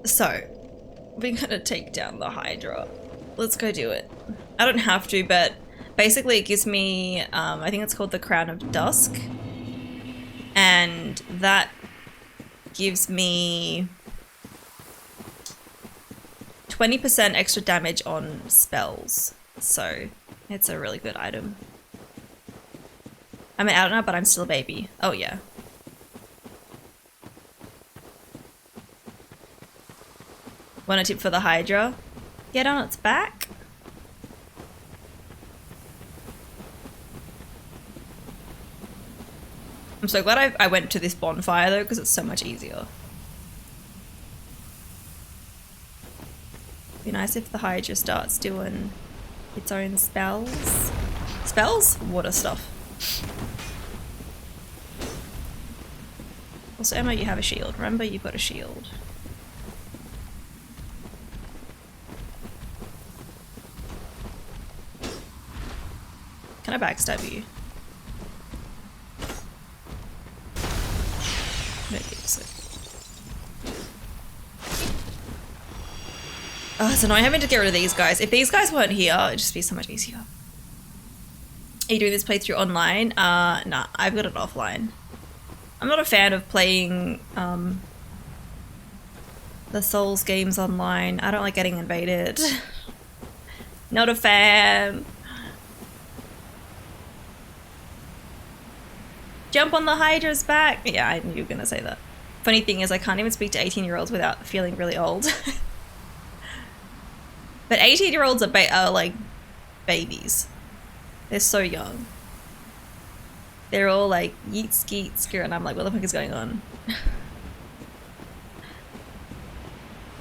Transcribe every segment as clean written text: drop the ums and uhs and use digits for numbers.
So, we're gonna take down the Hydra. Let's go do it. I don't have to, but basically it gives me, I think it's called the Crown of Dusk. And that gives me 20% extra damage on spells. So, it's a really good item. I mean, I don't know, but I'm still a baby. Oh, yeah. Want a tip for the Hydra? Get on its back. I'm so glad I went to this bonfire though, because it's so much easier. Be nice if the Hydra starts doing its own spells. Spells? Water stuff. Also, Emma, you have a shield. Remember, you've got a shield. Can I backstab you? Maybe so. Oh, it's annoying having to get rid of these guys. If these guys weren't here, it'd just be so much easier. Are you doing this playthrough online? Nah, I've got it offline. I'm not a fan of playing the Souls games online. I don't like getting invaded. Not a fan. Jump on the Hydra's back! Yeah, I knew you were gonna say that. Funny thing is, I can't even speak to 18-year-olds without feeling really old. But 18-year-olds are like babies. They're so young. They're all like yeet skeet skirt, and I'm like, what the fuck is going on?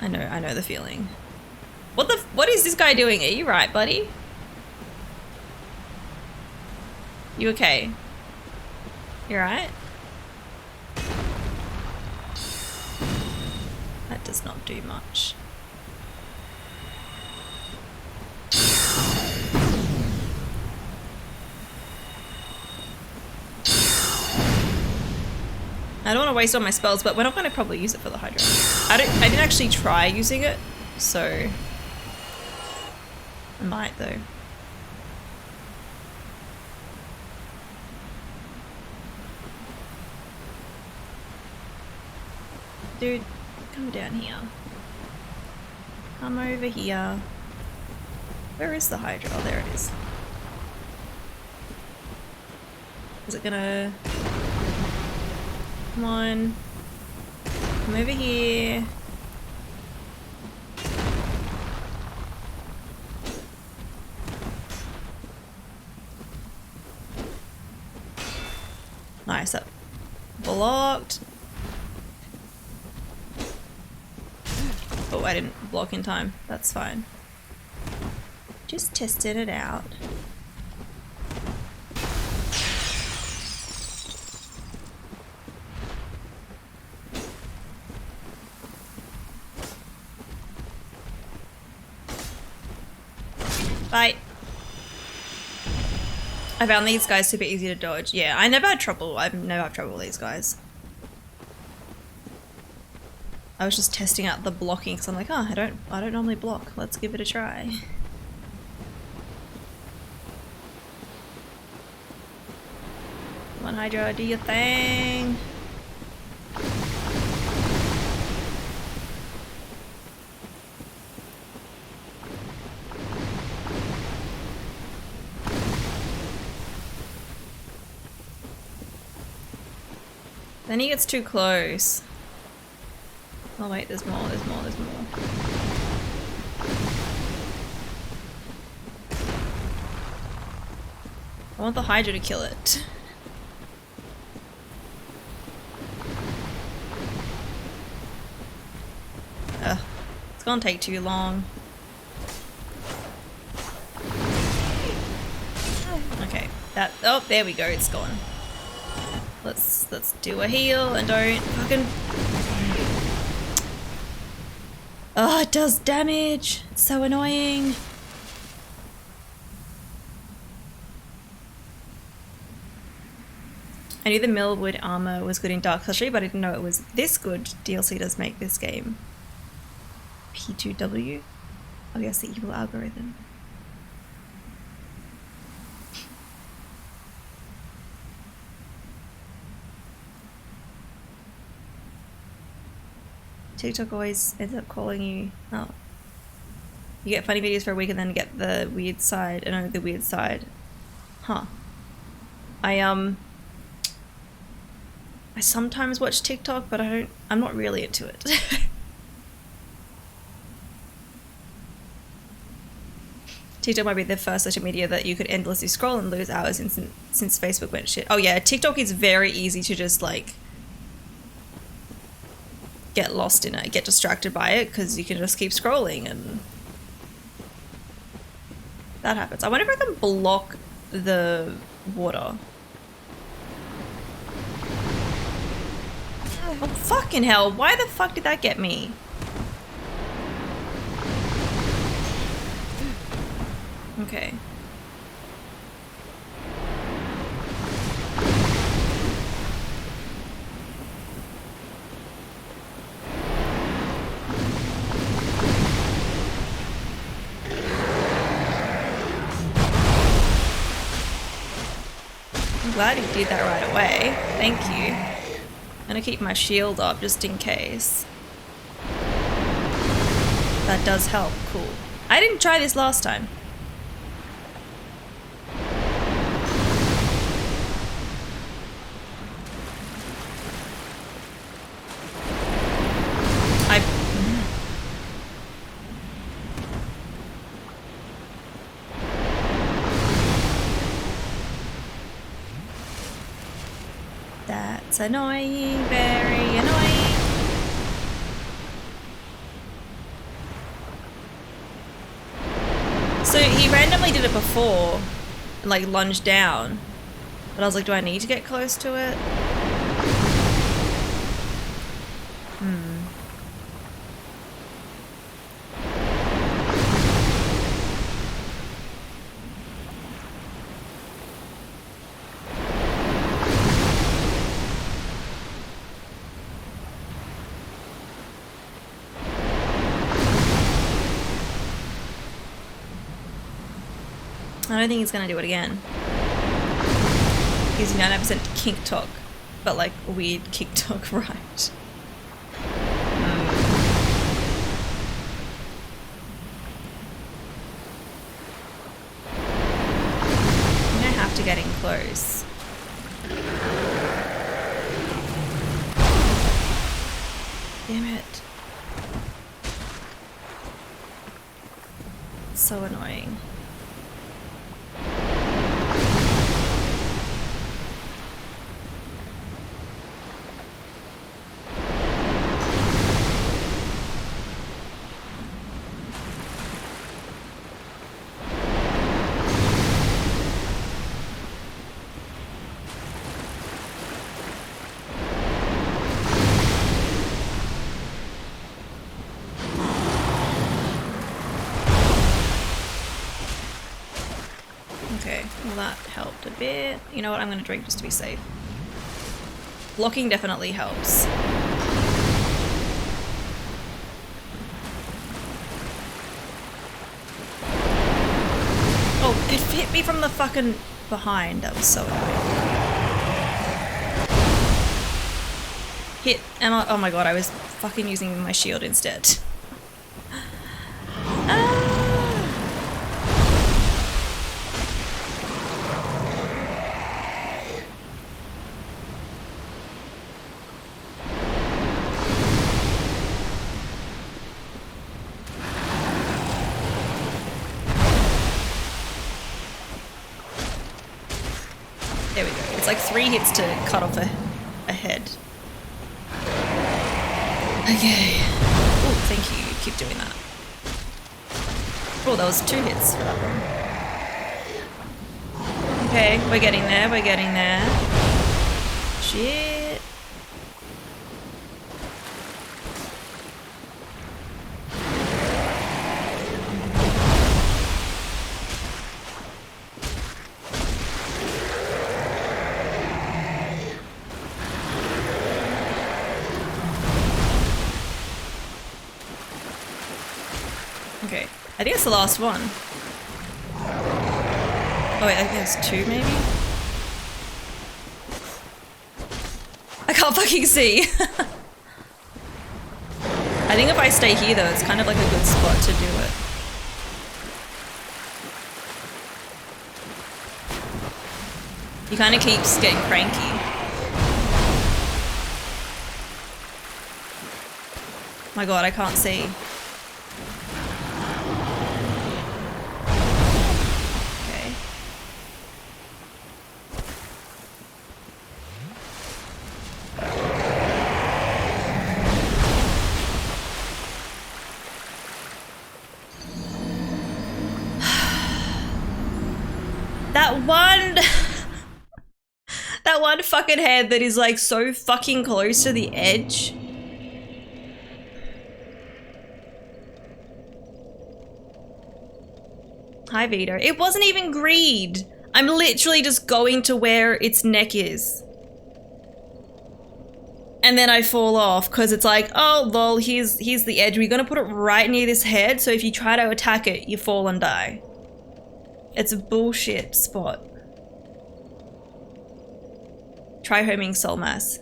I know the feeling. What is this guy doing? Are you right, buddy? You okay? You right? That does not do much. I don't want to waste all my spells, but we're not going to probably use it for the Hydra. I didn't actually try using it, so I might though. Dude, come down here. Come over here. Where is the Hydra? Oh, there it is. Is it gonna... Come on. Come over here. Nice, that blocked. Oh, I didn't block in time. That's fine. Just tested it out. Bye. I found these guys super easy to dodge. Yeah, I never had trouble. I've never had trouble with these guys. I was just testing out the blocking because I'm like, oh, I don't normally block. Let's give it a try. Come on, Hydra, do your thing. Then he gets too close. Oh wait, there's more, there's more, there's more. I want the Hydra to kill it. Ugh, it's gonna take too long. Okay, that, oh, there we go, it's gone. Let's do a heal and don't fucking... Oh, it does damage! It's so annoying! I knew the Millwood armor was good in Dark Country, but I didn't know it was this good. DLC does make this game. P2W? Oh yes, the evil algorithm. TikTok always ends up calling you. Oh. You get funny videos for a week and then get the weird side, and only the weird side. Huh. I sometimes watch TikTok, but I'm not really into it. TikTok might be the first social media that you could endlessly scroll and lose hours in since Facebook went shit. Oh yeah, TikTok is very easy to just like get lost in it, get distracted by it, because you can just keep scrolling and that happens. I wonder if I can block the water. Oh fucking hell, why the fuck did that get me? Okay. I'm glad you did that right away. Thank you. I'm gonna keep my shield up just in case. That does help. Cool. I didn't try this last time. That's annoying, very annoying. So he randomly did it before, and like lunged down. But I was like, do I need to get close to it? I don't think he's gonna do it again. He's 99% kink talk, but like weird kink talk, right? I'm gonna have to get in close. Damn it. So annoying. Okay, well that helped a bit. You know what, I'm gonna drink just to be safe. Blocking definitely helps. Oh, it hit me from the fucking behind. That was so annoying. Hit, and oh my god, I was fucking using my shield instead. There we go. It's like 3 hits to cut off a head. Okay. Oh, thank you. Keep doing that. Oh, that was 2 hits for that one. Okay, we're getting there. We're getting there. Shit. I think it's the last one. Oh wait, I think there's two maybe? I can't fucking see. I think if I stay here though, it's kind of like a good spot to do it. He kind of keeps getting cranky. My god, I can't see. Okay. That one... that one fucking head that is like so fucking close to the edge. Hi, Vito. It wasn't even greed. I'm literally just going to where its neck is. And then I fall off because it's like, oh, lol, here's the edge. We're going to put it right near this head, so if you try to attack it, you fall and die. It's a bullshit spot. Try homing soul mass.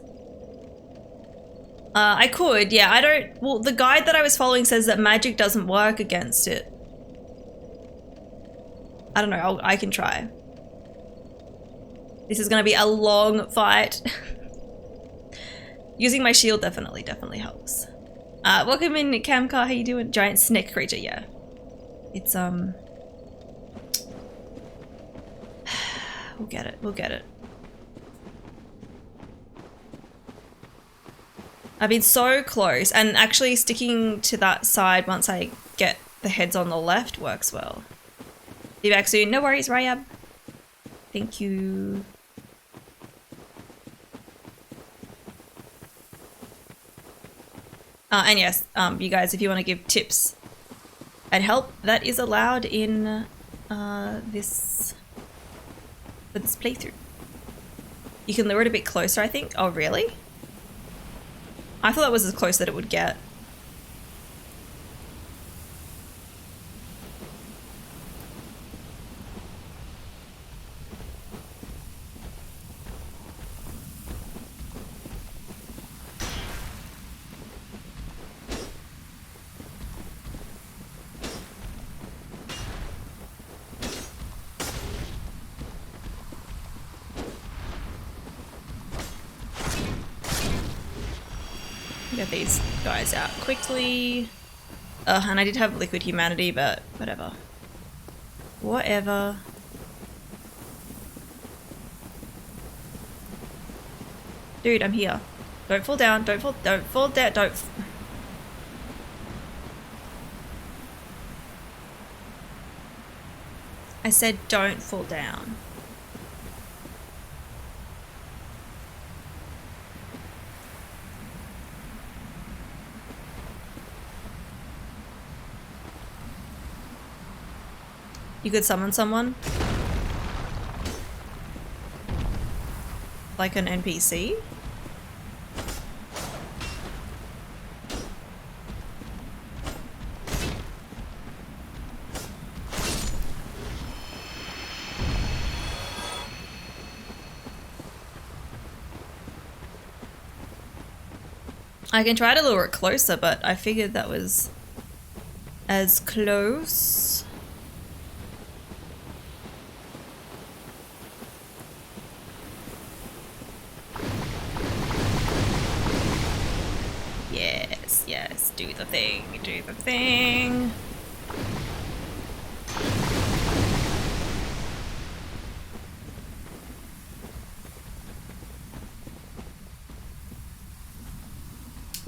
I could, yeah, I don't... Well, the guide that I was following says that magic doesn't work against it. I don't know, I can try. This is gonna be a long fight. Using my shield definitely helps. Welcome in, Camcar, how you doing? Giant snake creature, yeah. It's, we'll get it, we'll get it. I've been so close, and actually sticking to that side once I get the heads on the left works well. Be back soon. No worries, Ryab. Thank you. And yes, you guys, if you want to give tips and help, that is allowed in this playthrough. You can lure it a bit closer, I think. Oh, really? I thought that was as close that it would get. Get these guys out quickly. And I did have liquid humanity, but whatever. Whatever. Dude, I'm here. Don't fall down, don't fall down, don't. I said don't fall down. You could summon someone? Like an NPC? I can try to lure it closer, but I figured that was as close. Yes, do the thing, do the thing.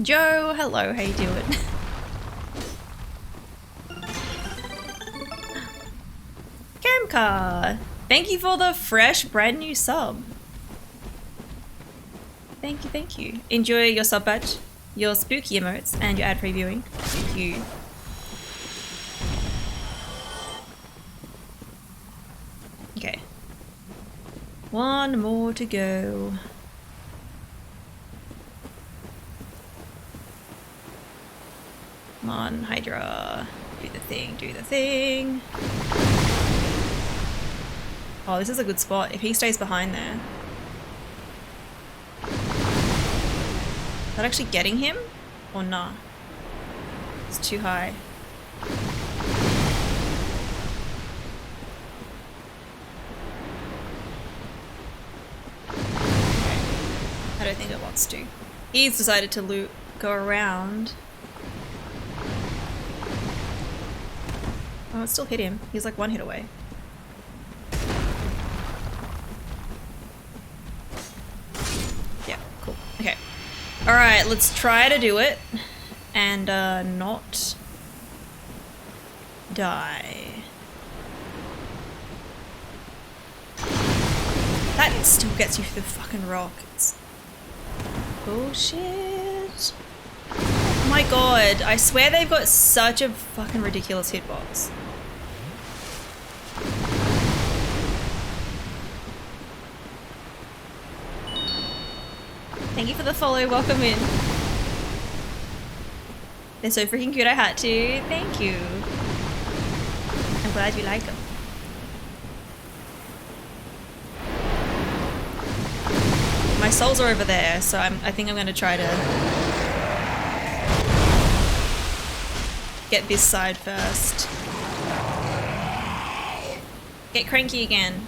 Joe, hello, how you doing? Camcar, thank you for the fresh brand new sub. Thank you. Enjoy your sub badge, your spooky emotes, and your ad previewing. Thank you. Okay. One more to go. Come on, Hydra. Do the thing, do the thing. Oh, this is a good spot. If he stays behind there. Is that actually getting him? Or nah? It's too high. Okay. I don't think it wants to. He's decided to go around. Oh, it still hit him. He's like one hit away. Yeah, cool. Okay. Alright, let's try to do it. And not die. That still gets you through the fucking rock. It's bullshit. Oh my god, I swear they've got such a fucking ridiculous hitbox. Thank you for the follow, welcome in. They're so freaking cute, I had to. Thank you. I'm glad you like them. My souls are over there, so I think I'm gonna try to get this side first. Get cranky again.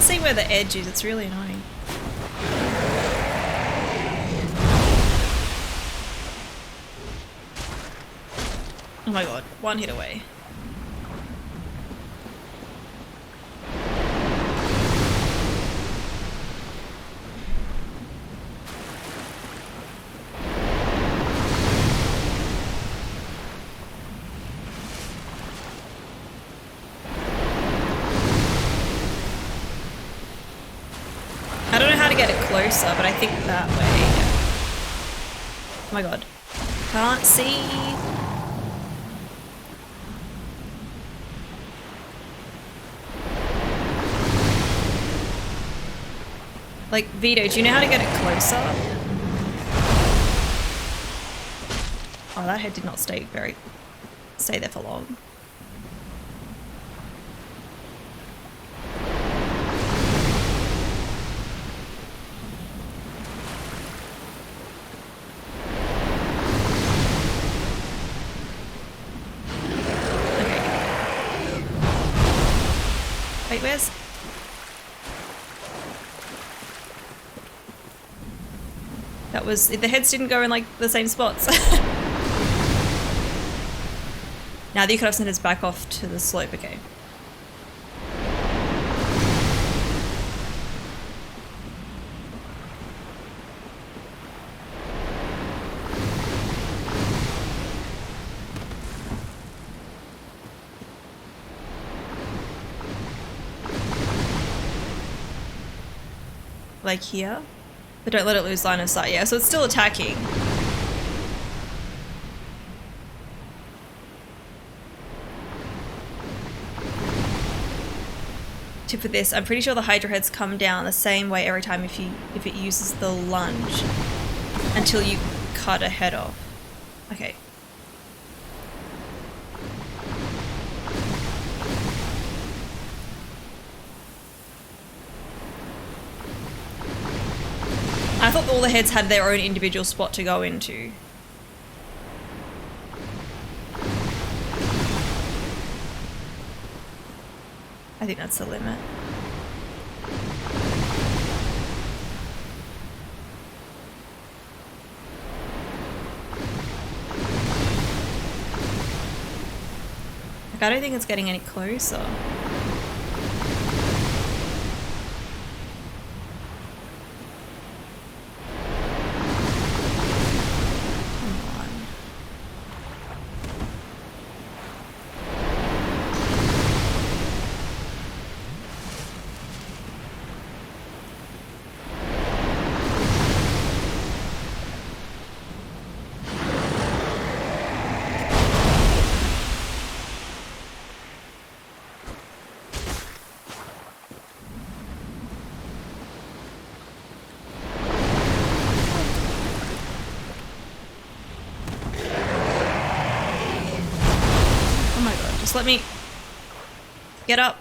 See where the edge is, it's really annoying. Oh my god, one hit away. I don't know how to get it closer, but I think that way. Oh my god. Can't see. Like, Vito, do you know how to get it closer? Oh, that head did not stay there for long. Wait, where's... That was... The heads didn't go in, like, the same spots. Now the Eucalyptus is back off to the slope, okay. Like here, but don't let it lose line of sight. Yeah, so it's still attacking. Tip for this, I'm pretty sure the Hydra heads come down the same way every time if it uses the lunge until you cut a head off. Okay. I thought all the heads had their own individual spot to go into. I think that's the limit. Like, I don't think it's getting any closer. Just let me get up.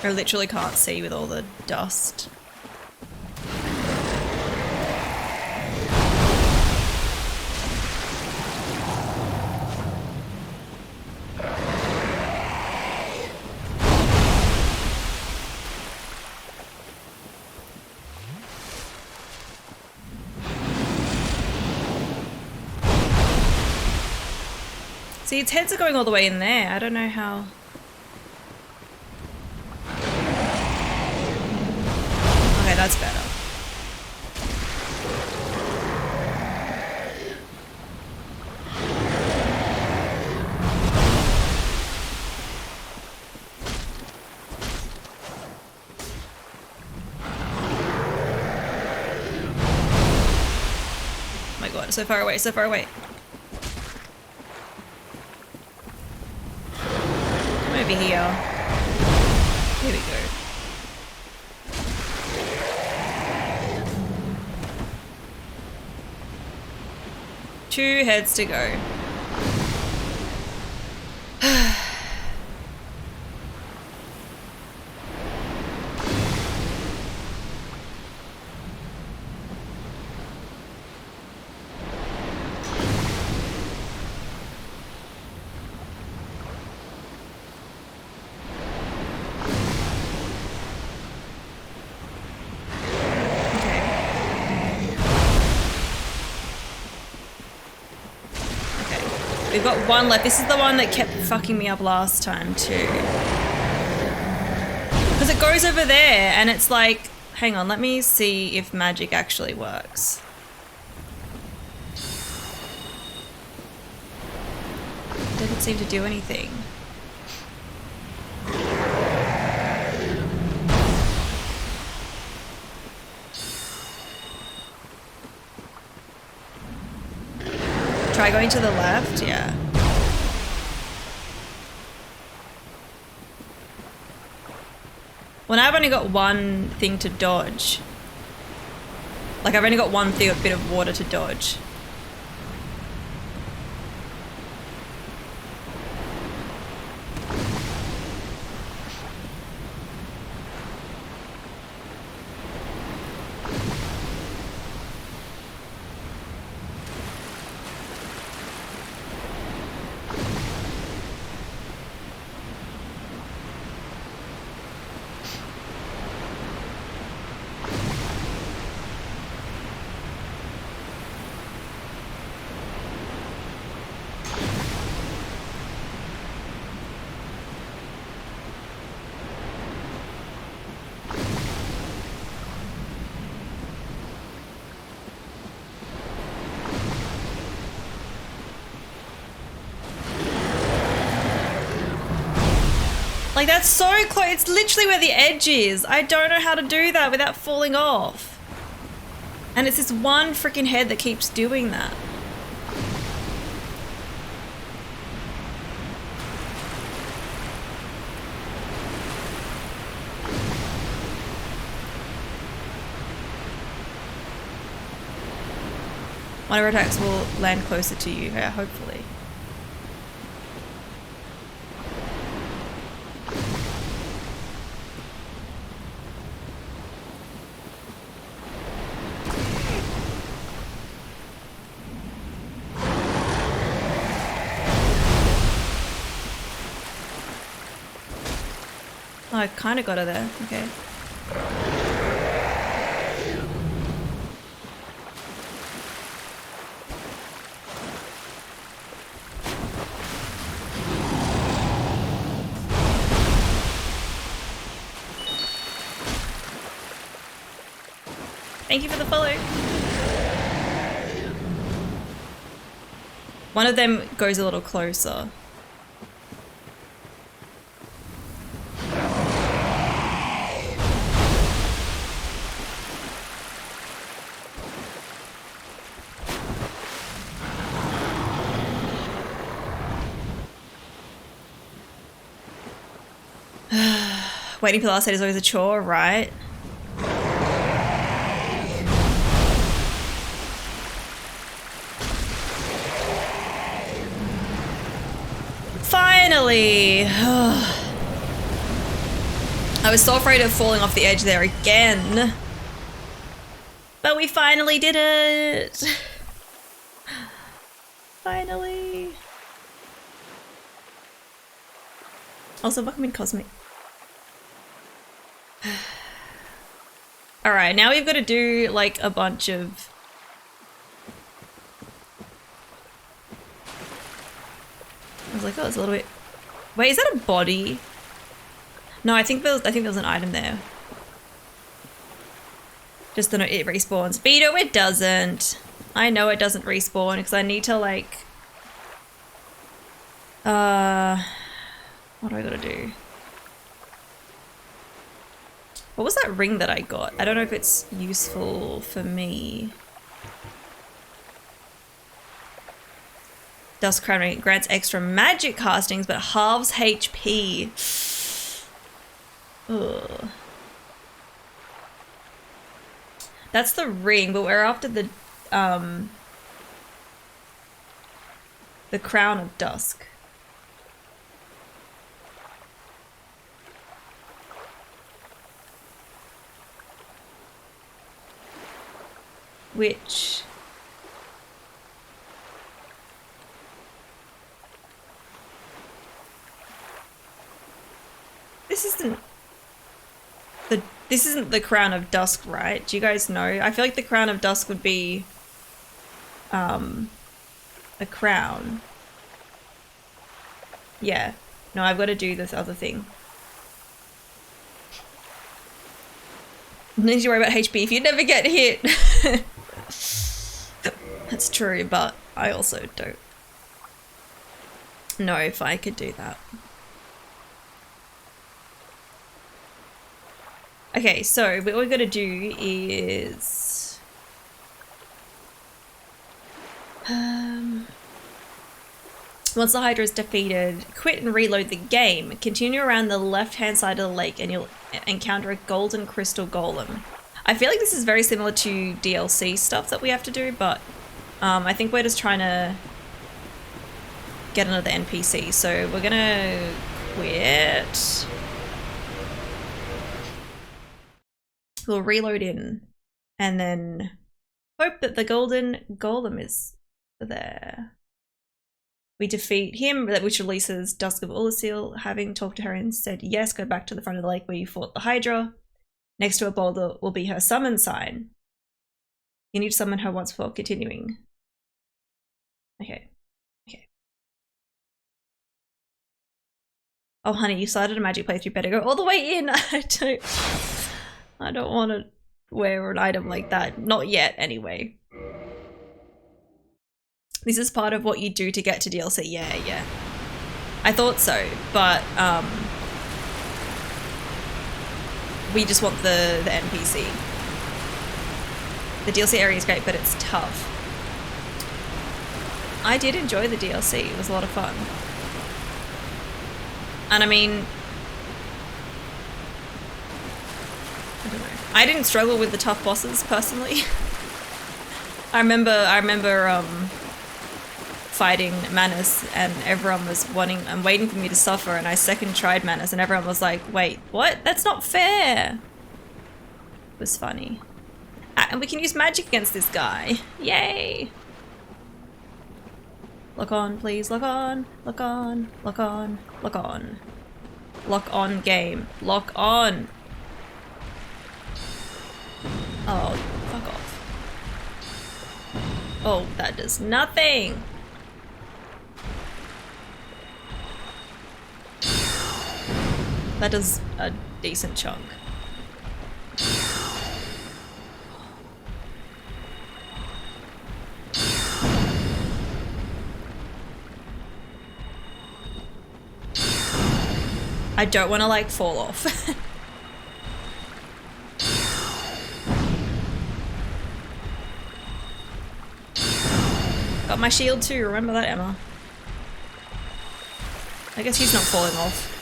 I literally can't see with all the dust. See, its heads are going all the way in there. I don't know how. Okay, that's better. Oh my god, so far away, so far away. Over here. Here we go. Two heads to go. We've got one left. This is the one that kept fucking me up last time too. Because it goes over there and it's like, hang on, let me see if magic actually works. Doesn't seem to do anything. Try going to the left, yeah. Well, now I've only got one thing to dodge. Like, I've only got one bit of water to dodge. Like, that's so close. It's literally where the edge is. I don't know how to do that without falling off. And it's this one freaking head that keeps doing that. One of our attacks will land closer to you, yeah, hopefully. Oh, I kind of got her there. Okay. Thank you for the follow. One of them goes a little closer. Waiting for the last hit is always a chore, right? I was so afraid of falling off the edge there again. But we finally did it! Finally. Also, welcome in Cosmic. Alright, now we've got to do like a bunch of... I was like, oh, it's a little bit... Wait, is that a body? No, I think there was an item there. Just to know it respawns. Vito, it doesn't. I know it doesn't respawn because I need to like... what do I gotta do? What was that ring that I got? I don't know if it's useful for me. Dust Crown Ring grants extra magic castings but halves HP. Ugh. That's the ring, but we're after the Crown of Dusk. Which... This isn't the Crown of Dusk, right? Do you guys know? I feel like the Crown of Dusk would be a crown. Yeah. No, I've got to do this other thing. Need to worry about HP if you never get hit. That's true, but I also don't know if I could do that. Okay, so what we've got to do is... once the Hydra is defeated, quit and reload the game. Continue around the left-hand side of the lake and you'll encounter a golden crystal golem. I feel like this is very similar to DLC stuff that we have to do, but I think we're just trying to get another NPC. So we're gonna quit. We'll reload in and then hope that the golden golem is there. We defeat him, which releases Dusk of Ulasil. Having talked to her and said yes, go back to the front of the lake where you fought the Hydra. Next to a boulder will be her summon sign. You need to summon her once before continuing. Okay. Okay. Oh honey, you started a magic playthrough, better go all the way in. I don't want to wear an item like that. Not yet, anyway. This is part of what you do to get to DLC. Yeah, yeah. I thought so, but we just want the NPC. The DLC area is great, but it's tough. I did enjoy the DLC. It was a lot of fun. And I mean... I don't know. I didn't struggle with the tough bosses, personally. I remember fighting Manus and everyone was wanting and waiting for me to suffer, and I second tried Manus and everyone was like, wait, what? That's not fair. It was funny. And we can use magic against this guy. Yay. Lock on, please. Lock on. Lock on. Lock on. Lock on. Lock on game. Lock on. Oh, fuck off. Oh, that does nothing. That does a decent chunk. I don't want to like fall off. Got my shield too, remember that, Emma? I guess he's not falling off.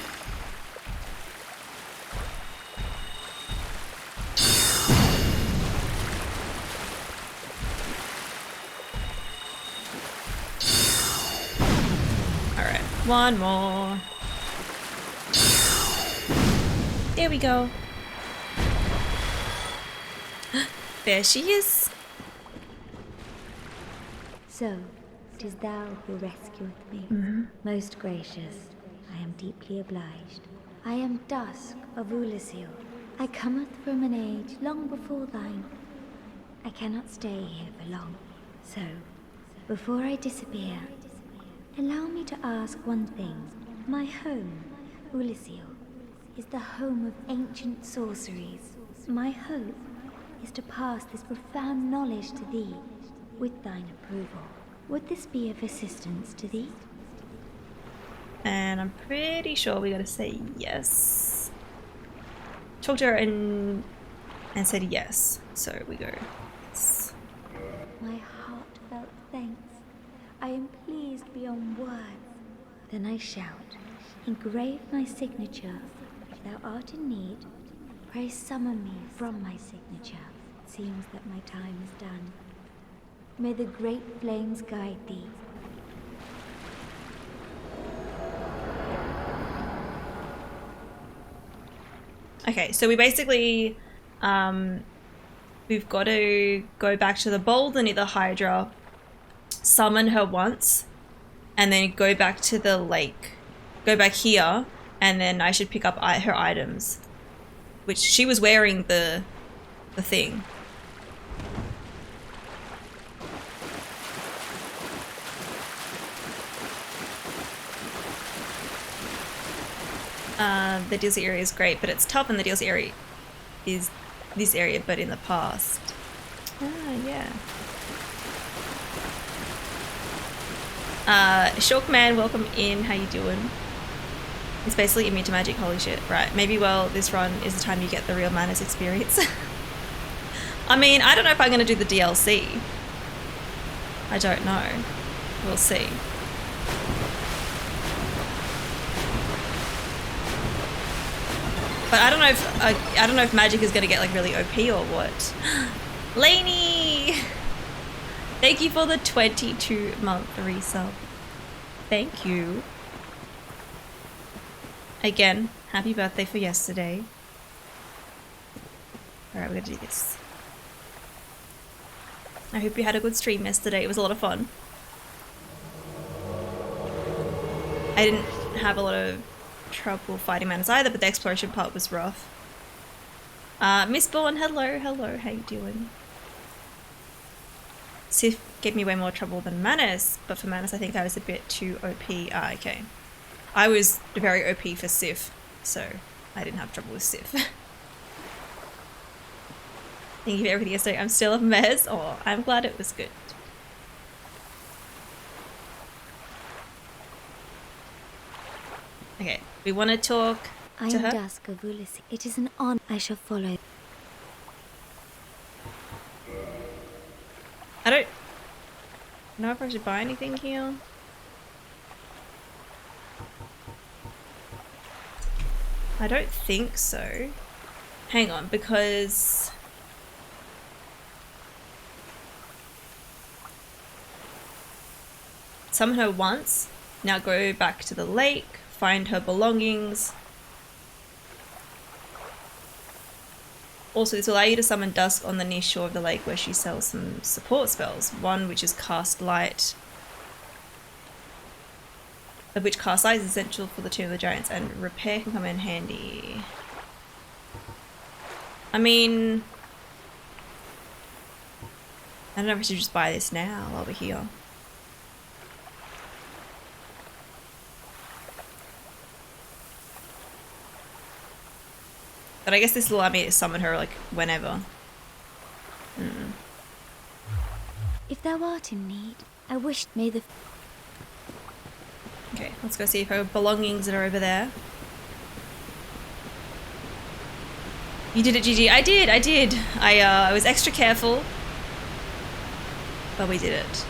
Alright, one more. Here we go. There she is. So, 'tis thou who rescueth me. Most gracious, I am deeply obliged. I am Dusk of Ulasil. I cometh from an age long before thine. I cannot stay here for long. So, before I disappear, allow me to ask one thing. My home, Ulasil, is the home of ancient sorceries. My hope is to pass this profound knowledge to thee, with thine approval. Would this be of assistance to thee? And I'm pretty sure we gotta say yes. Talked to her and said yes. So we go. Yes. My heartfelt thanks. I am pleased beyond words. Then I shout, engrave my signature. If thou art in need, pray summon me from my signature. It seems that my time is done. May the great flames guide thee. Okay, so we basically, we've got to go back to the boulder near the Hydra, summon her once, and then go back to the lake. Go back here, and then I should pick up her items. Which, she was wearing the thing. The DLC area is great, but it's tough, and the DLC area is this area, but in the past. Ah, yeah. Shulkman, welcome in. How you doing? It's basically immune to magic. Holy shit. Right. Maybe, well, this run is the time you get the real Manus experience. I mean, I don't know if I'm going to do the DLC. I don't know. We'll see. But I don't know if magic is going to get like really OP or what. Lainey! Thank you for the 22-month resub. Thank you. Again, happy birthday for yesterday. Alright, we're gonna do this. I hope you had a good stream yesterday. It was a lot of fun. I didn't have a lot of trouble fighting Manus either, but the exploration part was rough. Miss Bourne, hello, hello, how you doing? Sif gave me way more trouble than Manus, but for Manus I think I was a bit too OP. Ah, okay. I was very OP for Sif, so I didn't have trouble with Sif. Thank you for everything yesterday. I'm still a mess. Oh, I'm glad it was good. Okay, we want to talk to her. I am Dusk of Ulasil. It is an honor I shall follow. I don't know if I should buy anything here. I don't think so. Hang on, because summon her once, now go back to the lake, find her belongings. Also, this will allow you to summon Dusk on the near shore of the lake where she sells some support spells. One which is Cast Light, of which Cast Light is essential for the Tomb of the Giants, and Repair can come in handy. I mean, I don't know if I should just buy this now while we're here. But I guess this will allow me to summon her, like, whenever. If thou art in need, I wish may the... Okay, let's go see if her belongings that are over there. You did it, GG. I did. I was extra careful. But we did it.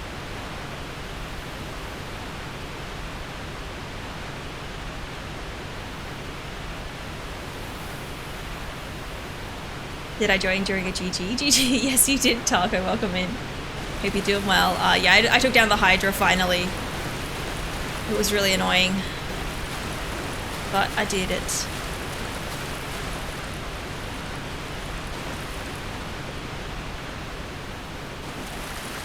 Did I join during a GG? GG, yes you did, Taco, welcome in. Hope you're doing well. Yeah, I took down the Hydra finally. It was really annoying. But I did it.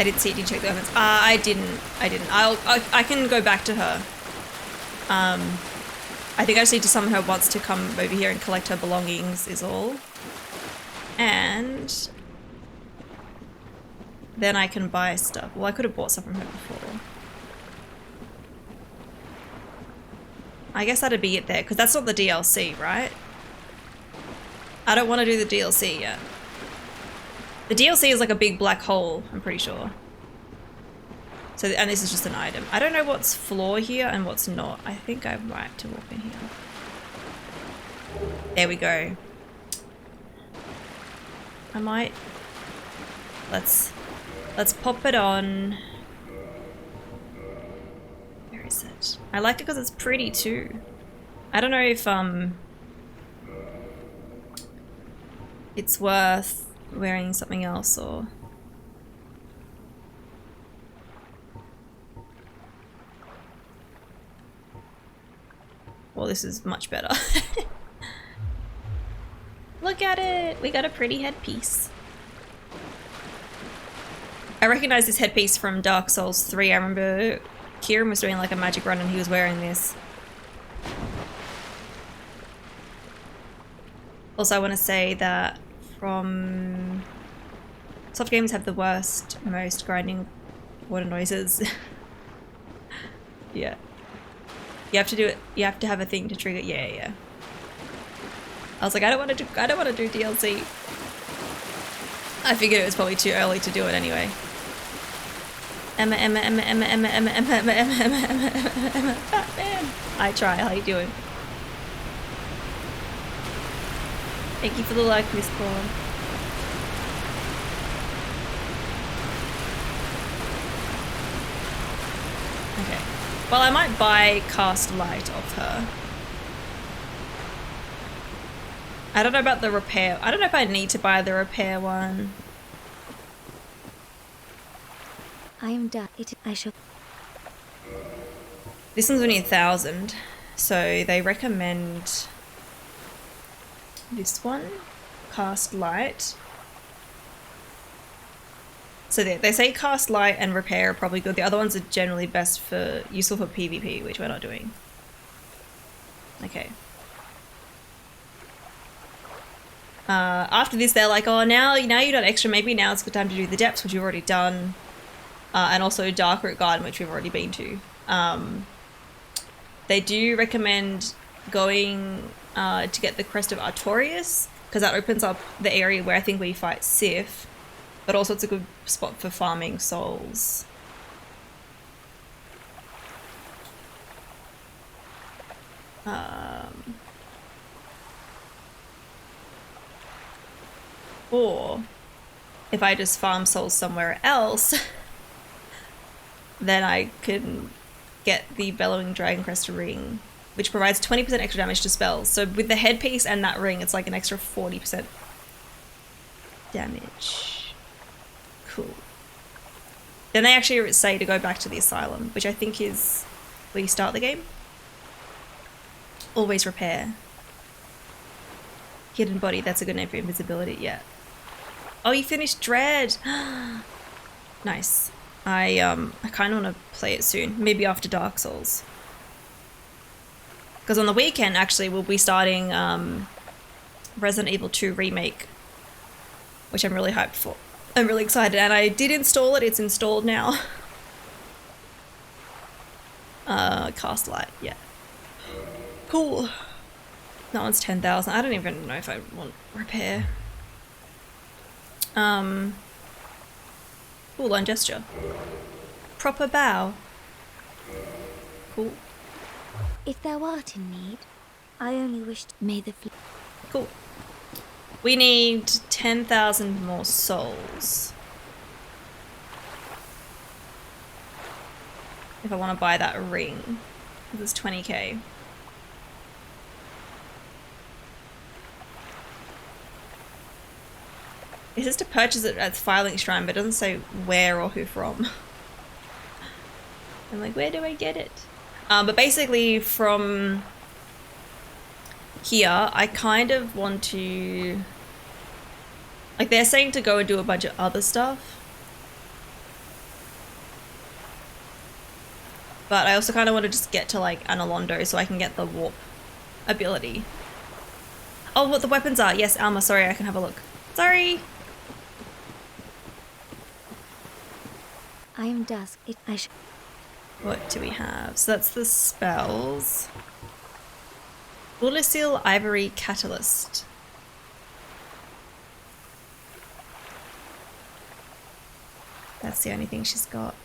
I didn't see it. Did you check the comments? I didn't. I can go back to her. I think I just need to summon her once to come over here and collect her belongings is all. And then I can buy stuff. Well, I could have bought stuff from her before. I guess that'd be it there, because that's not the DLC, right? I don't want to do the DLC yet. The DLC is like a big black hole, I'm pretty sure. So, and this is just an item. I don't know what's floor here and what's not. I think I'm right to walk in here. There we go. I might... Let's pop it on. Where is it? I like it because it's pretty too. I don't know if it's worth wearing something else or... Well, this is much better. Look at it! We got a pretty headpiece. I recognize this headpiece from Dark Souls 3. I remember Kieran was doing like a magic run and he was wearing this. Also, I want to say that from... Soft games have the worst, most grinding water noises. Yeah. You have to do it. You have to have a thing to trigger. Yeah, yeah. I was like, I don't want to do DLC. I figured it was probably too early to do it anyway. Emma, Batman. I try. How you doing? Thank you for the like, Miss Corn. Okay. Well, I might buy Cast Light off her. I don't know about the repair. I don't know if I need to buy the repair one. I am done. I shall. This one's only 1,000, so they recommend this one, Cast Light. So they say Cast Light and Repair are probably good. The other ones are generally useful for PvP, which we're not doing. Okay. After this, they're like, oh, now you done extra. Maybe now it's a good time to do the depths, which you've already done, and also Darkroot Garden, which we've already been to. They do recommend going to get the Crest of Artorias, because that opens up the area where I think we fight Sif, but also it's a good spot for farming souls. Or if I just farm souls somewhere else, then I can get the Bellowing Dragon Crest ring, which provides 20% extra damage to spells. So with the headpiece and that ring, it's like an extra 40% damage. Cool. Then they actually say to go back to the asylum, which I think is where you start the game. Always repair. Hidden body, that's a good name for invisibility, yeah. Oh, you finished Dread! Nice. I kind of want to play it soon. Maybe after Dark Souls. Because on the weekend, actually, we'll be starting Resident Evil 2 Remake, which I'm really hyped for. I'm really excited, and I did install it. It's installed now. Cast Light, yeah. Cool. That one's 10,000. I don't even know if I want repair. Cool line gesture. Proper bow. Cool. If thou art in need, I only wish to... May the... Cool. We need 10,000 more souls. If I want to buy that ring. This is 20k. It says to purchase it at Filing Shrine, but it doesn't say where or who from. I'm like, where do I get it? But basically from here, I kind of want to... Like, they're saying to go and do a bunch of other stuff. But I also kind of want to just get to like Analondo so I can get the warp ability. Oh, what the weapons are. Yes, Alma, sorry, I can have a look. Sorry. I am dusk. What do we have? So that's the spells. Bullisil Ivory Catalyst. That's the only thing she's got.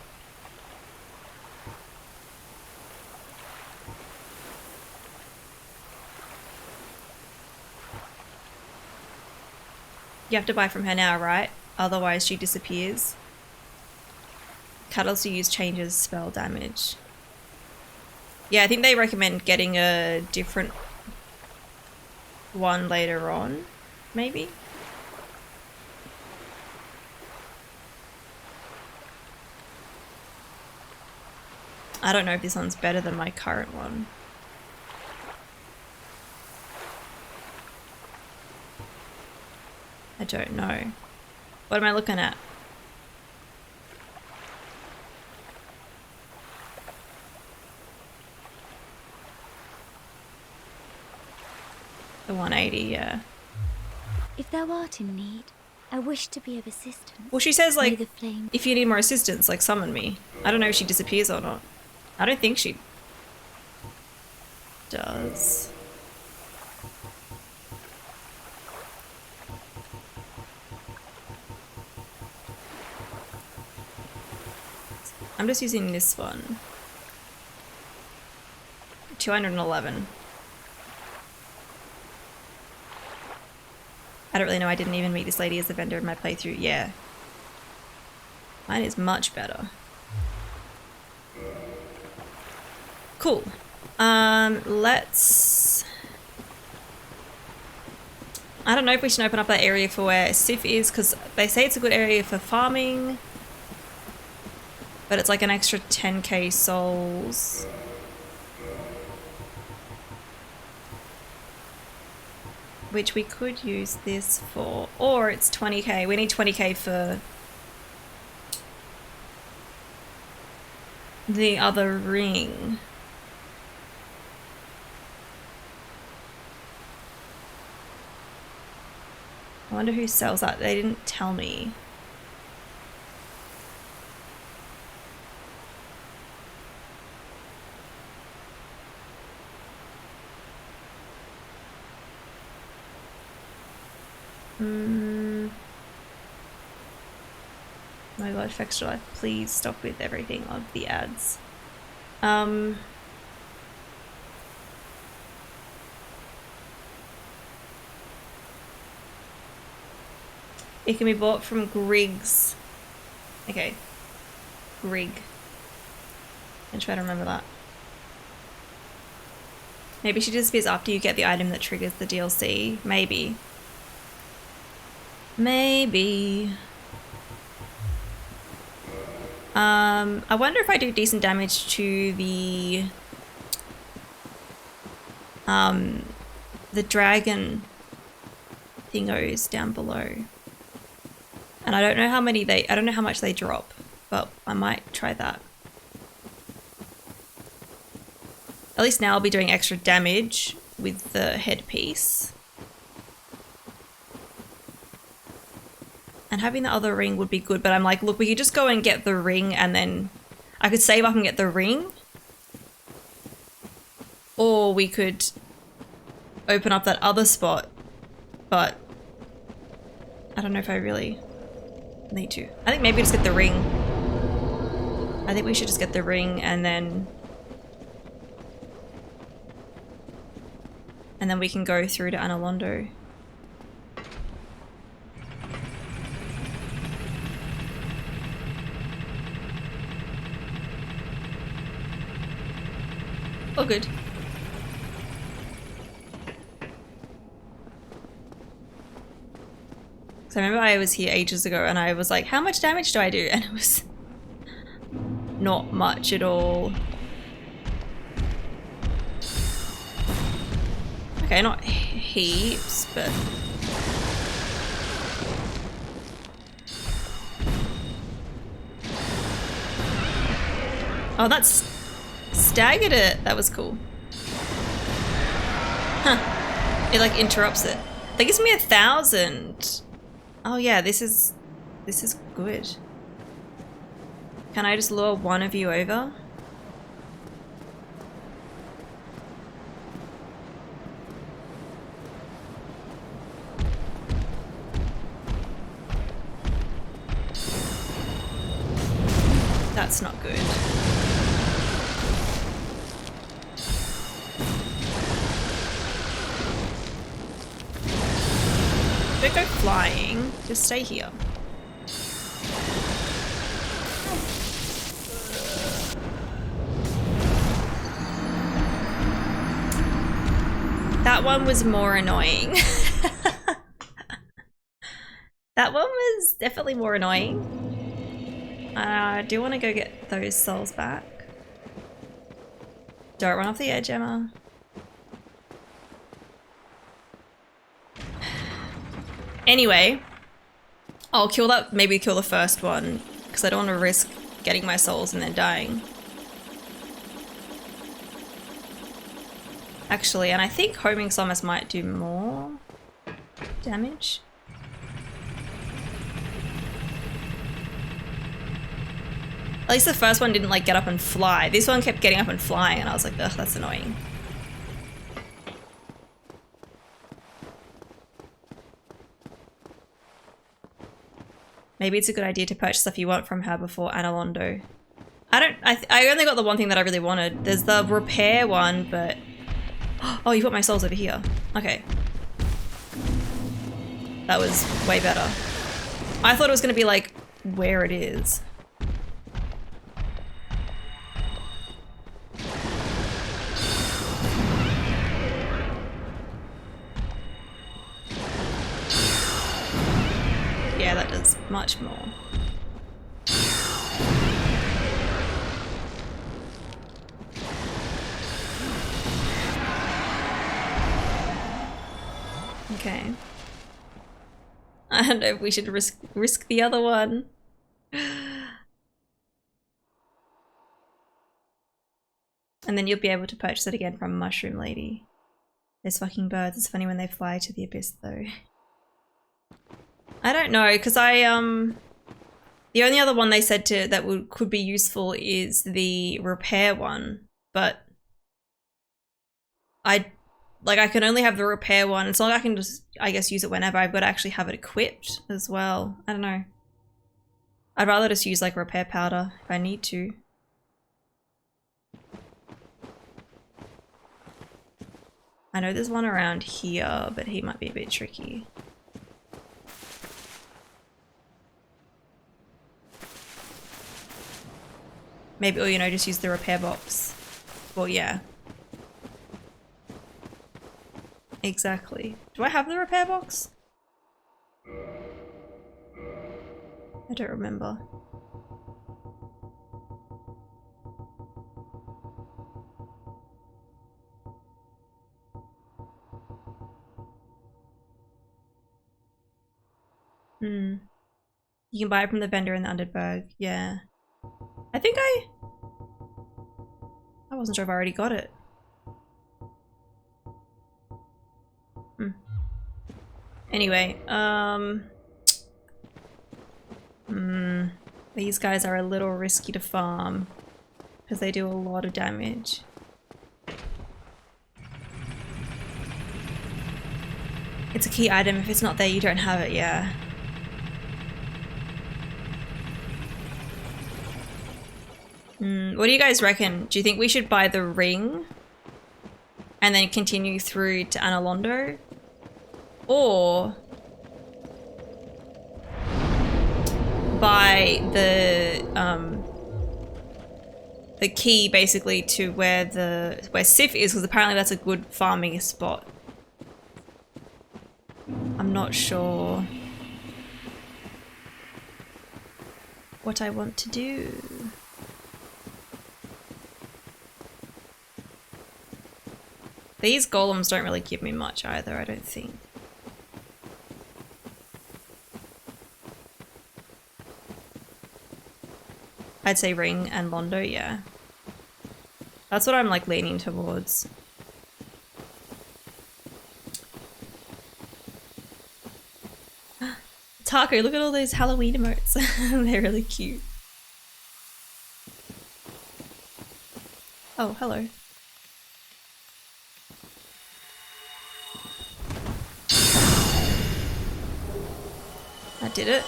You have to buy from her now, right? Otherwise she disappears. Catalyst you use changes spell damage. Yeah, I think they recommend getting a different one later on, maybe? I don't know if this one's better than my current one. I don't know. What am I looking at? The 180, yeah. If thou art in need, I wish to be of assistance. Well, she says, like, May the flame... if you need more assistance, like, summon me. I don't know if she disappears or not. I don't think she does. I'm just using this one. 211. I don't really know. I didn't even meet this lady as a vendor in my playthrough. Yeah. Mine is much better. Cool. Let's... I don't know if we should open up that area for where Sif is, because they say it's a good area for farming. But it's like an extra 10k souls. Which we could use this for. Or it's 20k. We need 20k for the other ring. I wonder who sells that. They didn't tell me. My god, Extra Life, please stop with everything of the ads. It can be bought from Griggs. Okay. Grig. I'm trying to remember that. Maybe she disappears after you get the item that triggers the DLC. Maybe. Maybe. I wonder if I do decent damage to the dragon thingos down below. And I don't know how many I don't know how much they drop, but I might try that. At least now I'll be doing extra damage with the headpiece. And having the other ring would be good, but I'm like, look, we could just go and get the ring and then I could save up and get the ring. Or we could open up that other spot, but I don't know if I really need to. I think maybe just get the ring. I think we should just get the ring and then we can go through to Analondo. Oh, good. So I remember I was here ages ago and I was like, how much damage do I do? And it was not much at all. Okay, not heaps, but... Oh, that's Staggered it. That was cool. Huh. It like interrupts it. That gives me 1,000. Oh yeah, this is good. Can I just lure one of you over? That's not good. Don't go flying. Just stay here. That one was more annoying. That one was definitely more annoying. I do want to go get those souls back. Don't run off the edge, Emma. Anyway, I'll kill that, maybe kill the first one, because I don't want to risk getting my souls and then dying. Actually, and I think homing summers might do more damage. At least the first one didn't like get up and fly. This one kept getting up and flying and I was like, ugh, that's annoying. Maybe it's a good idea to purchase stuff you want from her before Analondo. I only got the one thing that I really wanted. There's the repair one, but... Oh, you've got my souls over here. Okay. That was way better. I thought it was gonna be like where it is. Yeah, that does much more. Okay. I don't know if we should risk the other one. And then you'll be able to purchase it again from Mushroom Lady. Those fucking birds. It's funny when they fly to the abyss though. I don't know, because the only other one they said could be useful is the repair one, but I can only have the repair one. It's not like I can just, I guess, use it whenever. I've got to actually have it equipped as well. I don't know. I'd rather just use like repair powder if I need to. I know there's one around here, but he might be a bit tricky. Maybe, or you know, just use the repair box. Well, yeah. Exactly. Do I have the repair box? I don't remember. You can buy it from the vendor in the Underberg. Yeah. I think I wasn't sure if I already got it. Anyway, these guys are a little risky to farm because they do a lot of damage. It's a key item. If it's not there, you don't have it. Yeah. What do you guys reckon? Do you think we should buy the ring and then continue through to Analondo? Or buy the key basically to where Sif is, because apparently that's a good farming spot. I'm not sure what I want to do. These golems don't really give me much either, I don't think. I'd say ring and Londo, yeah. That's what I'm like leaning towards. Taco, look at all those Halloween emotes. They're really cute. Oh, hello. That did it.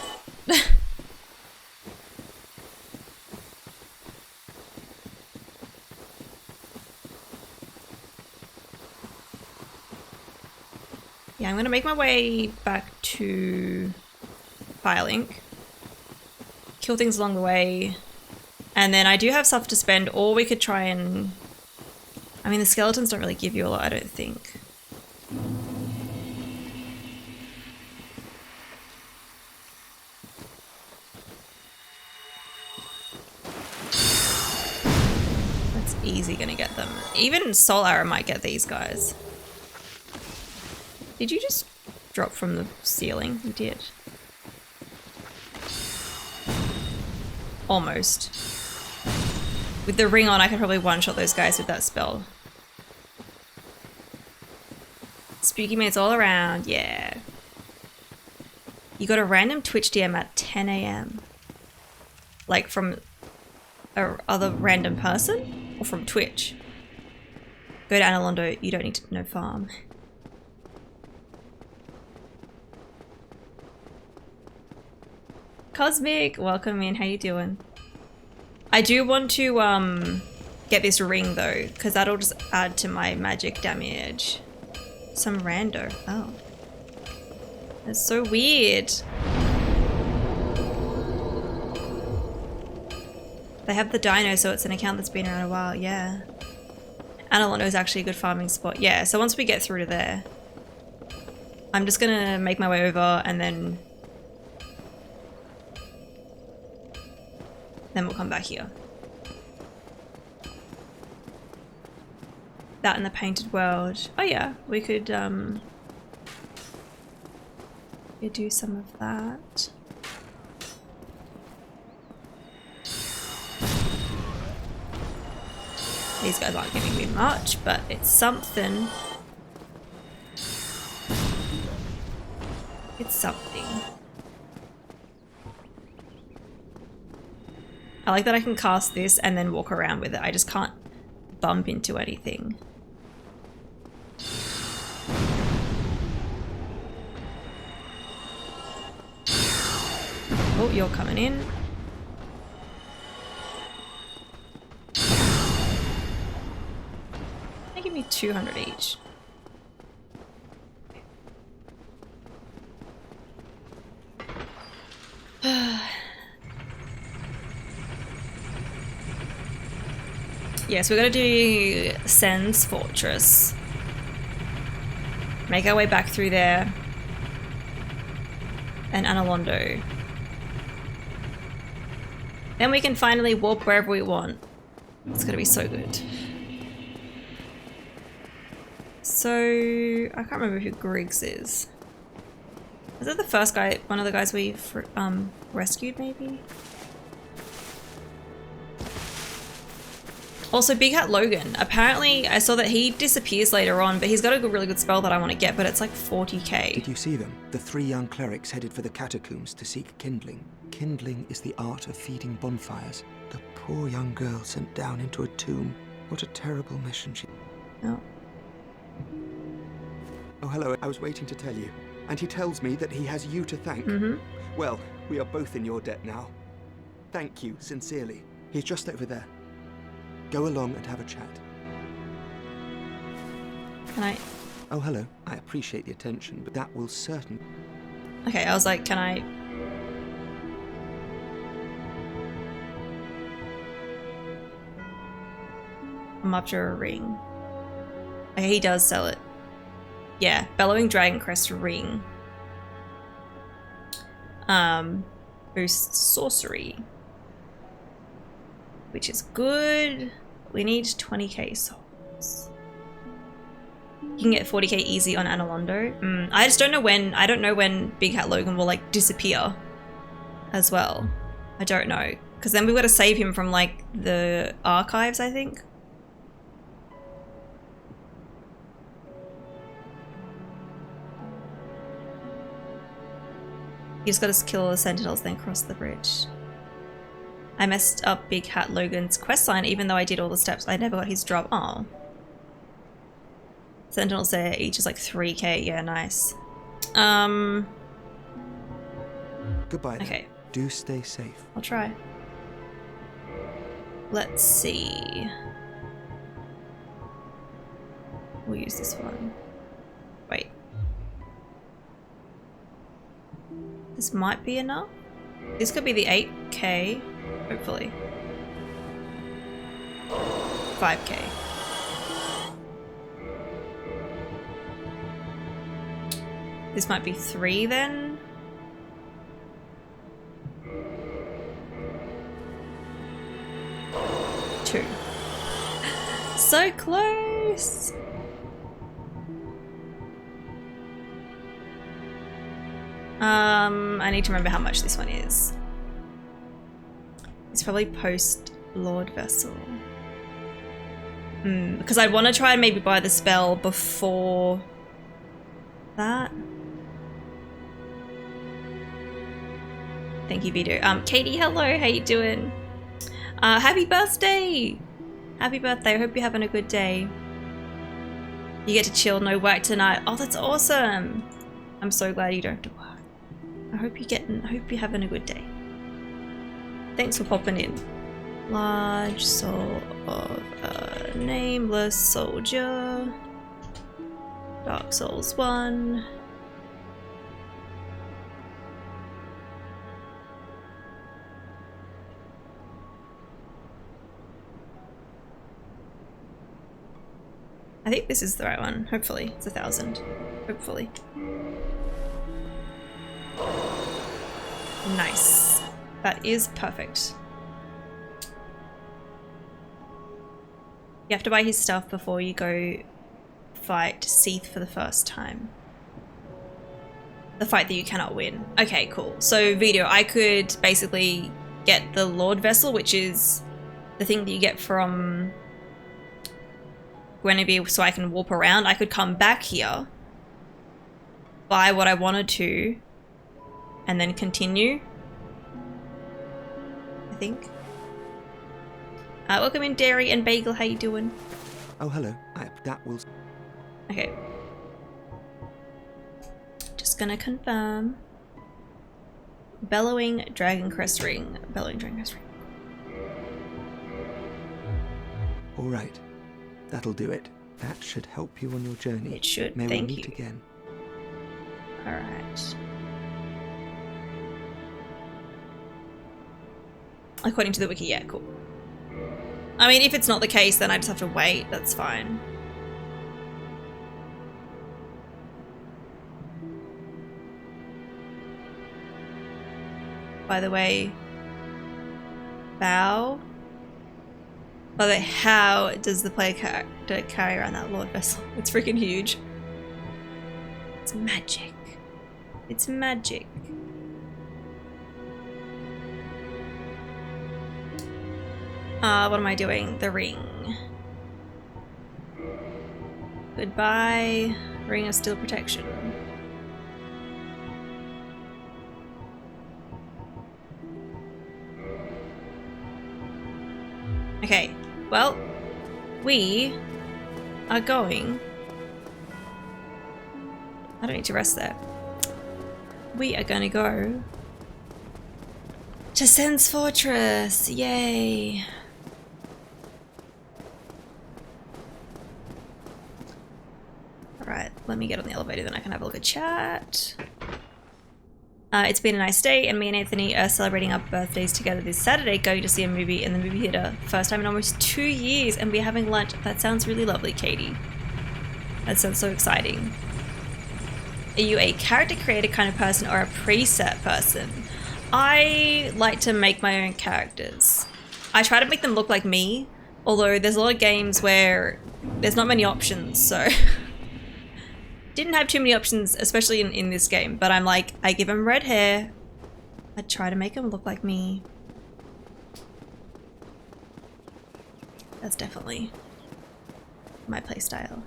Yeah, I'm gonna make my way back to Firelink, kill things along the way, and then I do have stuff to spend, or we could try and... I mean, the skeletons don't really give you a lot, I don't think. That's easy gonna get them. Even Soul Arrow might get these guys. Did you just drop from the ceiling? You did. Almost. With the ring on, I could probably one-shot those guys with that spell. Spooky mates all around, yeah. You got a random Twitch DM at 10 AM. Like from a other random person? Or from Twitch? Go to Analondo, you don't need to know farm. Cosmic, welcome in, how you doing? I do want to get this ring though, because that'll just add to my magic damage. Some rando, oh. That's so weird. They have the dino, so it's an account that's been around a while, yeah. Analondo is actually a good farming spot. Yeah, so once we get through to there, I'm just gonna make my way over and then we'll come back here. That in the painted world. Oh yeah, we could do some of that. These guys aren't giving me much, but it's something. It's something. I like that I can cast this and then walk around with it. I just can't bump into anything. Oh, you're coming in. They give me 200 each. Yes, we're gonna do Sen's Fortress. Make our way back through there. And Analondo. Then we can finally warp wherever we want. It's gonna be so good. So, I can't remember who Griggs is. Is that the first guy, one of the guys we rescued maybe? Also, Big Hat Logan. Apparently, I saw that he disappears later on, but he's got a really good spell that I want to get, but it's like 40k. Did you see them? The 3 young clerics headed for the catacombs to seek kindling. Kindling is the art of feeding bonfires. The poor young girl sent down into a tomb. What a terrible mission she... Oh. Oh, hello. I was waiting to tell you. And he tells me that he has you to thank. Well, we are both in your debt now. Thank you, sincerely. He's just over there. Go along and have a chat. Can I? Oh, hello. I appreciate the attention, but that will certainly... Okay, I was like, can I? I'm after a ring. Okay, he does sell it. Yeah, Bellowing Dragon Crest ring. Boosts sorcery. Which is good. We need 20k souls. You can get 40k easy on Analondo. I just don't know when, I don't know when Big Hat Logan will like disappear as well. I don't know. Because then we've got to save him from like the archives, I think. You just gotta kill all the sentinels, then cross the bridge. I messed up Big Hat Logan's questline, even though I did all the steps. I never got his drop. Oh. Sentinels there, each is like 3k. Yeah, nice. Goodbye. Okay. Then. Do stay safe. I'll try. Let's see. We'll use this one. Wait. This might be enough. This could be the 8k, hopefully. 5k. This might be 3 then. 2. So close. I need to remember how much this one is. It's probably post Lord Vessel. Because I want to try and maybe buy the spell before that. Thank you, Vito. Katie, hello. How you doing? Happy birthday! Happy birthday. I hope you're having a good day. You get to chill, no work tonight. Oh, that's awesome. I'm so glad you don't have to work. I hope you're having a good day. Thanks for popping in. Large soul of a nameless soldier. Dark Souls 1. I think this is the right one. Hopefully. It's 1,000. Hopefully. Nice. That is perfect. You have to buy his stuff before you go fight Seath for the first time. The fight that you cannot win. Okay, cool. So, Vito, I could basically get the Lord Vessel, which is the thing that you get from Guinevere, so I can warp around. I could come back here, buy what I wanted to, and then continue. I think. Welcome in, Dairy and Bagel. How you doing? Oh, hello. That will... Okay. Just gonna confirm. Bellowing Dragon Crest Ring. Bellowing Dragon Crest Ring. All right. That'll do it. That should help you on your journey. It should. May Thank we meet you. again. All right. According to the wiki, yeah, cool. I mean, if it's not the case, then I just have to wait. That's fine. By the way, bow. By the way, how does the player character carry around that Lord Vessel? It's freaking huge. It's magic. It's magic. What am I doing? The ring. Goodbye, Ring of Steel Protection. Okay, well, we are going... I don't need to rest there. We are gonna go to Sen's Fortress! Yay! Alright, let me get on the elevator, then I can have a look at chat. It's been a nice day, and me and Anthony are celebrating our birthdays together this Saturday, going to see a movie in the movie theater. First time in almost 2 years, and we're having lunch. That sounds really lovely, Katie. That sounds so exciting. Are you a character creator kind of person or a preset person? I like to make my own characters. I try to make them look like me, although there's a lot of games where there's not many options, so... Didn't have too many options, especially in this game, but I'm like, I give him red hair. I try to make him look like me. That's definitely my playstyle.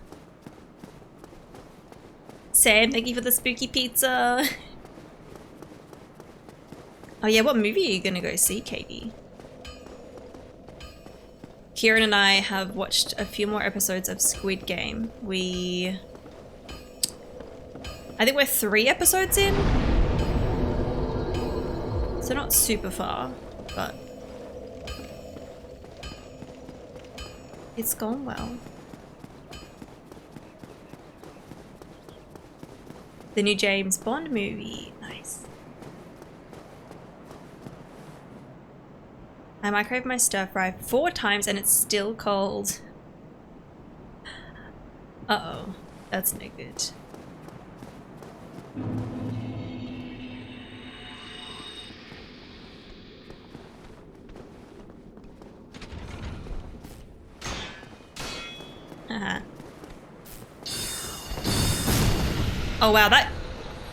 Sam, thank you for the spooky pizza. Oh yeah, what movie are you gonna go see, Katie? Kieran and I have watched a few more episodes of Squid Game. I think we're 3 episodes in. So not super far, but it's gone well. The new James Bond movie. Nice. I microwaved my stir fry 4 times and it's still cold. Uh-oh. That's no good. Oh wow, that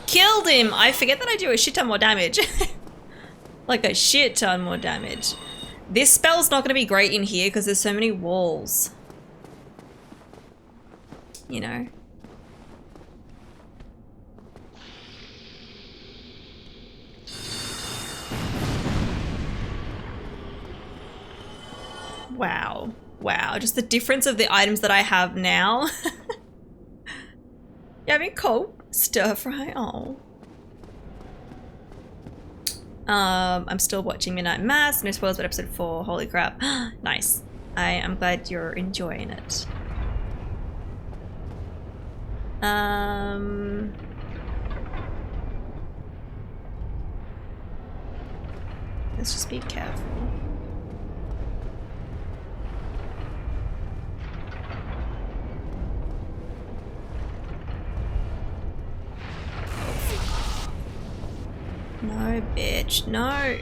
killed him! I forget that I do a shit ton more damage. Like a shit ton more damage. This spell's not gonna be great in here because there's so many walls. You know? Wow. Wow, just the difference of the items that I have now. Yeah, I mean, cold stir fry. Oh. I'm still watching Midnight Mass. No spoilers, but episode 4. Holy crap. Nice. I am glad you're enjoying it. Let's just be careful. No, bitch, no.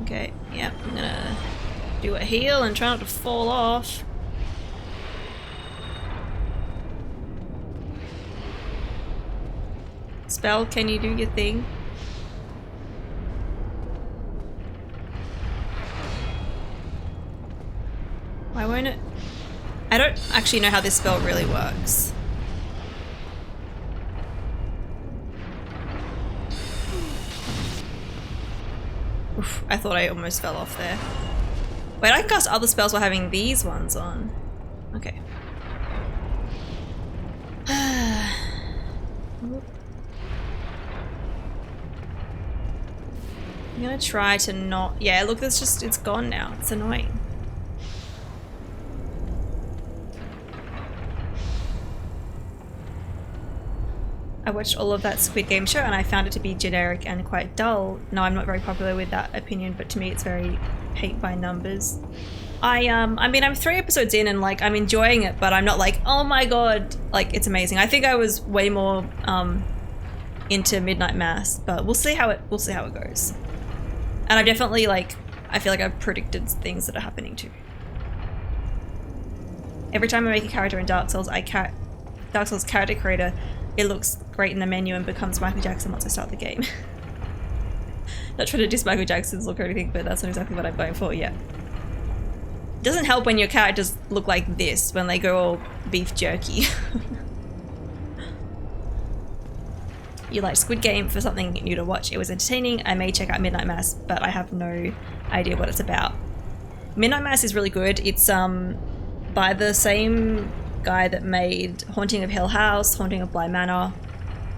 Okay, yep, I'm gonna do a heal and try not to fall off. Spell, can you do your thing? Why won't it? I don't actually know how this spell really works. Oof, I thought I almost fell off there. Wait, I can cast other spells while having these ones on. Okay. I'm gonna try to not... Yeah, look, it's just, it's gone now. It's annoying. I watched all of that Squid Game show and I found it to be generic and quite dull. No, I'm not very popular with that opinion, but to me it's very paint by numbers. I mean, I'm 3 episodes in and like I'm enjoying it, but I'm not like, oh my god, like it's amazing. I think I was way more into Midnight Mass, but we'll see how it goes. And I've definitely like, I feel like I've predicted things that are happening too. Every time I make a character in Dark Souls, Dark Souls character creator, it looks great in the menu and becomes Michael Jackson once I start the game. Not trying to diss Michael Jackson's look or anything, but that's not exactly what I'm going for yet. It doesn't help when your characters look like this, when they go all beef jerky. You like Squid Game for something new to watch. It was entertaining. I may check out Midnight Mass, but I have no idea what it's about. Midnight Mass is really good. It's by the same guy that made Haunting of Hill House, Haunting of Bly Manor.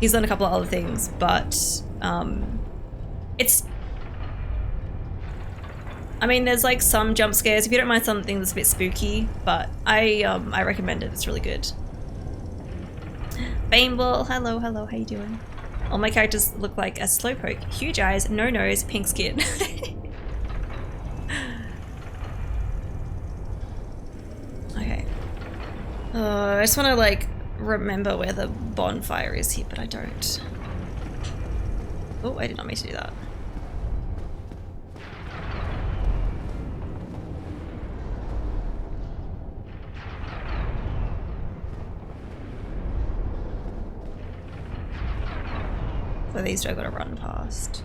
He's done a couple of other things, but it's... I mean, there's like some jump scares. If you don't mind something that's a bit spooky, but I recommend it. It's really good. Baneball, hello, hello, how you doing? All my characters look like a slowpoke. Huge eyes, no nose, pink skin. Okay. I just want to like remember where the bonfire is here, but I don't. Oh, I did not mean to do that. So these two I've got to run past.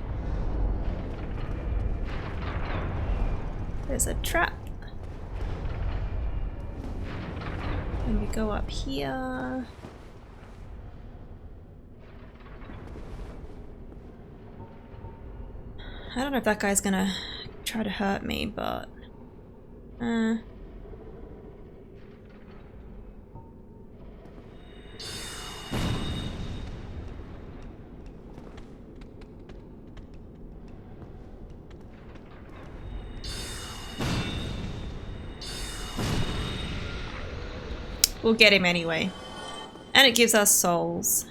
There's a trap. And we go up here. I don't know if that guy's gonna try to hurt me, but... We'll get him anyway. And it gives us souls.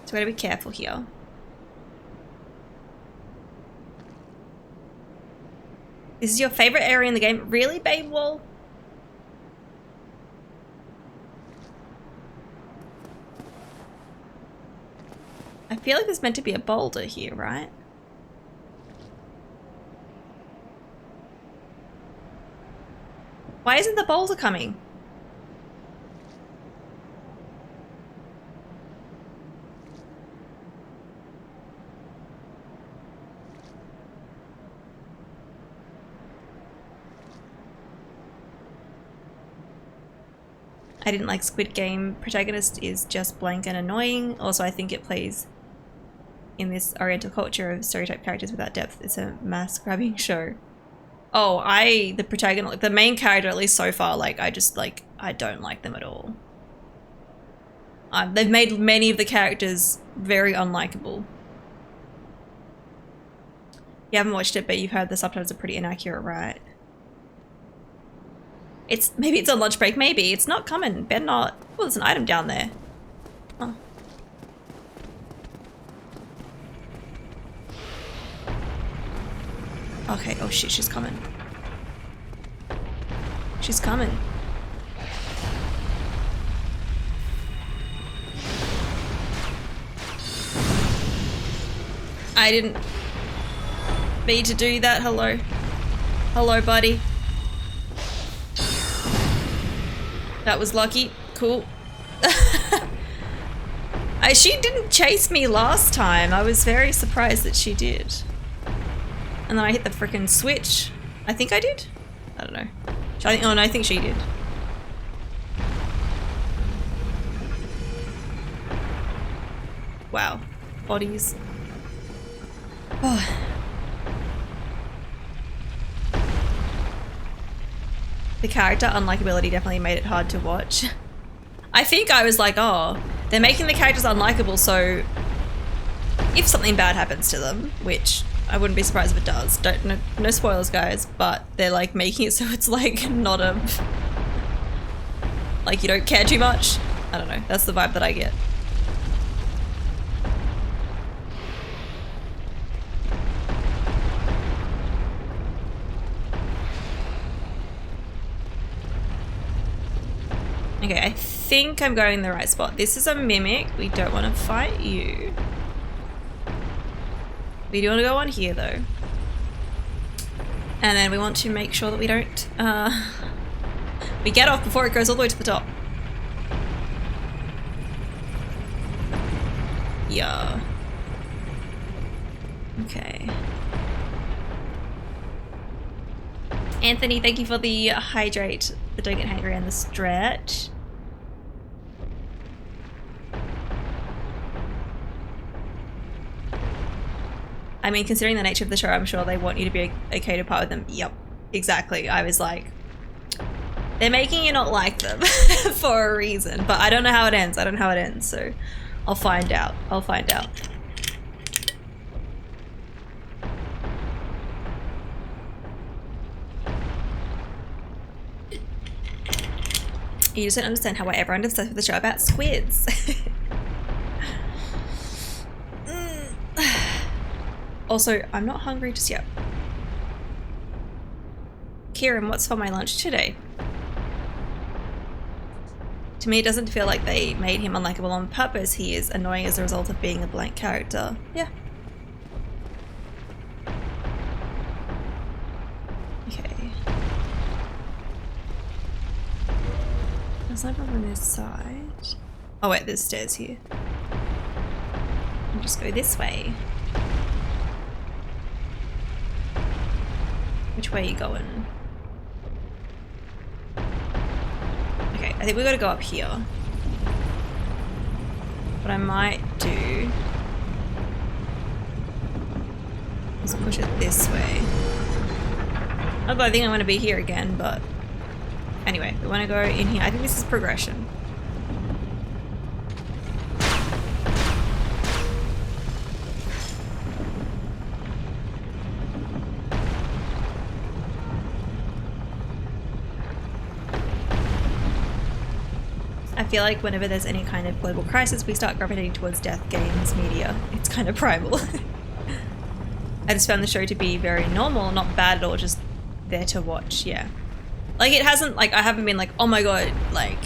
So we gotta be careful here. This is your favorite area in the game? Really, Babe Wall? I feel like there's meant to be a boulder here, right? Why isn't the boulder coming? I didn't like Squid Game. Protagonist is just blank and annoying. Also, I think it plays in this oriental culture of stereotype characters without depth. It's a mass grabbing show. Oh, the protagonist, the main character, at least so far, like, I don't like them at all. They've made many of the characters very unlikable. You haven't watched it, but you've heard the subtitles are pretty inaccurate, right? Maybe it's a lunch break, maybe. It's not coming. Better not. Oh, there's an item down there. Oh. Okay, oh shit, she's coming. She's coming. I didn't mean to do that. Hello. Hello, buddy. That was lucky. Cool. She didn't chase me last time. I was very surprised that she did. And then I hit the frickin' switch. I think I did? I don't know. Oh no, I think she did. Wow. Bodies. Oh. The character unlikability definitely made it hard to watch. I think I was like, oh, they're making the characters unlikable, so if something bad happens to them, which I wouldn't be surprised if it does. No spoilers, guys, but they're like making it so it's like not a... like you don't care too much. I don't know. That's the vibe that I get. Okay, I think I'm going in the right spot. This is a mimic. We don't want to fight you. We do want to go on here though. And then we want to make sure that we don't we get off before it goes all the way to the top. Yeah. Okay. Anthony, thank you for the hydrate, the don't get hangry, and the stretch. I mean, considering the nature of the show, I'm sure they want you to be okay to part with them. Yep, exactly. I was like, they're making you not like them for a reason, but I don't know how it ends. I don't know how it ends, so I'll find out. I'll find out. You just don't understand how everyone is obsessed with the show about squids. Also, I'm not hungry just yet. Kieran, what's for my lunch today? To me, it doesn't feel like they made him unlikable on purpose. He is annoying as a result of being a blank character. Yeah. Okay. There's no problem on this side. Oh wait, there's stairs here. I'll just go this way. Which way are you going? Okay, I think we gotta go up here. What I might do is push it this way. Although I think I'm gonna be here again, but anyway, we wanna go in here. I think this is progression. I feel like whenever there's any kind of global crisis, we start gravitating towards death games media. It's kind of primal. I just found the show to be very normal, not bad at all, just there to watch, yeah. Like it hasn't, like I haven't been like, oh my god, like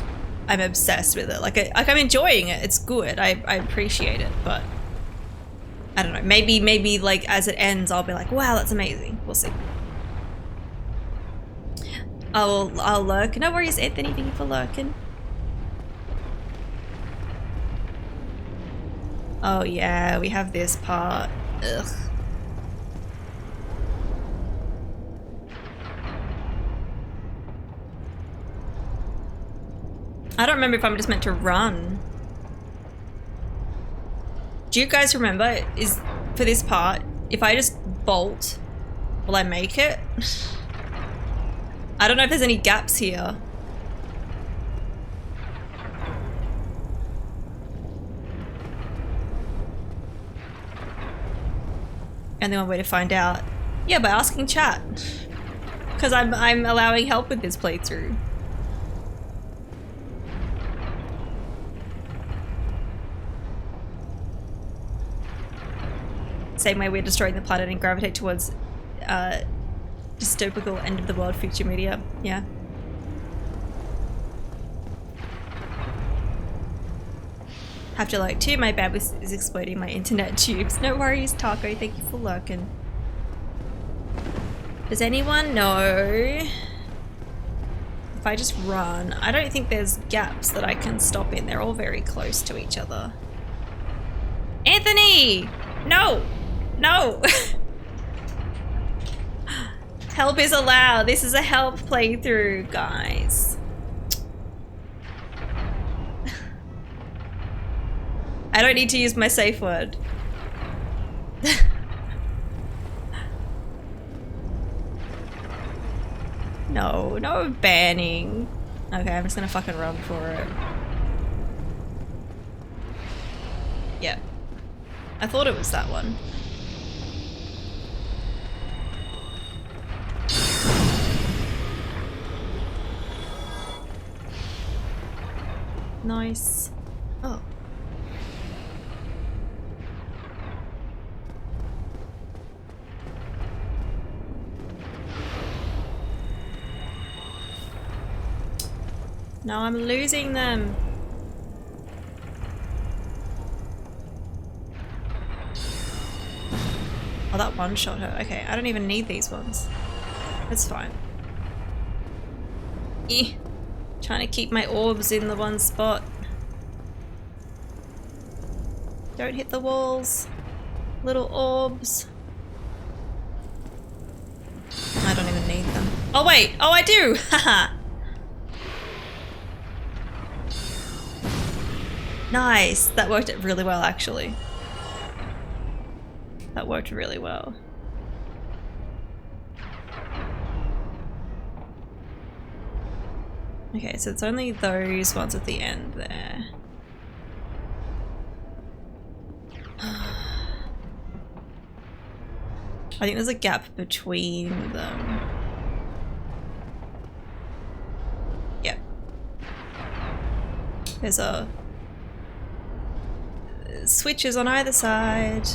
I'm obsessed with it. Like I'm enjoying it, it's good, I appreciate it, but I don't know, maybe like as it ends, I'll be like, wow, that's amazing. We'll see. I'll lurk. No worries, Anthony, thank you for lurking. Oh yeah, we have this part. Ugh. I don't remember if I'm just meant to run. Do you guys remember, is for this part, if I just bolt, will I make it? I don't know if there's any gaps here. And the one way to find out, yeah, by asking chat, because I'm allowing help with this playthrough. Same way we're destroying the planet and gravitate towards dystopical end of the world future media. Yeah. Have to like too, my bandwidth is exploding my internet tubes. No worries, Taco, thank you for lurking. Does anyone know if I just run? I don't think there's gaps that I can stop in. They're all very close to each other. Anthony! No! No! Help is allowed. This is a help playthrough, guys. I don't need to use my safe word. No, no banning. Okay, I'm just gonna fucking run for it. Yeah. I thought it was that one. Nice. Oh. No, I'm losing them. Oh, that one shot her. Okay, I don't even need these ones. That's fine. Eh. Trying to keep my orbs in the one spot. Don't hit the walls. Little orbs. I don't even need them. Oh wait! Oh, I do! Haha! Nice! That worked really well, actually. That worked really well. Okay, so it's only those ones at the end there. I think there's a gap between them. Yep. There's a switches on either side.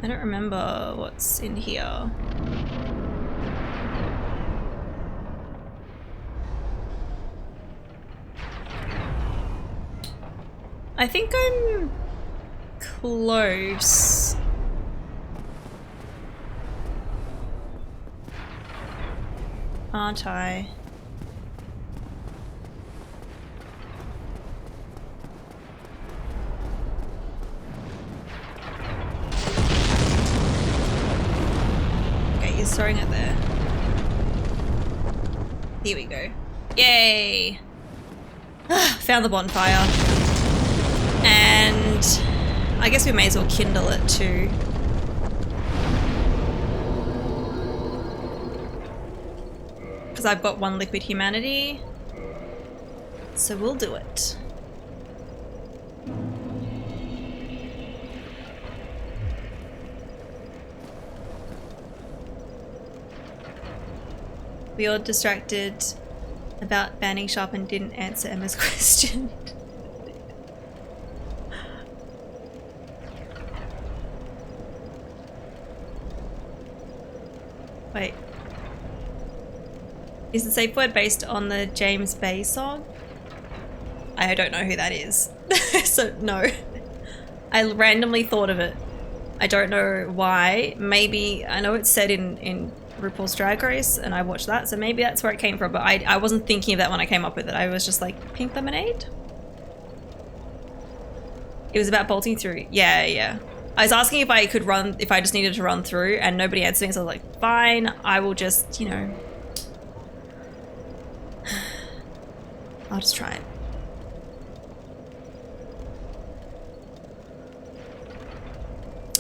I don't remember what's in here. I think I'm close. Aren't I? throwing it there. Here we go. Yay! Found the bonfire. And I guess we may as well kindle it too. Because I've got one liquid humanity. So we'll do it. We all distracted about banning Sharp and didn't answer Emma's question. Wait. Is the safe word based on the James Bay song? I don't know who that is. So no. I randomly thought of it. I don't know why. Maybe, I know it's said in RuPaul's Drag Race and I watched that, so maybe that's where it came from, but I wasn't thinking of that when I came up with it. I was just like, pink lemonade? It was about bolting through. Yeah. I was asking if I could run, if I just needed to run through, and nobody answered me, so I was like, fine, I will just, you know, I'll just try it.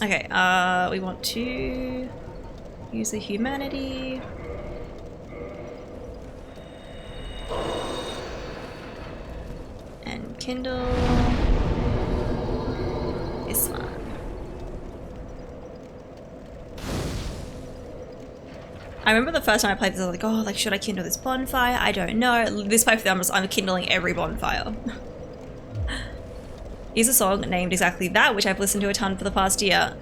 Okay, we want to use the humanity. And kindle this one. I remember the first time I played this, I was like, oh, like, should I kindle this bonfire? I don't know. This playthrough, I'm kindling every bonfire. Here's a song named exactly that, which I've listened to a ton for the past year.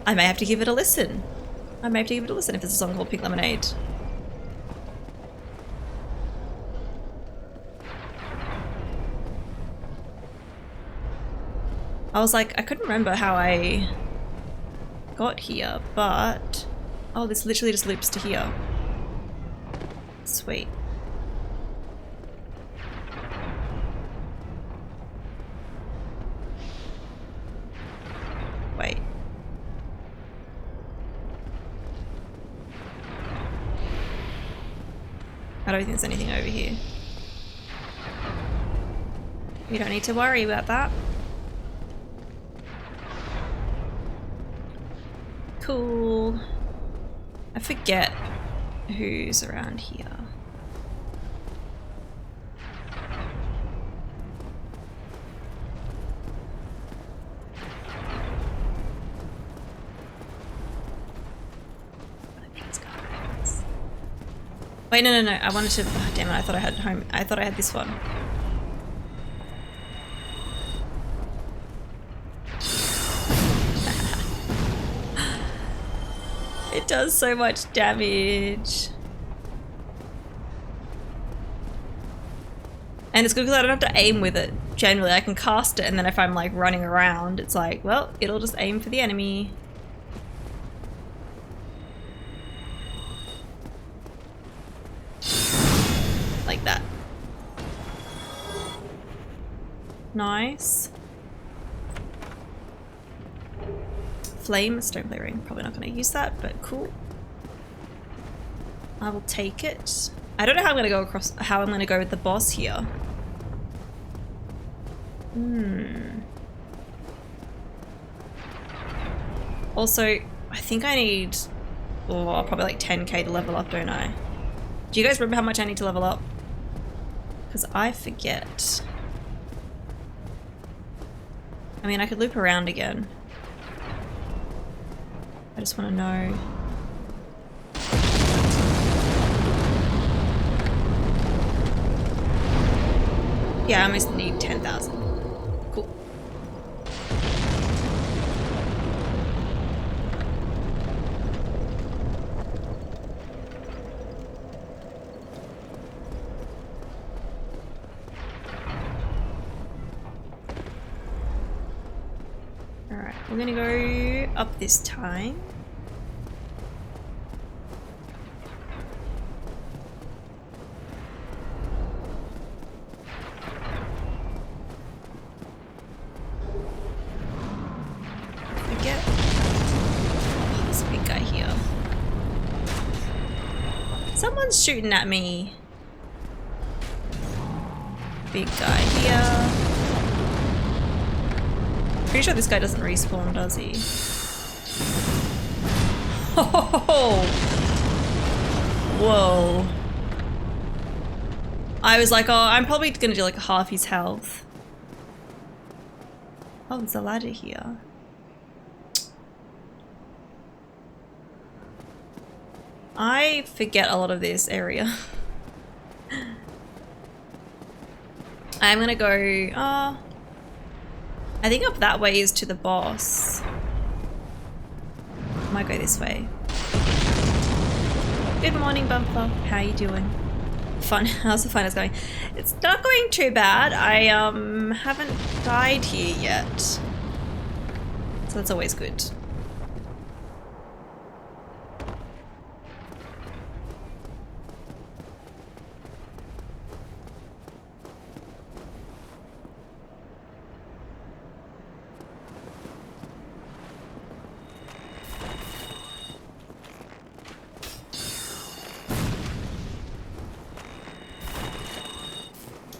I may have to give it a listen. I may have to give it a listen if there's a song called Pink Lemonade. I was like, I couldn't remember how I got here, but... Oh, this literally just loops to here. Sweet. Wait. I don't think there's anything over here. We don't need to worry about that. Cool. I forget who's around here. Wait, no. I wanted to. Oh, damn it! I thought I had home. I thought I had this one. It does so much damage. And it's good because I don't have to aim with it. Generally, I can cast it, and then if I'm like running around, it's like, well, it'll just aim for the enemy. Like that. Nice. Flame, Stoneblade Ring. Probably not going to use that, but cool. I will take it. I don't know how I'm going to go across, how I'm going to go with the boss here. Also, I think I need, oh, probably like 10k to level up, don't I? Do you guys remember how much I need to level up? Because I forget. I mean, I could loop around again. I just want to know. Yeah, I almost need 10,000. Cool. Alright, we're gonna go up this time. Someone's shooting at me. Big guy here. Pretty sure this guy doesn't respawn, does he? Oh! Whoa. I was like, oh, I'm probably gonna do like half his health. Oh, there's a ladder here. I forget a lot of this area. I'm gonna go, I think up that way is to the boss. Might go this way. Good morning, Bumper. How you doing? Fun. How's the finals going? It's not going too bad. I haven't died here yet, so that's always good.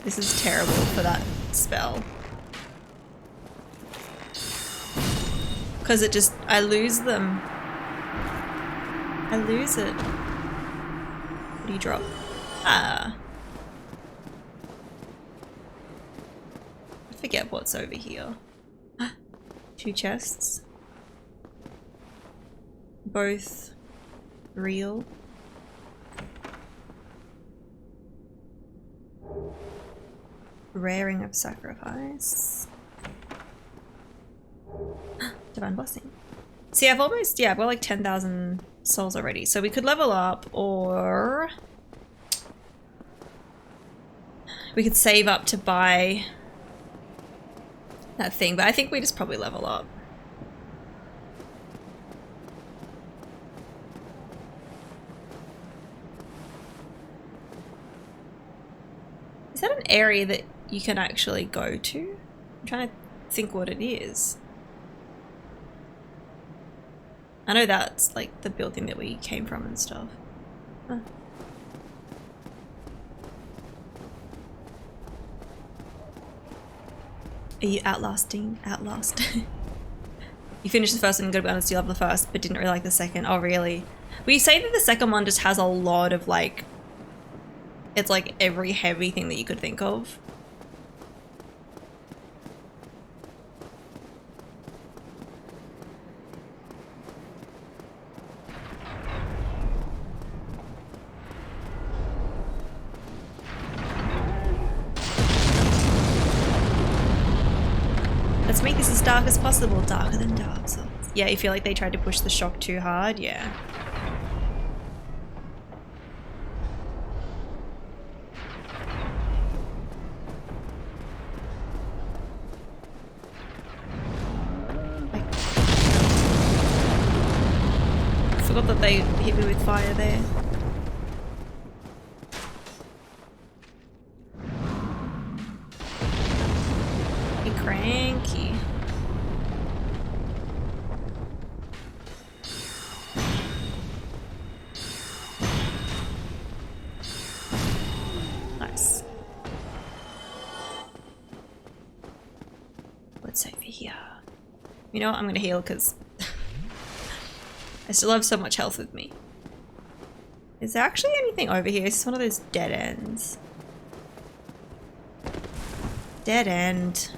This is terrible for that spell. Because it just, I lose them. I lose it. What do you drop? Ah. I forget what's over here. 2 chests. Both real. Raring of sacrifice. Divine blessing. See, I've almost, yeah, I've got like 10,000 souls already. So we could level up, or we could save up to buy that thing, but I think we just probably level up. Is that an area that you can actually go to? I'm trying to think what it is. I know that's like the building that we came from and stuff. Huh. Are you outlasting? Outlast. You finished the first one and got to be honest, you love the first, but didn't really like the second. Oh, really? Well, you say that the second one just has a lot of like, it's like every heavy thing that you could think of. Let's make this as dark as possible. Darker than Dark Souls. Yeah, you feel like they tried to push the shock too hard? Yeah. I forgot that they hit me with fire there. You're cranky. Nice. Let's over here. You know what? I'm gonna heal because I still have so much health with me. Is there actually anything over here? Is this one of those dead ends? Dead end.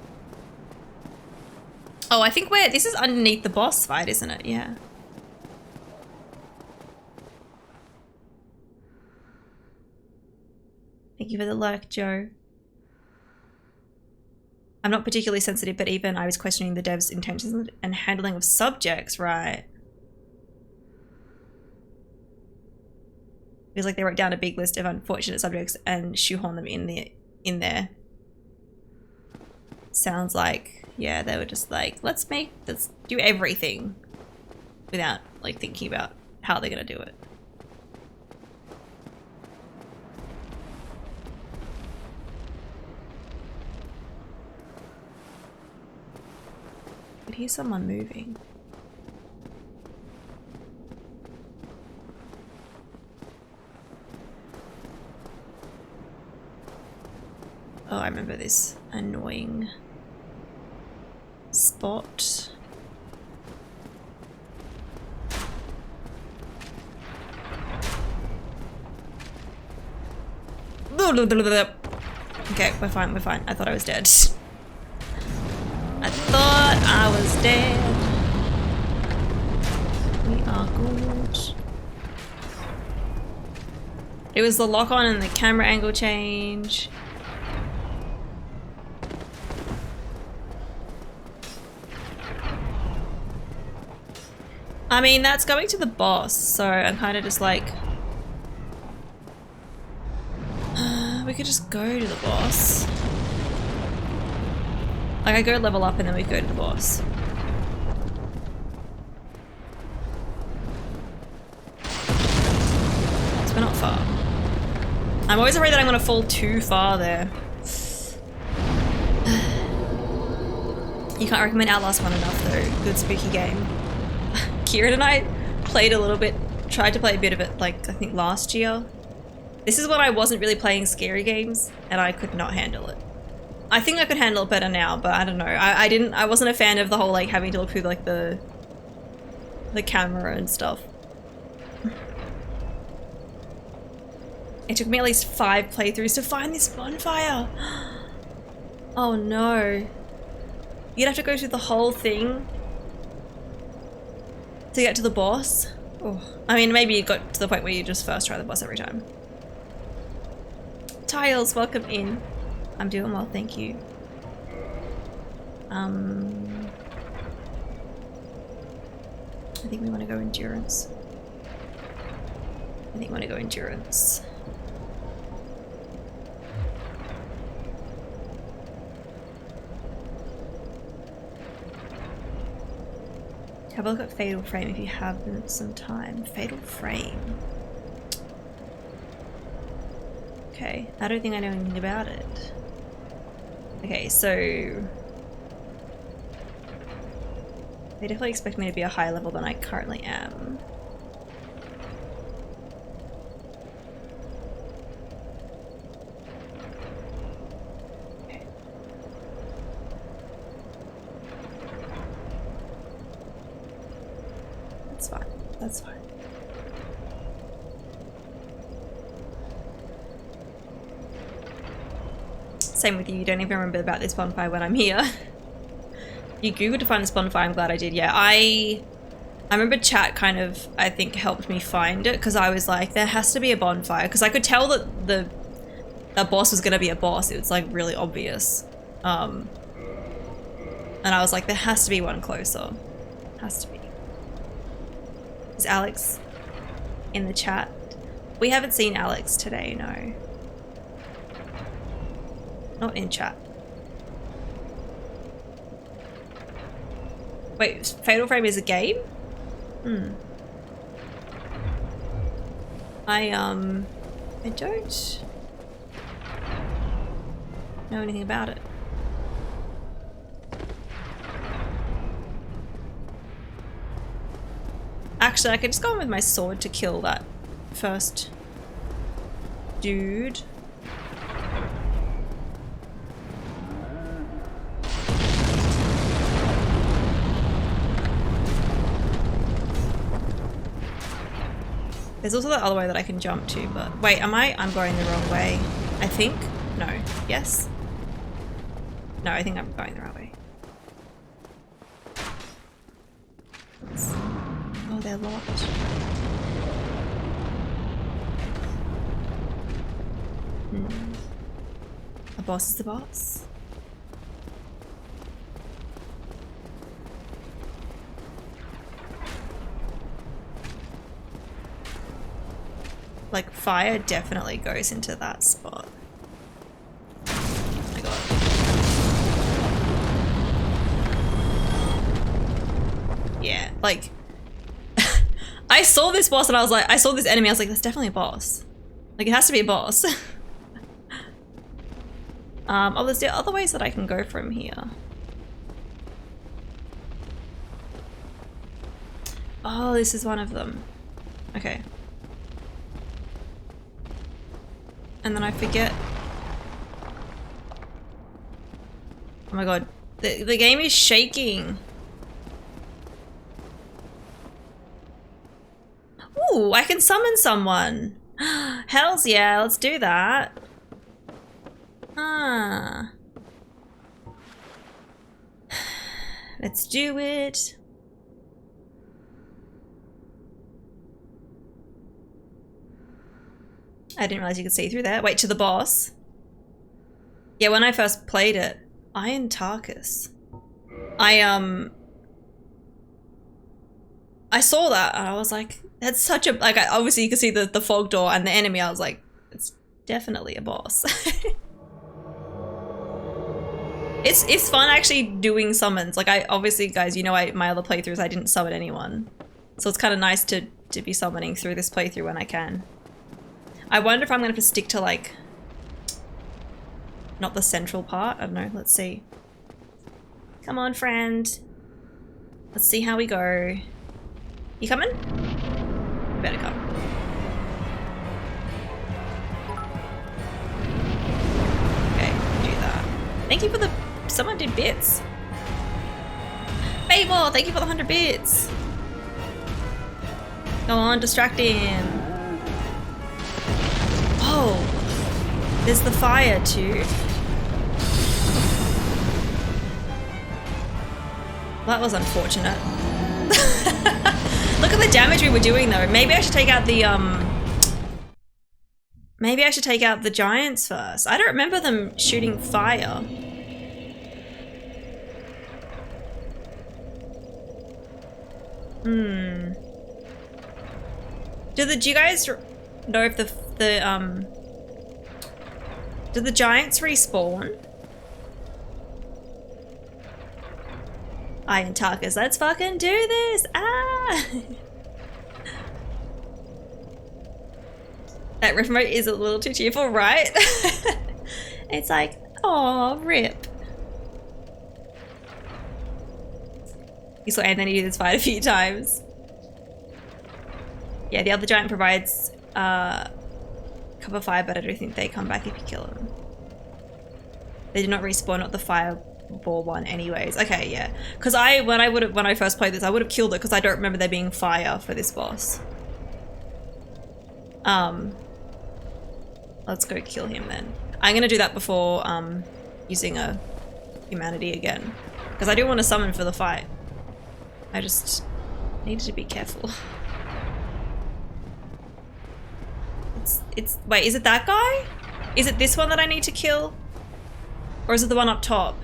Oh, I think this is underneath the boss fight, isn't it? Yeah. Thank you for the lurk, Joe. I'm not particularly sensitive, but even I was questioning the devs' intentions and handling of subjects, right? Feels like they wrote down a big list of unfortunate subjects and shoehorn them in there. Sounds like, yeah, they were just like, let's do everything without like thinking about how they're gonna do it. I could hear someone moving. Oh, I remember this annoying spot. Okay, we're fine, we're fine. I thought I was dead. I thought I was dead. We are good. It was the lock on and the camera angle change. I mean, that's going to the boss, so I'm kind of just like... we could just go to the boss. Like, I go level up and then we go to the boss. So we're not far. I'm always afraid that I'm gonna fall too far there. You can't recommend Outlast 1 enough though. Good spooky game. Kieran and I played a little bit, tried to play a bit of it like I think last year. This is when I wasn't really playing scary games and I could not handle it. I think I could handle it better now, but I don't know. I wasn't a fan of the whole like having to look through like the camera and stuff. It took me at least 5 playthroughs to find this bonfire. Oh no. You'd have to go through the whole thing to get to the boss. Oh. I mean, maybe you got to the point where you just first try the boss every time. Tiles, welcome in. I'm doing well, thank you. I think we want to go endurance. I think we want to go endurance. Have a look at Fatal Frame if you have some time. Fatal Frame. Okay, I don't think I know anything about it. Okay, so... they definitely expect me to be a higher level than I currently am. Okay. That's fine. That's fine. Same with you, you don't even remember about this bonfire when I'm here. You googled to find this bonfire, I'm glad I did. Yeah, I remember chat kind of, I think, helped me find it because I was like, there has to be a bonfire because I could tell that the boss was going to be a boss. It was like really obvious. And I was like, there has to be one closer. Has to be. Is Alex in the chat? We haven't seen Alex today, no. Not in chat. Wait, Fatal Frame is a game? Hmm. I don't know anything about it. Actually, I could just go in with my sword to kill that first dude. There's also the other way that I can jump to, but wait, I'm going the wrong way. I think? No. Yes? No, I think I'm going the right way. Oh, they're locked. A boss is the boss. Like, fire definitely goes into that spot. Oh my god. Yeah, like... I saw this boss and I was like, I saw this enemy, I was like, that's definitely a boss. Like, it has to be a boss. Oh, there's the other ways that I can go from here. Oh, this is one of them. Okay. And then I forget. Oh my god. The game is shaking. Ooh, I can summon someone. Hells yeah, let's do that. Ah. Let's do it. I didn't realize you could see through that. Wait, to the boss. Yeah, when I first played it, Iron Tarkus. I saw that and I was like, that's such a, like, obviously you can see the fog door and the enemy. I was like, it's definitely a boss. It's fun actually doing summons. Like, I obviously, guys, you know, my other playthroughs I didn't summon anyone, so it's kind of nice to be summoning through this playthrough when I can. I wonder if I'm gonna have to stick to, like, not the central part. I don't know. Let's see. Come on, friend. Let's see how we go. You coming? You better come. Okay, do that. Thank you for the... Someone did bits. Fable, thank you for the 100 bits. Go on, distract him. Oh, there's the fire too. That was unfortunate. Look at the damage we were doing though. Maybe I should take out the maybe I should take out the giants first. I don't remember them shooting fire. Do you guys know if do the giants respawn? Iron Tarkus, let's fucking do this! Ah! That riff remote is a little too cheerful, right? It's like, oh, rip. You saw Anthony do this fight a few times. Yeah, the other giant provides cover fire, but I don't think they come back if you kill them. They do not respawn at the fireball one anyways. Okay, yeah. Because when I first played this, I would have killed it because I don't remember there being fire for this boss. Let's go kill him then. I'm gonna do that before using a humanity again. Because I do want to summon for the fight. I just needed to be careful. Wait, is it that guy? Is it this one that I need to kill? Or is it the one up top?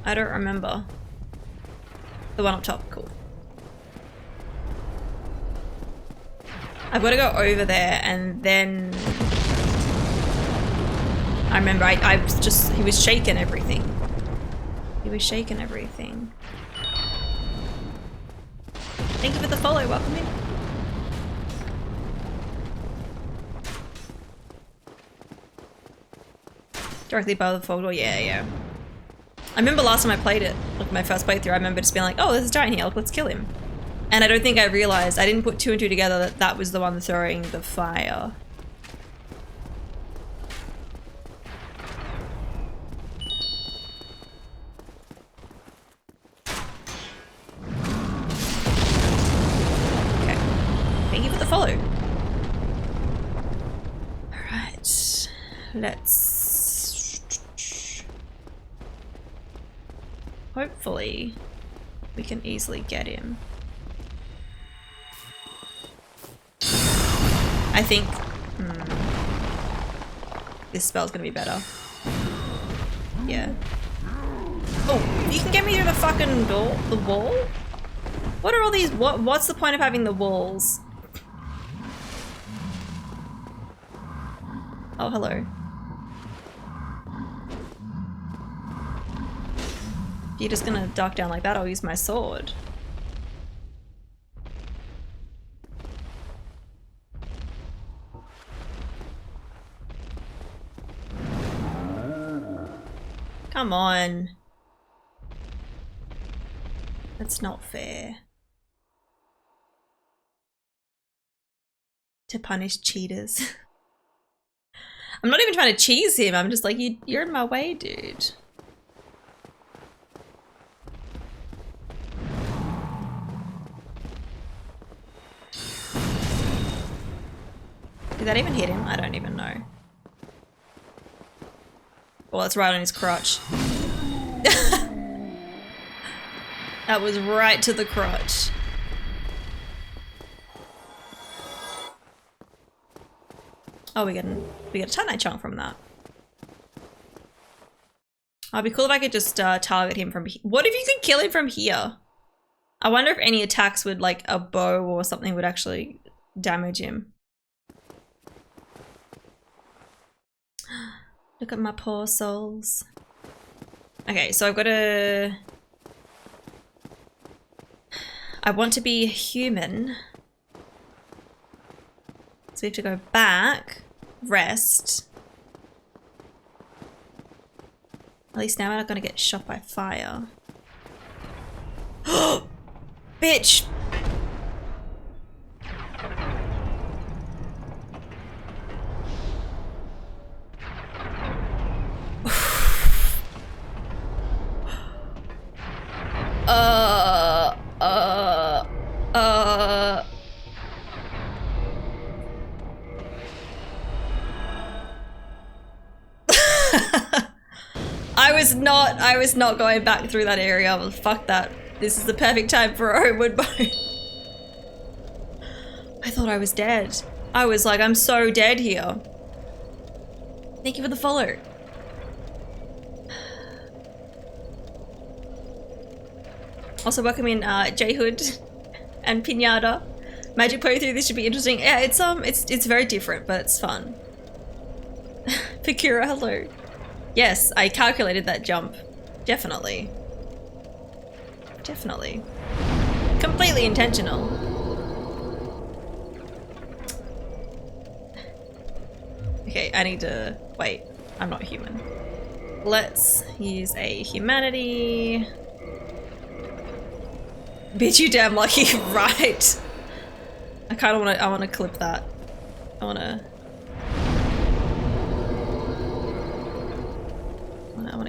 I don't remember. The one up top, cool. I've got to go over there and then... I remember I was just, he was shaking everything. He was shaking everything. Thank you for the follow, welcome in. Directly above the fog door, yeah. I remember last time I played it, like my first playthrough, I remember just being like, oh, there's a giant here, like, let's kill him. And I don't think I realized, I didn't put two and two together that that was the one throwing the fire. Okay, thank you for the follow. Alright, let's... Hopefully, we can easily get him. I think this spell's gonna be better. Yeah. Oh, you can get me through the fucking door, the wall? What are all these? What's the point of having the walls? Oh, hello. If you're just gonna duck down like that, I'll use my sword. Come on. That's not fair. To punish cheaters. I'm not even trying to cheese him. I'm just like, you're in my way, dude. Did that even hit him? I don't even know. Well, it's right on his crotch. That was right to the crotch. Oh, we get a Titanite chunk from that. Oh, it'd be cool if I could just target him from here. What if you could kill him from here? I wonder if any attacks would, like a bow or something, would actually damage him. Look at my poor souls. Okay, so I've got to... I want to be human. So we have to go back, rest. At least now we're not gonna get shot by fire. Bitch! I was not going back through that area. Well, fuck that. This is the perfect time for a homeward bow. I thought I was dead. I was like, I'm so dead here. Thank you for the follow. Also welcome in J-Hood and Pinata. Magic playthrough, this should be interesting. Yeah, it's very different, but it's fun. Pikura, hello. Yes, I calculated that jump. Definitely. Definitely. Completely intentional. Okay, I need to... Wait, I'm not human. Let's use a humanity. Bitch, you damn lucky, right? I kind of want to... I want to clip that. I want to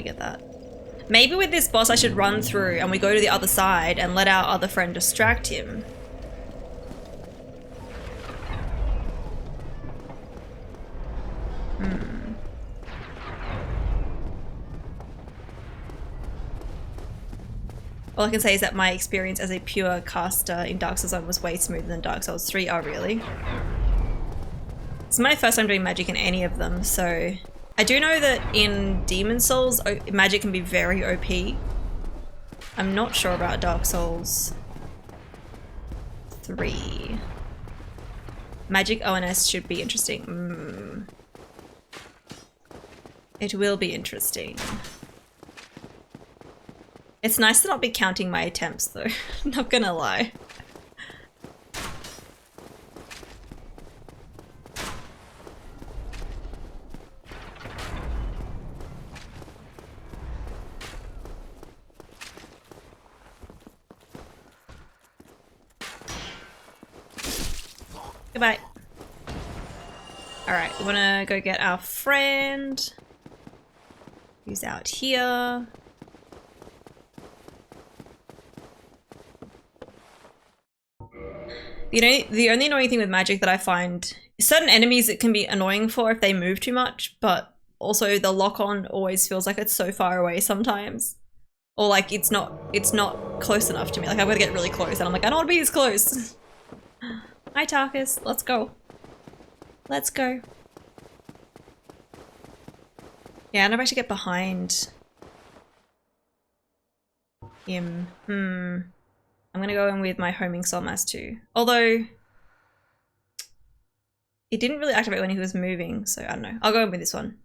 get that. Maybe with this boss I should run through and we go to the other side and let our other friend distract him. All I can say is that my experience as a pure caster in Dark Souls 1 was way smoother than Dark Souls 3. Oh, really? It's my first time doing magic in any of them, so... I do know that in Demon Souls, magic can be very OP. I'm not sure about Dark Souls 3. Magic ONS should be interesting. It will be interesting. It's nice to not be counting my attempts though, not gonna lie. Goodbye. Alright, we wanna go get our friend who's out here. The only annoying thing with magic that I find, certain enemies it can be annoying for if they move too much, but also the lock-on always feels like it's so far away sometimes. Or like it's not close enough to me. Like I've got to get really close and I'm like, I don't want to be this close. Hi Tarkus, let's go. Let's go. Yeah, I never actually get behind him. I'm gonna go in with my homing soul mass too. Although it didn't really activate when he was moving, so I don't know. I'll go in with this one.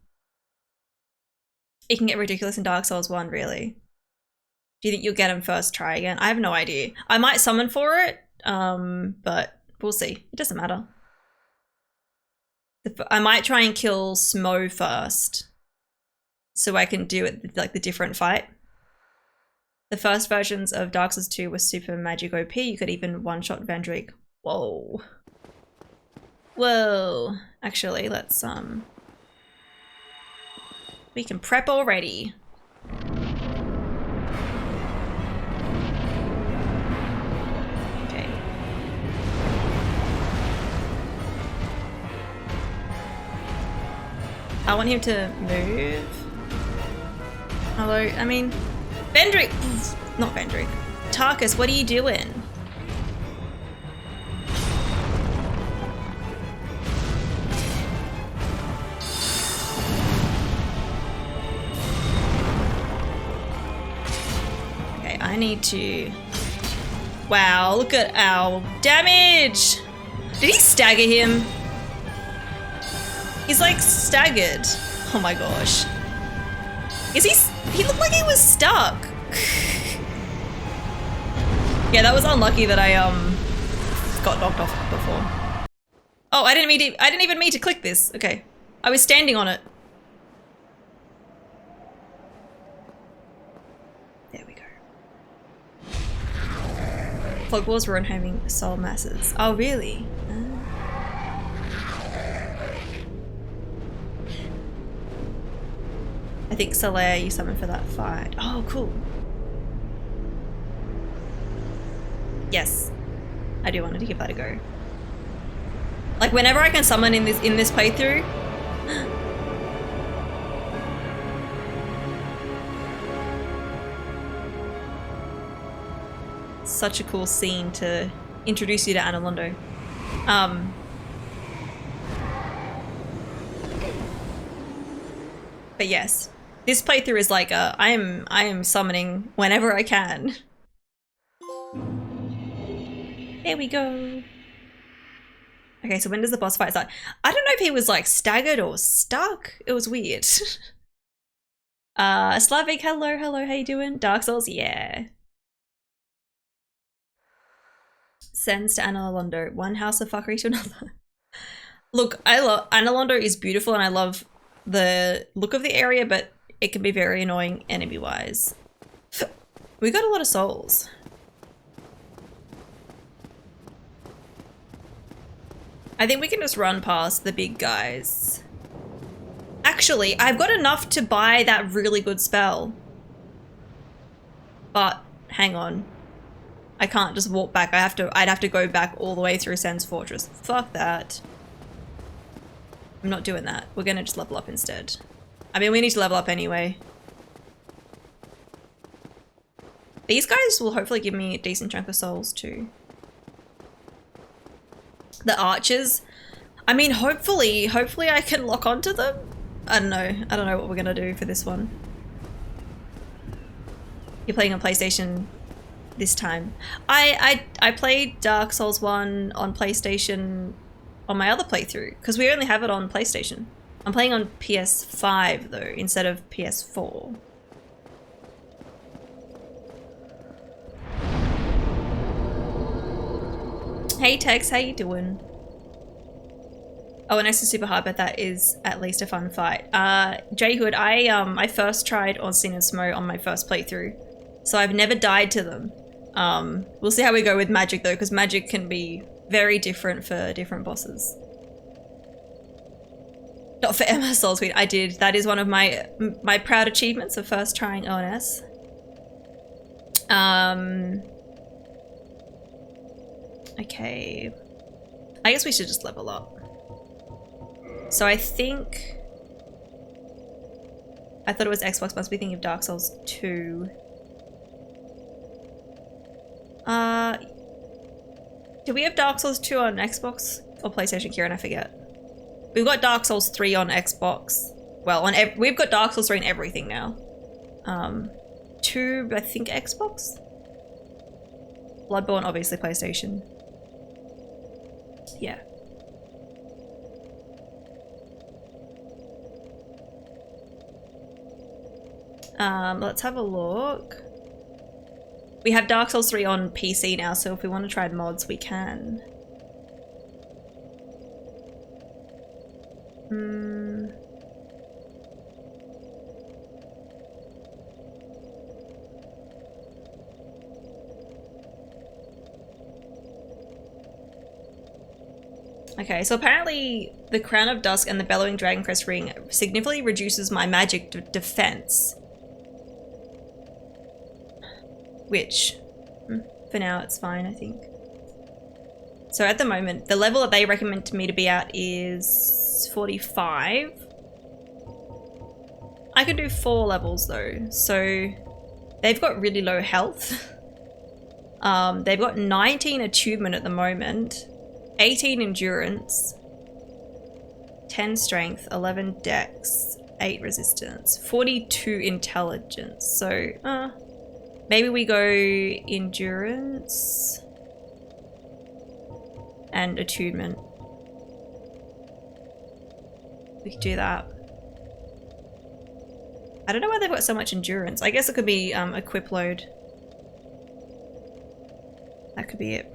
It can get ridiculous in Dark Souls 1, really. Do you think you'll get him first try again? I have no idea. I might summon for it, but we'll see. It doesn't matter. I might try and kill Smo first, so I can do it like the different fight. The first versions of Dark Souls 2 were super magic OP. You could even one-shot Vendrick. Whoa. Whoa. Actually, let's We can prep already. Okay. I want him to move. Although, I mean, Vendrick, not Vendrick. Tarkus, what are you doing? Okay, I need to... Wow, look at our damage! Did he stagger him? He's like staggered. Oh my gosh. Is he looked like he was stuck. Yeah, that was unlucky that I got knocked off before. Oh, I didn't even mean to click this. Okay. I was standing on it. There we go. Fog Wars were on having soul masses. Oh really? I think Solaire you summoned for that fight. Oh, cool. Yes, I do want to give that a go. Like whenever I can summon in this playthrough. Such a cool scene to introduce you to Analondo. But yes, this playthrough is like I am summoning whenever I can. There we go. Okay, so when does the boss fight start? I don't know if he was like staggered or stuck. It was weird. Slavic, hello, how you doing? Dark Souls, yeah. Sends to Analondo. One house of fuckery to another. Look, I love Analondo is beautiful and I love the look of the area, but it can be very annoying enemy-wise. We got a lot of souls. I think we can just run past the big guys. Actually, I've got enough to buy that really good spell. But, hang on. I can't just walk back. I'd have to go back all the way through Sen's Fortress. Fuck that. I'm not doing that. We're gonna just level up instead. I mean, we need to level up anyway. These guys will hopefully give me a decent chunk of souls too. The archers. I mean, hopefully I can lock onto them. I don't know what we're gonna do for this one. You're playing on PlayStation this time. I played Dark Souls 1 on PlayStation on my other playthrough because we only have it on PlayStation. I'm playing on PS5 though instead of PS4. Hey Tex, how you doing? Oh, and this is super hard, but that is at least a fun fight. J Hood, I first tried on Sin and Smo on my first playthrough, so I've never died to them. We'll see how we go with magic though, because magic can be very different for different bosses. Not for Emma Soul Sweet, I did. That is one of my proud achievements of first trying ONS. Okay. I guess we should just level up. So I think... I thought it was Xbox, must be thinking of Dark Souls 2. Do we have Dark Souls 2 on Xbox or PlayStation, Kieran? I forget. We've got Dark Souls 3 on Xbox. Well, we've got Dark Souls 3 on everything now. 2, I think Xbox? Bloodborne, obviously PlayStation. Yeah. Let's have a look. We have Dark Souls 3 on PC now, so if we want to try mods, we can. Okay, so apparently the Crown of Dusk and the Bellowing Dragon Crest Ring significantly reduces my magic defense. Which, for now, it's fine, I think. So at the moment, the level that they recommend me to be at is 45. I can do 4 levels though, so they've got really low health. They've got 19 attunement at the moment, 18 endurance, 10 strength, 11 dex, 8 resistance, 42 intelligence. So maybe we go endurance and attunement. We could do that. I don't know why they've got so much endurance. I guess it could be equip load. That could be it.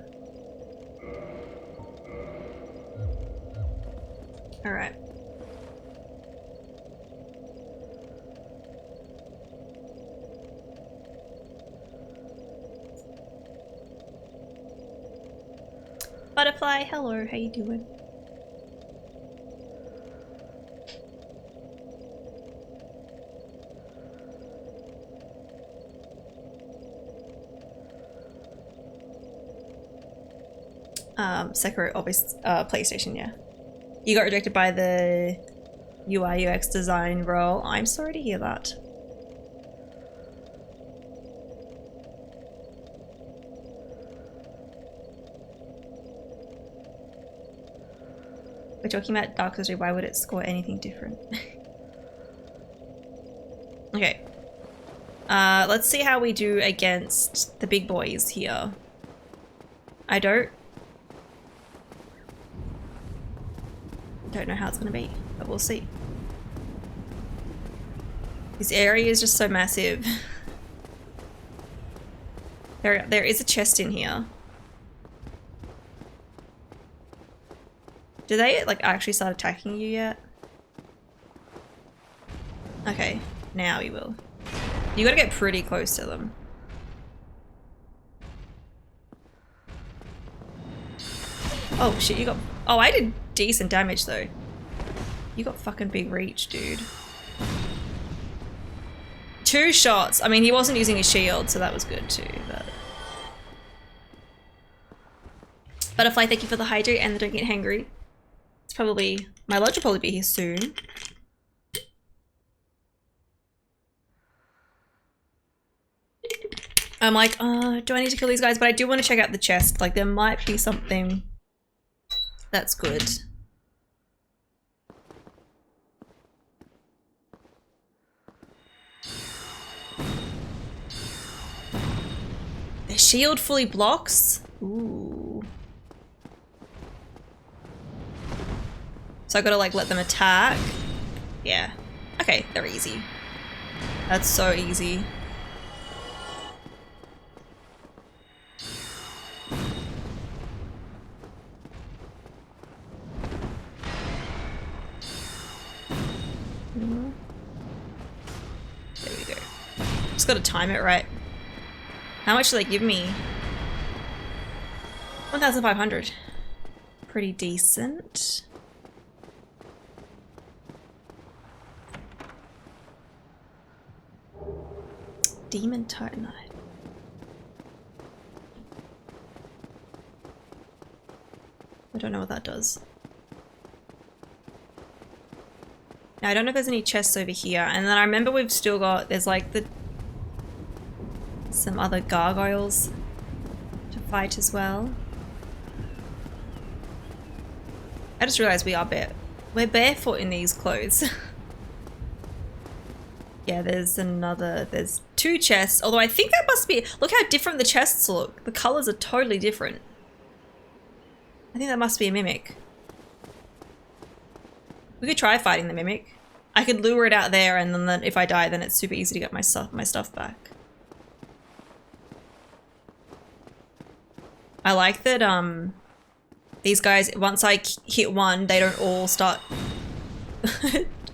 Alright. Butterfly, hello, how you doing? Sekiro, obviously, PlayStation, yeah. You got rejected by the UI UX design role. I'm sorry to hear that. We're talking about Dark Souls 3, why would it score anything different? Okay. Let's see how we do against the big boys here. I don't know how it's gonna be, but we'll see. This area is just so massive. There is a chest in here. Do they like actually start attacking you yet? Okay, now we will. You gotta get pretty close to them. Oh shit, you got... Oh, I did decent damage though. You got fucking big reach, dude. 2 shots. I mean, he wasn't using his shield, so that was good too, but... Butterfly, thank you for the hydrate and the don't get hangry. It's probably... My lodge will probably be here soon. I'm like, do I need to kill these guys? But I do want to check out the chest. Like, there might be something that's good. Their shield fully blocks? Ooh. So I gotta like let them attack? Yeah. Okay, they're easy. That's so easy. There we go. Just gotta time it right. How much do they give me? 1,500. Pretty decent. Demon Titanite. I don't know what that does. Now I don't know if there's any chests over here. And then I remember we've still got, there's like some other gargoyles to fight as well. I just realized we're barefoot in these clothes. Yeah, there's 2 chests, although I think that must be, look how different the chests look. The colors are totally different. I think that must be a mimic. We could try fighting the mimic. I could lure it out there and then if I die, then it's super easy to get my stuff back. I like that these guys, once I hit one, they don't all start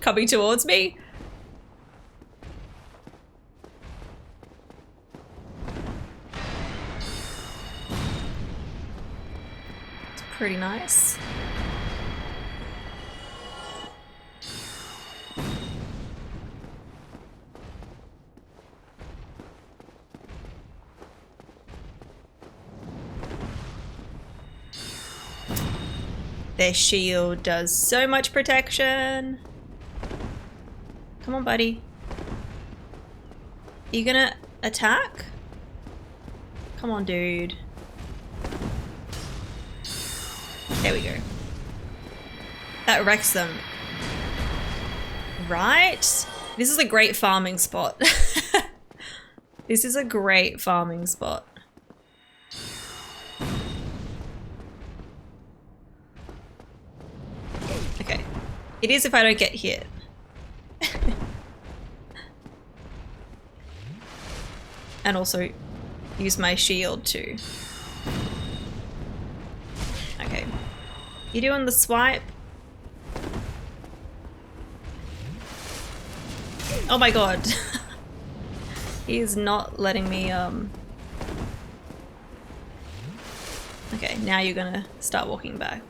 coming towards me. It's pretty nice. Their shield does so much protection. Come on, buddy. Are you gonna attack? Come on, dude. There we go. That wrecks them. Right? This is a great farming spot. This is a great farming spot. Okay. It is if I don't get hit. And also use my shield too. Okay. You doing the swipe? Oh my god. He's not letting me, Okay, now you're gonna start walking back.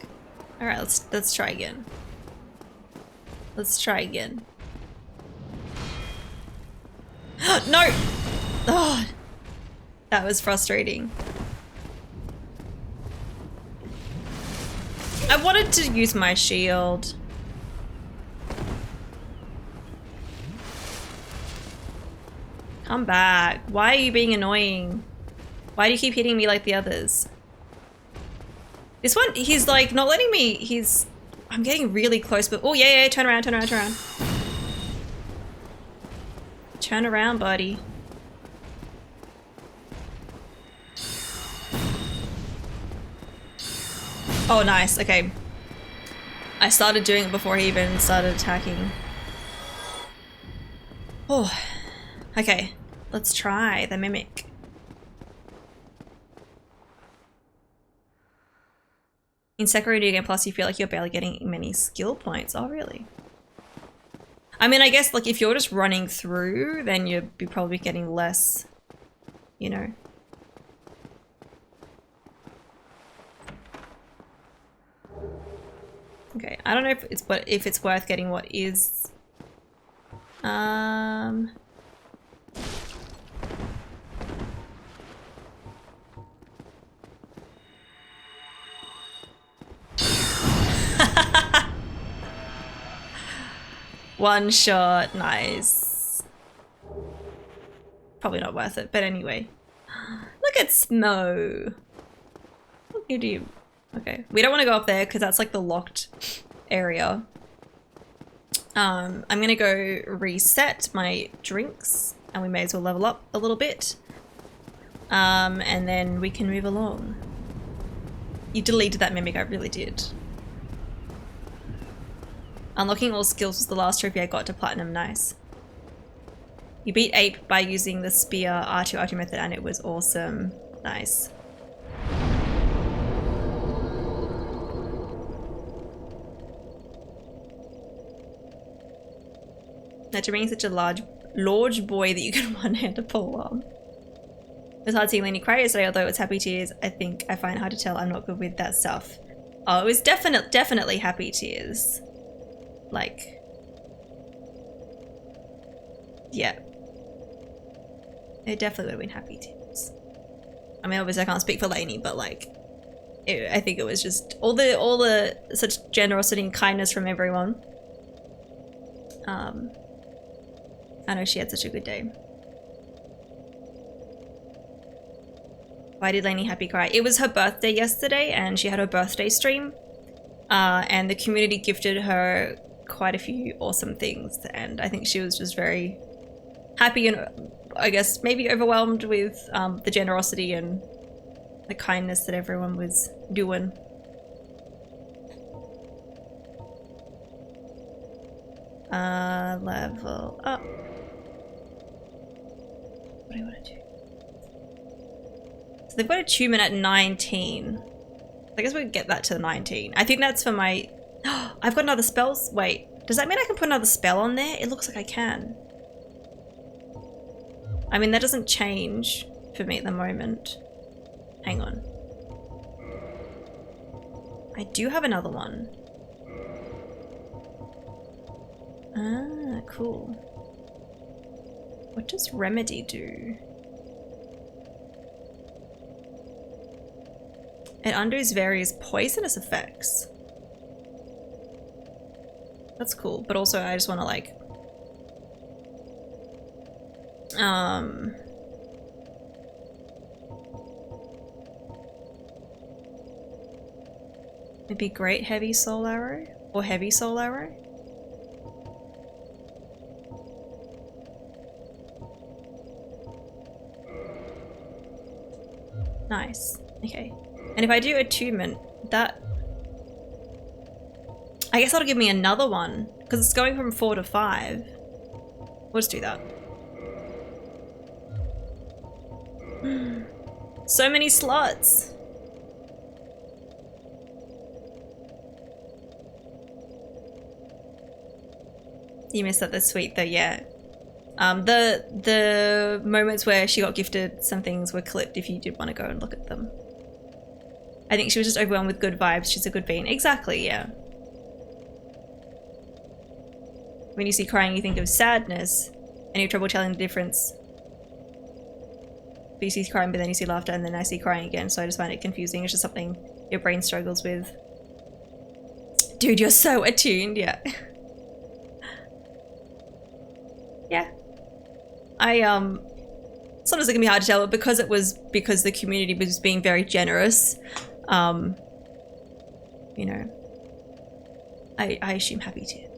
Alright, let's try again. Let's try again. No! Oh, that was frustrating. I wanted to use my shield. Come back. Why are you being annoying? Why do you keep hitting me like the others? This one, he's like not letting me, I'm getting really close, but oh yeah, turn around, turn around, turn around. Turn around, buddy. Oh, nice. Okay. I started doing it before he even started attacking. Oh. Okay. Let's try the mimic. In Sekiro New Game Plus, you feel like you're barely getting many skill points. Oh, really? I mean, I guess, like, if you're just running through, then you'd be probably getting less, you know. Okay, I don't know if it's worth getting what is. One shot, nice. Probably not worth it, but anyway. Look at Smo. What do you do? Okay, we don't want to go up there because that's like the locked area. I'm gonna go reset my drinks and we may as well level up a little bit. And then we can move along. You deleted that mimic, I really did. Unlocking all skills was the last trophy I got to platinum, nice. You beat Ape by using the spear R2 method and it was awesome, nice. Now to being such a large boy that you can one-hand pull on. It was hard seeing Lenny cry yesterday, although it was happy tears. I think I find it hard to tell. I'm not good with that stuff. Oh, it was definitely happy tears. Like, yeah. It definitely would have been happy tears. I mean, obviously I can't speak for Lainey, but like, I think it was just all the such generosity and kindness from everyone. I know she had such a good day. Why did Lainey happy cry? It was her birthday yesterday and she had her birthday stream. And the community gifted her quite a few awesome things. And I think she was just very happy and I guess maybe overwhelmed with the generosity and the kindness that everyone was doing. Level up. What do I want to do? So they've got achievement at 19. I guess we could get that to 19. I think that's for my... I've got another spells. Wait, does that mean I can put another spell on there? It looks like I can. I mean, that doesn't change for me at the moment. Hang on. I do have another one. Ah, cool. What does Remedy do? It undoes various poisonous effects. That's cool. But also I just want to like... It'd be great heavy soul arrow or heavy soul arrow. Nice. Okay. And if I do attunement, that... I guess that'll give me another one because it's going from 4 to 5. We'll just do that. So many slots. You missed that. That's sweet though, yeah. The moments where she got gifted some things were clipped if you did want to go and look at them. I think she was just overwhelmed with good vibes. She's a good bean. Exactly, yeah. When you see crying, you think of sadness and you have trouble telling the difference. But you see crying, but then you see laughter, and then I see crying again, so I just find it confusing. It's just something your brain struggles with. Dude, you're so attuned, yeah. Yeah. Sometimes it can be hard to tell, but because the community was being very generous, you know, I assume happy tears.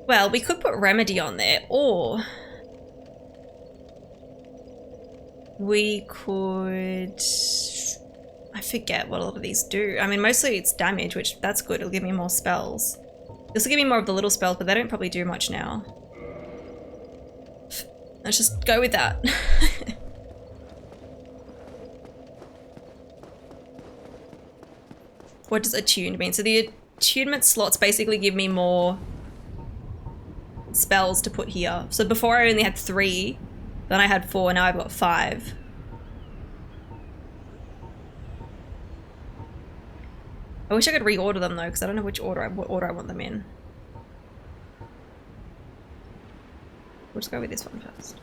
Well, we could put Remedy on there, or we could... I forget what a lot of these do. I mean, mostly it's damage, which that's good. It'll give me more spells. This will give me more of the little spells, but they don't probably do much now. Let's just go with that. What does attuned mean? So the attunement slots basically give me more spells to put here. So before I only had 3, then I had 4, now I've got 5. I wish I could reorder them though, because I don't know which order what order I want them in. We'll just go with this one first.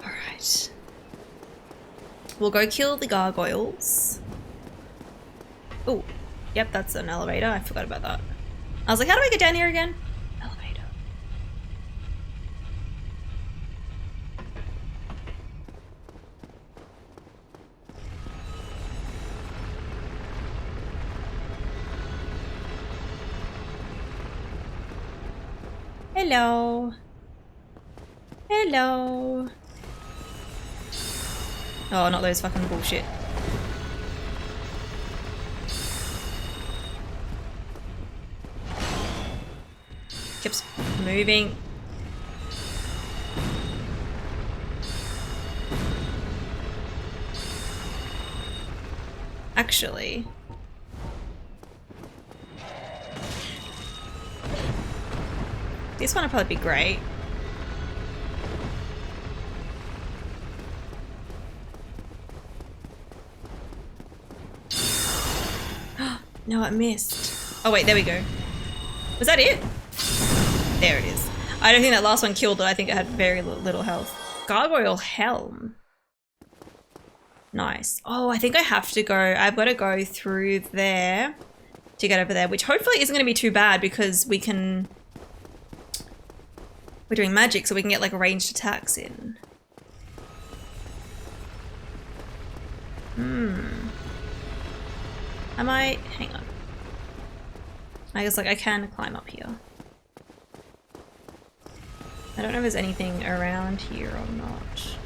Alright. We'll go kill the gargoyles. Oh, yep, that's an elevator. I forgot about that. I was like, how do I get down here again? Elevator. Hello. Hello. Oh, not those fucking bullshit. Keeps moving. Actually, this one would probably be great. No, I missed. Oh wait, there we go. Was that it? There it is. I don't think that last one killed it. I think it had very little health. Gargoyle Helm. Nice. Oh, I think I have to go. I've got to go through there to get over there, which hopefully isn't going to be too bad because we can... We're doing magic, so we can get like ranged attacks in. Am I... Hang on. I guess like I can climb up here. I don't know if there's anything around here or not.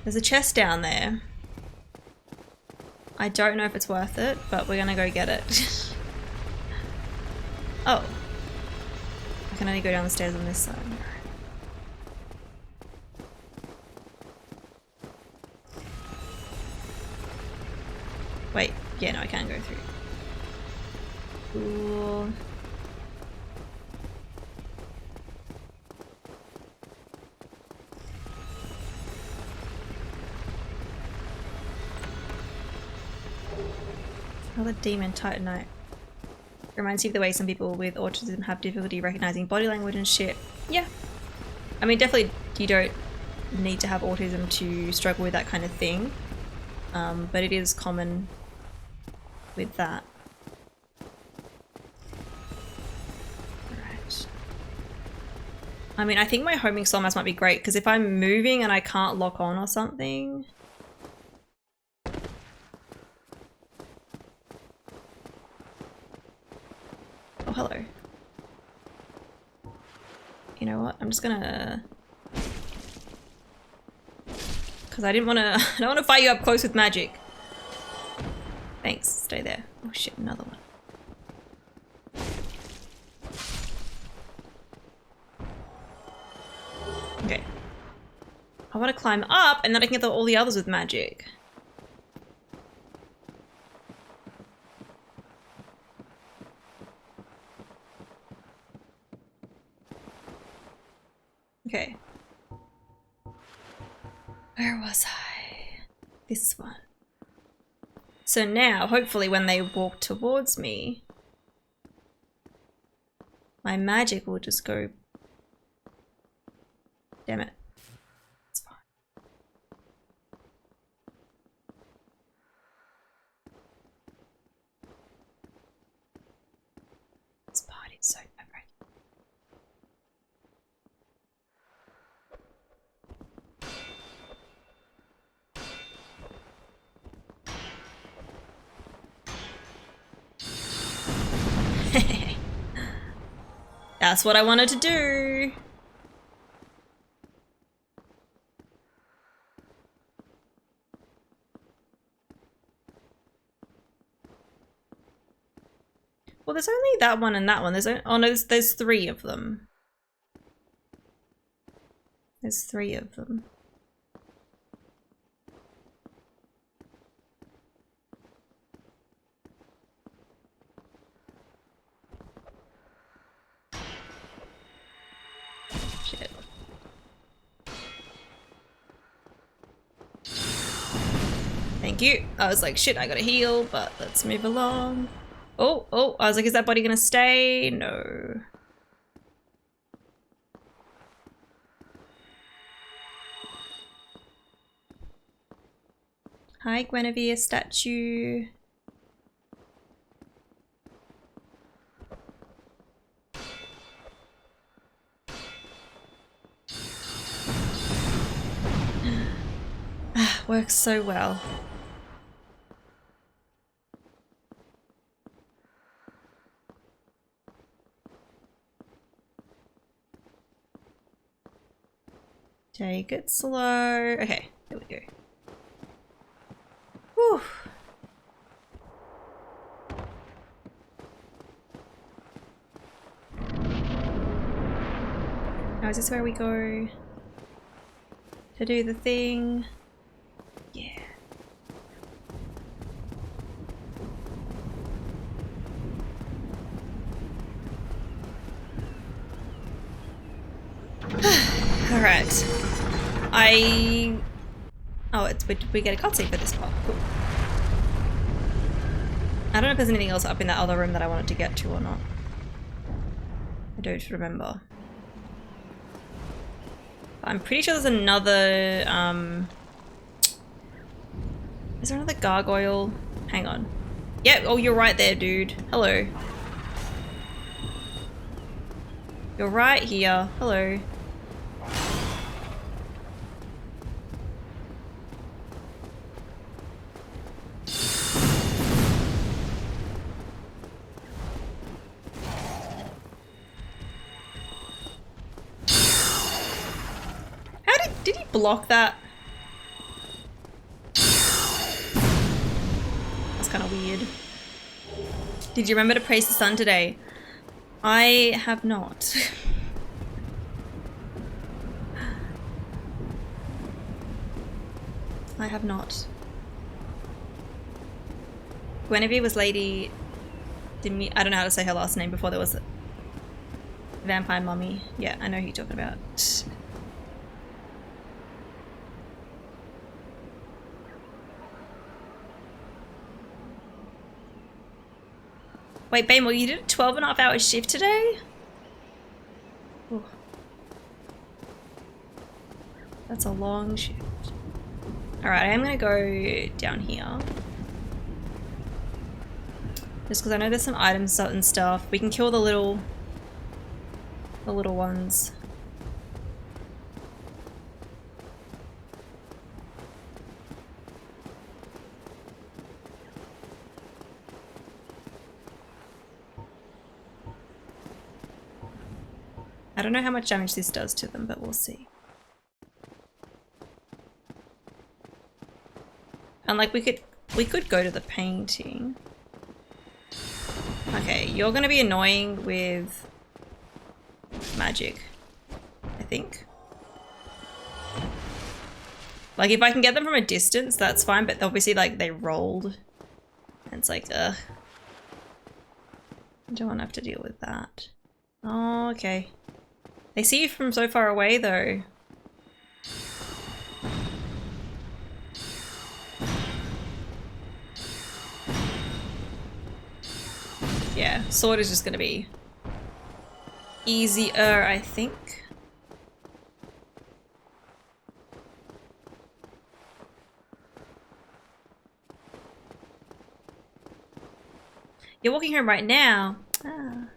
There's a chest down there. I don't know if it's worth it, but we're gonna go get it. Oh. I can only go down the stairs on this side. Wait, yeah, no, I can go through. Cool. Another demon titanite. Reminds you of the way some people with autism have difficulty recognizing body language and shit. Yeah. I mean, definitely you don't need to have autism to struggle with that kind of thing. but it is common with that. Right. I mean, I think my homing soul mask might be great because if I'm moving and I can't lock on or something. Oh, hello. You know what? I'm just gonna... Because I didn't want to... I don't want to fight you up close with magic. Thanks. Stay there. Oh shit, another one. Okay. I want to climb up and then I can get all the others with magic. Okay. Where was I? This one. So now, hopefully when they walk towards me, my magic will just go... Damn it. It's fine. This party's so nerve-wracking. That's what I wanted to do. Well, there's only that one and that one. There's oh no, there's three of them. There's three of them. Shit. Thank you. I was like, shit, I gotta heal, but let's move along. Oh, oh, I was like, is that body gonna stay? No. Hi, Guinevere statue. Works so well. Take it slow. Okay, there we go. Whew. Now is this where we go to do the thing? Yeah. All right. Oh, we get a cutscene for this part. Cool. I don't know if there's anything else up in that other room that I wanted to get to or not. I don't remember. I'm pretty sure there's another, is there another gargoyle? Hang on. Yep, oh, you're right there, dude. Hello. You're right here. Hello. Did he block that? That's kind of weird. Did you remember to praise the sun today? I have not. I have not. Guinevere was Lady... I don't know how to say her last name before there was a vampire mummy. Yeah, I know who you're talking about. Wait, Baymore, you did a 12.5-hour shift today? Ooh. That's a long shift. Alright, I'm gonna go down here. Just because I know there's some items and stuff. We can kill the little ones. I don't know how much damage this does to them, but we'll see. And like we could go to the painting. Okay, you're gonna be annoying with magic, I think. Like if I can get them from a distance, that's fine, but obviously like they rolled. And it's like, ugh. I don't want to have to deal with that. Oh, okay. They see you from so far away though. Yeah, sword is just gonna be easier, I think. You're walking home right now. Ah.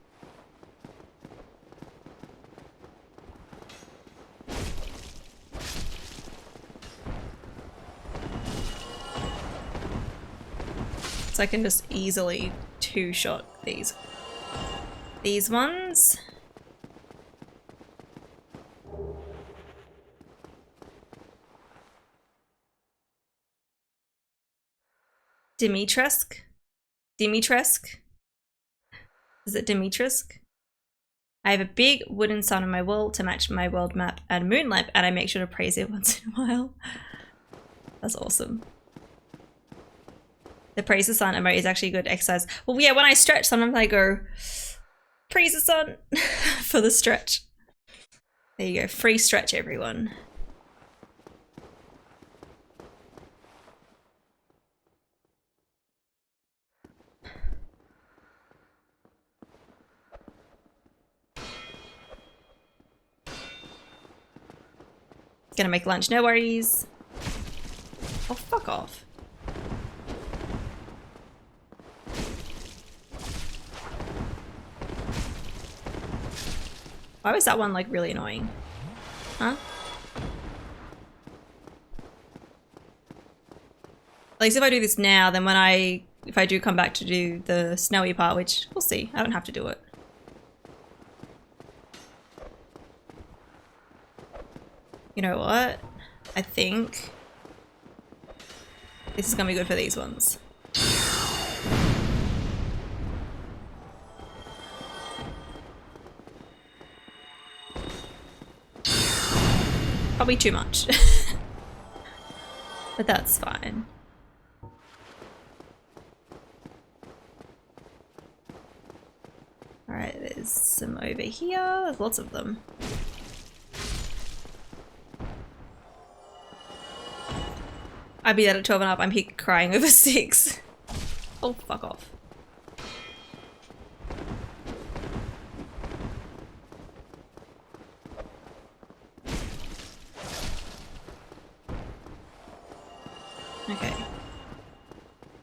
So I can just easily two-shot these ones. Dimitrescu? Is it Dimitrescu? I have a big wooden sun on my wall to match my world map and moon lamp, and I make sure to praise it once in a while. That's awesome. The praise the sun emote is actually good exercise. Well, yeah, when I stretch, sometimes I go, praise the sun for the stretch. There you go, free stretch, everyone. Gonna make lunch, no worries. Oh, fuck off. Why was that one like really annoying? Huh? At least if I do this now, then when if I do come back to do the snowy part, which we'll see, I don't have to do it. You know what? I think this is gonna be good for these ones. Probably too much. But that's fine. Alright, there's some over here. There's lots of them. I'd be that at 12 and up. I'm here crying over 6. Oh, fuck off. Okay. Are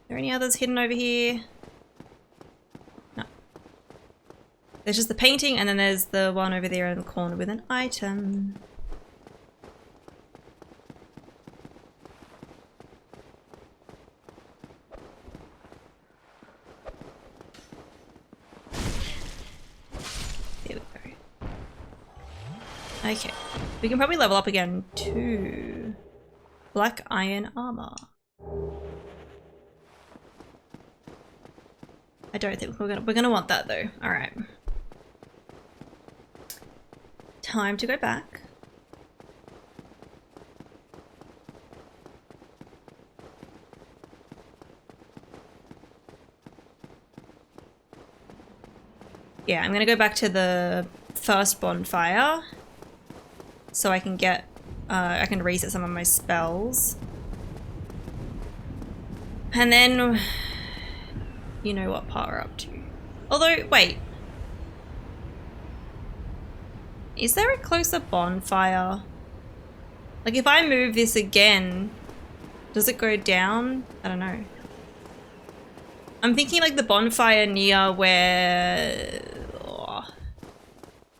there any others hidden over here? No. There's just the painting, and then there's the one over there in the corner with an item. There we go. Okay. We can probably level up again to black iron armor. I don't think we're gonna want that though. All right. Time to go back. Yeah, I'm gonna go back to the first bonfire so I can get, I can reset some of my spells. And then, you know what part we're up to. Although, wait. Is there a closer bonfire? Like if I move this again, Does it go down? I don't know. I'm thinking like the bonfire near where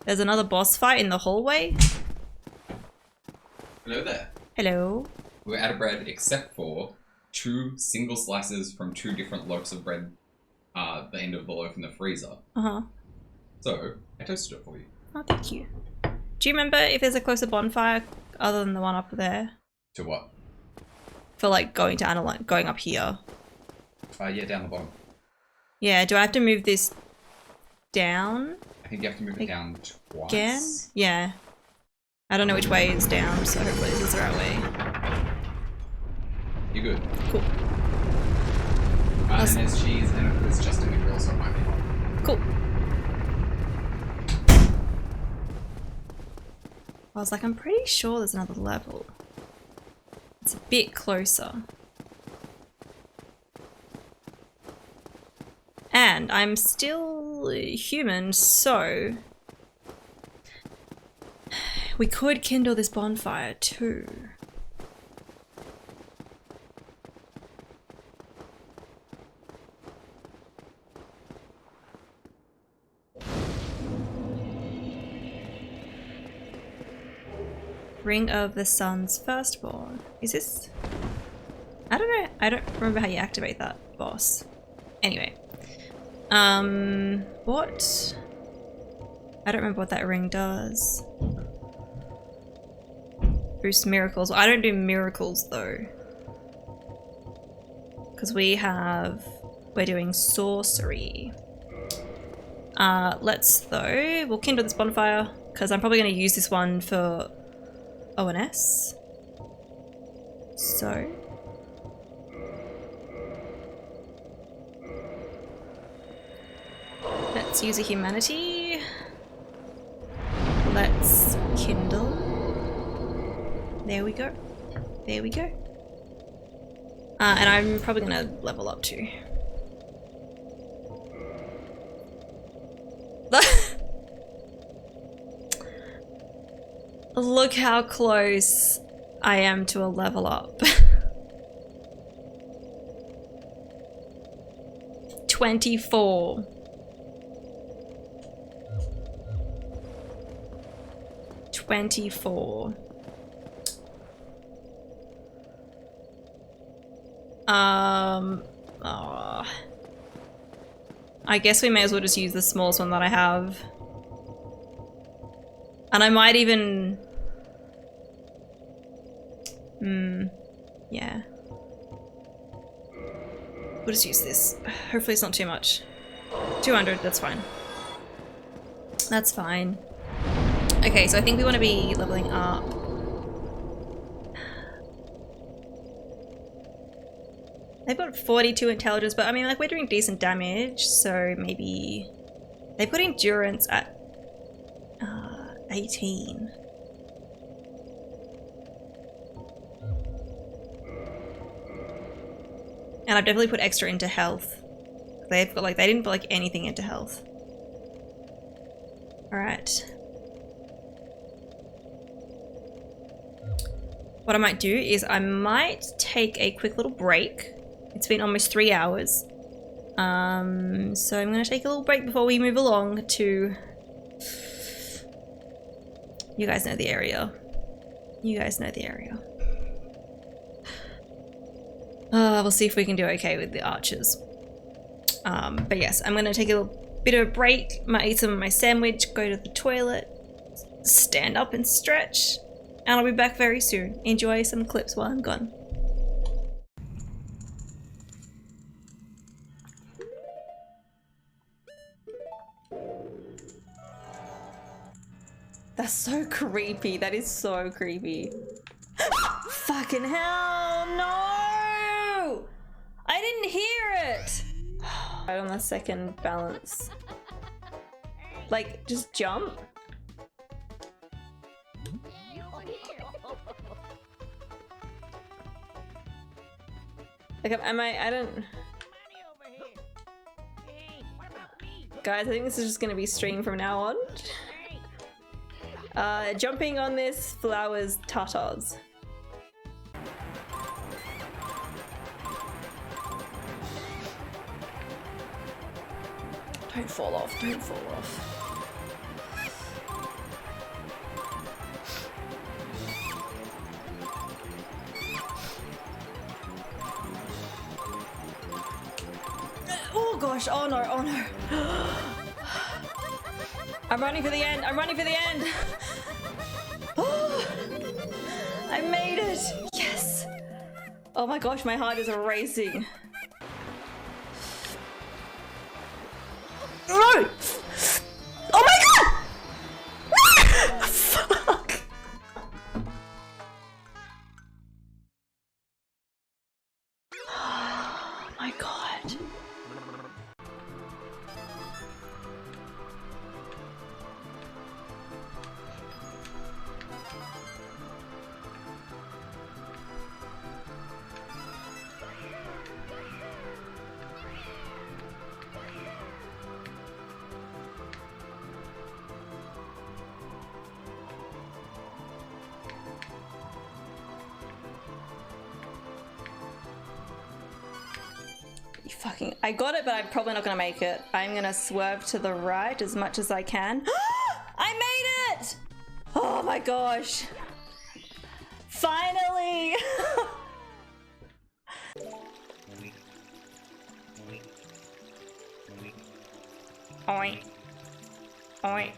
there's another boss fight in the hallway. Hello there. Hello. We're out of bread except for 2 single slices from 2 different loaves of bread, the end of the loaf in the freezer. Uh-huh. So, I toasted it for you. Oh, thank you. Do you remember if there's a closer bonfire other than the one up there? To what? For like going to analyze, going up here. Yeah, down the bottom. Yeah, do I have to move this down? I think you have to move it down twice. Again? Yeah. I don't know which way is down, so hopefully this is the right way. You're good. Cool. And there's cheese and it's just in the grill, so it might be hot. Cool. I was like, I'm pretty sure there's another level. It's a bit closer. And I'm still human, so we could kindle this bonfire too. Ring of the Sun's Firstborn. Is this? I don't know. I don't remember how you activate that boss. Anyway. What? I don't remember what that ring does. Boost miracles. I don't do miracles though. Because we're doing sorcery. We'll kindle this bonfire because I'm probably going to use this one for ONS. So. Let's use a humanity. Let's kindle. There we go. There we go. And I'm probably gonna level up too. Look how close I am to a level up. 24. I guess we may as well just use the smallest one that I have. And I might even... yeah. We'll just use this. Hopefully it's not too much. 200, that's fine. That's fine. Okay, so I think we want to be leveling up. They've got 42 intelligence, but I mean, like, we're doing decent damage, so maybe... They put endurance at 18. And I've definitely put extra into health. They've got, like, they didn't put, like, anything into health. Alright. What I might do is I might take a quick little break. It's been almost 3 hours. So I'm gonna take a little break before we move along to... You guys know the area. You guys know the area. We'll see if we can do okay with the archers. But yes, I'm gonna take a little bit of a break, might eat some of my sandwich, go to the toilet, stand up and stretch, and I'll be back very soon. Enjoy some clips while I'm gone. That's so creepy. That is so creepy. Fucking hell, no! I didn't hear it! Right on the second balance. Like, just jump? Like, I don't... Guys, I think this is just gonna be stream from now on. Jumping on this flowers tatas. Don't fall off, don't fall off. Oh gosh, oh no, oh no. I'm running for the end, I'm running for the end. Oh, I made it, yes. Oh my gosh, my heart is racing. No! Oh my god! Fuck! Oh my god. Fucking, I got it, but I'm probably not gonna make it. I'm gonna swerve to the right as much as I can. I made it! Oh my gosh. Finally! Oink. Oink.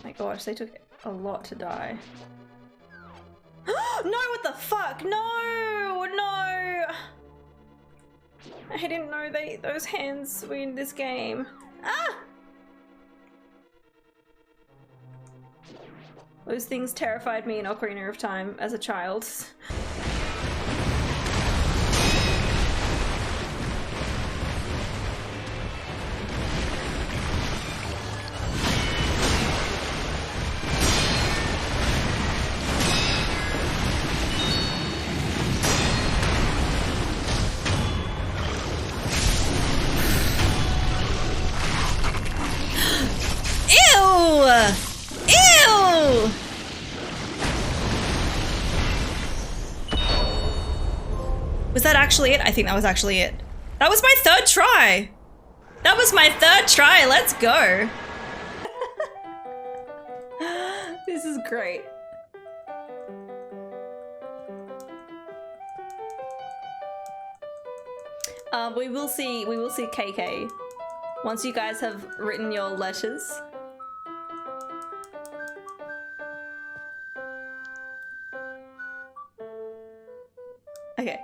My gosh, they took a lot to die. No, what the fuck? No! No! I didn't know those hands were in this game. Ah! Those things terrified me in Ocarina of Time as a child. Was that actually it? I think that was actually it. That was my third try. That was my third try. Let's go. This is great. We will see KK once you guys have written your letters. Okay.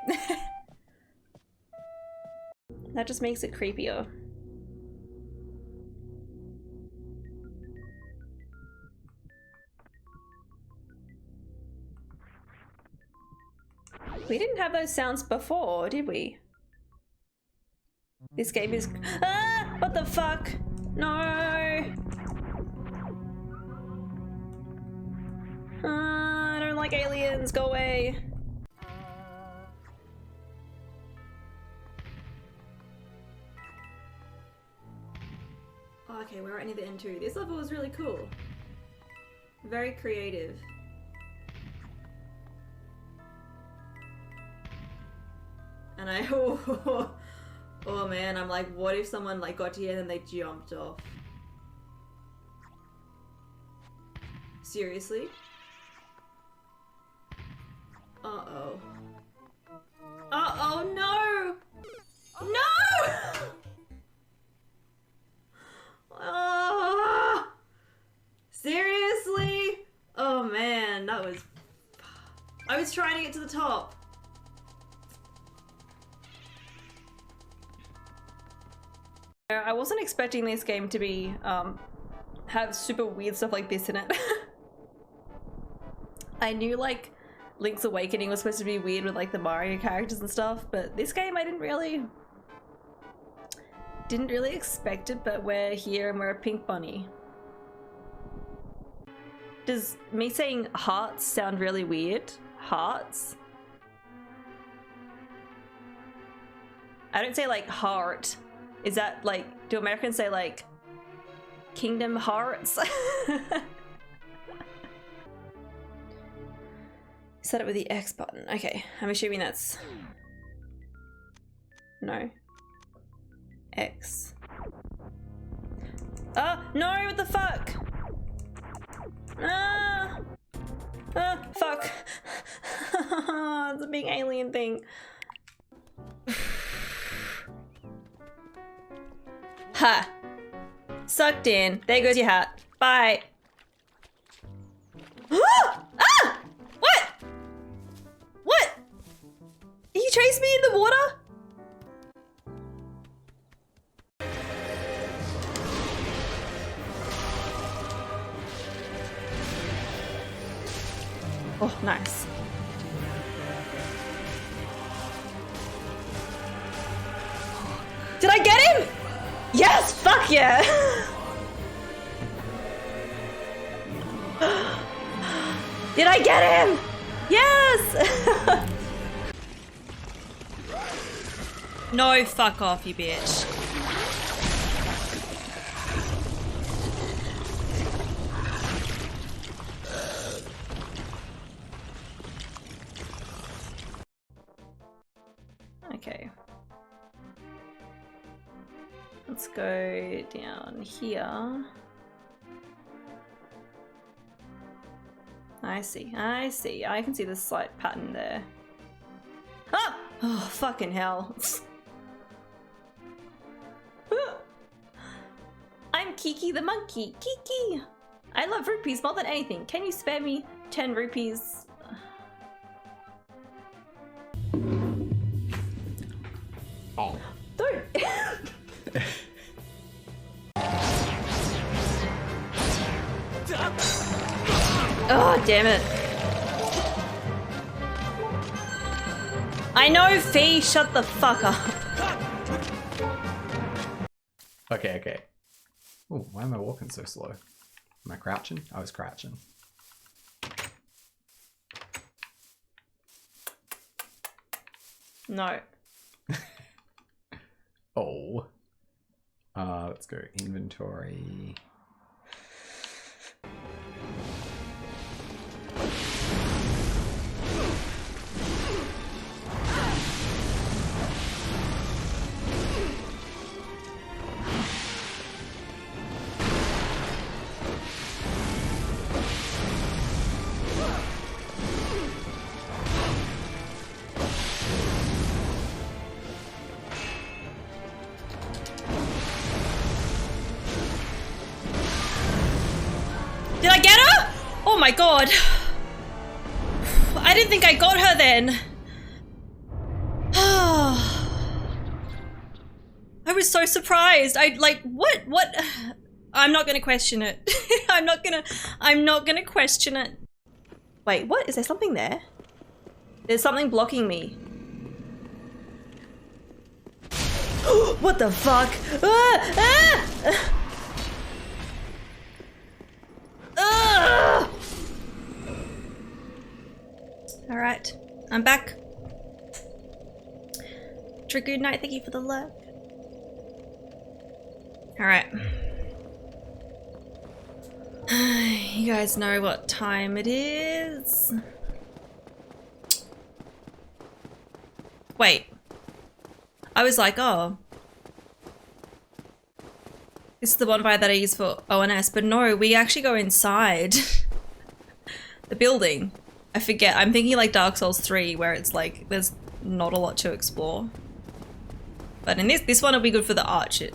That just makes it creepier. We didn't have those sounds before, did we? This game is... Ah! What the fuck? No! I don't like aliens. Go away. Oh, okay, we're right near the end too. This level was really cool. Very creative. And I... Oh man, I'm like, what if someone like got to here and then they jumped off? Seriously? Uh-oh. Uh-oh, no! No! Oh, seriously? Oh man, that was... I was trying to get to the top. I wasn't expecting this game to be, have super weird stuff like this in it. I knew like Link's Awakening was supposed to be weird with like the Mario characters and stuff, but this game I didn't really expect it, but we're here and we're a pink bunny. Does me saying hearts sound really weird? Hearts? I don't say like heart. Is that like, do Americans say like Kingdom Hearts? Set it with the X button. Okay, I'm assuming that's... No. X. Oh, no, what the fuck? Ah! Ah, fuck. It's a big alien thing. Ha! Sucked in. There goes your hat. Bye. Ah! What? What? He chased me in the water? Oh, nice. Did I get him? Yes! Fuck yeah! Did I get him? Yes! No, fuck off, you bitch. Okay. Let's go down here. I see, I see. I can see the slight pattern there. Ah! Oh, fucking hell. I'm Kiki the monkey. Kiki! I love rupees more than anything. Can you spare me 10 rupees? Oh. Don't! Oh, damn it. I know, Fee, shut the fuck up. Okay, okay. Oh, why am I walking so slow? Am I crouching? I was crouching. No. Oh. Let's go inventory. Did I get her? Oh my god. I didn't think I got her then. I was so surprised. I like, what? I'm not gonna question it. I'm not gonna question it. Wait, what? Is there something there? There's something blocking me. What the fuck? Alright, I'm back. True, good night, thank you for the love. Alright. You guys know what time it is. Wait. I was like, oh. This is the bonfire that I use for ONS, but no, we actually go inside the building. I forget, I'm thinking like Dark Souls 3 where it's like, there's not a lot to explore. But in this one will be good for the archers.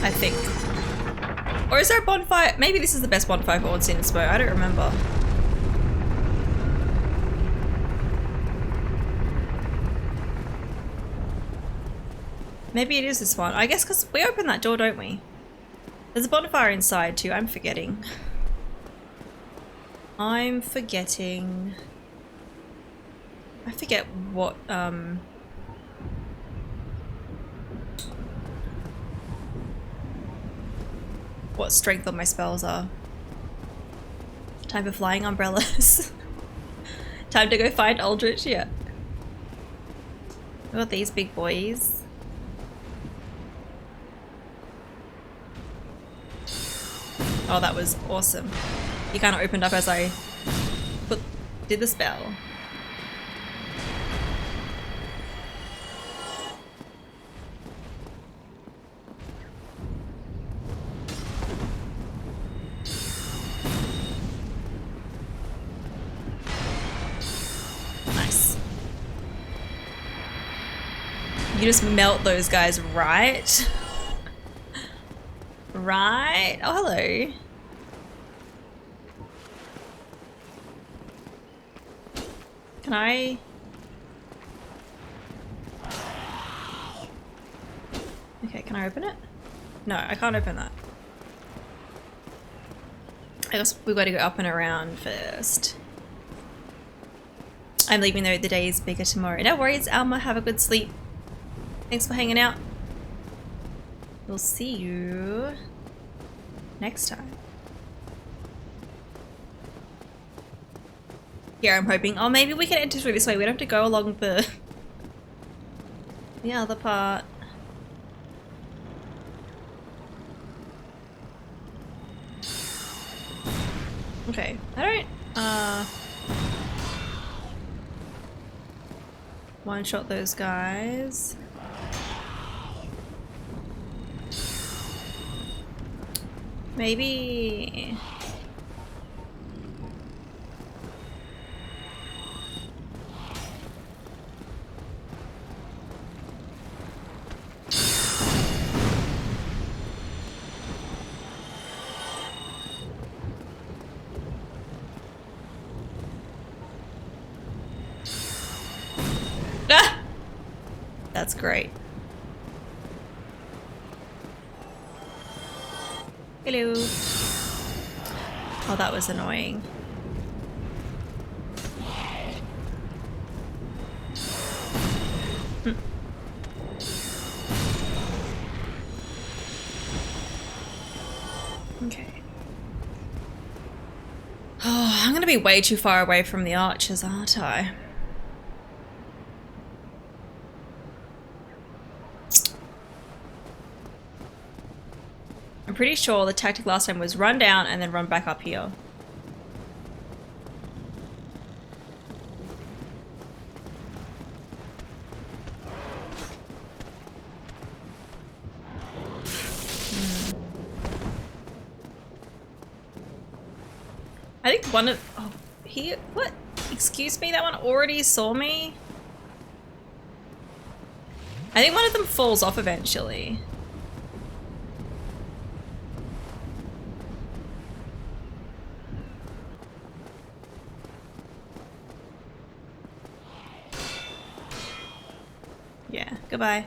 I think. Or is there a bonfire? Maybe this is the best bonfire for Ornstein and Spo, I don't remember. Maybe it is this one. I guess because we open that door, don't we? There's a bonfire inside too, I'm forgetting. I'm forgetting. I forget what, what strength on my spells are. Time for flying umbrellas. Time to go find Aldrich, yeah. What are these big boys? Oh, that was awesome. He kind of opened up as I did the spell. You just melt those guys, right? Right? Oh, hello. Can I? Okay, can I open it? No, I can't open that. I guess we've got to go up and around first. I'm leaving though, the day is bigger tomorrow. No worries, Alma, have a good sleep. Thanks for hanging out. We'll see you next time. Yeah, I'm hoping. Oh, maybe we can enter through this way. We don't have to go along the other part. Okay, I don't one shot those guys. Maybe that's great. Hello. Oh, that was annoying. Okay. Oh, I'm gonna be way too far away from the archers, aren't I? I'm pretty sure the tactic last time was run down and then run back up here. I think one of... Oh, he... What? Excuse me? That one already saw me? I think one of them falls off eventually. Yeah, goodbye.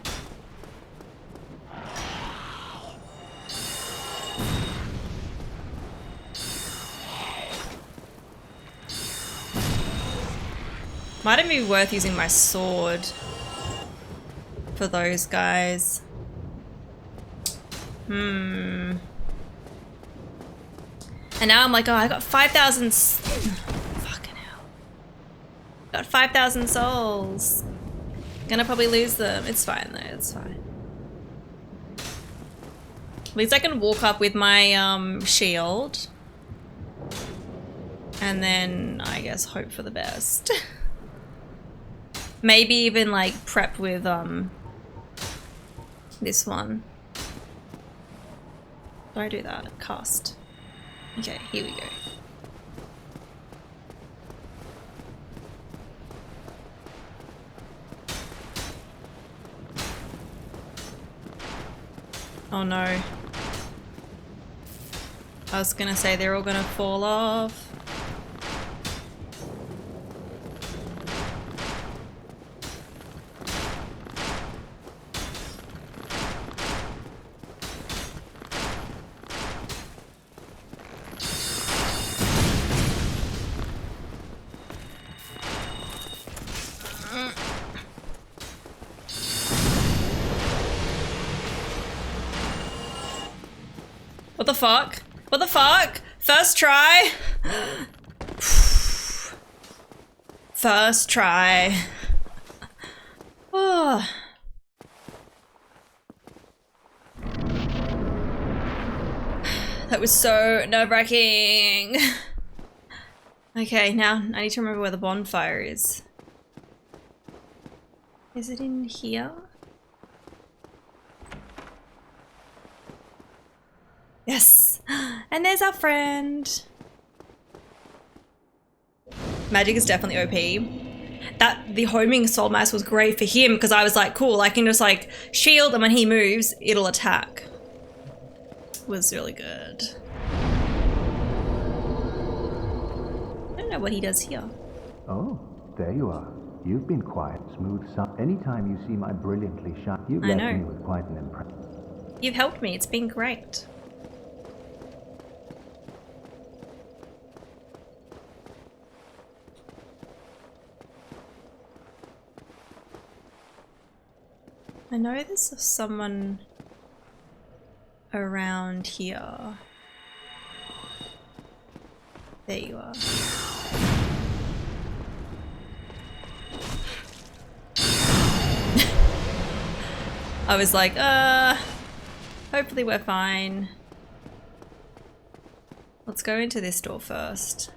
Might it be worth using my sword for those guys? And now I'm like, oh, I got 5,000. Fucking hell. Got 5,000 souls. Gonna probably lose them. It's fine though, it's fine. At least I can walk up with my shield. And then I guess hope for the best. Maybe even like prep with this one. Don't do that. Cast. Okay, here we go. Oh no. I was gonna say they're all gonna fall off. What the fuck? What the fuck? First try? First try. Oh. That was so nerve-wracking. Okay, now I need to remember where the bonfire is. Is it in here? Yes! And there's our friend! Magic is definitely OP. That the homing soul mass was great for him because I was like, cool, I can just like shield and when he moves, it'll attack. Was really good. I don't know what he does here. Oh, there you are. You've been quiet, smooth son. Anytime you see my brilliantly shine, you've I left know. me with quite an impression. You've helped me, it's been great. I know there's someone around here. There you are. I was like, hopefully we're fine. Let's go into this door first.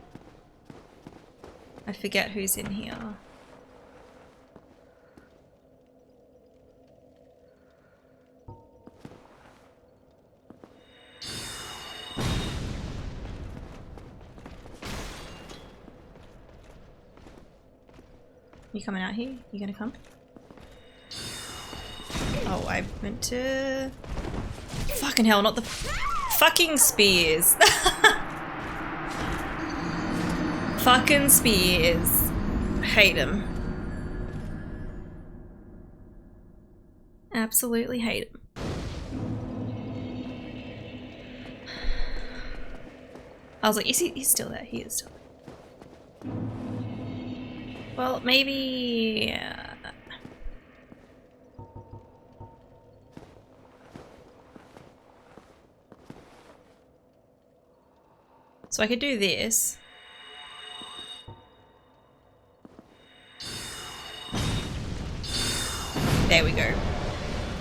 I forget who's in here. You coming out here? You gonna come? Oh, I meant to... Fucking hell, not the fucking spears. Fucking spears. Hate them. Absolutely hate them. I was like, is he? He's still there. He is still there. Well, maybe... So I could do this. There we go.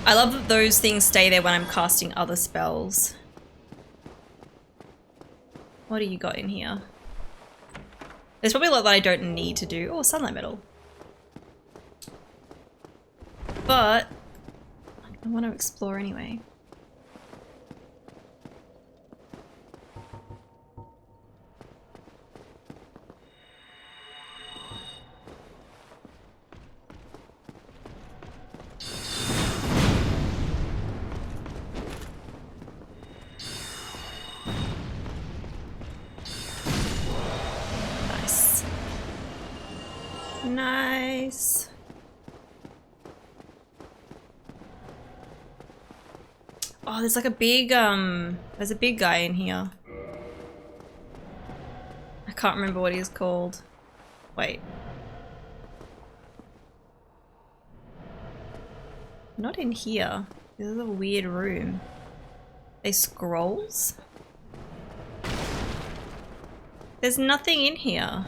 I love that those things stay there when I'm casting other spells. What do you got in here? There's probably a lot that I don't need to do. Oh, sunlight metal. But I want to explore anyway. Nice. Oh, there's like a big, there's a big guy in here. I can't remember what he's called. Wait. Not in here. This is a weird room. They scrolls? There's nothing in here.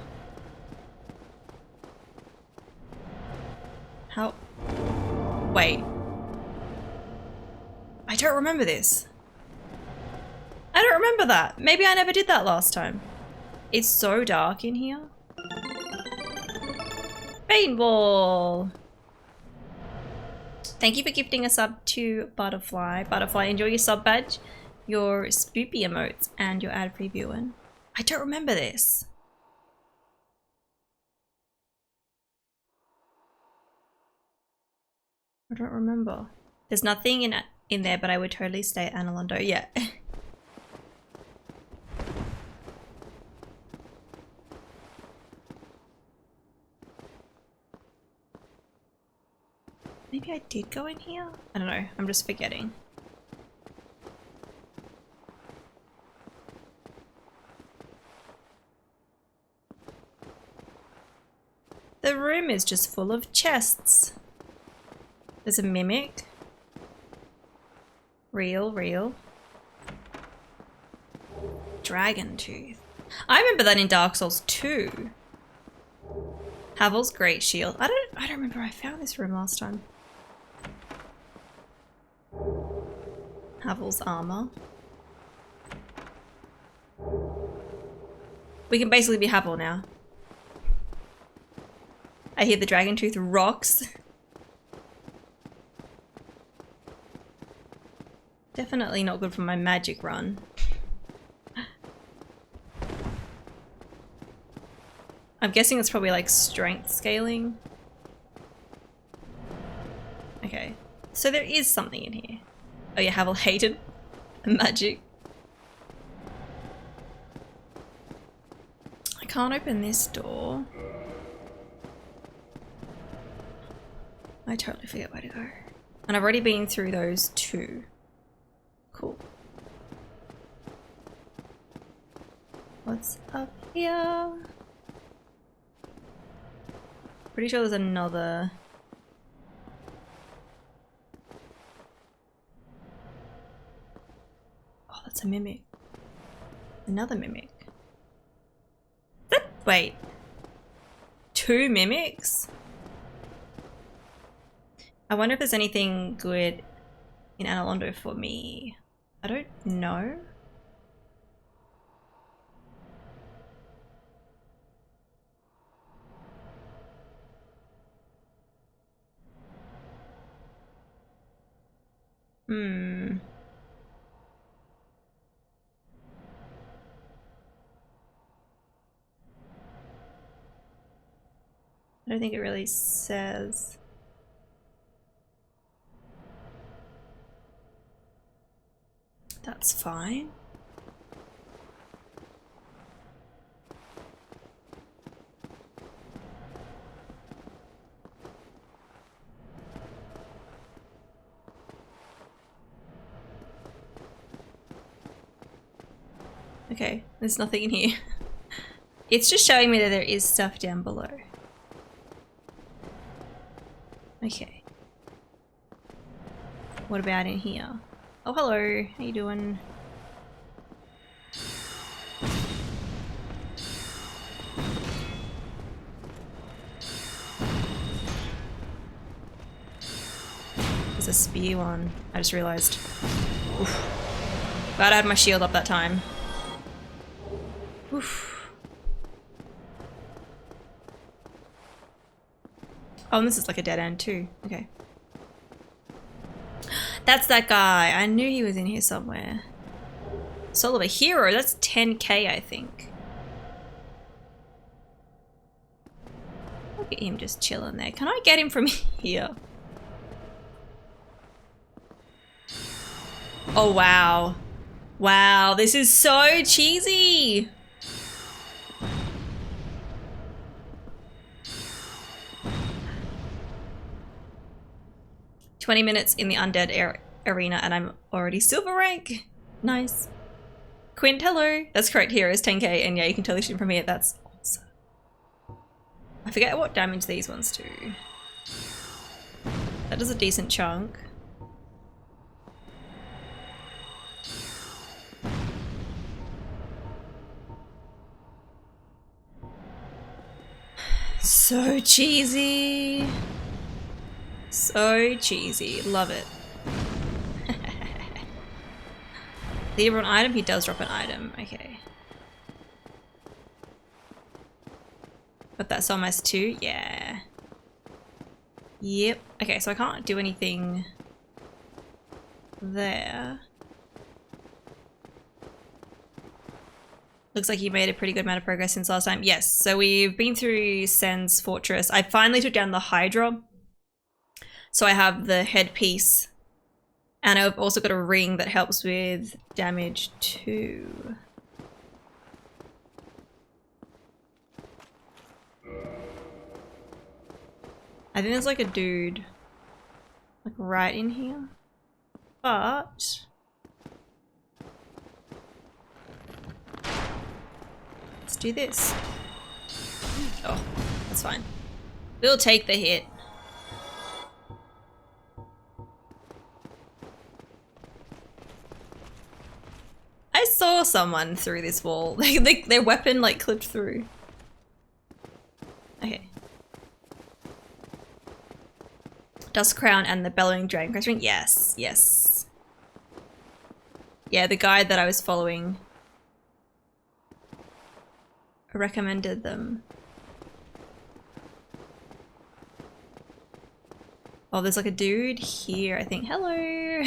How? Wait. I don't remember this. I don't remember that. Maybe I never did that last time. It's so dark in here. Paintball. Thank you for gifting a sub to Butterfly. Butterfly, enjoy your sub badge, your spoopy emotes, and your ad-free viewing. I don't remember this. I don't remember. There's nothing in there, but I would totally stay at Analondo. Yeah. Maybe I did go in here? I don't know. I'm just forgetting. The room is just full of chests. There's a mimic. Real. Dragon tooth. I remember that in Dark Souls 2. Havel's great shield. I don't remember I found this room last time. Havel's armor. We can basically be Havel now. I hear the dragon tooth rocks. Definitely not good for my magic run. I'm guessing it's probably like strength scaling. Okay. So there is something in here. Oh yeah, Havel hated magic. I can't open this door. I totally forget where to go. And I've already been through those two. Cool. What's up here? Pretty sure there's another... Oh, that's a mimic. Another mimic. Wait. 2 mimics? I wonder if there's anything good in Analondo for me. I don't know. I don't think it really says. That's fine. Okay, there's nothing in here. It's just showing me that there is stuff down below. Okay. What about in here? Oh, hello. How you doing? There's a spear one. I just realized. Oof. Glad I had my shield up that time. Oof. Oh, and this is like a dead end too. Okay. That's that guy. I knew he was in here somewhere. Soul of a Hero. That's 10k, I think. Look at him just chilling there. Can I get him from here? Oh, wow. Wow, this is so cheesy. "20 minutes in the undead arena and I'm already silver rank." Nice. Quint, hello. That's correct, here is 10k, and yeah, you can totally shoot from here. That's awesome. I forget what damage these ones do. That does a decent chunk. So cheesy. So cheesy. Love it. Did he drop an item? He does drop an item. Okay. But that's almost 2. Yeah. Yep. Okay, so I can't do anything there. Looks like you made a pretty good amount of progress since last time. Yes, so we've been through Sen's Fortress. I finally took down the Hydra. So I have the headpiece. And I've also got a ring that helps with damage too. I think there's like a dude like right in here. But let's do this. Oh, that's fine. We'll take the hit. I saw someone through this wall. Their weapon like clipped through. Okay. Dust Crown and the Bellowing Dragon Question. Yes, yes. Yeah, the guide that I was following recommended them. Oh, there's like a dude here, I think. Hello.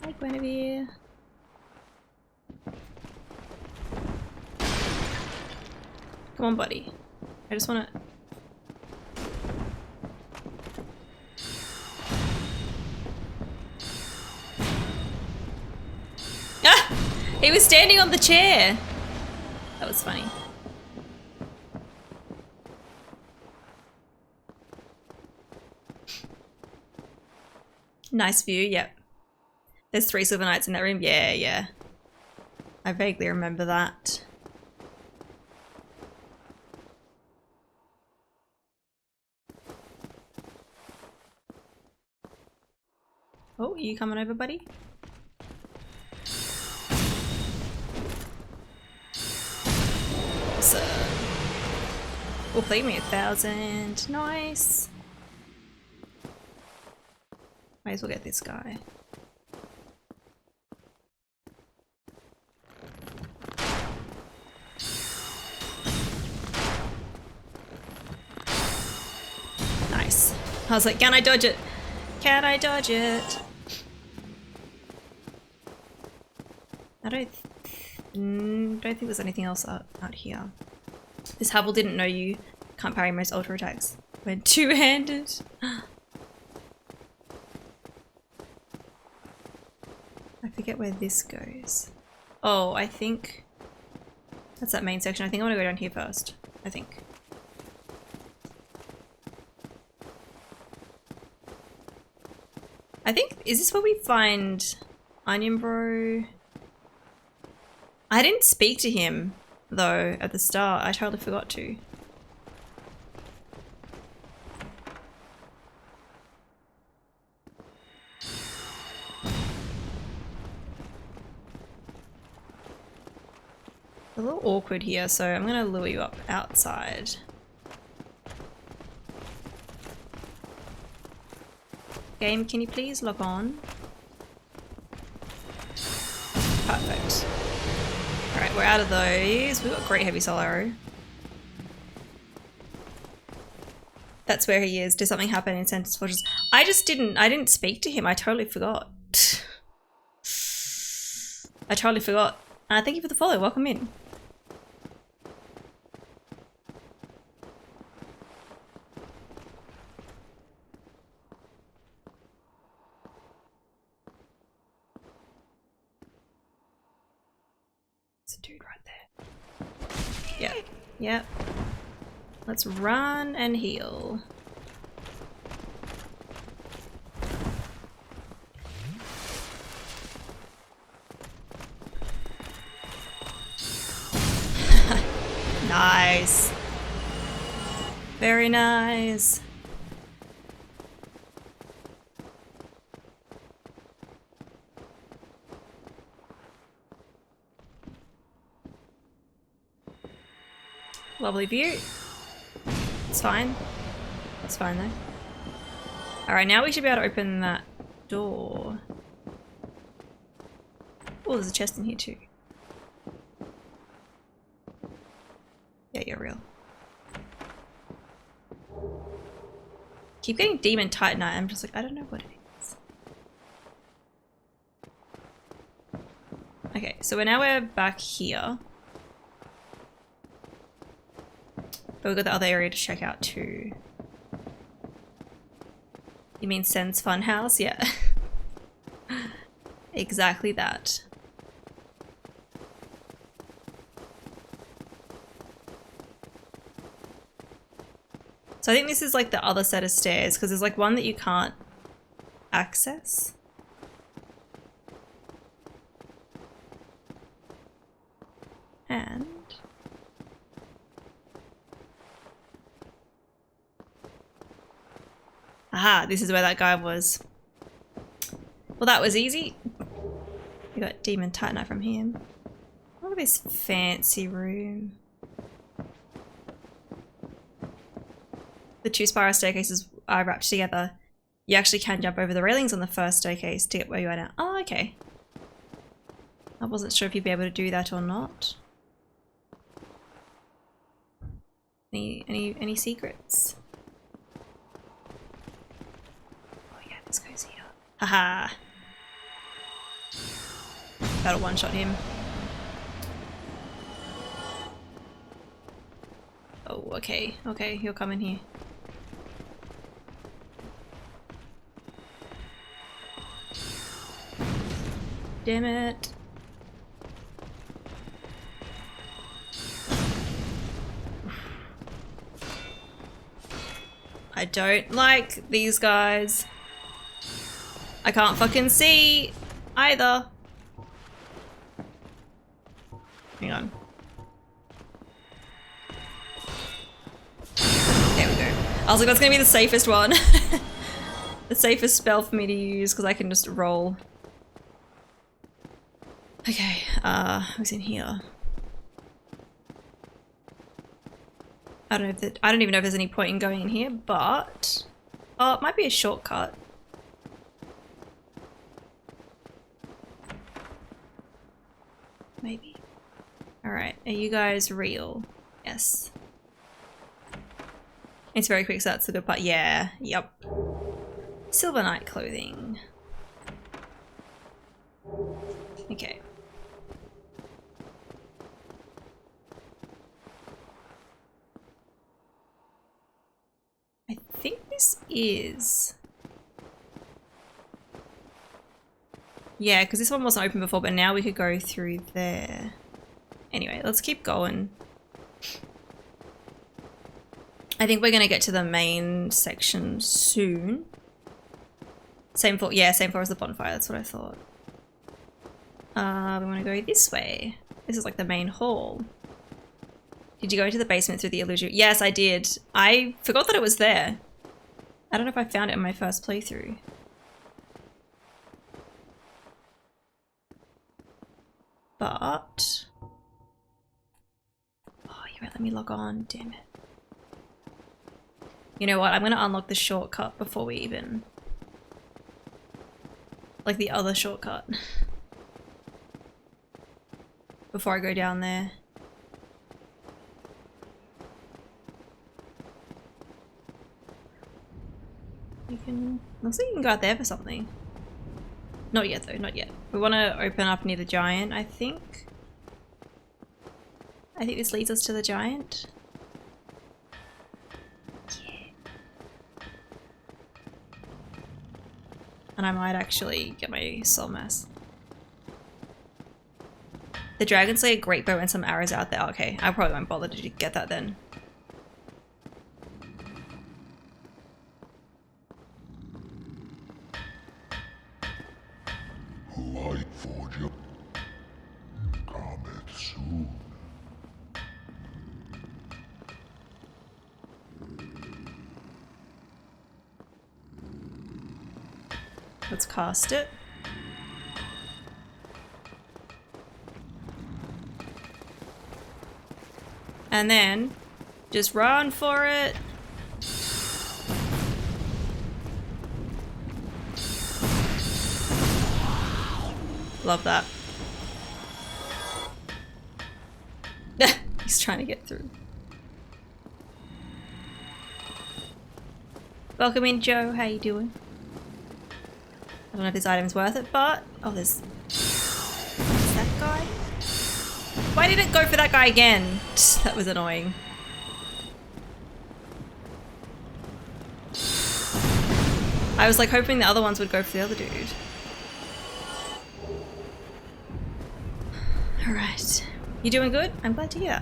Hi, Guinevere. Come on, buddy. I just want to... Ah! He was standing on the chair. That was funny. Nice view, yep. There's 3 Silver Knights in that room. Yeah, yeah. I vaguely remember that. Oh, are you coming over, buddy? Awesome. Oh, leave me 1,000. Nice. Might as well get this guy. Nice. I was like, can I dodge it? Can I dodge it? I don't think there's anything else out here. This Havel didn't know you can't parry most ultra attacks when two-handed. I forget where this goes. Oh, I think that's that main section. I think I want to go down here first. I think. Is this where we find Onion Bro? I didn't speak to him though at the start. I totally forgot to. A little awkward here, so I'm gonna lure you up outside. Game, can you please log on? Perfect. Alright, we're out of those. We've got great heavy soul arrow. That's where he is. Did something happen in Sentence Fortress? I didn't speak to him. I totally forgot. I totally forgot. Thank you for the follow. Welcome in. There's a dude right there. Yep. Yep. Let's run and heal. Nice. Very nice. Lovely view. It's fine. It's fine though. Alright, now we should be able to open that door. Oh, there's a chest in here too. Yeah, you're real. Keep getting Demon Titanite. I'm just like, I don't know what it is. Okay, so we're back here. But we've got the other area to check out too. You mean Sen's Funhouse? Yeah. Exactly that. So I think this is like the other set of stairs because there's like one that you can't access. And aha, this is where that guy was. Well, that was easy. We got Demon Titanite from him. Look at this fancy room. The 2 spiral staircases are wrapped together. You actually can jump over the railings on the first staircase to get where you are now. Oh, okay. I wasn't sure if you'd be able to do that or not. Any secrets? Oh yeah, this goes here. Haha. That'll one-shot him. Oh, okay. Okay, you're coming here. Damn it. I don't like these guys. I can't fucking see either. Hang on. There we go. I was like, that's gonna be the safest one. The safest spell for me to use because I can just roll. Okay, who's in here? I don't know if I don't even know if there's any point in going in here, but oh, it might be a shortcut. Maybe. Alright, are you guys real? Yes. It's very quick, so that's the good part. Yeah, yep. Silver Knight clothing. Okay. I think this is... Yeah, because this one wasn't open before, but now we could go through there. Anyway, let's keep going. I think we're going to get to the main section soon. Same floor, yeah, same floor as the bonfire, that's what I thought. We want to go this way. This is like the main hall. Did you go into the basement through the illusion? Yes, I did. I forgot that it was there. I don't know if I found it in my first playthrough. But... Oh, you won't let me log on. Damn it. You know what? I'm going to unlock the shortcut before we even... Like the other shortcut. Before I go down there. You can... Looks like you can go out there for something. Not yet though, not yet. We want to open up near the giant, I think. I think this leads us to the giant. Yeah. And I might actually get my soul mass. The Dragon Slayer great bow and some arrows out there. Okay, I probably won't bother to get that then. Light Forger. Comet soon. Let's cast it. And then just run for it. Love that. He's trying to get through. Welcome in, Joe. How you doing? I don't know if this item's worth it, but... Oh, there's that guy. Why did it go for that guy again? That was annoying. I was like hoping the other ones would go for the other dude. Alright. You doing good? I'm glad to hear.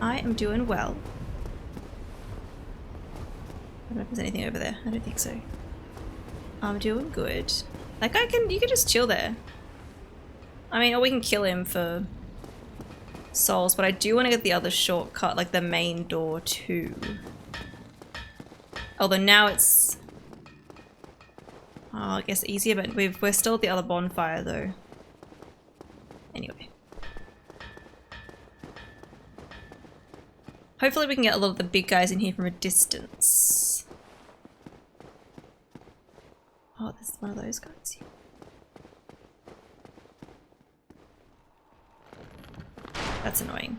I am doing well. I don't know if there's anything over there. I don't think so. I'm doing good. That guy you can just chill there. I mean, or we can kill him for souls, but I do want to get the other shortcut, like the main door too. Although now it's... Oh, I guess easier, but we're still at the other bonfire though. Anyway. Hopefully we can get a lot of the big guys in here from a distance. Oh, there's one of those guys here. That's annoying.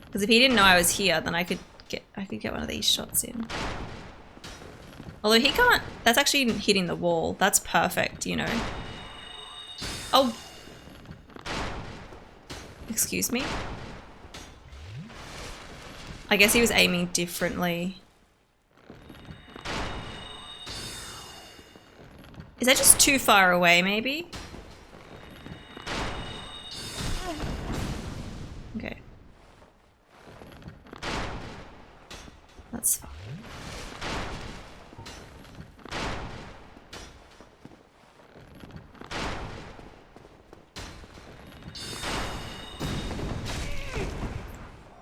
Because if he didn't know I was here, then I could get one of these shots in. Although he can't. That's actually hitting the wall. That's perfect, you know. Oh. Excuse me. I guess he was aiming differently. Is that just too far away, maybe? Okay. That's fine.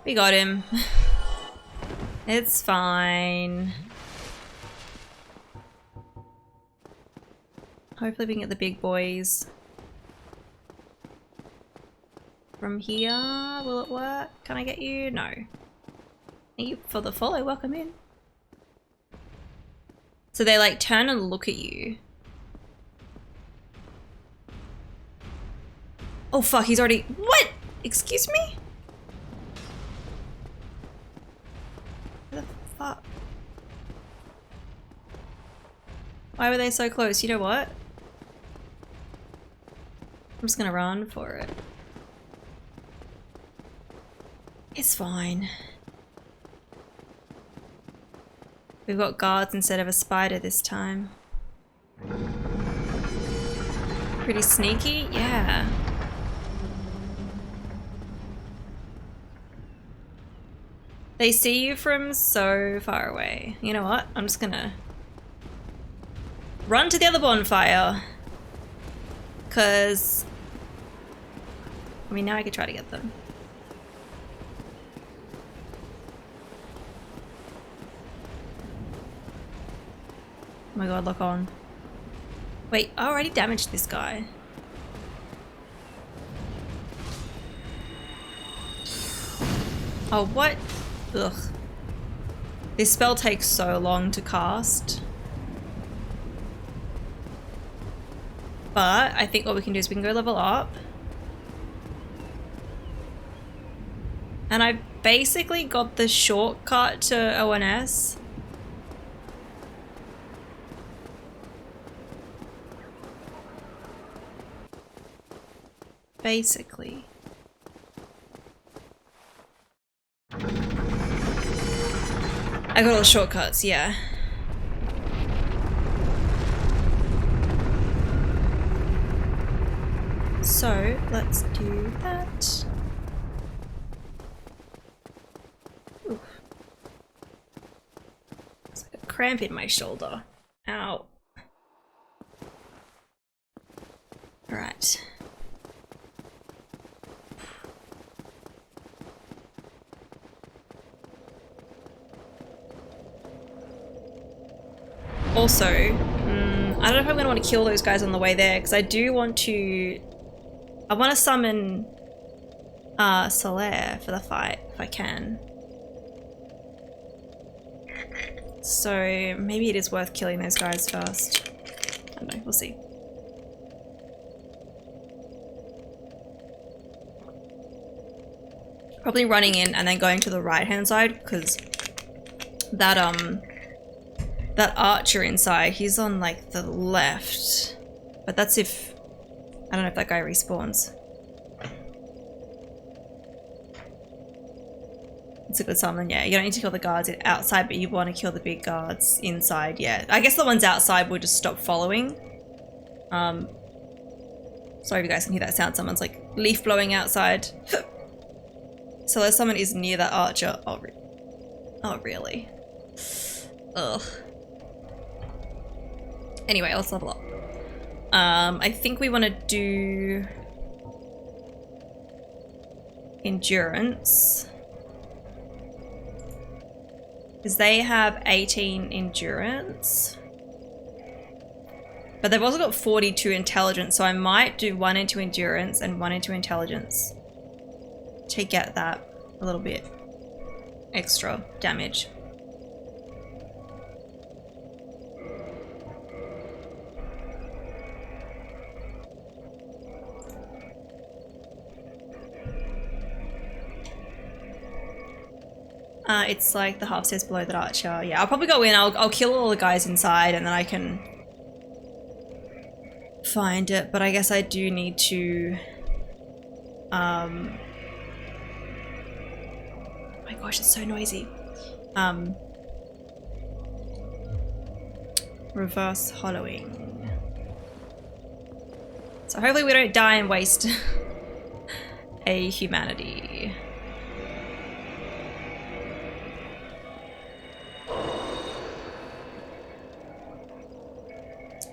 We got him. It's fine. Hopefully we can get the big boys. From here, will it work? Can I get you? No. Thank you for the follow, welcome in. So they like turn and look at you. Oh fuck, he's already- what? Excuse me? What the fuck? Why were they so close? You know what? I'm just gonna run for it. It's fine. We've got guards instead of a spider this time. Pretty sneaky? Yeah. They see you from so far away. You know what? I'm just gonna run to the other bonfire. 'Cause I mean, now I could try to get them. Oh my god, lock on. Wait, I already damaged this guy. Oh, what? Ugh. This spell takes so long to cast. But I think what we can do is we can go level up. And I basically got the shortcut to ONS. Basically. I got all the shortcuts, yeah. So, let's do that. Oof. There's a cramp in my shoulder. Ow. Alright. Also, I don't know if I'm going to want to kill those guys on the way there, because I do want to... I want to summon Solaire for the fight, if I can. So maybe it is worth killing those guys first. I don't know, we'll see. Probably running in and then going to the right-hand side, because that archer inside, he's on like the left. But that's if, I don't know if that guy respawns. It's a good summon, yeah. You don't need to kill the guards outside, but you want to kill the big guards inside, yeah. I guess the ones outside will just stop following. Sorry if you guys can hear that sound, someone's like leaf blowing outside. So there's someone is near that archer. Oh, really? Ugh. Anyway, let's level up. I think we want to do endurance. Because they have 18 endurance. But they've also got 42 intelligence, so I might do 1 into endurance and 1 into intelligence to get that a little bit extra damage. It's like the half stairs below that archer. Yeah, I'll probably go in, I'll kill all the guys inside and then I can find it, but I guess I do need to I my gosh, it's so noisy. Reverse hollowing. So hopefully we don't die and waste a humanity.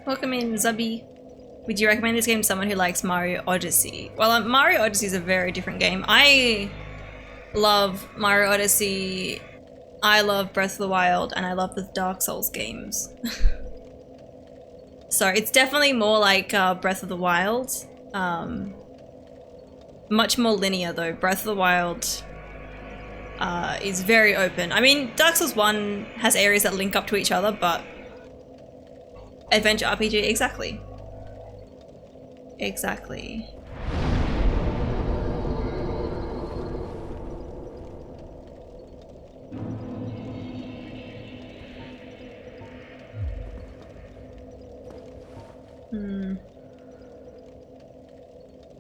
Welcome in, Zubby. Would you recommend this game to someone who likes Mario Odyssey? Well, Mario Odyssey is a very different game. I love Mario Odyssey, I love Breath of the Wild, and I love the Dark Souls games. So it's definitely more like Breath of the Wild. Much more linear though. Breath of the Wild is very open. I mean, Dark Souls 1 has areas that link up to each other, but adventure RPG, exactly. Exactly.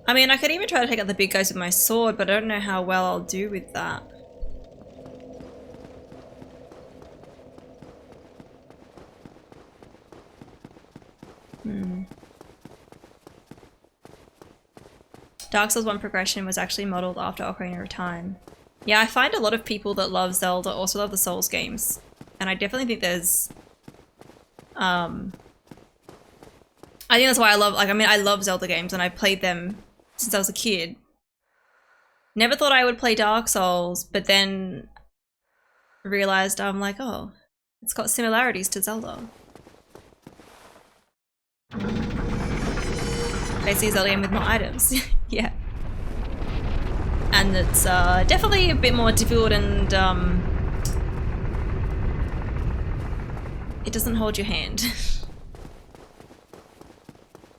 I mean, I could even try to take out the big guys with my sword, but I don't know how well I'll do with that. Dark Souls 1 progression was actually modeled after Ocarina of Time. Yeah, I find a lot of people that love Zelda also love the Souls games. And I definitely think there's... I think that's why I love, like, I mean, I love Zelda games and I played them since I was a kid. Never thought I would play Dark Souls, but then realized I'm like, oh, it's got similarities to Zelda. Basically a Zelda game with more items. Yeah. And it's definitely a bit more difficult and it doesn't hold your hand.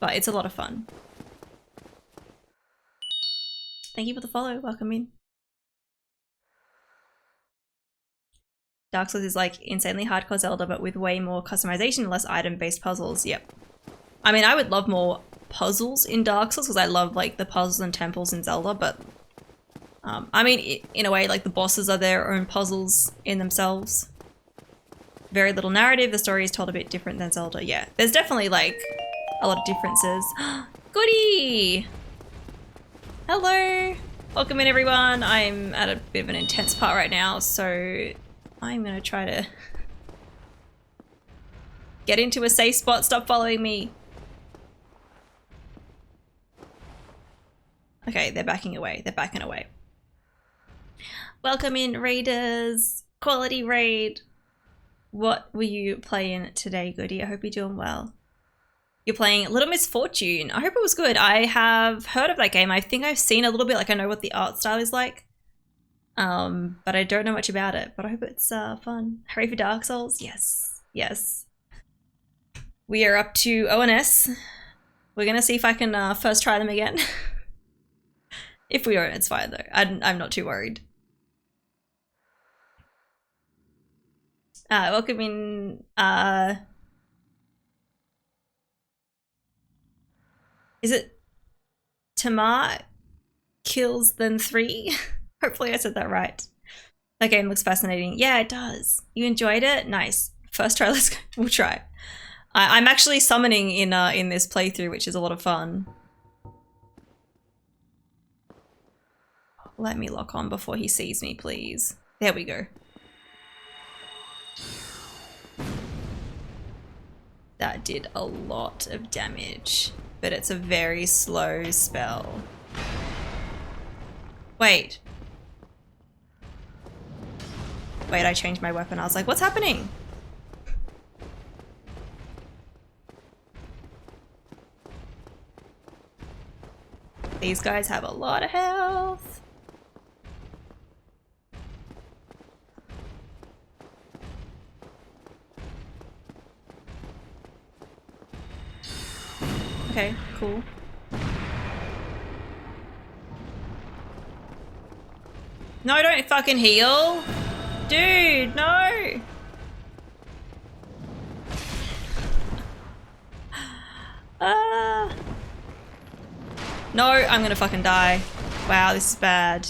But it's a lot of fun. Thank you for the follow, welcome in. Dark Souls is like insanely hardcore Zelda, but with way more customization, less item-based puzzles. Yep. I mean, I would love more puzzles in Dark Souls because I love like the puzzles and temples in Zelda, but I mean, in a way, like the bosses are their own puzzles in themselves. Very little narrative, the story is told a bit different than Zelda. Yeah, there's definitely like a lot of differences. Goody! Hello! Welcome in everyone. I'm at a bit of an intense part right now, so I'm gonna try to get into a safe spot. Stop following me. Okay, they're backing away. They're backing away. Welcome in, raiders. Quality raid. What were you playing today, Goody? I hope you're doing well. You're playing Little Miss Fortune. I hope it was good. I have heard of that game. I think I've seen a little bit, like I know what the art style is like. But I don't know much about it, but I hope it's fun. Hurry for Dark Souls. Yes, yes. We are up to ONS. We're gonna see if I can first try them again. If we don't, it's fine though. I'm not too worried. Welcome in, is it Tamar Kills Then 3? Hopefully I said that right. That game looks fascinating. Yeah, it does. You enjoyed it? Nice. First try, let's go. We'll try. I'm actually summoning in this playthrough, which is a lot of fun. Let me lock on before he sees me, please. There we go. That did a lot of damage, but it's a very slow spell. Wait. Wait, I changed my weapon. I was like, what's happening? These guys have a lot of health. Okay, cool. No, don't fucking heal. Dude, no. No, I'm gonna fucking die. Wow, this is bad.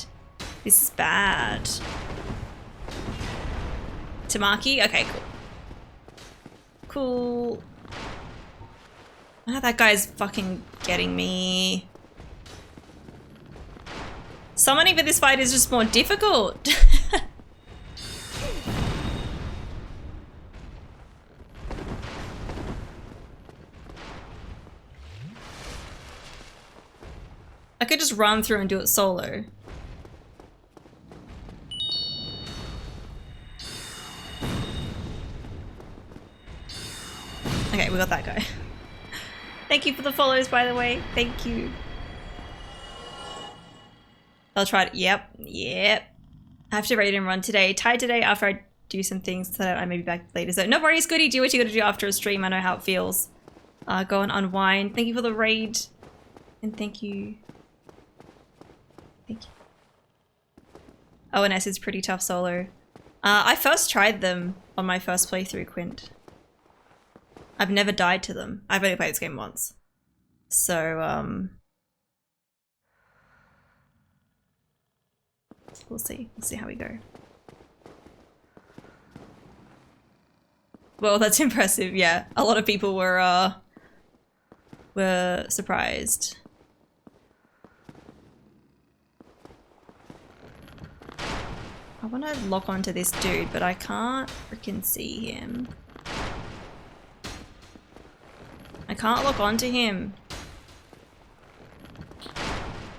This is bad. Tamaki? Okay, cool. Cool. Oh, that guy's fucking getting me. Summoning for this fight is just more difficult. I could just run through and do it solo. Okay, we got that guy. Thank you for the follows, by the way. Thank you. I'll try it. Yep. I have to raid and run today. Tired today after I do some things so that I may be back later. So no worries, goodie. Do what you gotta do after a stream. I know how it feels. Go and unwind. Thank you for the raid. And thank you. Thank you. ONS is pretty tough solo. I first tried them on my first playthrough, Quint. I've never died to them. I've only played this game once. So, we'll see. We'll see how we go. Well, that's impressive, yeah. A lot of people were surprised. I want to lock onto this dude, but I can't freaking see him. I can't lock onto him.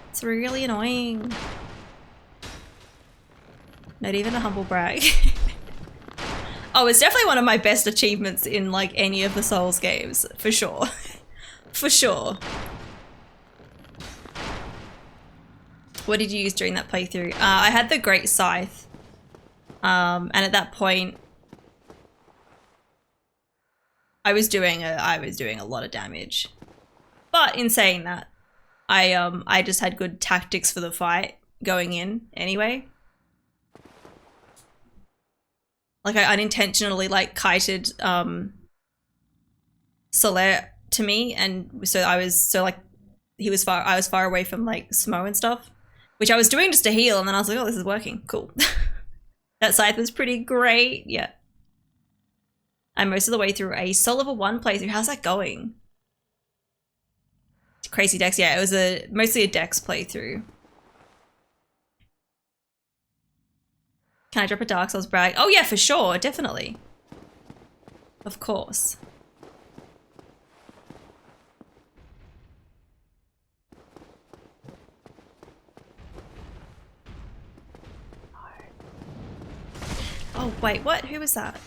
It's really annoying. Not even a humble brag. Oh, it's definitely one of my best achievements in like any of the Souls games, for sure. For sure. What did you use during that playthrough? I had the Great Scythe. And at that point, I was doing a lot of damage. But in saying that, I just had good tactics for the fight going in anyway. Like I unintentionally like kited Solaire to me, and so I was I was far away from like Smo and stuff, which I was doing just to heal, and then I was like, oh, this is working, cool. That scythe was pretty great, yeah. I'm most of the way through a Soul Level 1 playthrough. How's that going? Crazy Dex, yeah, it was mostly a Dex playthrough. Can I drop a Dark Souls brag? Oh yeah, for sure, definitely. Of course. Oh wait, what? Who was that?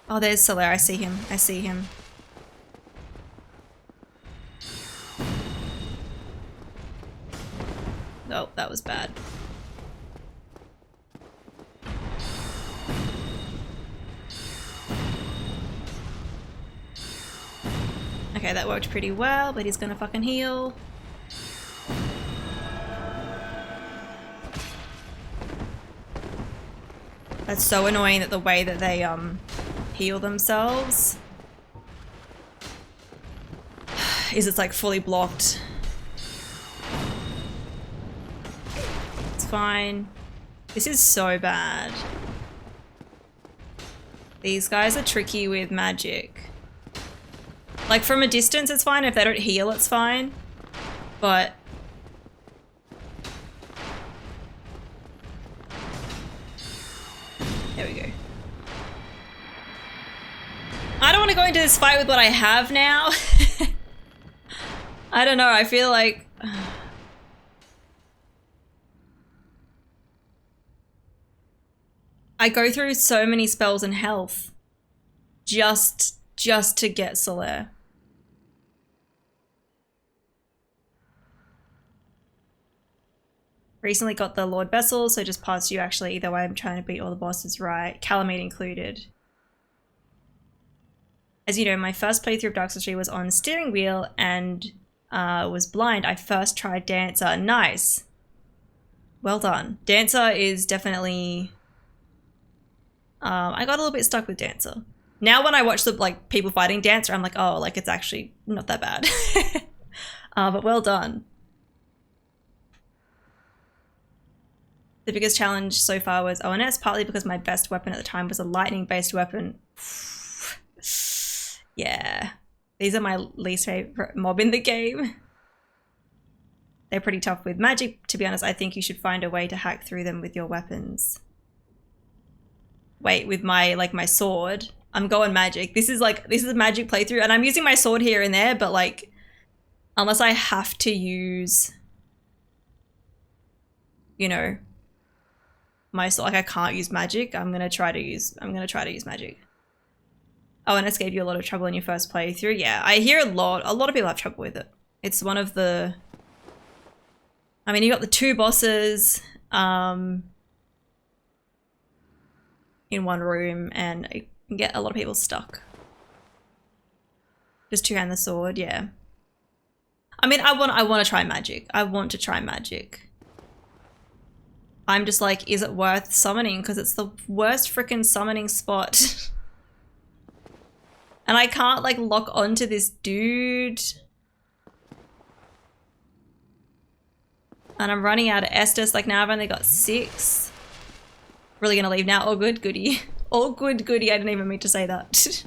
Oh, there's Solaire. I see him. I see him. Oh, that was bad. Okay, that worked pretty well, but he's gonna fucking heal. That's so annoying that the way that they heal themselves is it's like fully blocked. It's fine. This is so bad. These guys are tricky with magic. Like from a distance it's fine, if they don't heal it's fine, but there we go. I don't want to go into this fight with what I have now. I don't know, I feel like I go through so many spells and health just to get Solaire. Recently got the Lord Vessel, so just past you actually. Either way, I'm trying to beat all the bosses right, Calamite included. As you know, my first playthrough of Dark Souls 3 was on steering wheel and was blind. I first tried Dancer. Nice. Well done. Dancer is definitely... I got a little bit stuck with Dancer. Now when I watch the like people fighting Dancer, I'm like, oh, like it's actually not that bad. But well done. The biggest challenge so far was ONS, partly because my best weapon at the time was a lightning-based weapon. Yeah. These are my least favorite mob in the game. They're pretty tough with magic. To be honest, I think you should find a way to hack through them with your weapons. Wait, with my, like, my sword. I'm going magic. This is a magic playthrough, and I'm using my sword here and there, but like, unless I have to use, you know, my sword, like I can't use magic. I'm gonna try to use magic. Oh, and this gave you a lot of trouble in your first playthrough. Yeah, I hear a lot of people have trouble with it. It's one of the, I mean, you got the 2 bosses in one room, and it can get a lot of people stuck. Just 2-hand the sword, yeah. I mean, I want to try magic. I want to try magic. I'm just like, is it worth summoning? Because it's the worst freaking summoning spot. And I can't like lock onto this dude. And I'm running out of Estus. Like now I've only got 6. Really gonna leave now. Oh good, goody. Oh good, goody. I didn't even mean to say that.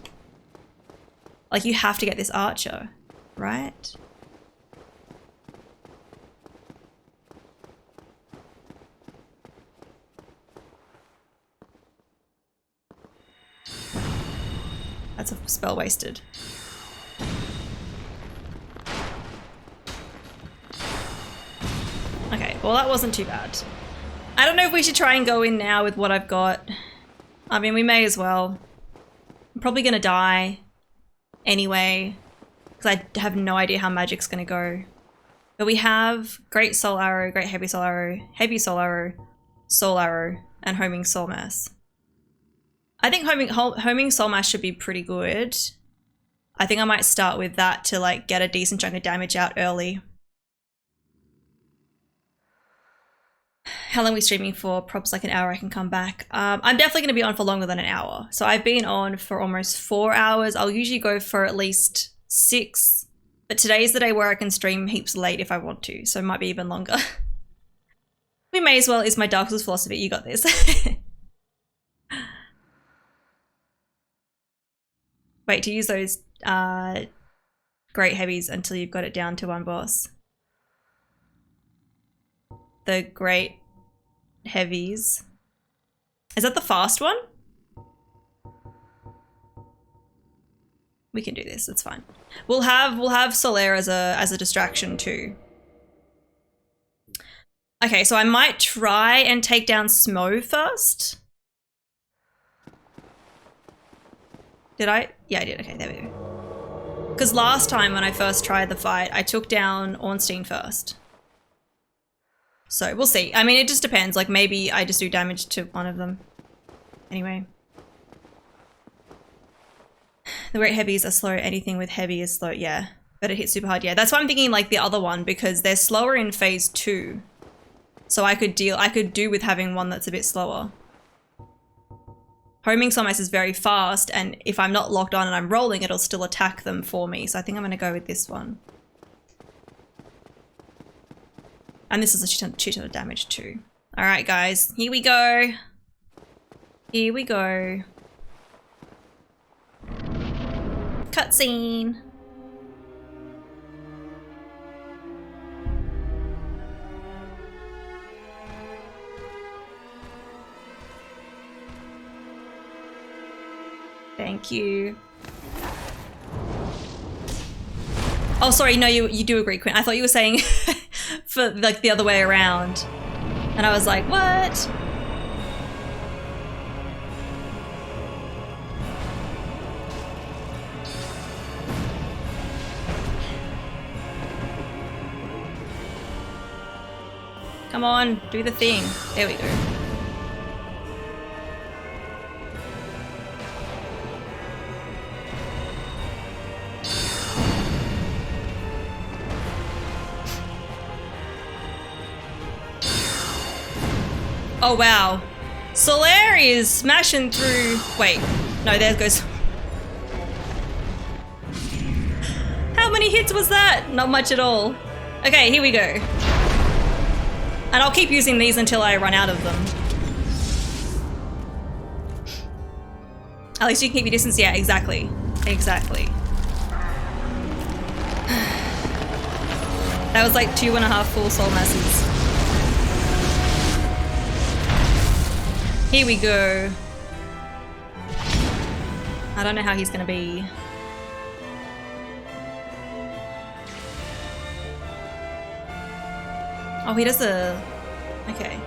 Like you have to get this archer, right? That's a spell wasted. Okay, well that wasn't too bad. I don't know if we should try and go in now with what I've got. I mean, we may as well. I'm probably gonna die anyway, because I have no idea how magic's gonna go. But we have Great Soul Arrow, Great Heavy Soul Arrow, Heavy Soul Arrow, Soul Arrow, and Homing Soul Mass. I think homing Soul Mass should be pretty good. I think I might start with that to like get a decent chunk of damage out early. How long are we streaming for? Props like an hour, I can come back. I'm definitely going to be on for longer than an hour. So I've been on for almost 4 hours. I'll usually go for at least 6. But today's the day where I can stream heaps late if I want to. So it might be even longer. We may as well, is my Dark Souls philosophy. You got this. Wait to use those great heavies until you've got it down to one boss. The great heavies. Is that the fast one? We can do this, it's fine. We'll have Solaire as a distraction too. Okay, so I might try and take down Smo first. Did I? Yeah, I did. Okay, there we go. Because last time when I first tried the fight, I took down Ornstein first. So we'll see. I mean, it just depends. Like maybe I just do damage to one of them. Anyway. The great heavies are slow. Anything with heavy is slow. Yeah, but it hits super hard. Yeah, that's why I'm thinking like the other one, because they're slower in phase 2. So I could do with having one that's a bit slower. Homing Soul Mass is very fast, and if I'm not locked on and I'm rolling, it'll still attack them for me. So I think I'm going to go with this one. And this is a shit ton of damage too. All right, guys, here we go. Here we go. Cutscene. Thank you. Oh, sorry. No, you do agree, Quinn. I thought you were saying for like the other way around. And I was like, what? Come on, do the thing. There we go. Oh wow. Solaire is smashing through. Wait, no, there goes. How many hits was that? Not much at all. Okay, here we go. And I'll keep using these until I run out of them. At least you can keep your distance. Yeah, exactly. Exactly. That was like 2.5 full soul masses. Here we go. I don't know how he's gonna be. Oh, he does a... Okay.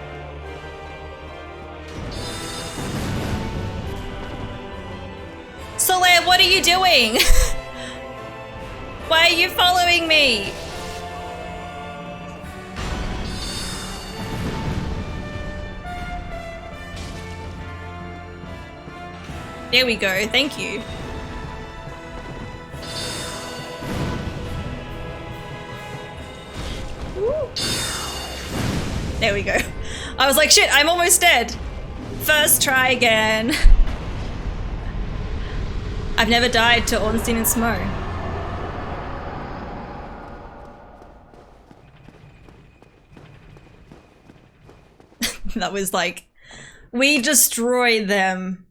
Soleil, what are you doing? Why are you following me? There we go, thank you. Woo. There we go. I was like, shit, I'm almost dead. First try again. I've never died to Ornstein and Smo. That was like, we destroyed them.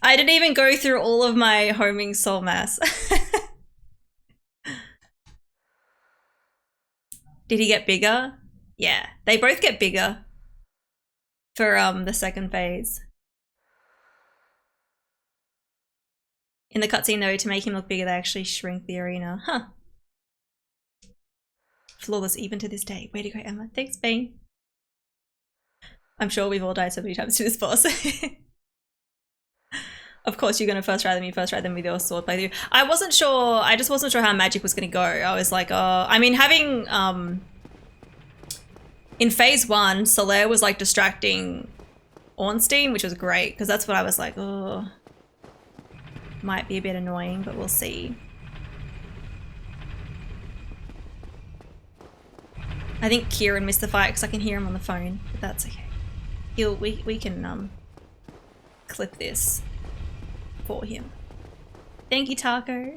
I didn't even go through all of my homing soul mass. Did he get bigger? Yeah, they both get bigger for the second phase. In the cutscene though, to make him look bigger, they actually shrink the arena. Huh. Flawless even to this day. Way to go, Emma. Thanks, Bane. I'm sure we've all died so many times to this boss. Of course you're gonna first try them, you first try them with your sword playthrough. I wasn't sure, I just wasn't sure how magic was gonna go. I was like, oh, I mean having, in phase 1, Solaire was like distracting Ornstein, which was great, because that's what I was like, oh, might be a bit annoying, but we'll see. I think Kieran missed the fight because I can hear him on the phone, but that's okay. We can clip this for him. Thank you, Taco.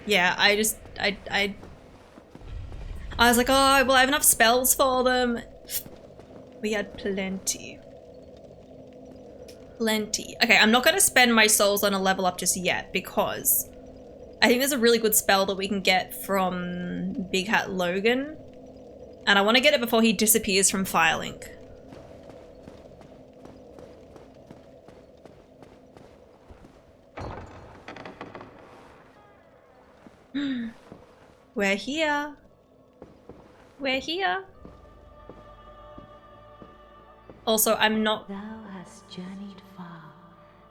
Yeah, I was like, oh, well, I have enough spells for them. We had plenty. Plenty. Okay, I'm not going to spend my souls on a level up just yet because I think there's a really good spell that we can get from Big Hat Logan. And I want to get it before he disappears from Firelink. We're here. We're here. Also, I'm not... Thou hast journeyed far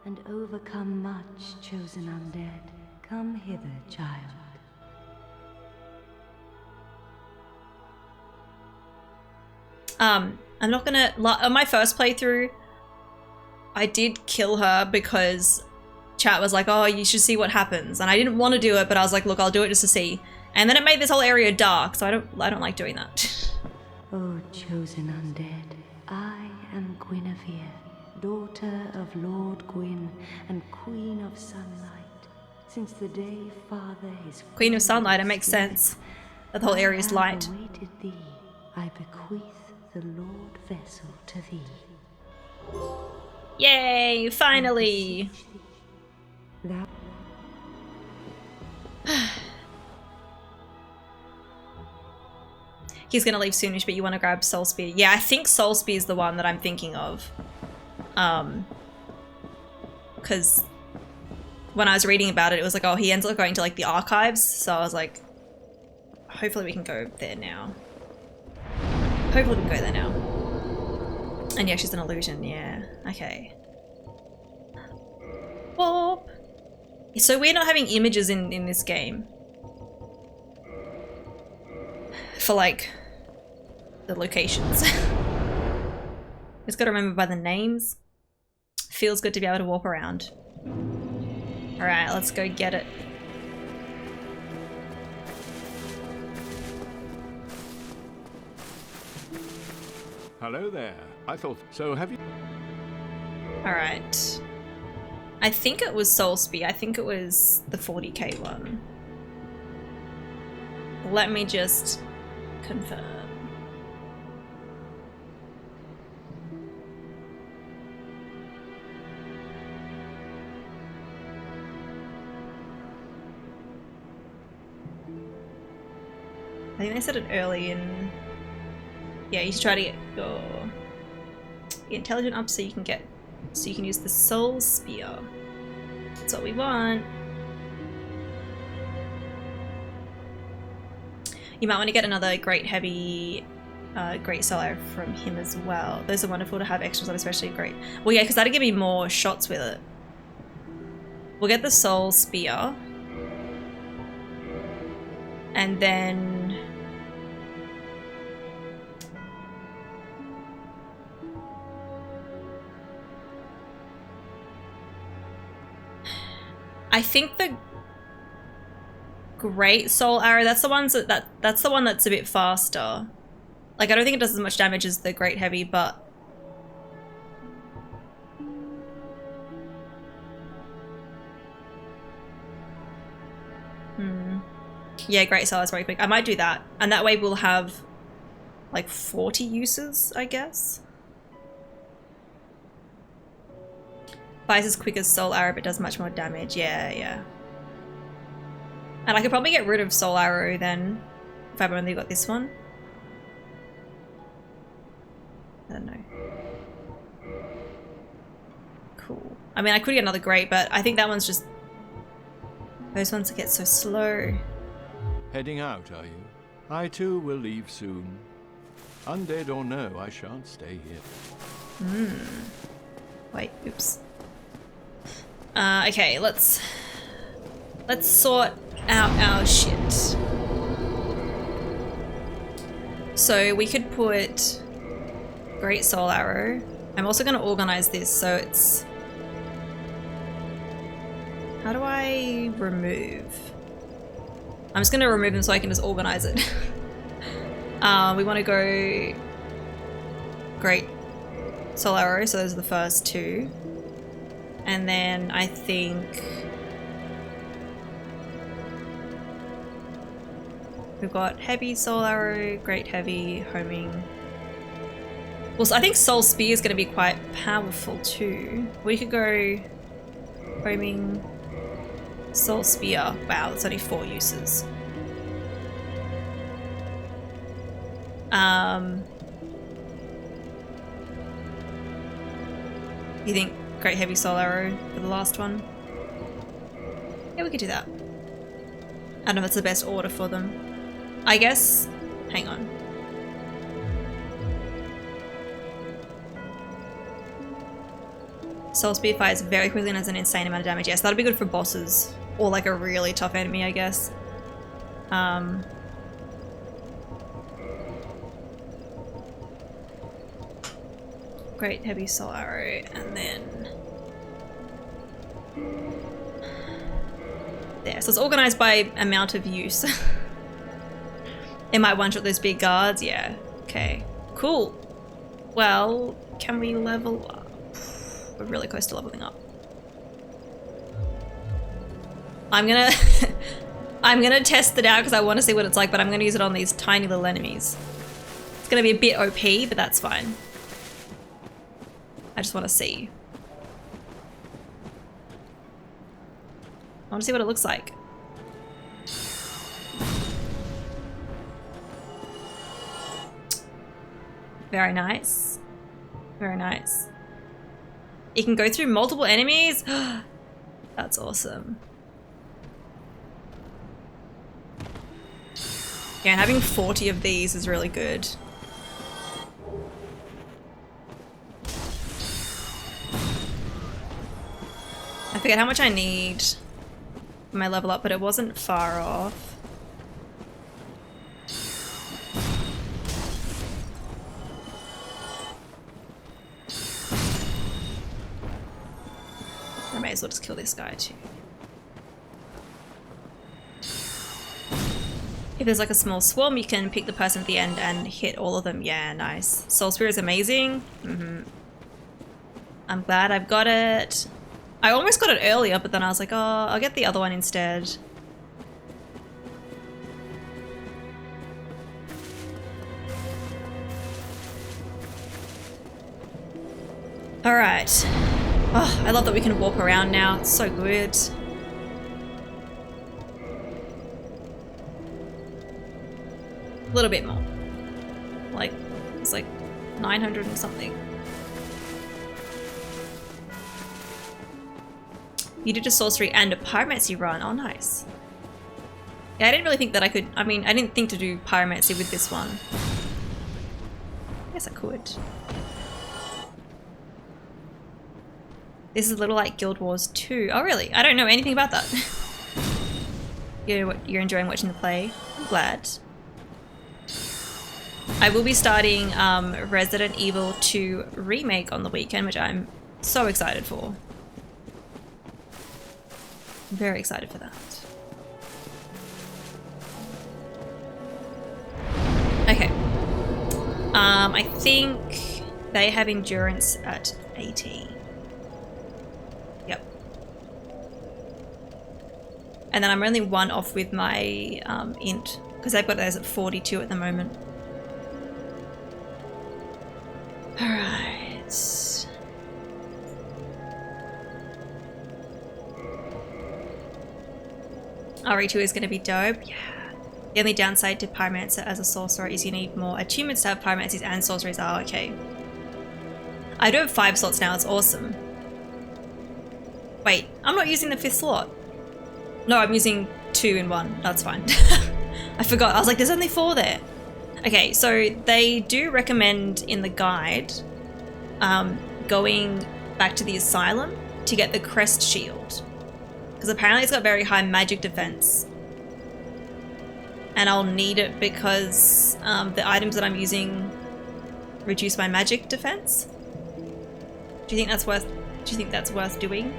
and overcome much, chosen undead. Come hither, child. I'm not gonna... On my first playthrough, I did kill her because chat was like, oh, you should see what happens. And I didn't want to do it, but I was like, look, I'll do it just to see. And then it made this whole area dark, so I don't like doing that. O chosen undead, I am Guinevere, daughter of Lord Gwyn and Queen of Sunlight. Since the day father his Queen of Sunlight, it makes sense. That the whole area is light. Awaited thee, I bequeath the Lord vessel to thee. Yay, finally! Thou He's gonna leave soonish, but you want to grab Soul Spear. Yeah, I think Soul Spear is the one that I'm thinking of. Because when I was reading about it, it was like, oh, he ends up going to like the archives. So I was like, hopefully we can go there now. Hopefully we can go there now. And yeah, she's an illusion, yeah. Okay. Boop. So we're not having images in this game. For like the locations. Just gotta remember by the names. Feels good to be able to walk around. Alright, let's go get it. Hello there. I thought, so have you... Alright. I think it was Soul Spear. I think it was the 40k one. Let me just confirm. I think they said it early in... Yeah, you should try to get your intelligence up so you can use the soul spear. That's what we want. You might want to get another great heavy great soul arrow from him as well. Those are wonderful to have extras on, especially great. Well, yeah, because that'll give me more shots with it. We'll get the soul spear. And then... I think the great soul arrow, that's the ones that's the one that's a bit faster. Like, I don't think it does as much damage as the great heavy, but yeah, great soul is very quick. I might do that, and that way we'll have like 40 uses, I guess. Fires as quick as soul arrow, but does much more damage. Yeah. And I could probably get rid of soul arrow then, if I've only got this one. I don't know. Cool. I mean, I could get another great, but I think that one's just... Those ones get so slow. Heading out, are you? I too will leave soon. Undead or no, I shan't stay here. Wait, oops. Okay, let's sort out our shit. So we could put great soul arrow. I'm also going to organize this so it's... How do I remove? I'm just going to remove them so I can just organize it. We want to go great soul arrow, so those are the first two. And then I think we've got heavy soul arrow, great heavy, homing. Well, so I think soul spear is going to be quite powerful too. We could go homing, soul spear. Wow, that's only 4 uses. You think great heavy soul arrow for the last one? Yeah, we could do that. I don't know if it's the best order for them. I guess... Hang on. Soul Spear fires very quickly and has an insane amount of damage. Yes, that'll be good for bosses. Or like a really tough enemy, I guess. Great heavy soul arrow, and then... There, so it's organized by amount of use. It might one-shot those big guards, yeah. Okay, cool. Well, can we level up? We're really close to leveling up. I'm gonna I'm gonna test it out because I want to see what it's like, but I'm gonna use it on these tiny little enemies. It's gonna be a bit OP, but that's fine. I just want to see. I want to see what it looks like. Very nice. Very nice. You can go through multiple enemies? That's awesome. Yeah, and having 40 of these is really good. I forget how much I need for my level up, but it wasn't far off. I may as well just kill this guy too. If there's like a small swarm, you can pick the person at the end and hit all of them. Yeah, nice. Soul Spear is amazing. I'm glad I've got it. I almost got it earlier, but then I was like, oh, I'll get the other one instead. Alright. Oh, I love that we can walk around now. It's so good. A little bit more. Like, it's like 900 and something. You did a sorcery and a pyromancy run. Oh, nice. Yeah, I didn't really think that I could... I mean, I didn't think to do pyromancy with this one. I guess I could. This is a little like Guild Wars 2. Oh, really? I don't know anything about that. You're enjoying watching the play. I'm glad. I will be starting Resident Evil 2 Remake on the weekend, which I'm so excited for. I'm very excited for that. Okay. I think they have endurance at 80. Yep. And then I'm only one off with my int, because they've got those at 42 at the moment. Alright. RE2 is going to be dope. Yeah. The only downside to Pyromancer as a sorcerer is you need more achievements to have Pyromancies and sorceries. Oh, okay. I do have 5 slots now. It's awesome. Wait, I'm not using the 5th slot. No, I'm using 2 in 1. That's fine. I forgot. I was like, there's only 4 there. Okay, so they do recommend in the guide going back to the asylum to get the crest shield, because apparently it's got very high magic defense, and I'll need it because the items that I'm using reduce my magic defense. Do you think that's worth? Do you think that's worth doing?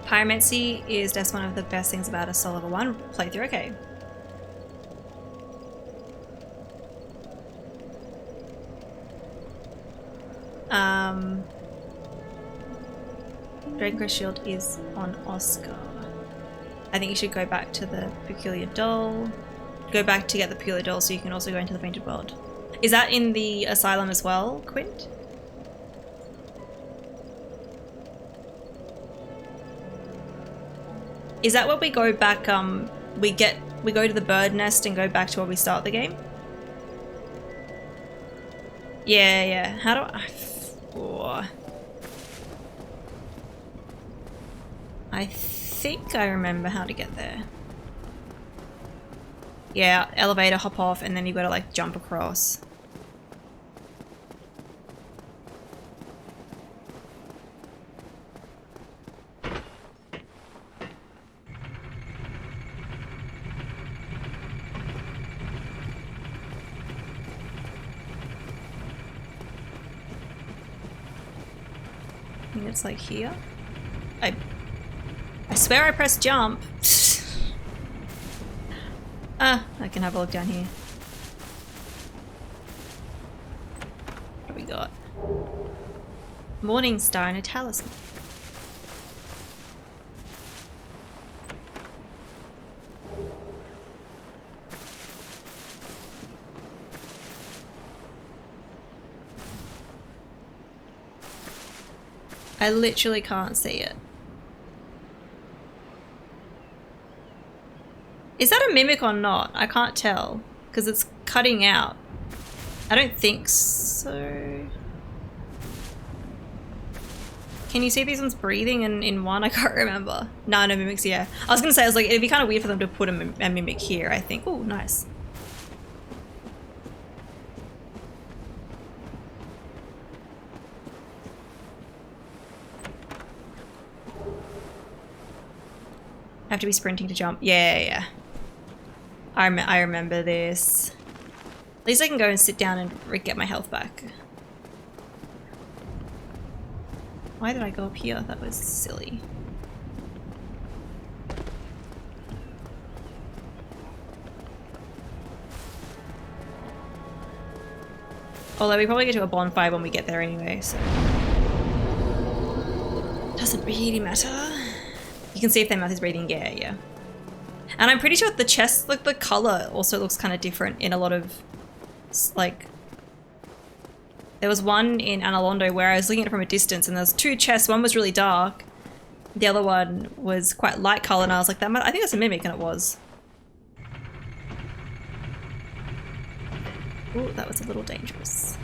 Pyromancy is just one of the best things about a Soul Level 1 playthrough. Okay. Drake's Shield is on Oscar. I think you should go back to the Peculiar Doll. Go back to get the Peculiar Doll so you can also go into the Painted World. Is that in the Asylum as well, Quint? Is that where we go back, we go to the bird nest and go back to where we start the game? Yeah. How do I... Oh. I think I remember how to get there. Yeah, elevator, hop off, and then you've got to like jump across. I think it's like here. I swear I pressed jump. I can have a look down here. What do we got? Morning Star and a talisman. I literally can't see it. Is that a mimic or not? I can't tell because it's cutting out. I don't think so. Can you see these ones breathing in one? I can't remember. No mimics, yeah. I was gonna say, I was like, it'd be kind of weird for them to put a mimic here, I think. Oh, nice. Have to be sprinting to jump. Yeah. I remember this. At least I can go and sit down and get my health back. Why did I go up here? That was silly. Although we probably get to a bonfire when we get there anyway, so... Doesn't really matter. You can see if their mouth is breathing, yeah. And I'm pretty sure the chest, like the color also looks kind of different in a lot of, like... There was one in Analondo where I was looking at it from a distance and there was two chests. One was really dark. The other one was quite light color and I was like, I think that's a mimic, and it was. Ooh, that was a little dangerous.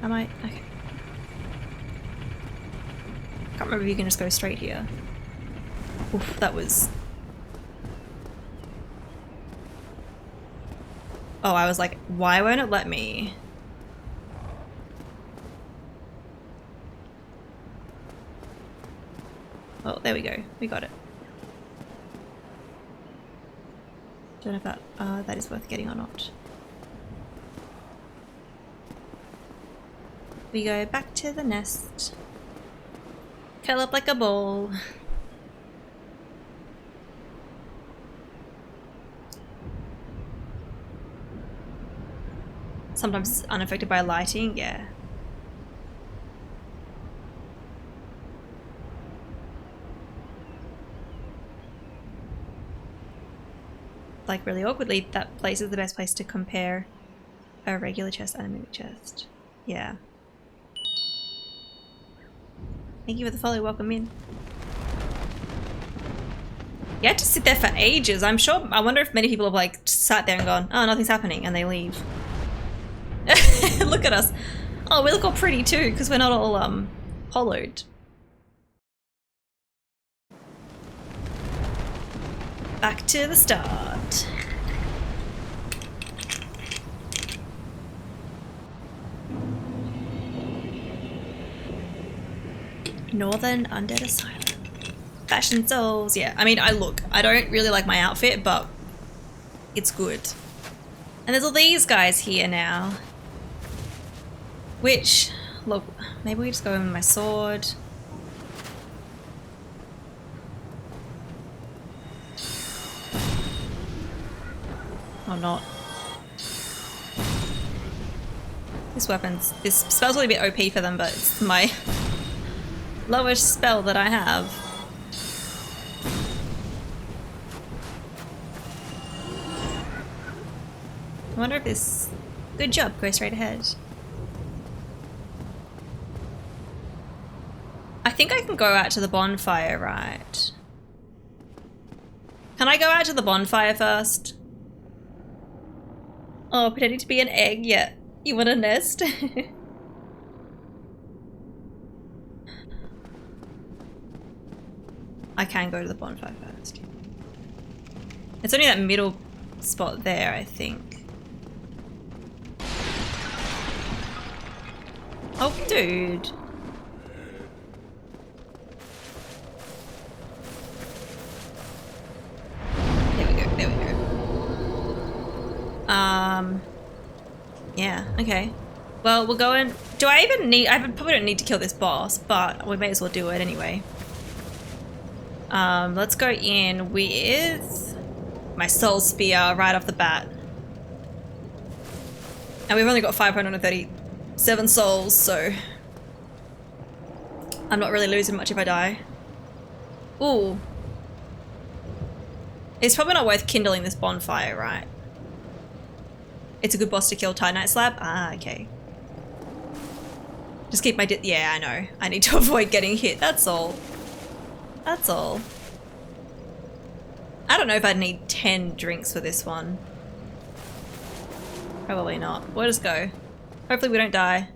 Am I? Okay. Can't remember if you can just go straight here. Oof, that was... Oh, I was like, why won't it let me? Oh, there we go. We got it. Don't know if that is worth getting or not. We go back to the nest. Curl up like a ball. Sometimes unaffected by lighting, yeah. Like really awkwardly, that place is the best place to compare a regular chest and a mimic chest. Yeah. Thank you for the follow, welcome in. You had to sit there for ages, I'm sure. I wonder if many people have like sat there and gone, oh, nothing's happening, and they leave. Look at us. Oh, we look all pretty too, because we're not all hollowed. Back to the start. Northern Undead Asylum. Fashion souls, yeah. I mean, I don't really like my outfit, but it's good. And there's all these guys here now. Which, look, maybe we just go in with my sword. Or not. This spell's really a bit OP for them, but it's my lowest spell that I have. I wonder if this... Good job, go straight ahead. I think I can go out to the bonfire, right? Can I go out to the bonfire first? Oh, pretending to be an egg, yeah. You want a nest? I can go to the bonfire first. It's only that middle spot there, I think. Oh, dude. There we go, there we go. Yeah, okay. Well, we'll go in. Do I even need... I probably don't need to kill this boss, but we may as well do it anyway. Let's go in with my soul spear right off the bat. And we've only got 537 souls, so I'm not really losing much if I die. Ooh. It's probably not worth kindling this bonfire, right? It's a good boss to kill. Titanite slab? Ah, okay. Just keep my yeah, I know. I need to avoid getting hit, that's all. That's all. I don't know if I'd need 10 drinks for this one. Probably not. We'll just go. Hopefully we don't die.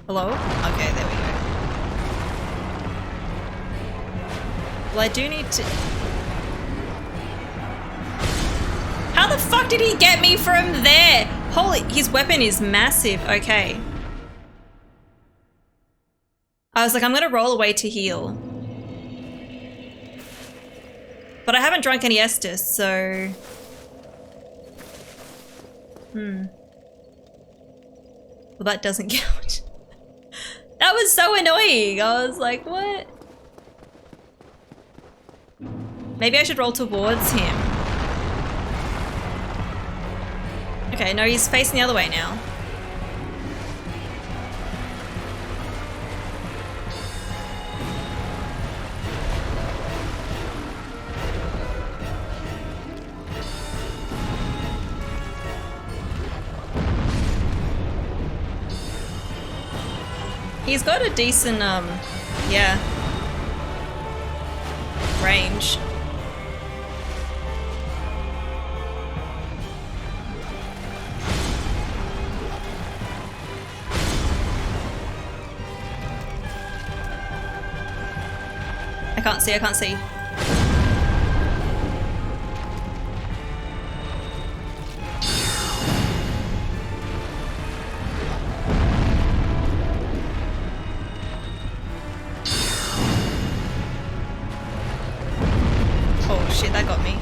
Hello? Okay, there we go. Well, I do need to... How the fuck did he get me from there? Holy... His weapon is massive. Okay. I was like, I'm gonna roll away to heal. But I haven't drunk any Estus, so... Well, that doesn't count. That was so annoying. I was like, what? Maybe I should roll towards him. Okay, no, he's facing the other way now. He's got a decent, yeah, range. I can't see, I can't see. Oh shit, that got me.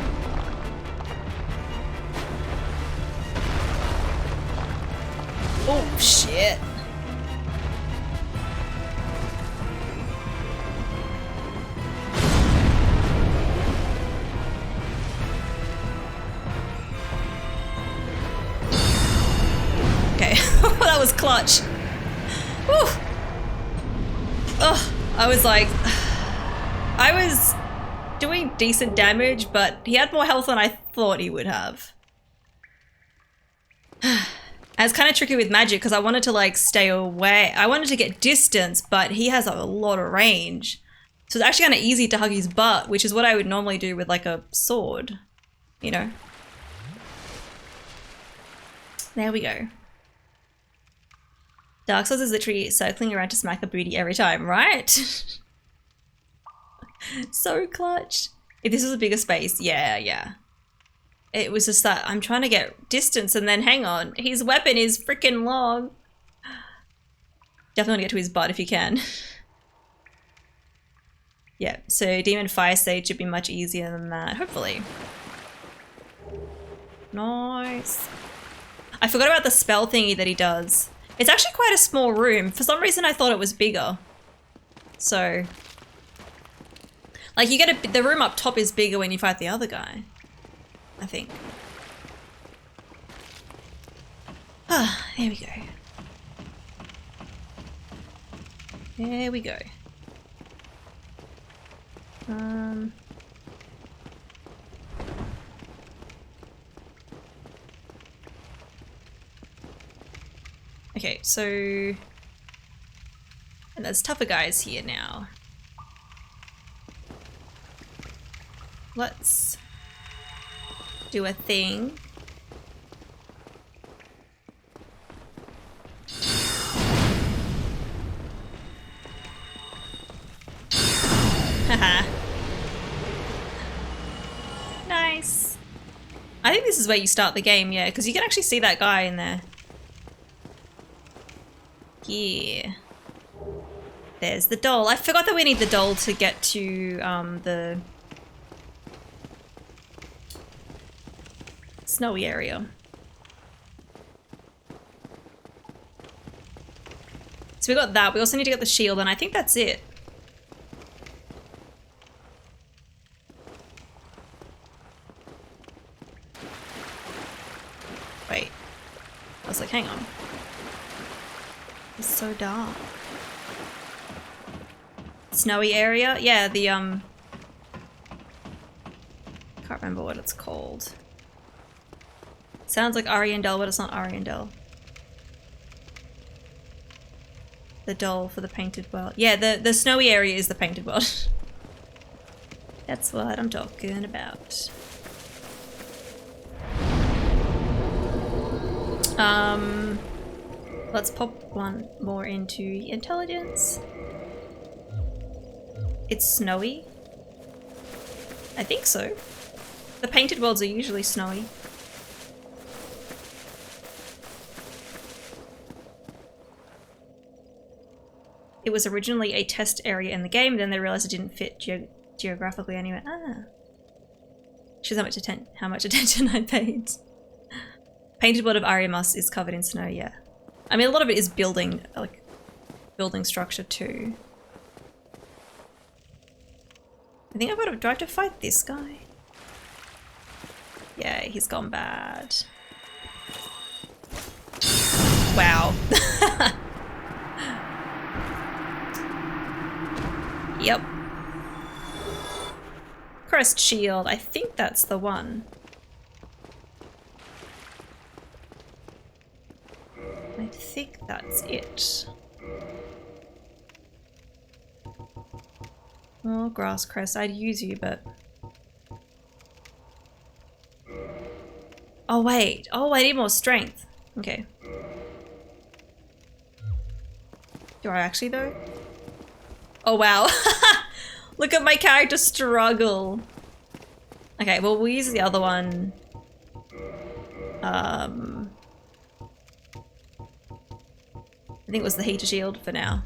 Oh shit. That was clutch. Whew. Ugh, I was like, I was doing decent damage, but he had more health than I thought he would have. And it's kind of tricky with magic because I wanted to like stay away. I wanted to get distance, but he has a lot of range. So it's actually kind of easy to hug his butt, which is what I would normally do with like a sword, you know? There we go. Dark Souls is literally circling around to smack a booty every time, right? So clutch. If this was a bigger space, yeah. It was just that I'm trying to get distance and then hang on. His weapon is freaking long. Definitely want to get to his butt if you can. Yeah, so Demon Fire Sage should be much easier than that, hopefully. Nice. I forgot about the spell thingy that he does. It's actually quite a small room. For some reason I thought it was bigger. So, like you get the room up top is bigger when you fight the other guy, I think. Ah, there we go. There we go. Okay, so... And there's tougher guys here now. Let's do a thing. Haha. Nice. I think this is where you start the game, yeah, because you can actually see that guy in there. Yeah. There's the doll. I forgot that we need the doll to get to the snowy area. So we got that. We also need to get the shield, and I think that's it. Wait. I was like, hang on. It's so dark. Snowy area? Yeah, the can't remember what it's called. Sounds like Ariandel, but it's not Ariandel. The doll for the painted world. Yeah, the snowy area is the painted world. That's what I'm talking about. Let's pop one more into intelligence. It's snowy. I think so. The painted worlds are usually snowy. It was originally a test area in the game, then they realized it didn't fit geographically anyway. Ah. Shows how much attention I paid. Painted blood of Ariamus is covered in snow, yeah. I mean, a lot of it is building, like, building structure too. I think do I have to fight this guy? Yeah, he's gone bad. Wow. Yep. Crest shield, I think that's the one. I think that's it. Oh, grass crest, I'd use you, but... Oh wait, I need more strength. Okay. Do I actually though? Oh wow. Look at my character struggle. Okay, well we'll use the other one. I think it was the heater shield for now.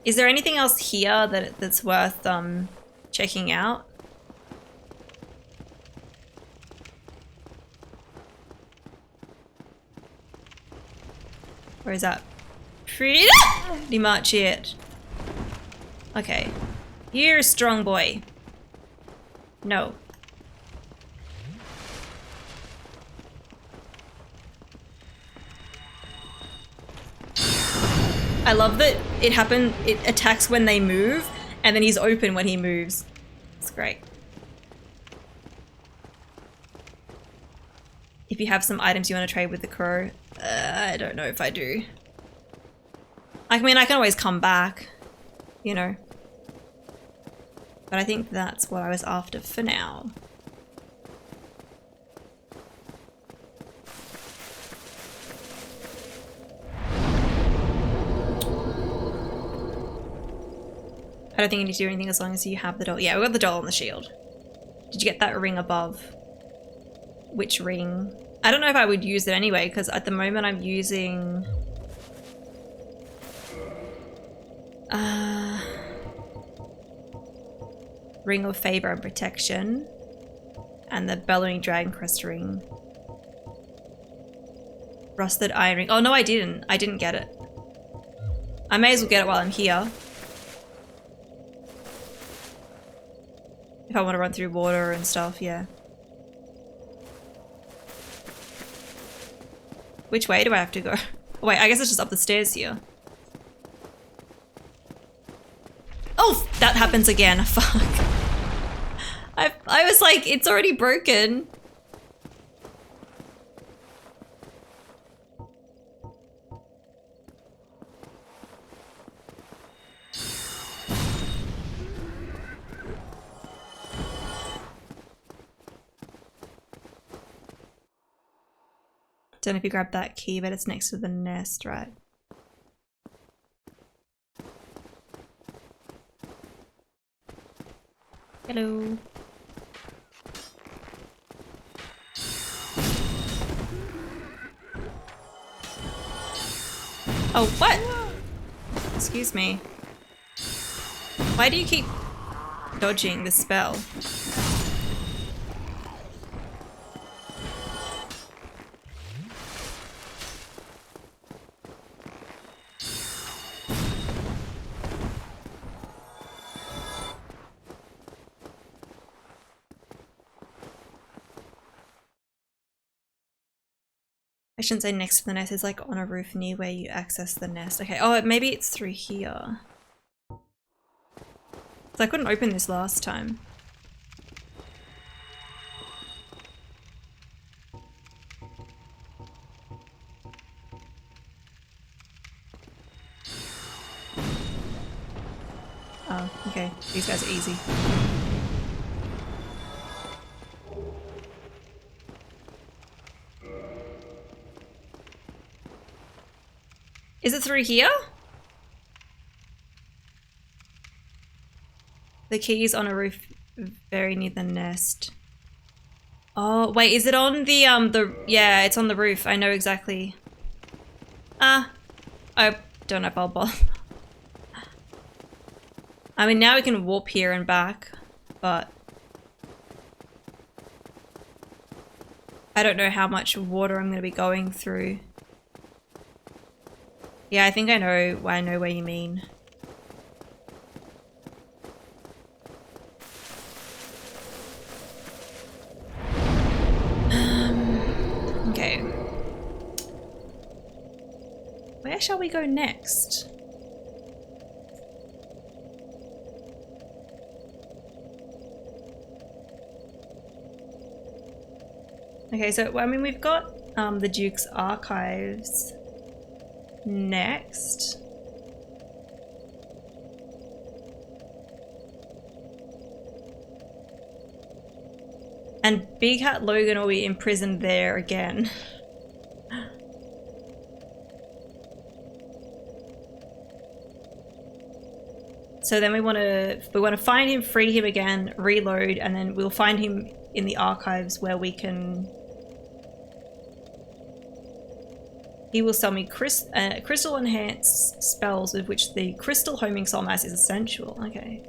Is there anything else here that's worth checking out? Or is that pretty much it? Okay. You're a strong boy. No. I love that it attacks when they move, and then he's open when he moves. It's great. If you have some items you want to trade with the crow, I don't know if I do. I mean, I can always come back, you know. But I think that's what I was after for now. I don't think you need to do anything as long as you have the doll. Yeah, we got the doll on the shield. Did you get that ring above? Which ring? I don't know if I would use it anyway, because at the moment I'm using... Ring of Favor and Protection. And the Bellowing Dragon Crest ring. Rusted Iron ring. Oh no, I didn't. I didn't get it. I may as well get it while I'm here. If I want to run through water and stuff, yeah. Which way do I have to go? Oh, wait, I guess it's just up the stairs here. Oh, that happens again. Fuck. I was like, it's already broken. Don't know if you grabbed that key, but it's next to the nest, right? Hello. Oh, what? Excuse me. Why do you keep dodging the spell? I shouldn't say next to the nest, it's like on a roof near where you access the nest. Okay, oh, maybe it's through here. So I couldn't open this last time. Oh, okay. These guys are easy. Is it through here? The key is on a roof very near the nest. Oh, wait, is it on the yeah, it's on the roof. I know exactly. I don't know if I'll bother. I mean, now we can warp here and back, but I don't know how much water I'm going to be going through. Yeah, I think I know what you mean. Okay. Where shall we go next? Okay, so I mean we've got the Duke's archives next. And Big Hat Logan will be imprisoned there again. So then we want to find him, free him again, reload, and then we'll find him in the archives where we can. He will sell me crystal enhanced spells with which the crystal homing soul mass is essential. Okay.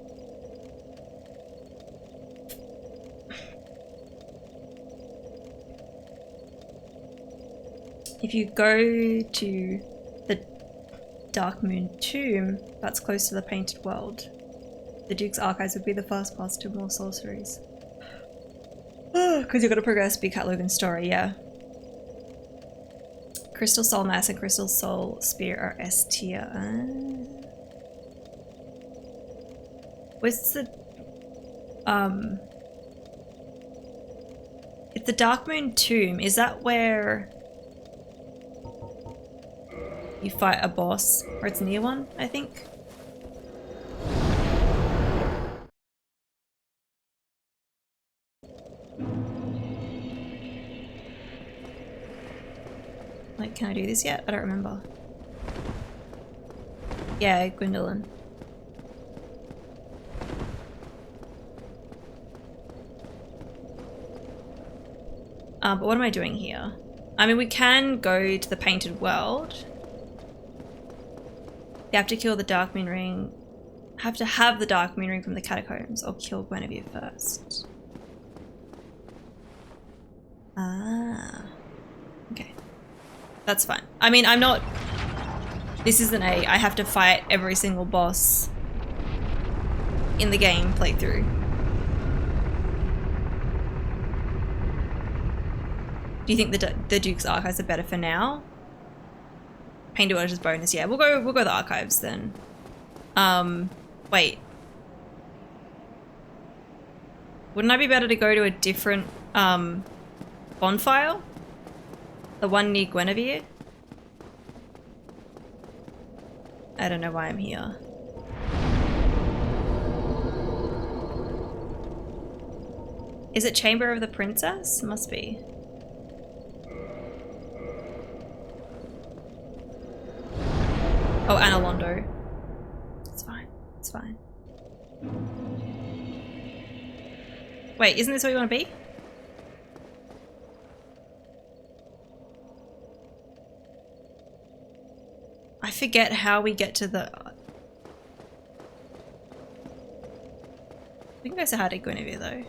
If you go to the Dark Moon Tomb, that's close to the Painted World. The Duke's Archives would be the fast path to more sorceries. Because you're going to progress Big Cat Logan's story, yeah. Crystal Soul Mass and Crystal Soul Spear are S tier. Where's the... It's the Dark Moon Tomb. Is that where you fight a boss? Or it's near one, I think? Like, can I do this yet? I don't remember. Yeah, Gwendolyn. But what am I doing here? I mean, we can go to the Painted World. You have to kill the Dark Moon Ring. Have to have the Dark Moon Ring from the catacombs or kill Guinevere first. Ah. Okay. That's fine. I mean, I'm not... This isn't I have to fight every single boss in the game playthrough. Do you think the Duke's Archives are better for now? Painted World is bonus. Yeah, we'll go the archives then. Wait. Wouldn't I be better to go to a different bonfire? The one near Guinevere? I don't know why I'm here. Is it Chamber of the Princess? Must be. Oh, Analondo. It's fine. It's fine. Wait, isn't this where you want to be? I forget how we get to the... We can go say hi to Guinevere though.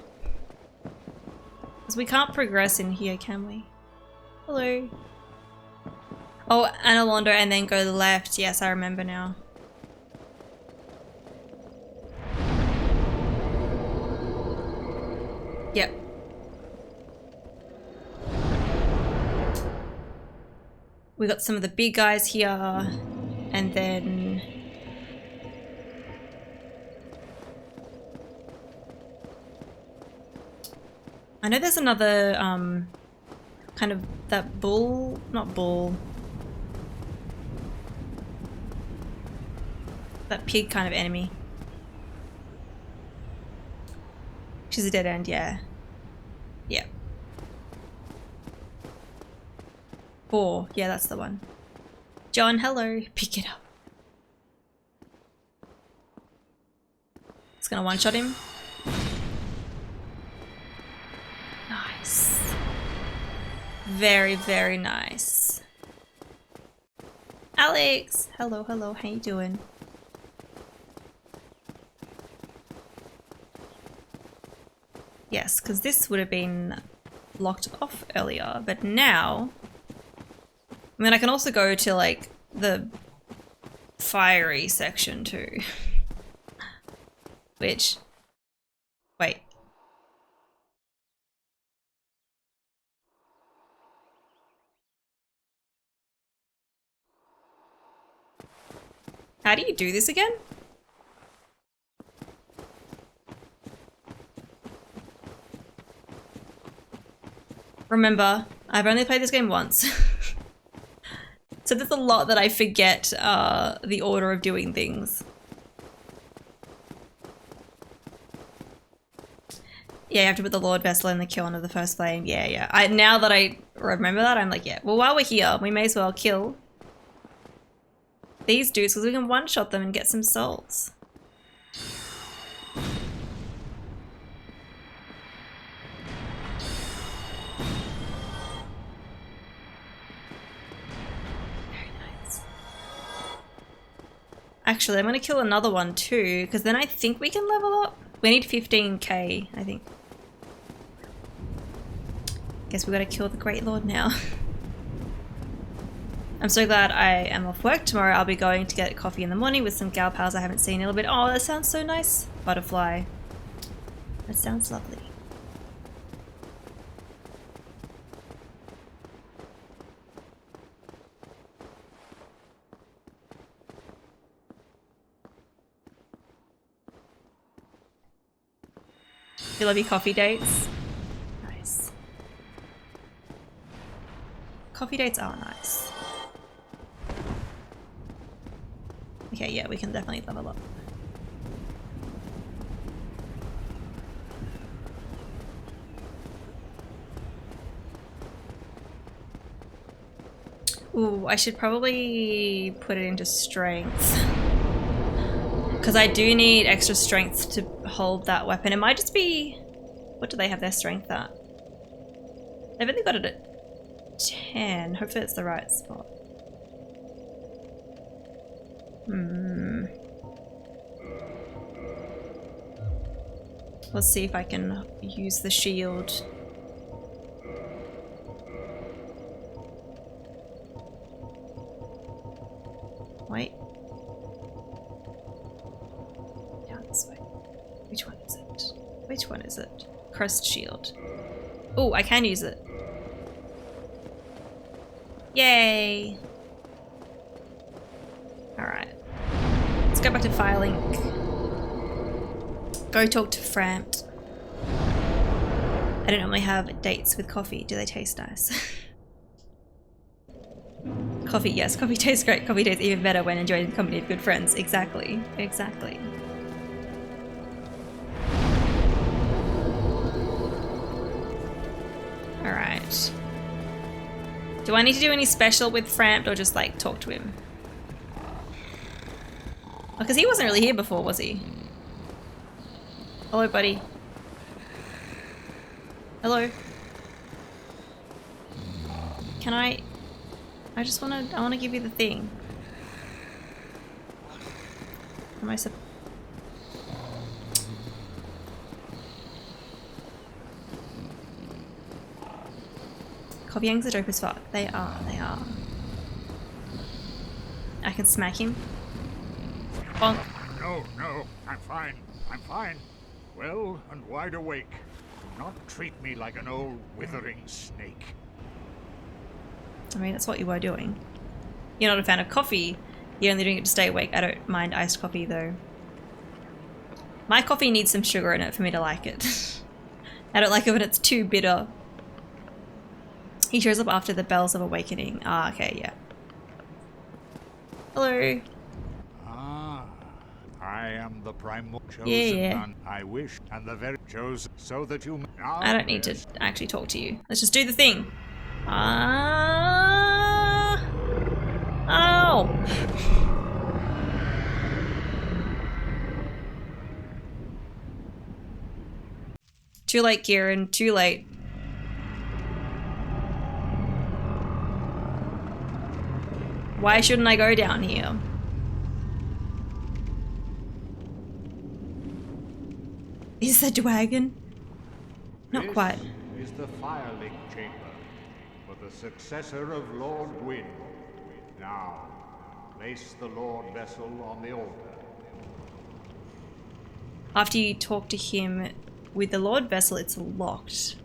Because we can't progress in here, can we? Hello. Oh, Analondo and then go left. Yes, I remember now. Yep. We got some of the big guys here, and then... I know there's another, kind of that bull, not bull. That pig kind of enemy. She's a dead end, yeah. Yeah. 4, yeah, that's the one. John, hello. Pick it up. It's gonna one-shot him. Nice. Very, very nice. Alex! Hello, hello, how you doing? Yes, because this would have been locked off earlier, but now... I mean, I can also go to, like, the fiery section too. Which... Wait. How do you do this again? Remember, I've only played this game once. So there's a lot that I forget the order of doing things. Yeah, you have to put the Lord Vessel in the kiln of the first flame. Yeah, yeah. Now that I remember that, I'm like, yeah. Well, while we're here, we may as well kill these dudes because we can one-shot them and get some souls. Actually, I'm going to kill another one too, because then I think we can level up. We need 15k, I think. Guess we got to kill the Great Lord now. I'm so glad I am off work. Tomorrow I'll be going to get coffee in the morning with some gal pals I haven't seen in a little bit. Oh, that sounds so nice. Butterfly. That sounds lovely. You love your coffee dates? Nice. Coffee dates are nice. Okay, yeah, we can definitely level up. Ooh, I should probably put it into strength. Because I do need extra strength to hold that weapon. It might just be... What do they have their strength at? They've only got it at 10. Hopefully it's the right spot. Let's see if I can use the shield. Wait. Down this way. Which one is it? Which one is it? Crest shield. Oh, I can use it. Yay! Alright. Let's go back to Firelink. Go talk to Framped. I don't normally have dates with coffee. Do they taste nice? Coffee, yes. Coffee tastes great. Coffee tastes even better when enjoying the company of good friends. Exactly. Exactly. Alright. Do I need to do any special with Framped or just like talk to him? Oh, because he wasn't really here before, was he? Hello, buddy. Hello. Can I just I wanna give you the thing. Am I Coffee yangs are dope as fuck. They are, they are. I can smack him. Bonk. No, no, I'm fine. I'm fine. Well and wide awake. Do not treat me like an old withering snake. I mean, that's what you were doing. You're not a fan of coffee. You're only doing it to stay awake. I don't mind iced coffee though. My coffee needs some sugar in it for me to like it. I don't like it when it's too bitter. He shows up after the bells of awakening. Ah, okay, yeah. Hello. Ah, I am the primal chosen Yeah. one. I wish, and the very chosen, so that you. I don't need to actually talk to you. Let's just do the thing. Ah. Oh. Too late, Kieran. Too late. Why shouldn't I go down here? Is the dragon? Not quite. This is the Firelink Chamber for the successor of Lord Gwyn. Now, place the Lord Vessel on the altar. After you talk to him with the Lord Vessel, it's locked.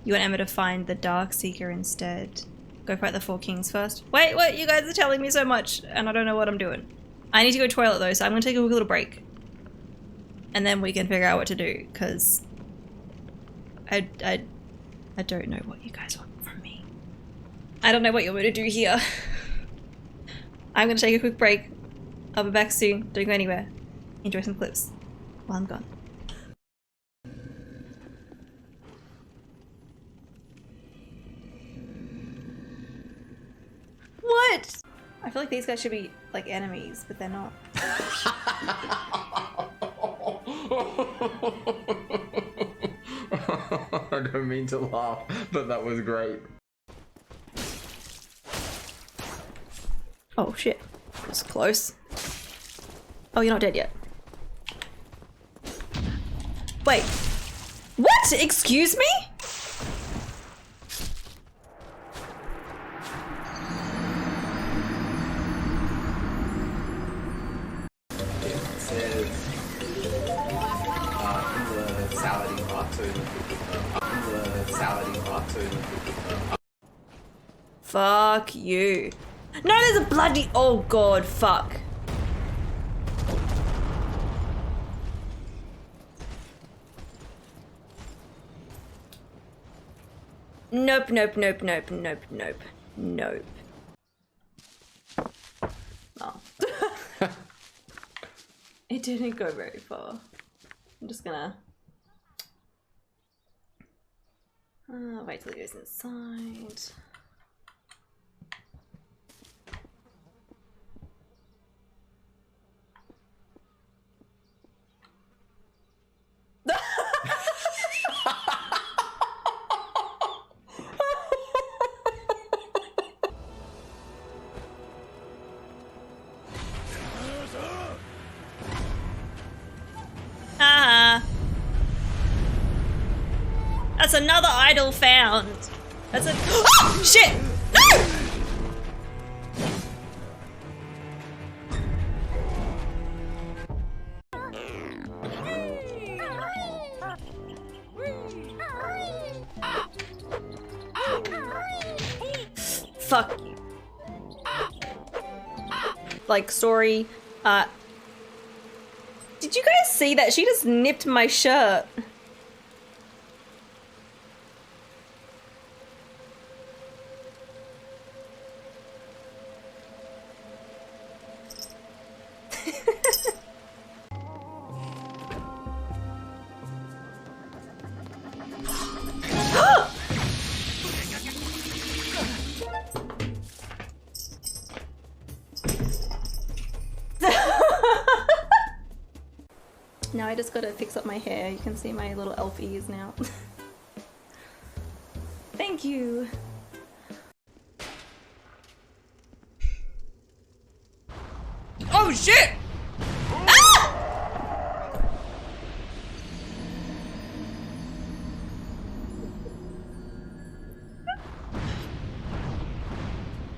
You want Emma to find the Dark Seeker instead. Go fight the 4 kings first. Wait, you guys are telling me so much and I don't know what I'm doing. I need to go toilet though, so I'm gonna take a quick little break. And then we can figure out what to do, because I don't know what you guys want from me. I don't know what you want me to do here. I'm gonna take a quick break. I'll be back soon. Don't go anywhere. Enjoy some clips while I'm gone. What? I feel like these guys should be like enemies, but they're not. I don't mean to laugh, but that was great. Oh shit. That was close. Oh, you're not dead yet. Wait. What? Excuse me? Fuck you. No, there's a bloody— oh god, fuck. Nope, nope, nope, nope, nope, nope, nope. Oh. It didn't go very far. I'm just gonna wait till it goes inside. That's another idol found. That's a— oh, shit! No! Fuck you. Like, sorry. Did you guys see that? She just nipped my shirt. Now I just gotta fix up my hair. You can see my little elf ears now. Thank you. Oh shit! Ah!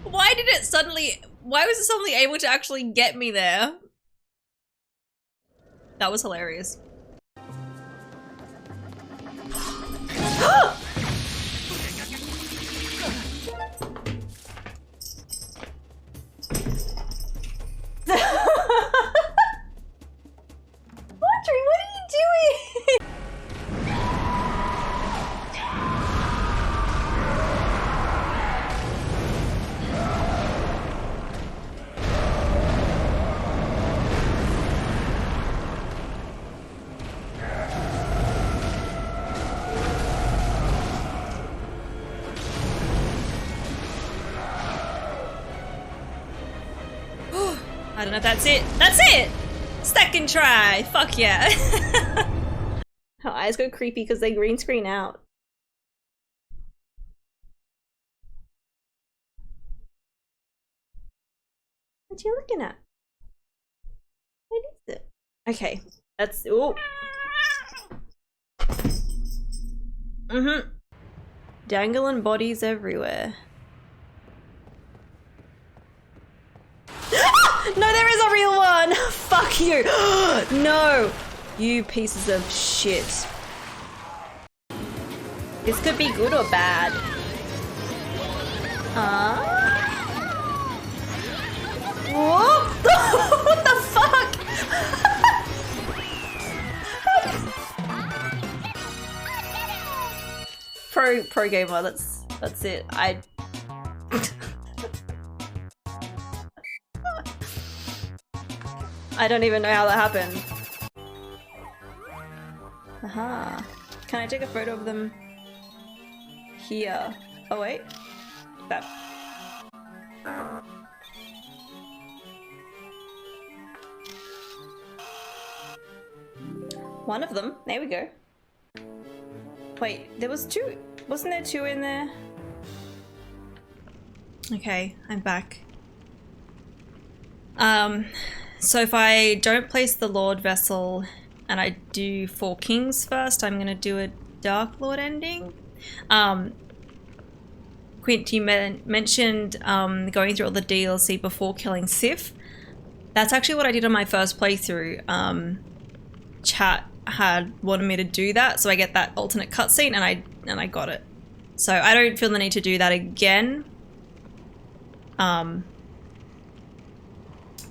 Why did it suddenly— why was it suddenly able to actually get me there? That was hilarious. Audrey, what are you doing? I don't know if that's it. That's it! Second try! Fuck yeah. Her eyes go creepy because they green screen out. What you looking at? What is it? Okay, that's— oh. Mm-hmm. Dangling bodies everywhere. No, there is a real one! Fuck you! No! You pieces of shit. This could be good or bad. Whoa! What the fuck? Pro gamer, that's it. I don't even know how that happened. Aha. Can I take a photo of them here? Oh wait. That. One of them. There we go. Wait, there was two. Wasn't there two in there? Okay, I'm back. So if I don't place the Lord Vessel and I do 4 Kings first, I'm gonna do a Dark Lord ending. Quint, you mentioned going through all the DLC before killing Sif. That's actually what I did on my first playthrough. Chat had wanted me to do that, so I get that alternate cutscene, and I got it. So I don't feel the need to do that again.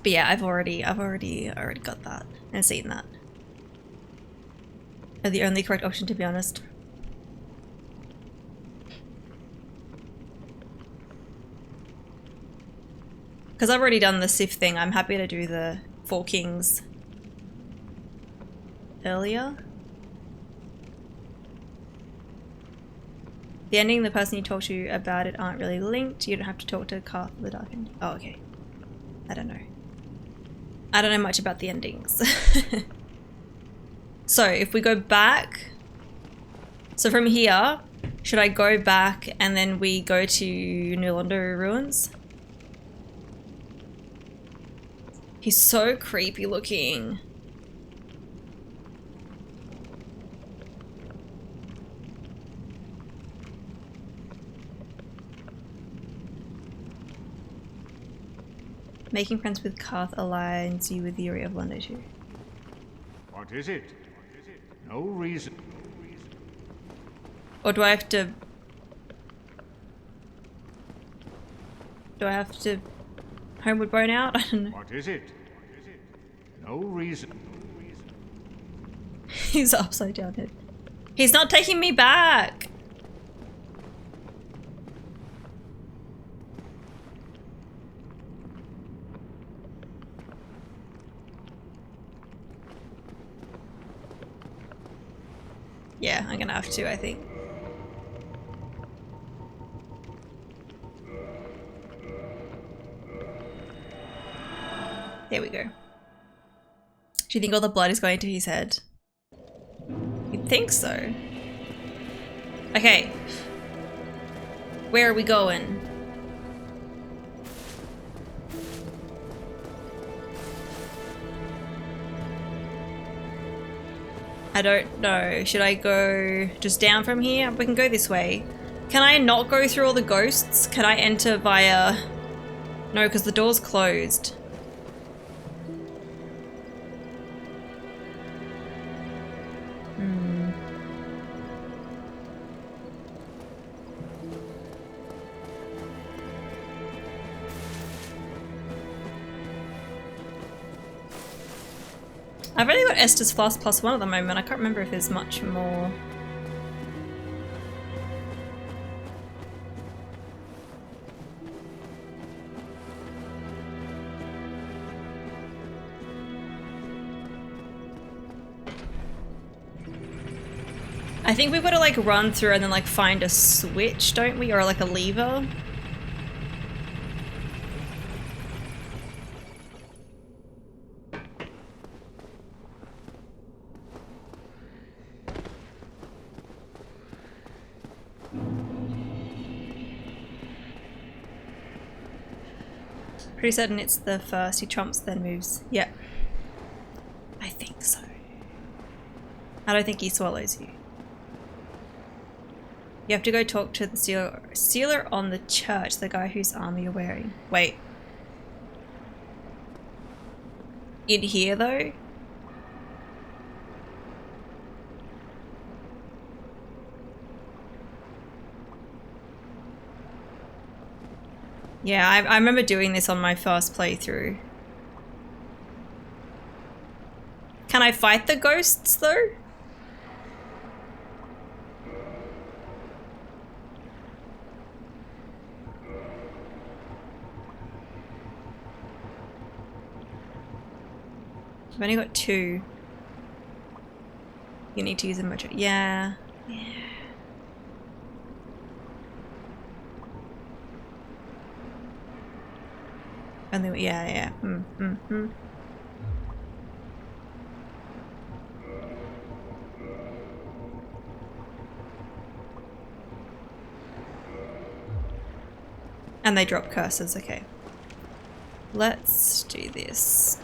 But yeah, I've already got that and seen that. The only correct option, to be honest. Because I've already done the Sif thing, I'm happy to do the 4 Kings earlier. The ending and the person you talk to about it aren't really linked. You don't have to talk to Karth the Dark Ending. Oh, okay. I don't know. I don't know much about the endings. So if we go back, so from here, should I go back and then we go to Nulondo Ruins? He's so creepy looking. Making friends with Karth aligns you with the area of Londo too. What is it? No reason. Or do I have to... Do I have to homeward bone out? I don't know. What is it? No reason. He's upside down head. He's not taking me back! Yeah, I'm gonna have to, I think. There we go. Do you think all the blood is going to his head? You'd think so. Okay. Where are we going? I don't know. Should I go just down from here? We can go this way. Can I not go through all the ghosts? Can I enter via... No, because the door's closed. I've only got Estus Flask +1 at the moment. I can't remember if there's much more. I think we've got to like run through and then like find a switch, don't we? Or like a lever. Pretty certain it's the first. He trumps, then moves. Yep. I think so. I don't think he swallows you. You have to go talk to the sealer on the church, the guy whose armor you're wearing. Wait. In here though? Yeah, I remember doing this on my first playthrough. Can I fight the ghosts though? I've only got 2. You need to use a motor. Yeah. Yeah. And then, yeah. And they drop curses, okay. Let's do this.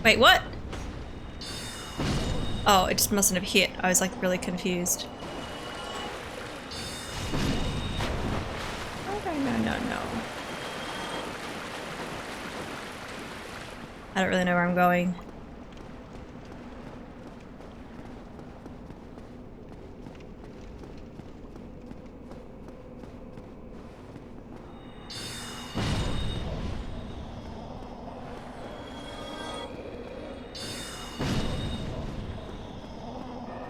Wait, what? Oh, it just mustn't have hit. I was like really confused. No. I don't really know where I'm going.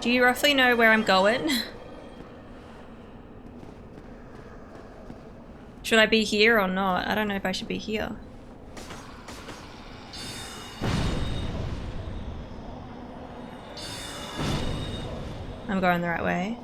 Do you roughly know where I'm going? Should I be here or not? I don't know if I should be here. I'm going the right way.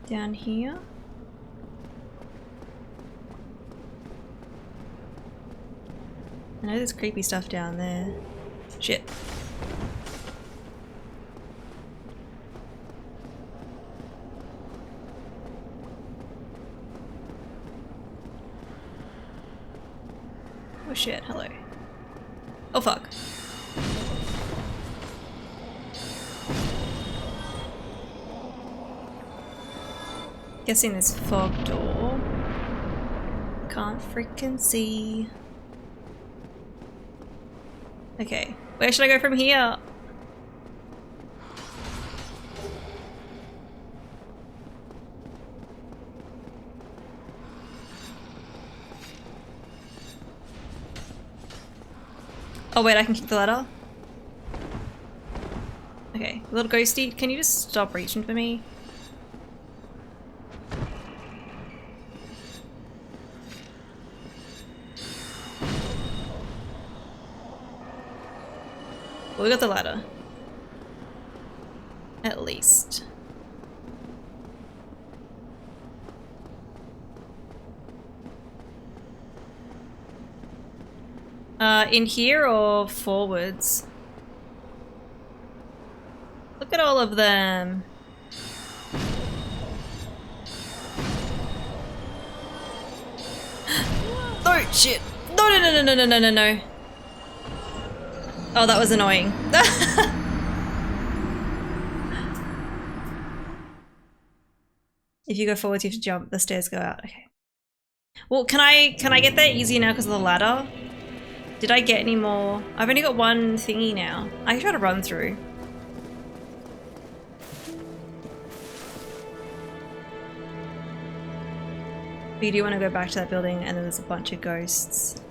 Down here. I know there's creepy stuff down there. Shit. Oh shit, hello. Oh fuck. Guessing this fog door. Can't freaking see. Okay, where should I go from here? Oh wait, I can keep the ladder? Okay, little ghosty, can you just stop reaching for me? Well, we got the ladder. At least. In here or forwards? Look at all of them. Oh shit! No. Oh, that was annoying. If you go forwards, you have to jump. The stairs go out. Okay. Well, can I get there easier now because of the ladder? Did I get any more? I've only got one thingy now. I can try to run through. But you do want to go back to that building and then there's a bunch of ghosts.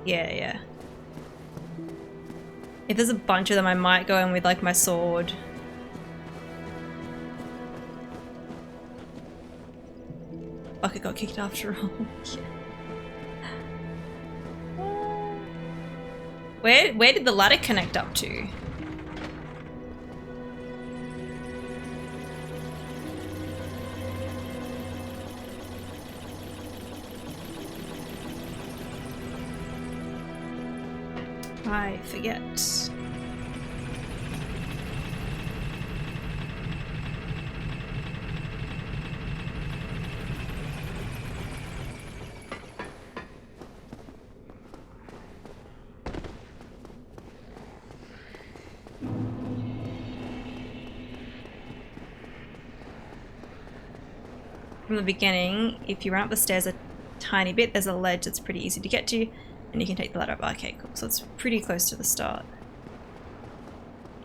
Yeah, yeah. If there's a bunch of them, I might go in with like my sword. Fuck, it got kicked after all. Where did the ladder connect up to? I forget. From the beginning, if you run up the stairs a tiny bit, there's a ledge that's pretty easy to get to, and you can take the ladder up. Okay, cool. So it's pretty close to the start.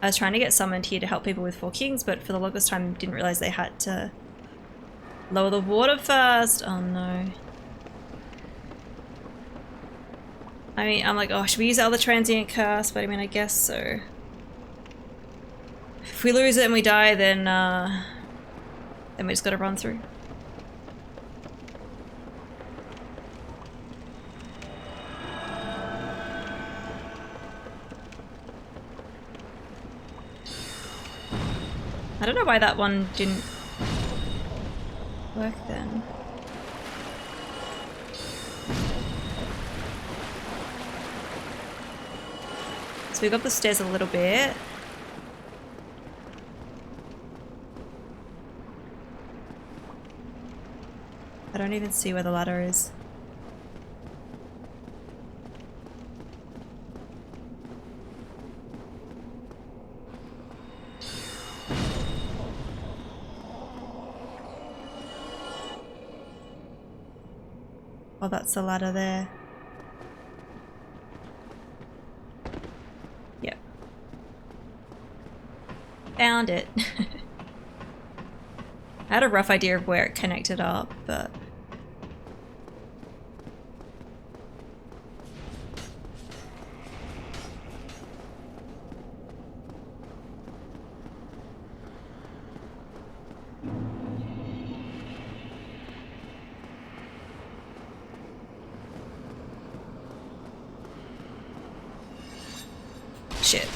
I was trying to get summoned here to help people with 4 kings, but for the longest time didn't realize they had to lower the water first. Oh no. I mean, I'm like, oh, should we use other transient curse? But I mean, I guess so. If we lose it and we die, then we just gotta run through. I don't know why that one didn't work then. So we got up the stairs a little bit. I don't even see where the ladder is. Oh, that's the ladder there. Yep. Found it. I had a rough idea of where it connected up, but... Shit.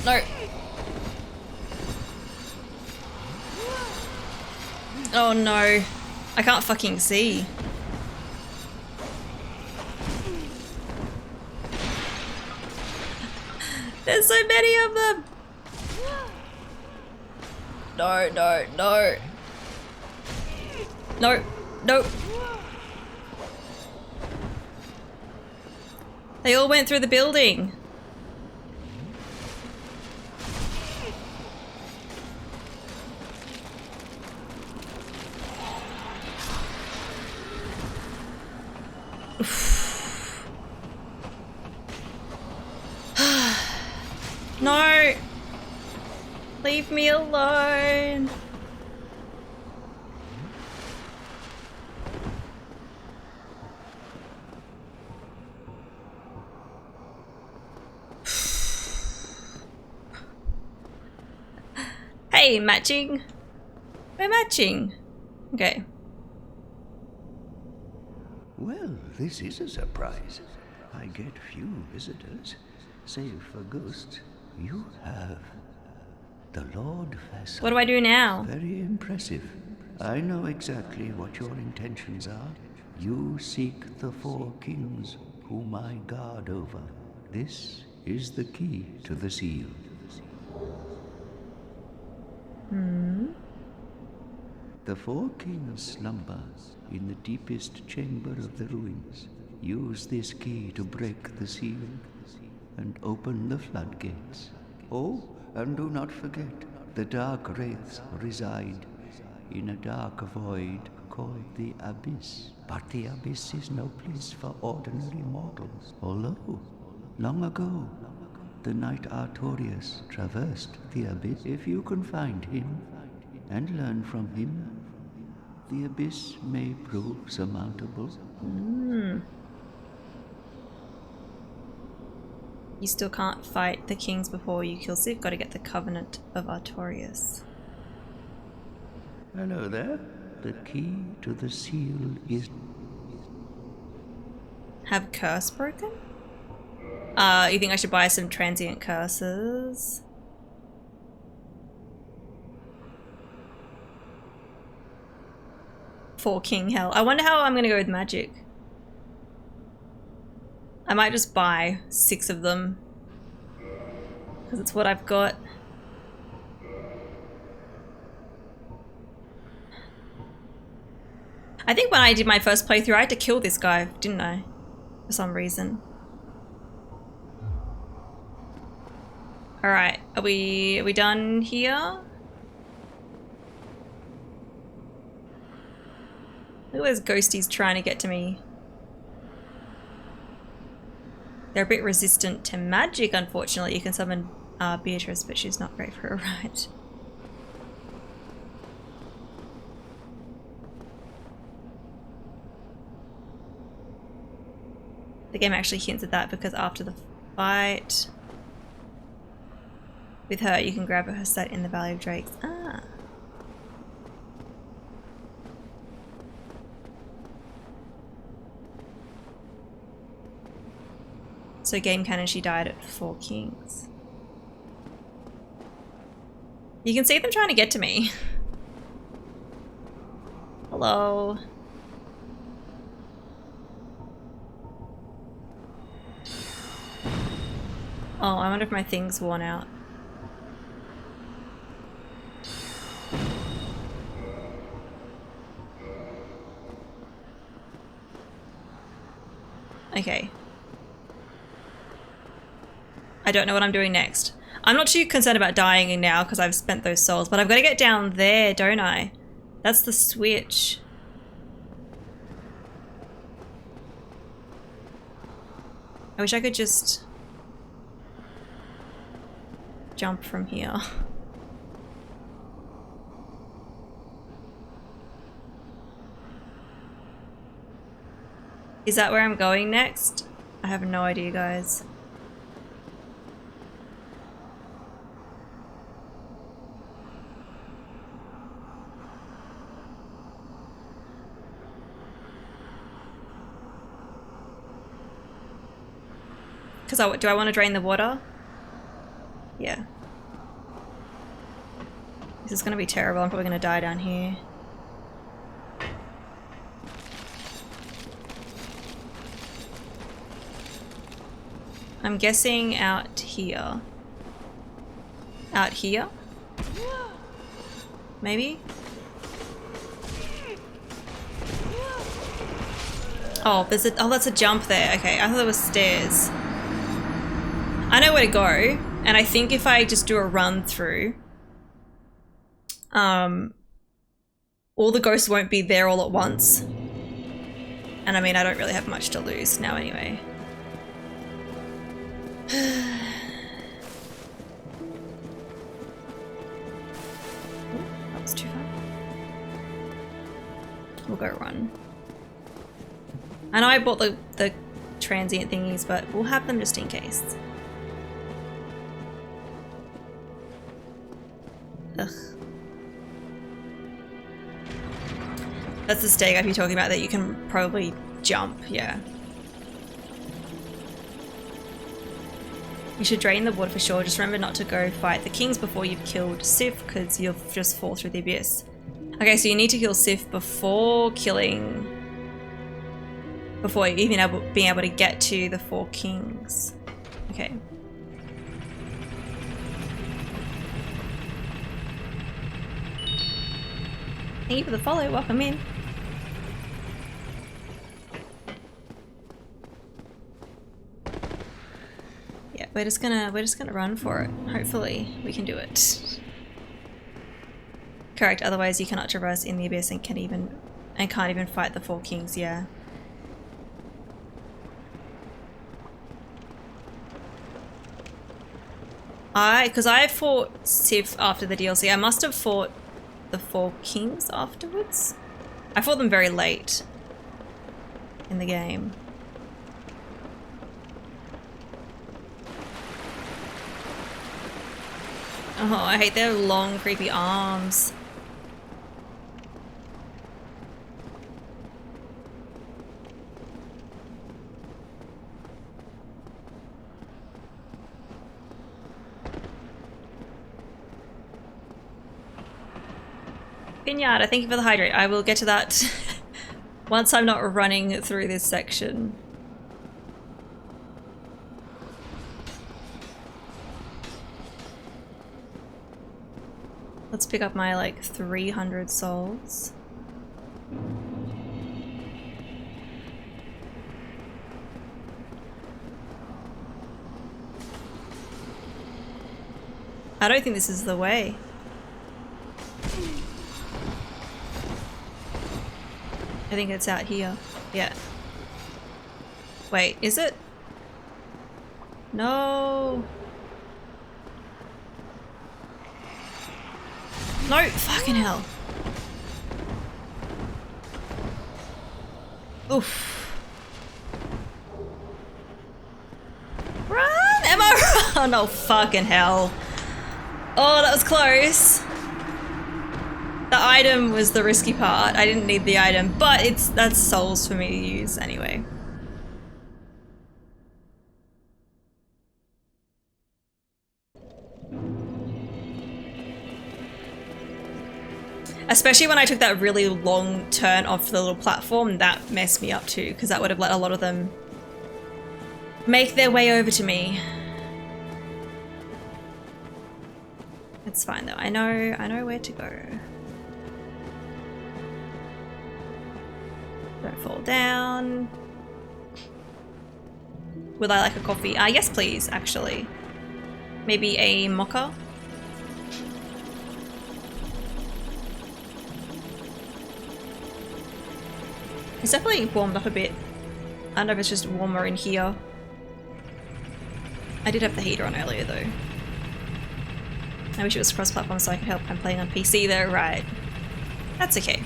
No. Oh no. I can't fucking see. There's so many of them. No, no, no. No, no. They all went through the building. No! Leave me alone! Hey, matching! We're matching! Okay. Well, this is a surprise. I get few visitors, save for ghosts. You have the Lord Vessel. What do I do now? Very impressive. I know exactly what your intentions are. You seek the 4 kings whom I guard over. This is the key to the seal. The 4 kings slumber in the deepest chamber of the ruins. Use this key to break the seal and open the floodgates. Oh, and do not forget, the dark wraiths reside in a dark void called the Abyss. But the Abyss is no place for ordinary mortals. Although, long ago, the knight Artorius traversed the Abyss. If you can find him and learn from him, the abyss may prove surmountable. You still can't fight the kings before you kill Sif. Got to get the Covenant of Artorias. Hello there. The key to the seal is... Have curse broken? You think I should buy some transient curses? For King Hell. I wonder how I'm gonna go with magic. I might just buy 6 of them. Because it's what I've got. I think when I did my first playthrough, I had to kill this guy, didn't I? For some reason. Alright, are we done here? Look at those ghosties trying to get to me. They're a bit resistant to magic, unfortunately. You can summon Beatrice, but she's not great for a ride. The game actually hints at that because after the fight with her, you can grab her set in the Valley of Drakes. Ah. So game canon, she died at 4 Kings. You can see them trying to get to me. Hello. Oh, I wonder if my thing's worn out. Okay. I don't know what I'm doing next. I'm not too concerned about dying now because I've spent those souls, but I've got to get down there, don't I? That's the switch. I wish I could just jump from here. Is that where I'm going next? I have no idea, guys. Because do I want to drain the water? Yeah. This is going to be terrible. I'm probably going to die down here. I'm guessing out here. Out here? Maybe? Oh, that's a jump there. Okay, I thought there was stairs. I know where to go, and I think if I just do a run through, all the ghosts won't be there all at once. And I mean, I don't really have much to lose now anyway. That was too far. We'll go run. I know I bought the transient thingies, but we'll have them just in case. Ugh. That's the stag up you're talking about that you can probably jump, yeah. You should drain the water for sure. Just remember not to go fight the kings before you've killed Sif, because you'll just fall through the abyss. Okay, so you need to kill Sif before killing... before even being able to get to the 4 kings. Okay. Thank you for the follow, welcome in. Yeah, we're just gonna run for it. Hopefully we can do it. Correct, otherwise you cannot traverse in the abyss and can't even fight the 4 kings, yeah. Because I fought Sif after the DLC, I must have fought the 4 kings afterwards. I fought them very late in the game. Oh, I hate their long, creepy arms. Pinata, thank you for the hydrate. I will get to that once I'm not running through this section. Let's pick up my like 300 souls. I don't think this is the way. I think it's out here. Yeah. Wait, is it? No. No, fucking hell. Oof. Run, Emma, run! Oh, fucking hell. Oh, that was close. The item was the risky part. I didn't need the item, but that's souls for me to use anyway. Especially when I took that really long turn off the little platform, that messed me up too, because that would have let a lot of them make their way over to me. It's fine though. I know where to go. Don't fall down. Would I like a coffee? Yes please, actually. Maybe a mocha? It's definitely warmed up a bit. I don't know if it's just warmer in here. I did have the heater on earlier though. I wish it was cross-platform so I could help. I'm playing on PC though, right? That's okay.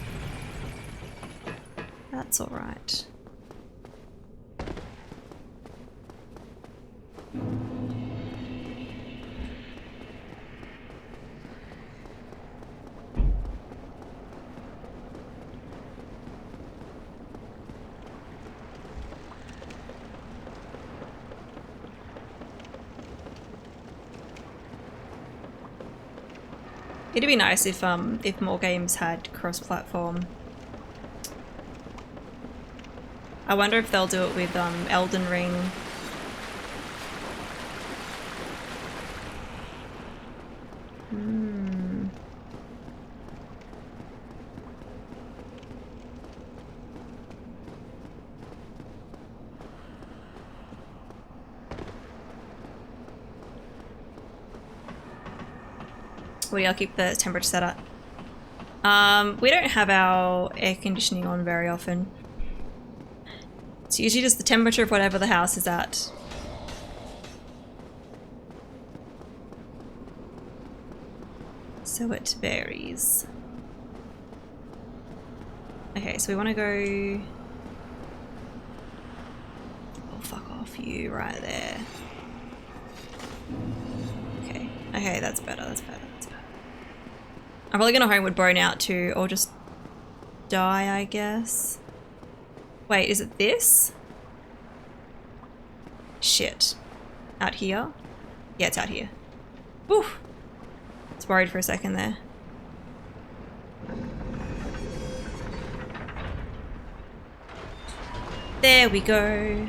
That's alright. It'd be nice if more games had cross-platform. I wonder if they'll do it with Elden Ring. I'll keep the temperature set up. We don't have our air conditioning on very often. It's usually just the temperature of whatever the house is at. So it varies. Okay, so we want to go... Oh, fuck off you right there. Okay, okay, that's better, that's better, that's better. I'm probably gonna homeward bone out too, or just die, I guess. Wait, is it this? Shit. Out here? Yeah, it's out here. Whew. I was worried for a second there. There we go.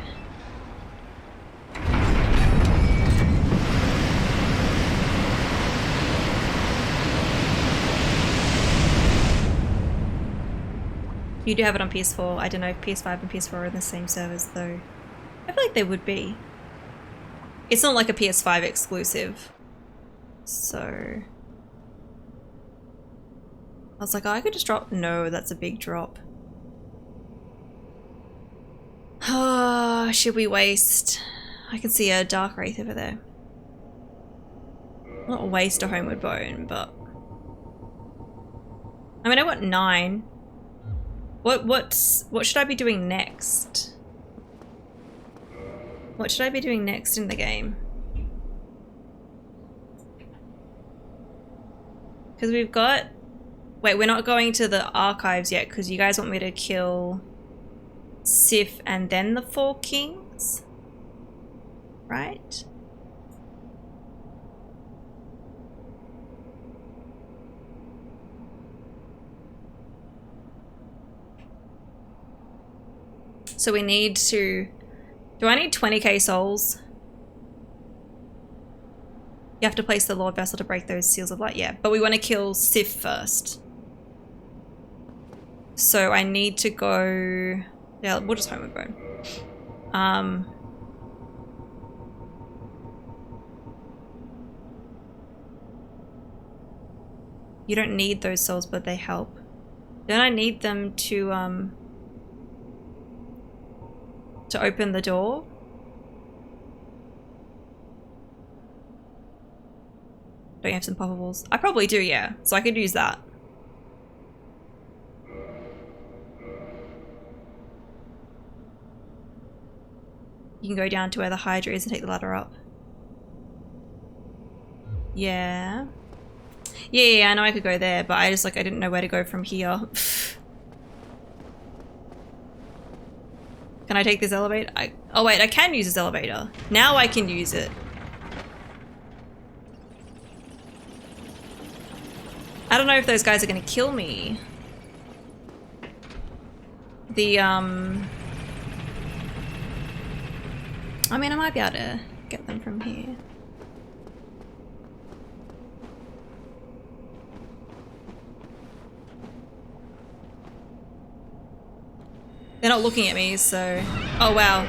You do have it on PS4. I don't know if PS5 and PS4 are in the same servers though. I feel like they would be. It's not like a PS5 exclusive. So... I was like, oh, I could just drop... No, that's a big drop. Ah, should we waste... I can see a Dark Wraith over there. Not waste a Homeward Bone, but... I mean, I got 9. What should I be doing next? What should I be doing next in the game? Because we've got... Wait, we're not going to the archives yet because you guys want me to kill Sif and then the Four Kings? Right? So we need to... Do I need 20k souls? You have to place the Lord Vessel to break those seals of light. Yeah, but we want to kill Sif first. So I need to go... Yeah, we'll just homeward bone. You don't need those souls, but they help. Don't I need them to open the door? Don't you have some poppables? I probably do, yeah. So I could use that. You can go down to where the Hydra is and take the ladder up. Yeah. Yeah, I know I could go there, but I didn't know where to go from here. Can I take this elevator? Oh wait, I can use this elevator. Now I can use it. I don't know if those guys are gonna kill me. I mean, I might be able to get them from here. They're not looking at me, so... Oh, wow.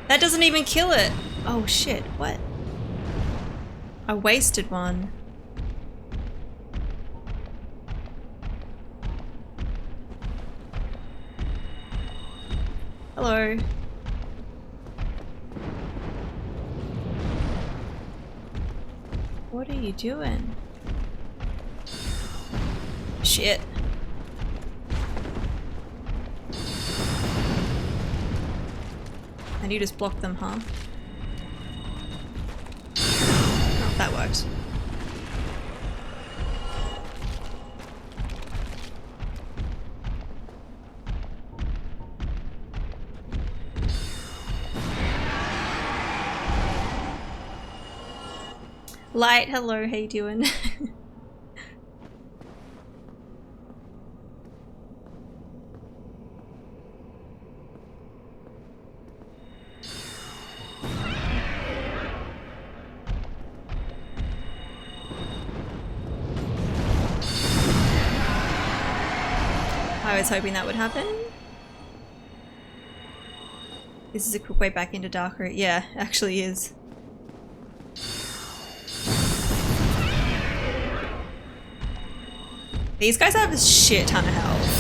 That doesn't even kill it. Oh, shit. What? I wasted one. Hello. What are you doing? Shit. And you just blocked them, huh? Oh, that worked. Light, hello, how you doing? I was hoping that would happen. This is a quick way back into Darker. Yeah, actually is. These guys have a shit ton of health.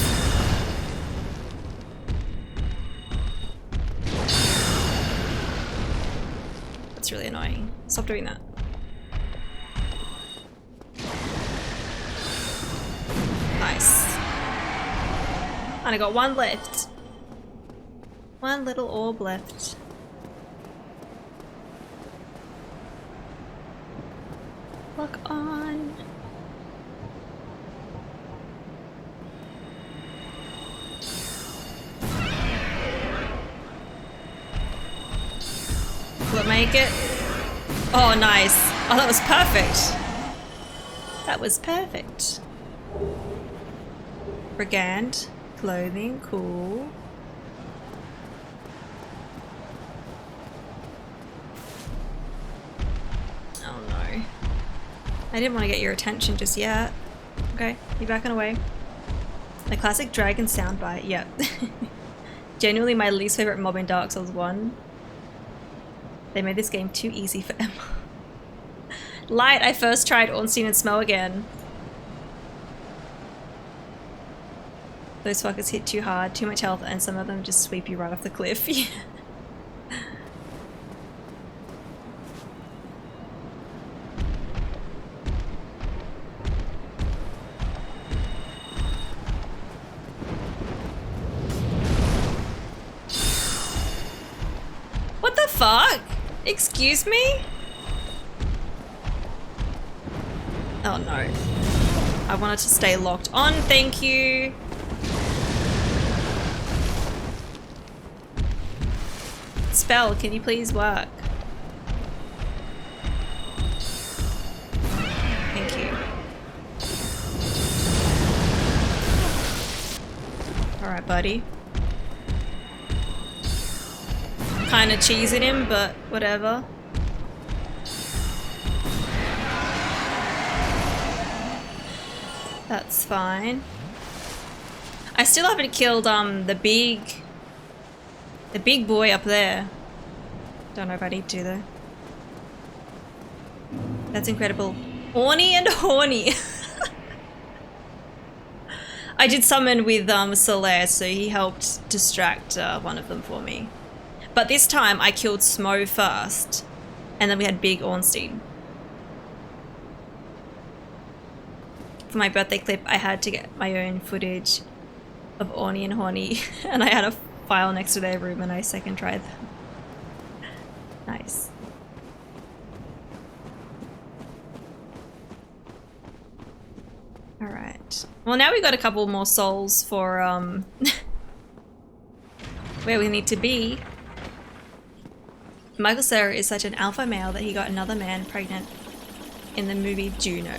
That's really annoying. Stop doing that. Nice. And I got one left. One little orb left. Lock on. Will it make it? Oh, nice. Oh, that was perfect. That was perfect. Brigand. Clothing. Cool. Oh, no. I didn't want to get your attention just yet. Okay, you backing away. The classic dragon soundbite. Yep. Genuinely my least favorite mob in Dark Souls 1. They made this game too easy for Emma. Light, I first tried Ornstein and Smell again. Those fuckers hit too hard, too much health, and some of them just sweep you right off the cliff. Yeah. fuck? Excuse me? Oh no. I wanted to stay locked on, thank you. Spell, can you please work? Thank you. Alright, buddy. Kinda cheesing him, but whatever. That's fine. I still haven't killed the big boy up there. Don't know if I need to though. That's incredible. Orny and horny. I did summon with Solaire, so he helped distract one of them for me. But this time I killed Smo first, and then we had Big Ornstein. For my birthday clip, I had to get my own footage of Orny and Horny, and I had a file next to their room and I second tried them. Nice. Alright. Well, now we've got a couple more souls for where we need to be. Michael Cera is such an alpha male that he got another man pregnant in the movie Juno.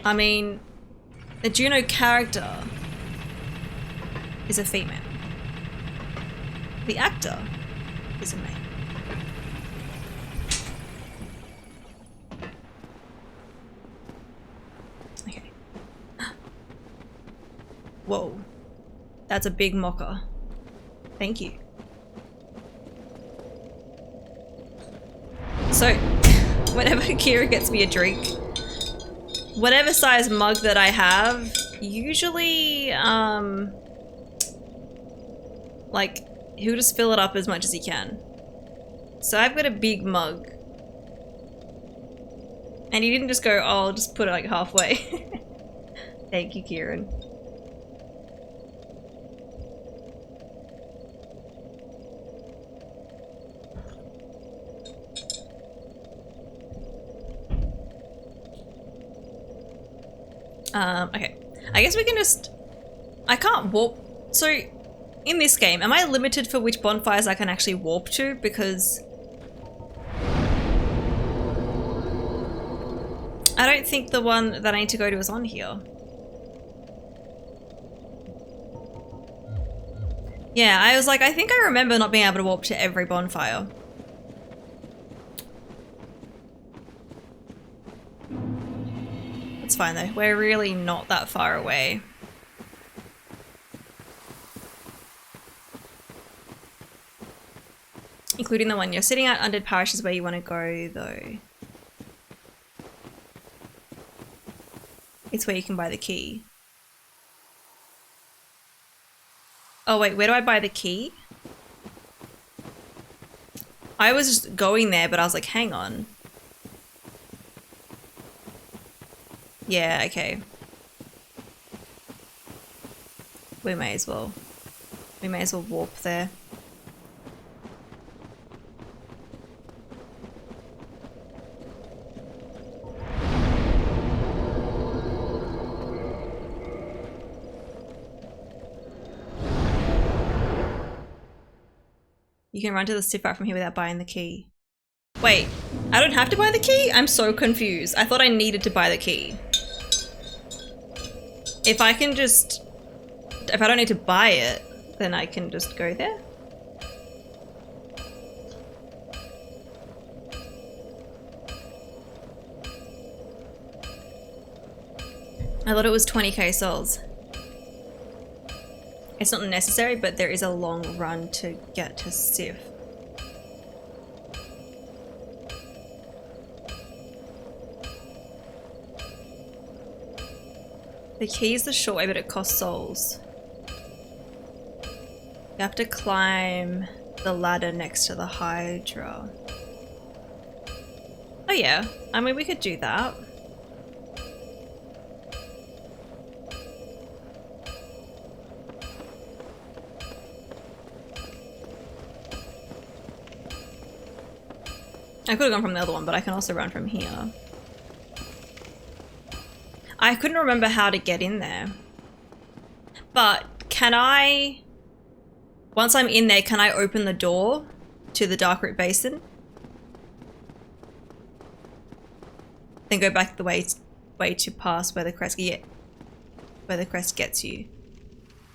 I mean, the Juno character is a female. The actor is a male. Okay. Whoa. That's a big mocker. Thank you. So, whenever Kira gets me a drink, whatever size mug that I have, usually, like, he'll just fill it up as much as he can. So I've got a big mug. And he didn't just go, oh, I'll just put it like halfway. Thank you, Kieran. Okay. I guess we can just... I can't warp... So, in this game, am I limited for which bonfires I can actually warp to? Because... I don't think the one that I need to go to is on here. Yeah, I was like, I think I remember not being able to warp to every bonfire. It's fine though, we're really not that far away. Including the one you're sitting at. Undead Parish is where you want to go though. It's where you can buy the key. Oh wait, where do I buy the key? I was just going there, but I was like, hang on. Yeah, okay. We may as well warp there. You can run to the stiff art from here without buying the key. Wait, I don't have to buy the key? I'm so confused. I thought I needed to buy the key. If I can just... If I don't need to buy it, then I can just go there? I thought it was 20k souls. It's not necessary, but there is a long run to get to Sif. The key is the short way, but it costs souls. You have to climb the ladder next to the Hydra. Oh yeah, I mean we could do that. I could have gone from the other one, but I can also run from here. I couldn't remember how to get in there. But can I... Once I'm in there, can I open the door to the Darkroot Basin? Then go back the way to pass where the crest... Yeah. Where the crest gets you.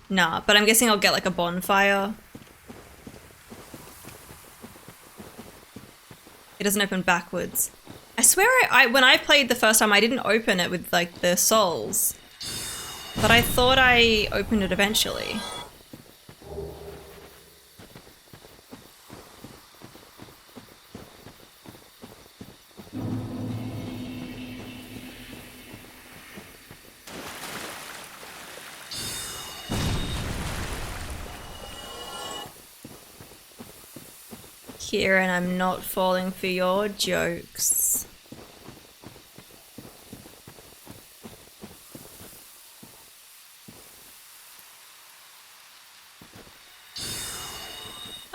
Nah, but I'm guessing I'll get like a bonfire. It doesn't open backwards. I swear when I played the first time, I didn't open it with like the souls. But I thought I opened it eventually. Kieran, I'm not falling for your jokes.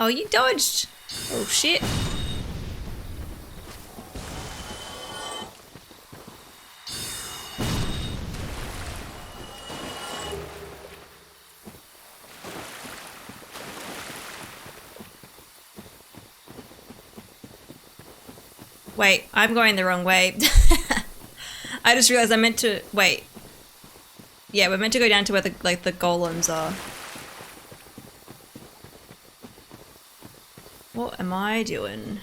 Oh, you dodged. Oh, shit. Wait, I'm going the wrong way. I just realized I meant to... Wait. Yeah, we're meant to go down to where the golems are. What am I doing?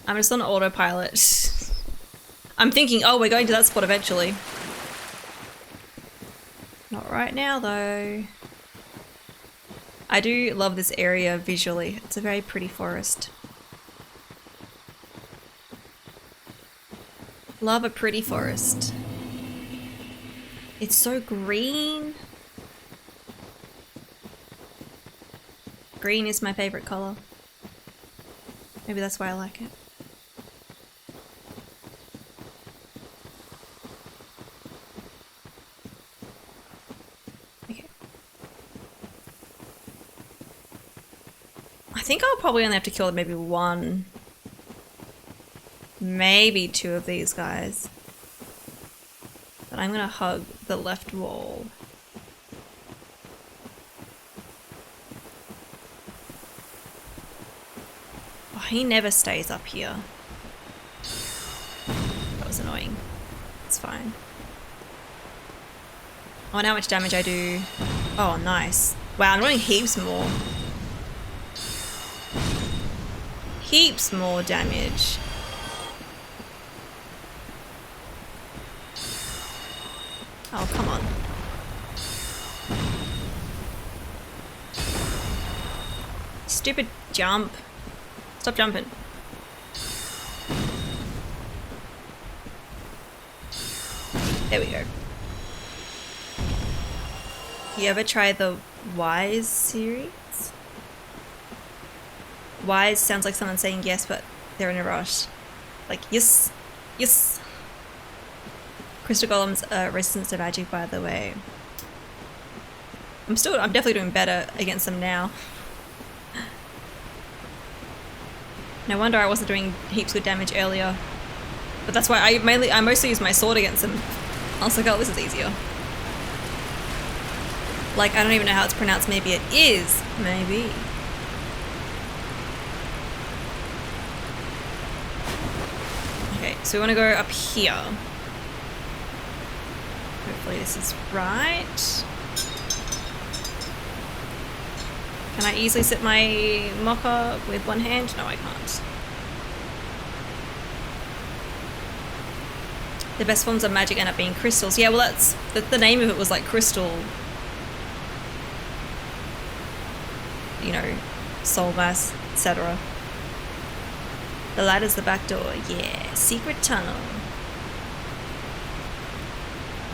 I'm just on autopilot. I'm thinking, oh, we're going to that spot eventually. Not right now, though. I do love this area visually. It's a very pretty forest. Love a pretty forest. It's so green. Green is my favorite color. Maybe that's why I like it. Okay. I think I'll probably only have to kill maybe one, maybe two of these guys. But I'm gonna hug the left wall. Oh, he never stays up here. That was annoying. It's fine. I wonder how much damage I do. Oh, nice. Wow, I'm doing heaps more. Heaps more damage. Oh, come on. Stupid jump. Stop jumping. There we go. You ever try the Wise series? Wise sounds like someone saying yes, but they're in a rush. Like, yes, yes. Crystal Golem's resistance to magic, by the way. I'm definitely doing better against them now. No wonder I wasn't doing heaps good damage earlier. But that's why I mostly use my sword against them. I was like, oh, this is easier. Like, I don't even know how it's pronounced. Maybe it is. Maybe. Okay, so we want to go up here. Hopefully this is right. Can I easily sit my mocha with one hand? No, I can't. The best forms of magic end up being crystals. Yeah, well that's the name of it was like crystal. You know, soul mass, etc. The ladder's the back door. Yeah, secret tunnel.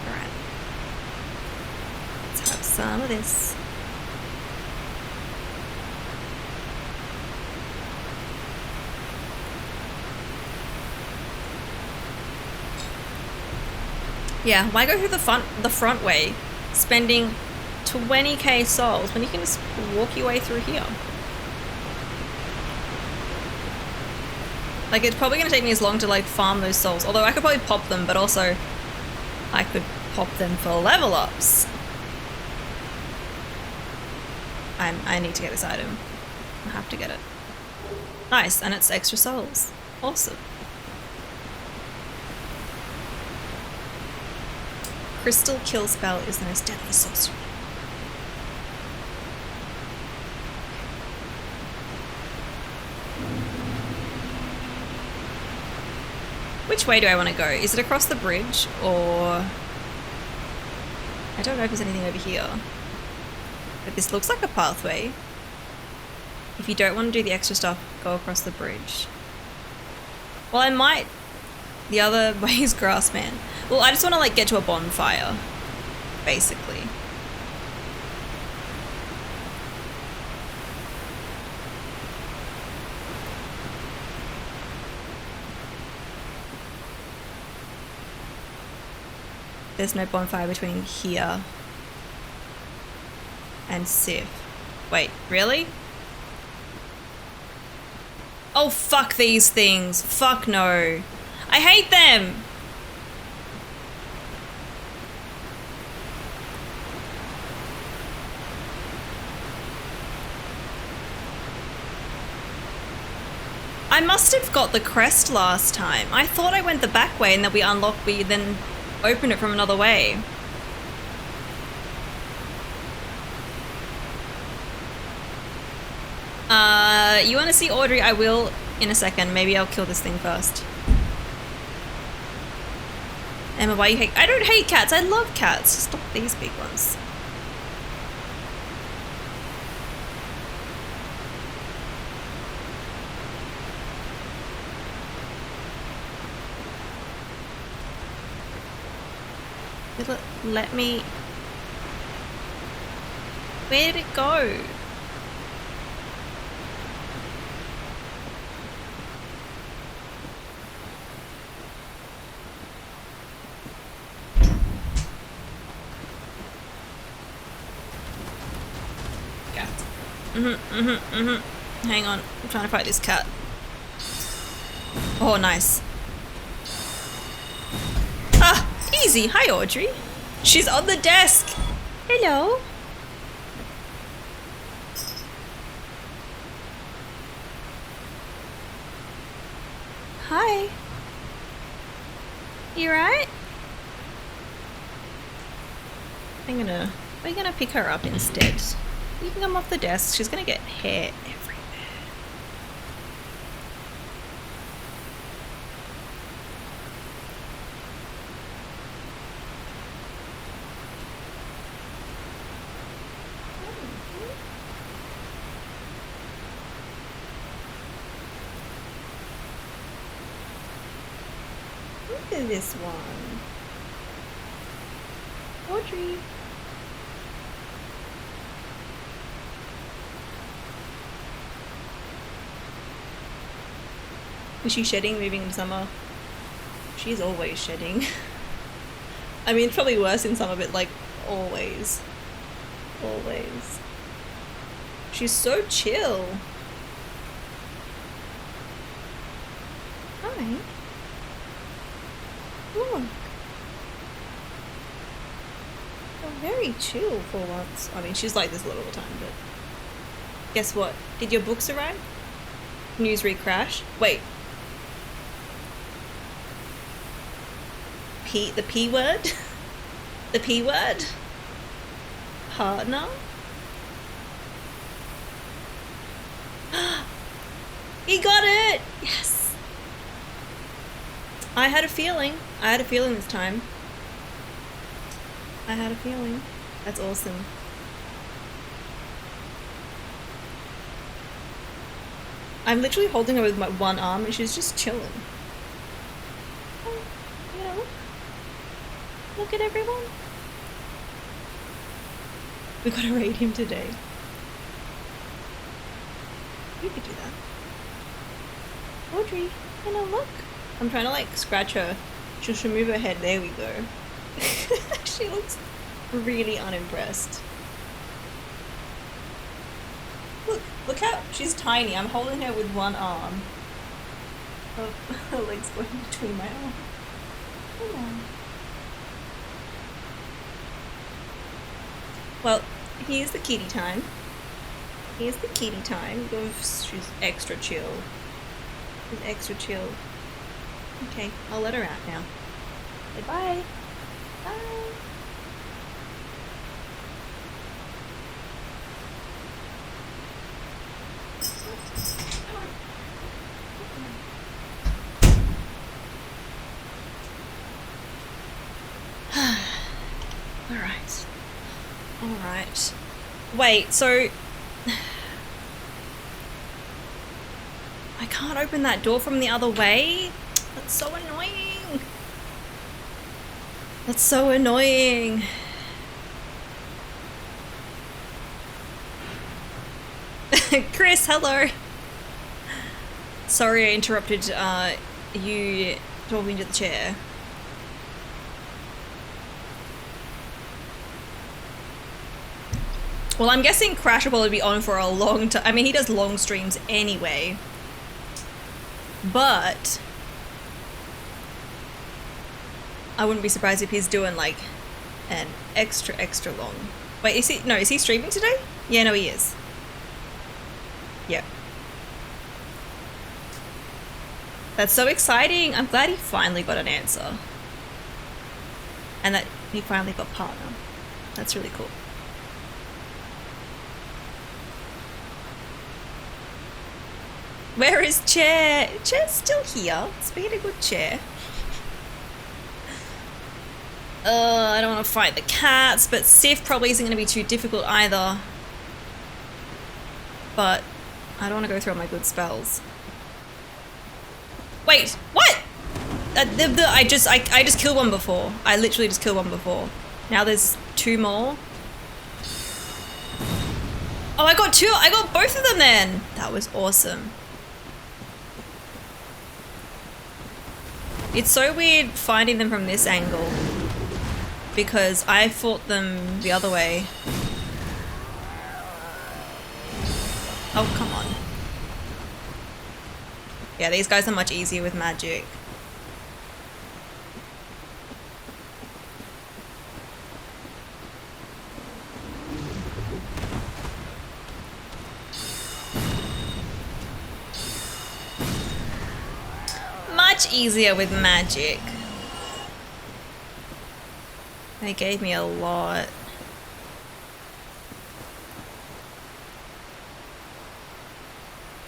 Alright. Let's have some of this. Yeah, why go through the front way, spending 20k souls when you can just walk your way through here? Like, it's probably going to take me as long to, like, farm those souls. Although I could probably pop them, but also I could pop them for level ups. I need to get this item. I have to get it. Nice, and it's extra souls. Awesome. Crystal Kill Spell is the most deadly sorcery. Which way do I want to go? Is it across the bridge or... I don't know if there's anything over here. But this looks like a pathway. If you don't want to do the extra stuff, go across the bridge. Well, I might... The other way is Grassman. Well, I just want to, like, get to a bonfire. Basically. There's no bonfire between here and Sif. Wait, really? Oh, fuck these things. Fuck no. I hate them! I must have got the crest last time. I thought I went the back way and then we then opened it from another way. You want to see Audrey? I will in a second. Maybe I'll kill this thing first. Emma, why you hate... I don't hate cats. I love cats. Stop these big ones. Let me... Where did it go? Hang on, I'm trying to fight this cat. Oh, nice. Ah, easy. Hi, Audrey. She's on the desk. Hello. Hi. You right? We're gonna pick her up instead. You can come off the desk. She's gonna get hair everywhere. Look at this one. Audrey. Is she shedding moving in summer? She's always shedding. I mean, it's probably worse in summer, but like, always. Always. She's so chill. Hi. Look. You're very chill for once. I mean, she's like this a lot of the time, but... Guess what? Did your books arrive? Newsread crash? Wait. The P word? The P word? Partner? He got it! Yes! I had a feeling. I had a feeling this time. I had a feeling. That's awesome. I'm literally holding her with my one arm and she's just chilling. Oh, you know, look at everyone. We gotta raid him today. You could do that. Audrey, you know, look. I'm trying to like scratch her. She'll move her head. There we go. She looks really unimpressed. Look how she's tiny. I'm holding her with one arm. Her legs going between my arms. Hello. Well, here's the kitty time. Here's the kitty time. She's extra chill. She's extra chill. Okay, I'll let her out now. Say bye. Bye. Alright. Alright. Wait, so... I can't open that door from the other way? That's so annoying! That's so annoying! Chris, hello! Sorry I interrupted you talking to the chair. Well, I'm guessing Crash will probably be on for a long time. I mean, he does long streams anyway. But I wouldn't be surprised if he's doing like an extra long. Wait, is he streaming today? Yeah, no, he is. Yep. That's so exciting. I'm glad he finally got an answer. And that he finally got partner. That's really cool. Where is Chair? Chair's still here. It's been a good chair. I don't want to fight the cats, but Sif probably isn't going to be too difficult either. But I don't want to go through all my good spells. Wait, what? I just killed one before. I literally just killed one before. Now there's two more. Oh, I got two. I got both of them then. That was awesome. It's so weird finding them from this angle because I fought them the other way. Oh, come on. Yeah, these guys are much easier with magic. Much easier with magic. They gave me a lot.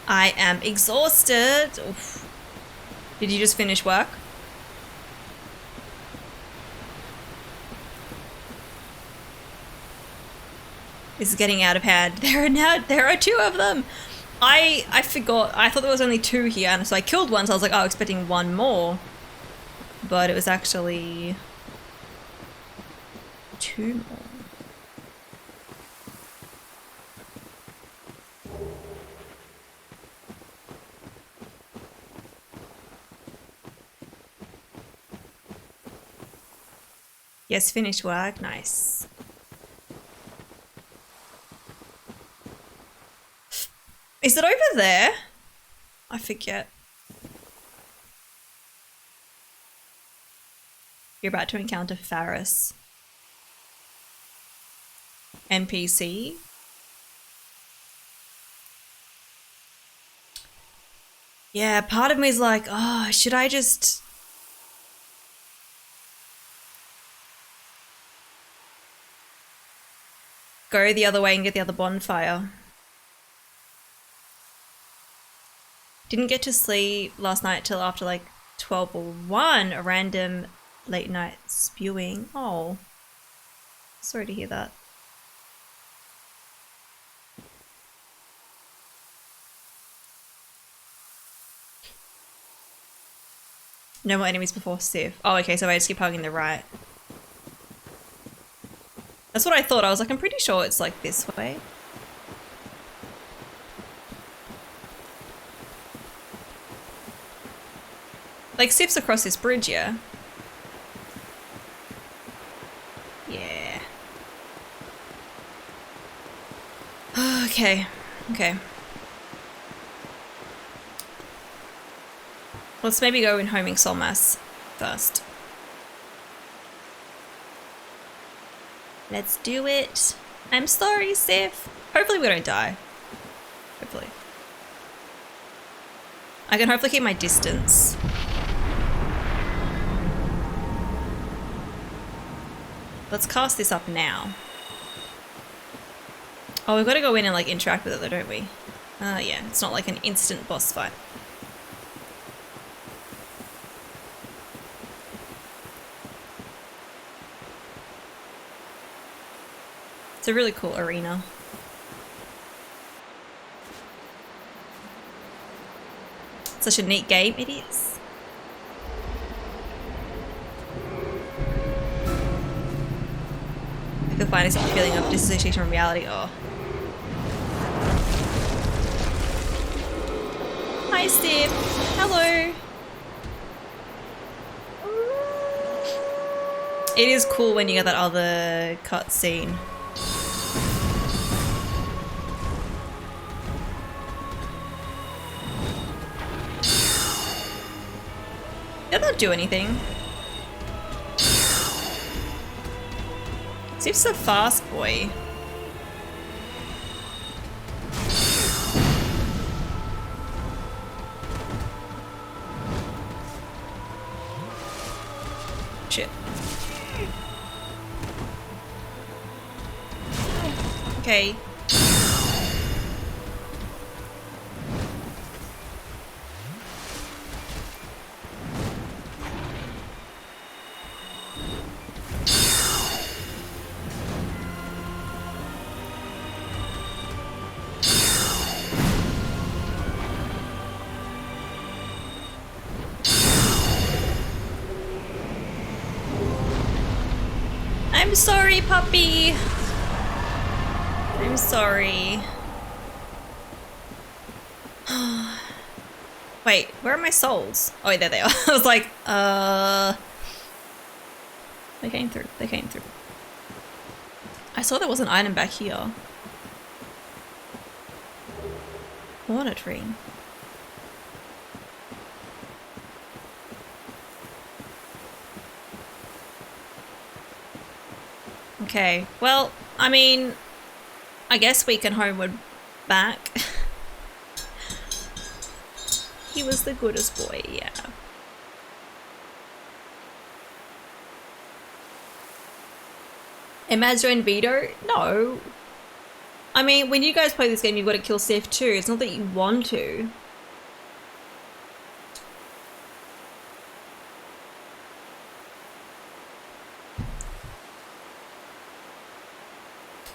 I am exhausted. Oof. Did you just finish work? This is getting out of hand. There are two of them. I forgot. I thought there was only two here, and so I killed one. So I was like, oh, expecting one more, but it was actually two more. Yes, finished work. Nice. Is it over there? I forget. You're about to encounter Faris. NPC. Yeah, part of me is like, oh, should I just... go the other way and get the other bonfire? Didn't get to sleep last night till after like 12 or 1, a random late night spewing. Oh, sorry to hear that. No more enemies before Sif. Oh, okay, so I just keep hugging the right. That's what I thought. I was like, I'm pretty sure it's like this way. Like, Sif's across this bridge, yeah? Yeah. Okay. Okay. Let's maybe go in homing Solmas first. Let's do it. I'm sorry, Sif. Hopefully we don't die. Hopefully. I can hopefully keep my distance. Let's cast this up now. Oh, we've got to go in and like interact with it though, don't we? Yeah, it's not like an instant boss fight. It's a really cool arena. Such a neat game it is. I can find a feeling of disassociation from reality. Oh. Hi, Steve. Hello. It is cool when you get that other cutscene. Did not do anything. Steve's a fast boy. Shit. Okay. I'm sorry, puppy. I'm sorry. Wait, where are my souls? Oh, wait, there they are. I was like, They came through. They came through. I saw there was an item back here. Monitoring. Okay, well, I mean, I guess we can homeward back. He was the goodest boy, yeah. Imagine Vito? No. I mean, when you guys play this game, you've got to kill Sif too. It's not that you want to.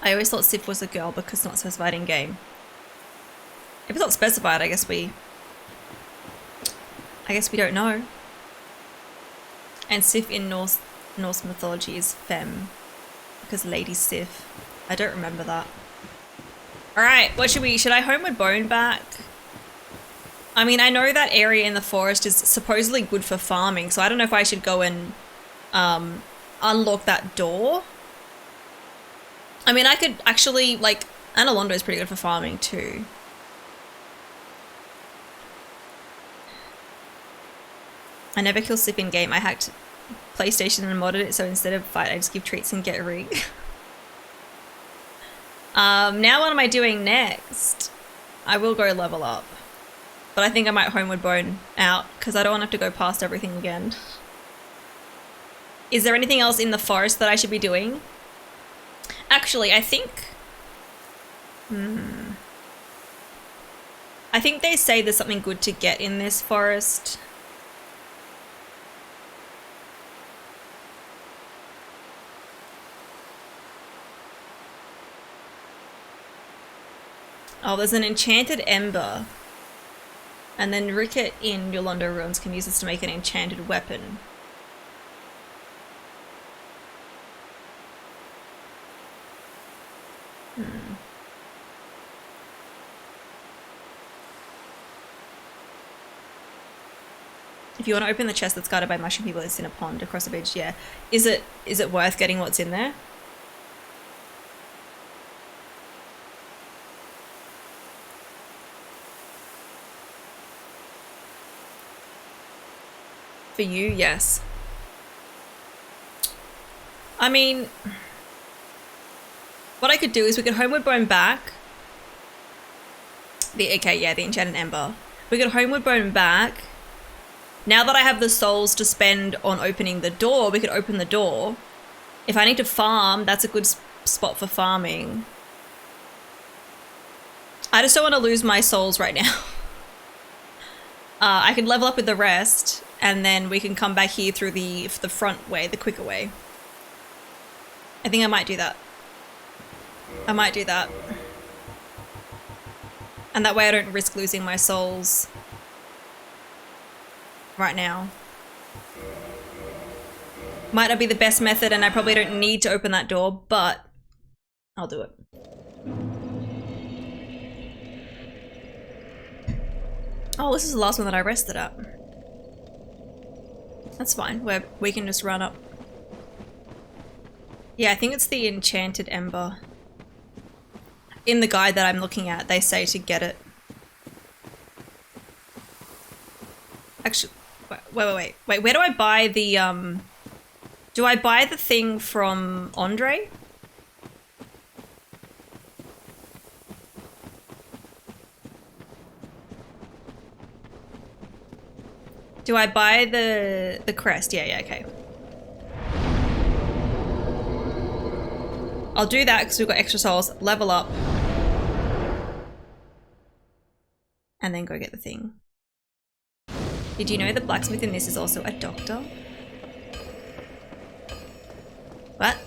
I always thought Sif was a girl because it's not specified in game. If it's not specified, I guess we don't know. And Sif in Norse mythology is femme because Lady Sif. I don't remember that. All right, what should I homeward bone back? I mean, I know that area in the forest is supposedly good for farming, so I don't know if I should go and unlock that door. I mean, I could actually, like, Analondo is pretty good for farming too. I never kill Sif in game. I hacked PlayStation and modded it, so instead of fight, I just give treats and get a ring. Now what am I doing next? I will go level up. But I think I might homeward bone out, because I don't want to have to go past everything again. Is there anything else in the forest that I should be doing? Actually, I think... I think they say there's something good to get in this forest. Oh, there's an enchanted ember. And then Ricket in Yolanda Ruins can use this to make an enchanted weapon. If you want to open the chest that's guarded by mushroom people, it's in a pond across the beach, yeah. Is it worth getting what's in there? For you, yes. I mean, what I could do is we could Homeward Bone back. The Enchanted Ember. We could Homeward Bone back. Now that I have the souls to spend on opening the door, we could open the door. If I need to farm, that's a good spot for farming. I just don't want to lose my souls right now. I could level up with the rest, and then we can come back here through the front way, the quicker way. I think I might do that. I might do that. And that way I don't risk losing my souls right now. Might not be the best method, and I probably don't need to open that door, but I'll do it. Oh, this is the last one that I rested at. That's fine. We can just run up. Yeah, I think it's the Enchanted Ember. In the guide that I'm looking at, they say to get it. Actually, wait. Where do I buy the, do I buy the thing from Andre? Do I buy the crest? Yeah, okay. I'll do that because we've got extra souls. Level up. And then go get the thing. Did you know the blacksmith in this is also a doctor? What?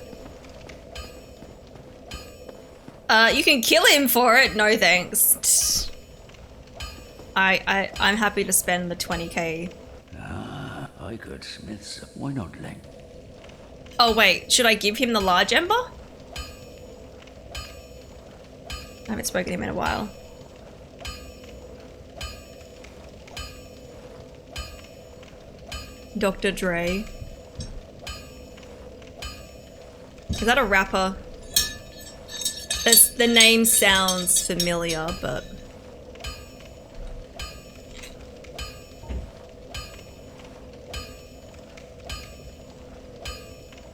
You can kill him for it. No thanks. I'm happy to spend the 20k. I got smiths. Why not, Lang? Oh wait, should I give him the large ember? I haven't spoken to him in a while. Dr. Dre. Is that a rapper? The name sounds familiar, but...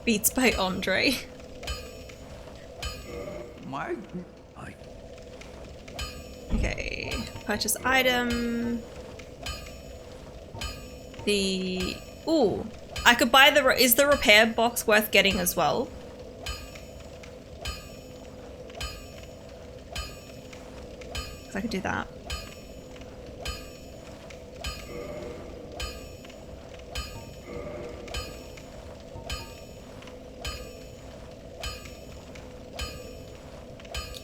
Beats by Andre. Okay, purchase item. Ooh, I could buy is the repair box worth getting as well? Because I could do that.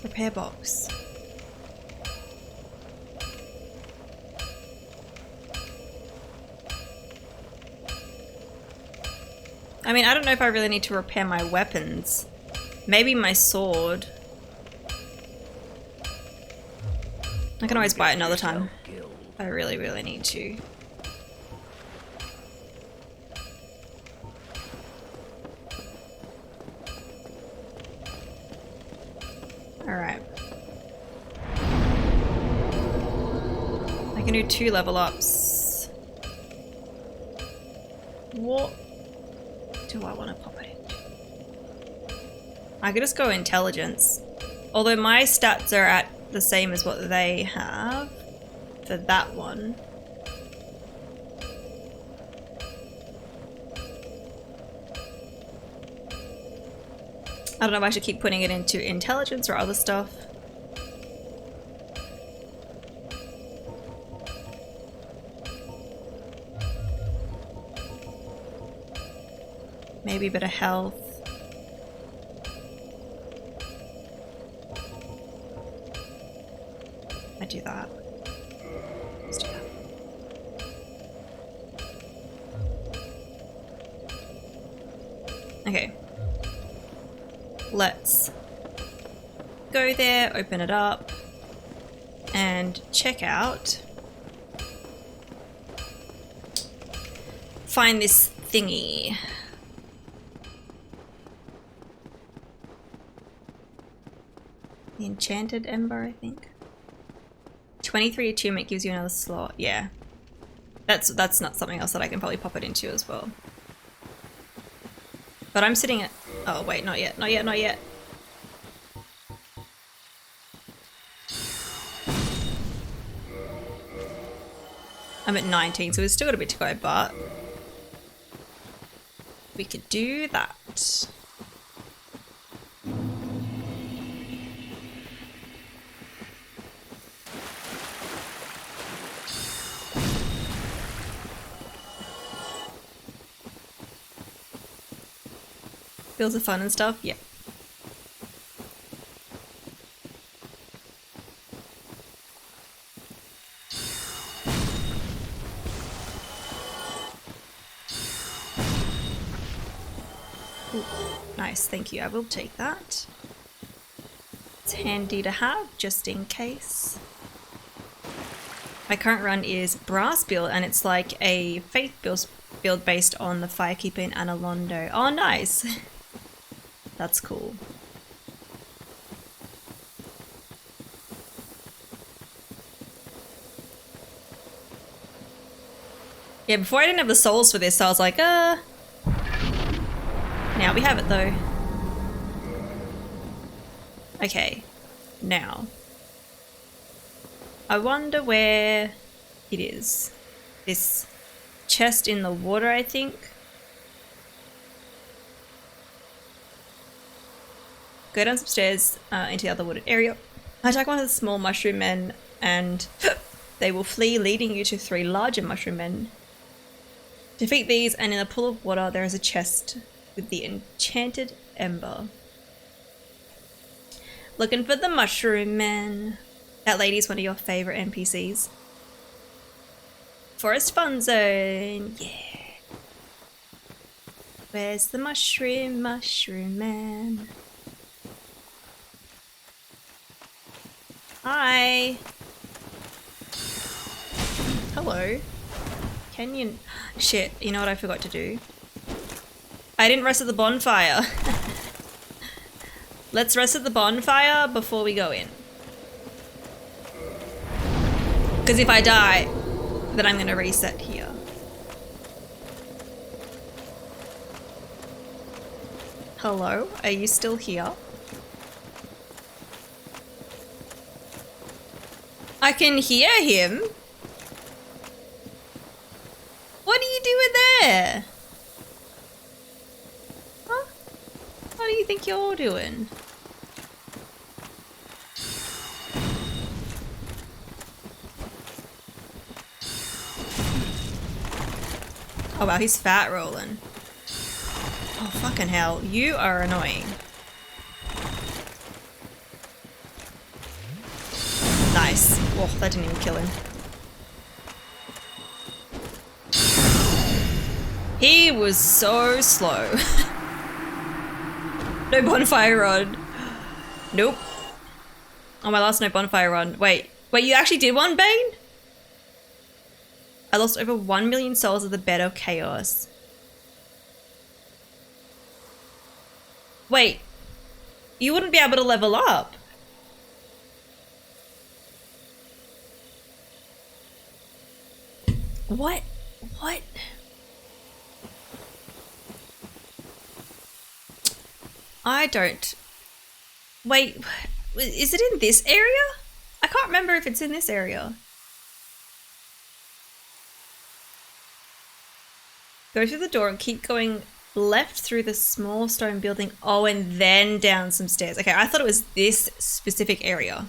Repair box. I mean, I don't know if I really need to repair my weapons. Maybe my sword. I can always buy it another time. I really, really need to. Alright. I can do 2 level ups. What do I want to pop it in? I could just go intelligence. Although my stats are at the same as what they have for that one. I don't know if I should keep putting it into intelligence or other stuff. Maybe a bit of health. I do that. Let's do that. Okay. Let's go there, open it up, and check out. Find this thingy. The Enchanted Ember, I think. 23 attunement gives you another slot. Yeah. That's not something else that I can probably pop it into as well. But I'm sitting at... Oh, wait, not yet, not yet, not yet. I'm at 19, so we've still got a bit to go, but... we could do that. Feels of fun and stuff? Yeah. Ooh, nice, thank you. I will take that. It's handy to have, just in case. My current run is Brass build, and it's like a faith build based on the Firekeeper in Analondo. Oh, nice! That's cool. Yeah, before I didn't have the souls for this, so I was like, Now we have it though. Okay, now. I wonder where it is. This chest in the water, I think. Go down some stairs into the other wooded area. Attack one of the small mushroom men and they will flee, leading you to 3 larger mushroom men. Defeat these, and in a pool of water there is a chest with the enchanted ember. Looking for the mushroom men. That lady's one of your favourite NPCs. Forest Fun Zone, yeah. Where's the mushroom man? Hi. Hello. Can you... Shit, you know what I forgot to do? I didn't rest at the bonfire. Let's rest at the bonfire before we go in. Because if I die, then I'm going to reset here. Hello? Are you still here? I can hear him. What are you doing there? Huh? What do you think you're doing? Oh wow, he's fat rolling. Oh fucking hell, you are annoying. Nice. Oh, that didn't even kill him. He was so slow. No bonfire run. Nope. Oh, my last no bonfire run. Wait, you actually did one, Bane? I lost over 1 million souls of the bed of chaos. Wait, you wouldn't be able to level up. What? What? I don't... Wait, is it in this area? I can't remember if it's in this area. Go through the door and keep going left through the small stone building. Oh, and then down some stairs. Okay, I thought it was this specific area.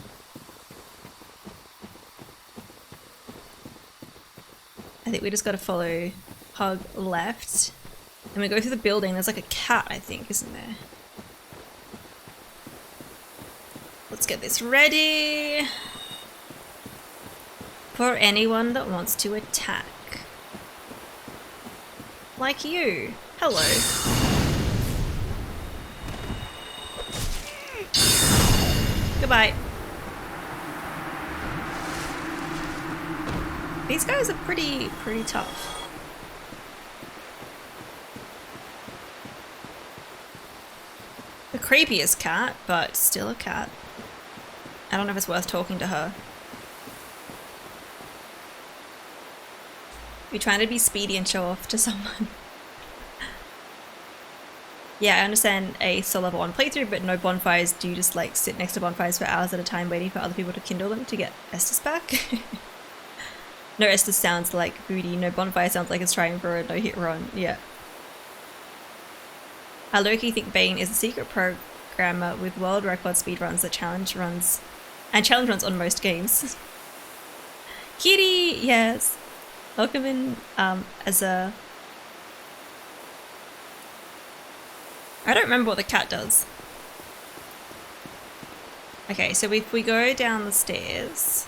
I think we just got to follow Hug left. And we go through the building. There's like a cat, I think, isn't there? Let's get this ready for anyone that wants to attack. Like you. Hello. Goodbye. These guys are pretty tough. The creepiest cat, but still a cat. I don't know if it's worth talking to her. You're trying to be speedy and show off to someone. Yeah, I understand a solo level 1 playthrough, but no bonfires. Do you just like sit next to bonfires for hours at a time waiting for other people to kindle them to get Estus back? No, Estus sounds like booty. No, bonfire sounds like it's trying for a no-hit run. Yeah. I low-key think Bane is a secret programmer with world record speedruns that challenge runs on most games. Kitty, yes. Welcome in as a... I don't remember what the cat does. Okay, so if we go down the stairs...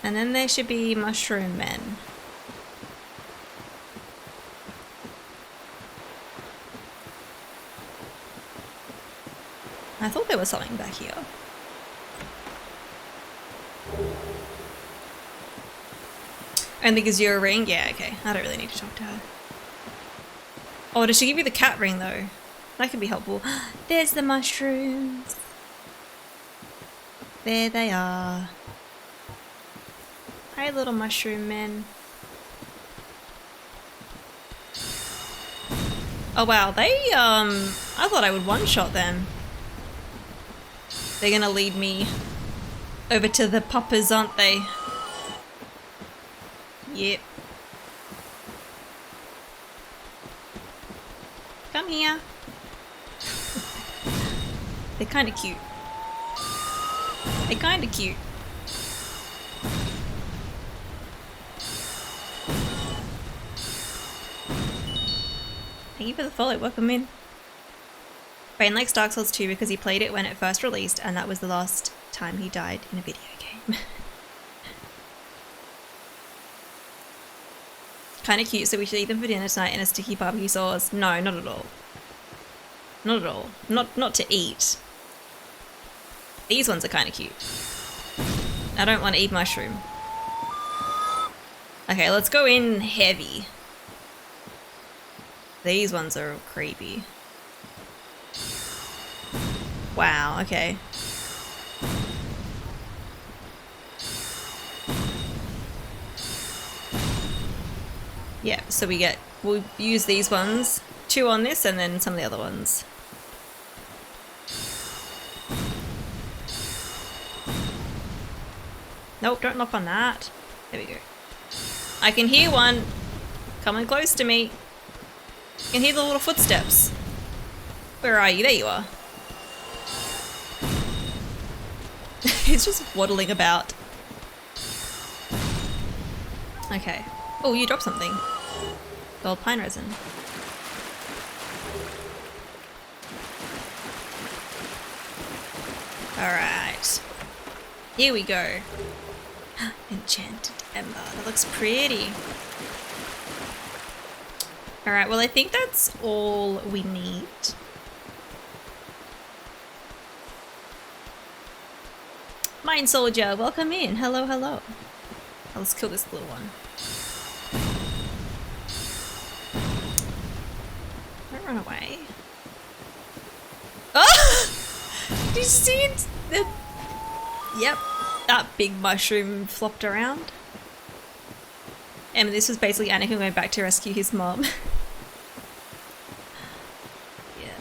And then there should be mushroom men. I thought there was something back here. Only gives you a ring? Yeah, okay. I don't really need to talk to her. Oh, does she give you the cat ring though? That could be helpful. There's the mushrooms. There they are. Hi, little mushroom men. Oh wow, they, I thought I would one-shot them. They're gonna lead me over to the poppers, aren't they? Yep. Come here. They're kinda cute. They're kinda cute. Thank you for the follow, welcome in. Bane likes Dark Souls 2 because he played it when it first released and that was the last time he died in a video game. Kinda cute, so we should eat them for dinner tonight in a sticky barbecue sauce. No, not at all. Not at all. Not to eat. These ones are kinda cute. I don't want to eat mushroom. Okay, let's go in heavy. These ones are creepy. Wow, okay. Yeah, so we'll use these ones. 2 on this and then some of the other ones. Nope, don't knock on that. There we go. I can hear one coming close to me. I can hear the little footsteps. Where are you? There you are. He's just waddling about. Okay. Oh, you dropped something. Gold pine resin. Alright. Here we go. Enchanted ember. That looks pretty. Alright, well I think that's all we need. Mine soldier, welcome in. Hello, hello. Oh, let's kill this little one. Don't run away. Oh! Did you see it? Yep, that big mushroom flopped around. And this was basically Anakin going back to rescue his mom. Yeah.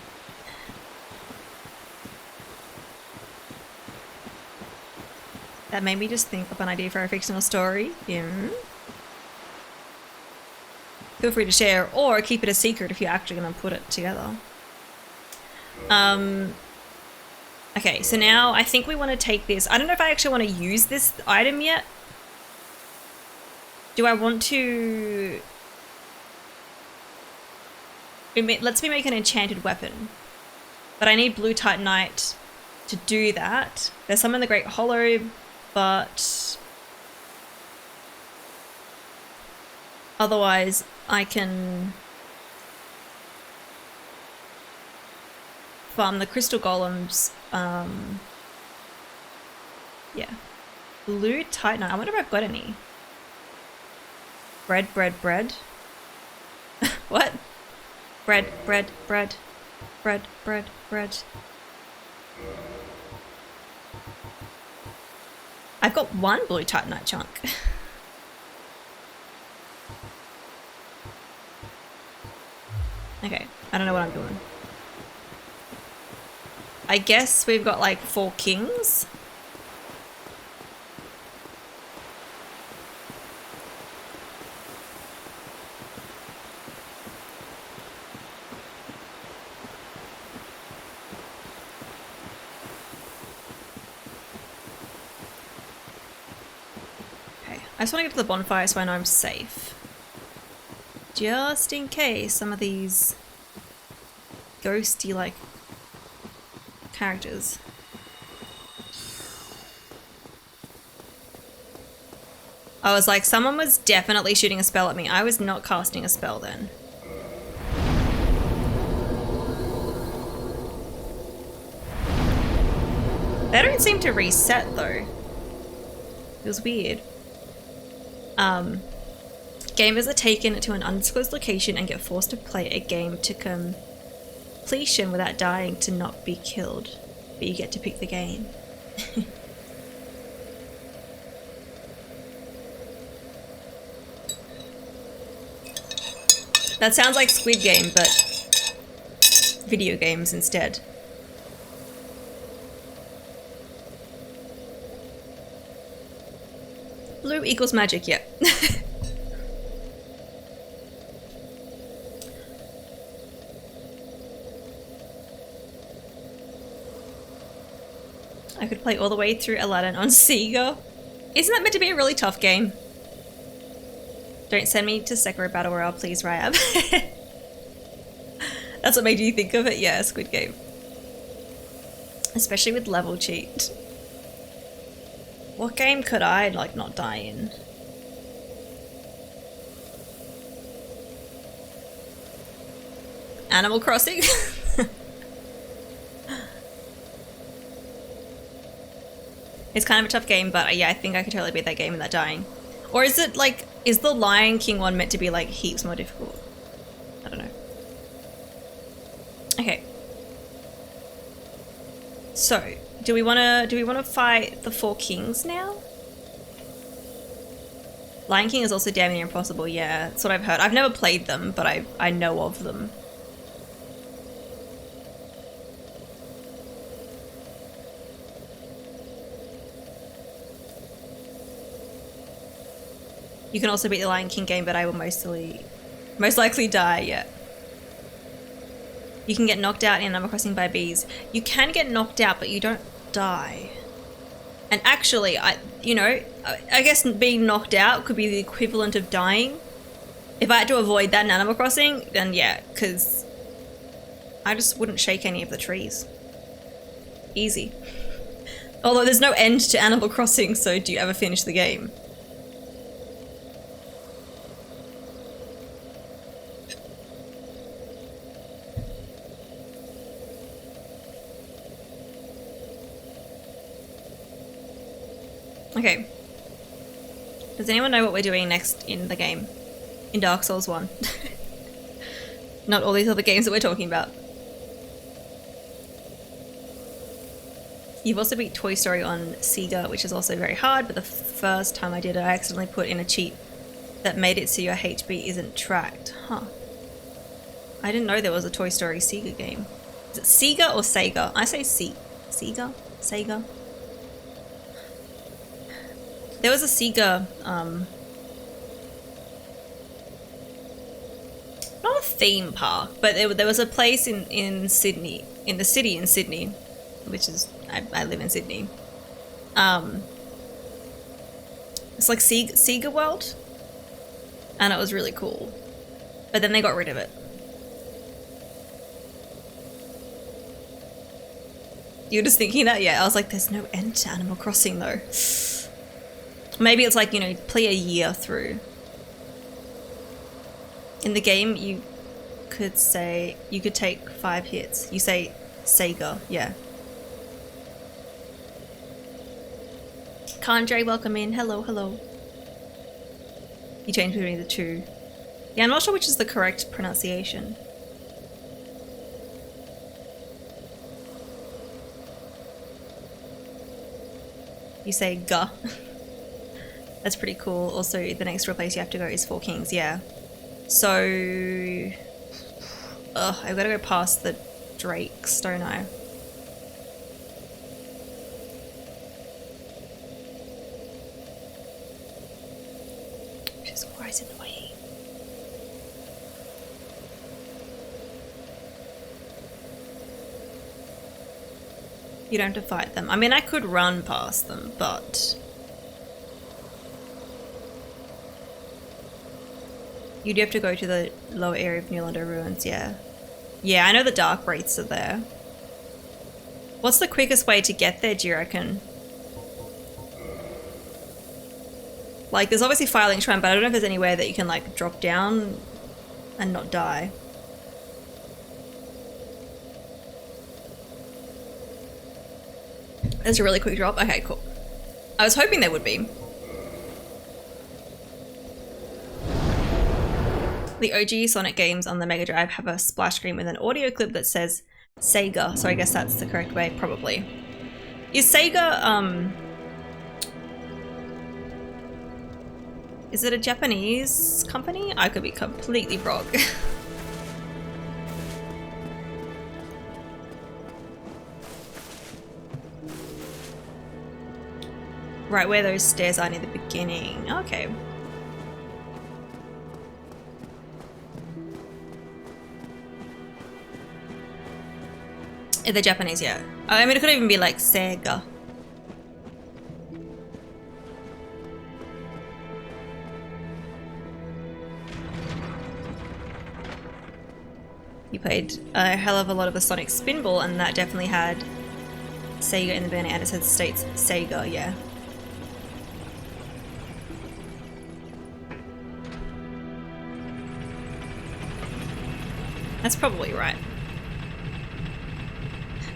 That made me just think of an idea for a fictional story. Yeah. Feel free to share or keep it a secret if you're actually going to put it together. Okay, so now I think we want to take this. I don't know if I actually want to use this item yet. Do I want to... Let's make an enchanted weapon. But I need blue titanite to do that. There's some in the Great Hollow, but... Otherwise, I can... farm the crystal golems. Yeah. Blue titanite. I wonder if I've got any. Bread, bread, bread. What? Bread, bread, bread. Bread, bread, bread. I've got one blue titanite chunk. Okay, I don't know what I'm doing. I guess we've got like 4 kings. Okay, I just want to get to the bonfire so I know I'm safe. Just in case some of these ghosty like characters. I was like, someone was definitely shooting a spell at me. I was not casting a spell then. They don't seem to reset though. It was weird. Gamers are taken to an undisclosed location and get forced to play a game to completion without dying to not be killed. But you get to pick the game. That sounds like Squid Game, but video games instead. Blue equals magic, yeah. I could play all the way through Aladdin on Sega. Isn't that meant to be a really tough game? Don't send me to Sekiro Battle Royale, please, Ryab. That's what made you think of it? Yeah, Squid Game. Especially with level cheat. What game could I, like, not die in? Animal Crossing? It's kind of a tough game, but yeah, I think I could totally beat that game without dying. Or is it like, is the Lion King one meant to be like heaps more difficult? I don't know. Okay. So, do we wanna fight the 4 kings now? Lion King is also damn near impossible, yeah, that's what I've heard. I've never played them, but I know of them. You can also beat the Lion King game, but I will most likely die, yeah. You can get knocked out in Animal Crossing by bees. You can get knocked out, but you don't die. And actually, I guess being knocked out could be the equivalent of dying. If I had to avoid that in Animal Crossing, then yeah, because I just wouldn't shake any of the trees. Easy. Although there's no end to Animal Crossing, so do you ever finish the game? Okay. Does anyone know what we're doing next in the game? In Dark Souls 1. Not all these other games that we're talking about. You've also beat Toy Story on Sega, which is also very hard, but the first time I did it, I accidentally put in a cheat that made it so your HP isn't tracked. Huh. I didn't know there was a Toy Story Sega game. Is it Sega or Sega? I say Sega? Sega? There was a Sega, not a theme park, but there was a place in Sydney, in the city in Sydney, which is, I live in Sydney. It's like Sega World, and it was really cool, but then they got rid of it. You're just thinking that? Yeah, I was like, there's no end to Animal Crossing though. Maybe it's like, play a year through. In the game, you could take 5 hits. You say Sega, yeah. Kandre, welcome in. Hello, hello. You changed between the two. Yeah, I'm not sure which is the correct pronunciation. You say "ga." That's pretty cool. Also, the next real place you have to go is Four Kings. Yeah. So, I've got to go past the drakes, don't I? Jesus Christ, in the way. You don't have to fight them. I mean, I could run past them, but you do have to go to the lower area of Newlander Ruins, yeah. Yeah, I know the Dark Wraiths are there. What's the quickest way to get there, do you reckon? Like, there's obviously Firelink Shrine, but I don't know if there's anywhere that you can, like, drop down and not die. There's a really quick drop? Okay, cool. I was hoping there would be. The OG Sonic games on the Mega Drive have a splash screen with an audio clip that says Sega, so I guess that's the correct way, probably. Is Sega, is it a Japanese company? I could be completely wrong. Right where those stairs are near the beginning. Okay. They're Japanese, yeah. I mean, it could even be like Sega. You played a hell of a lot of the Sonic Spinball, and that definitely had Sega in the banner, and it said states Sega, yeah. That's probably right.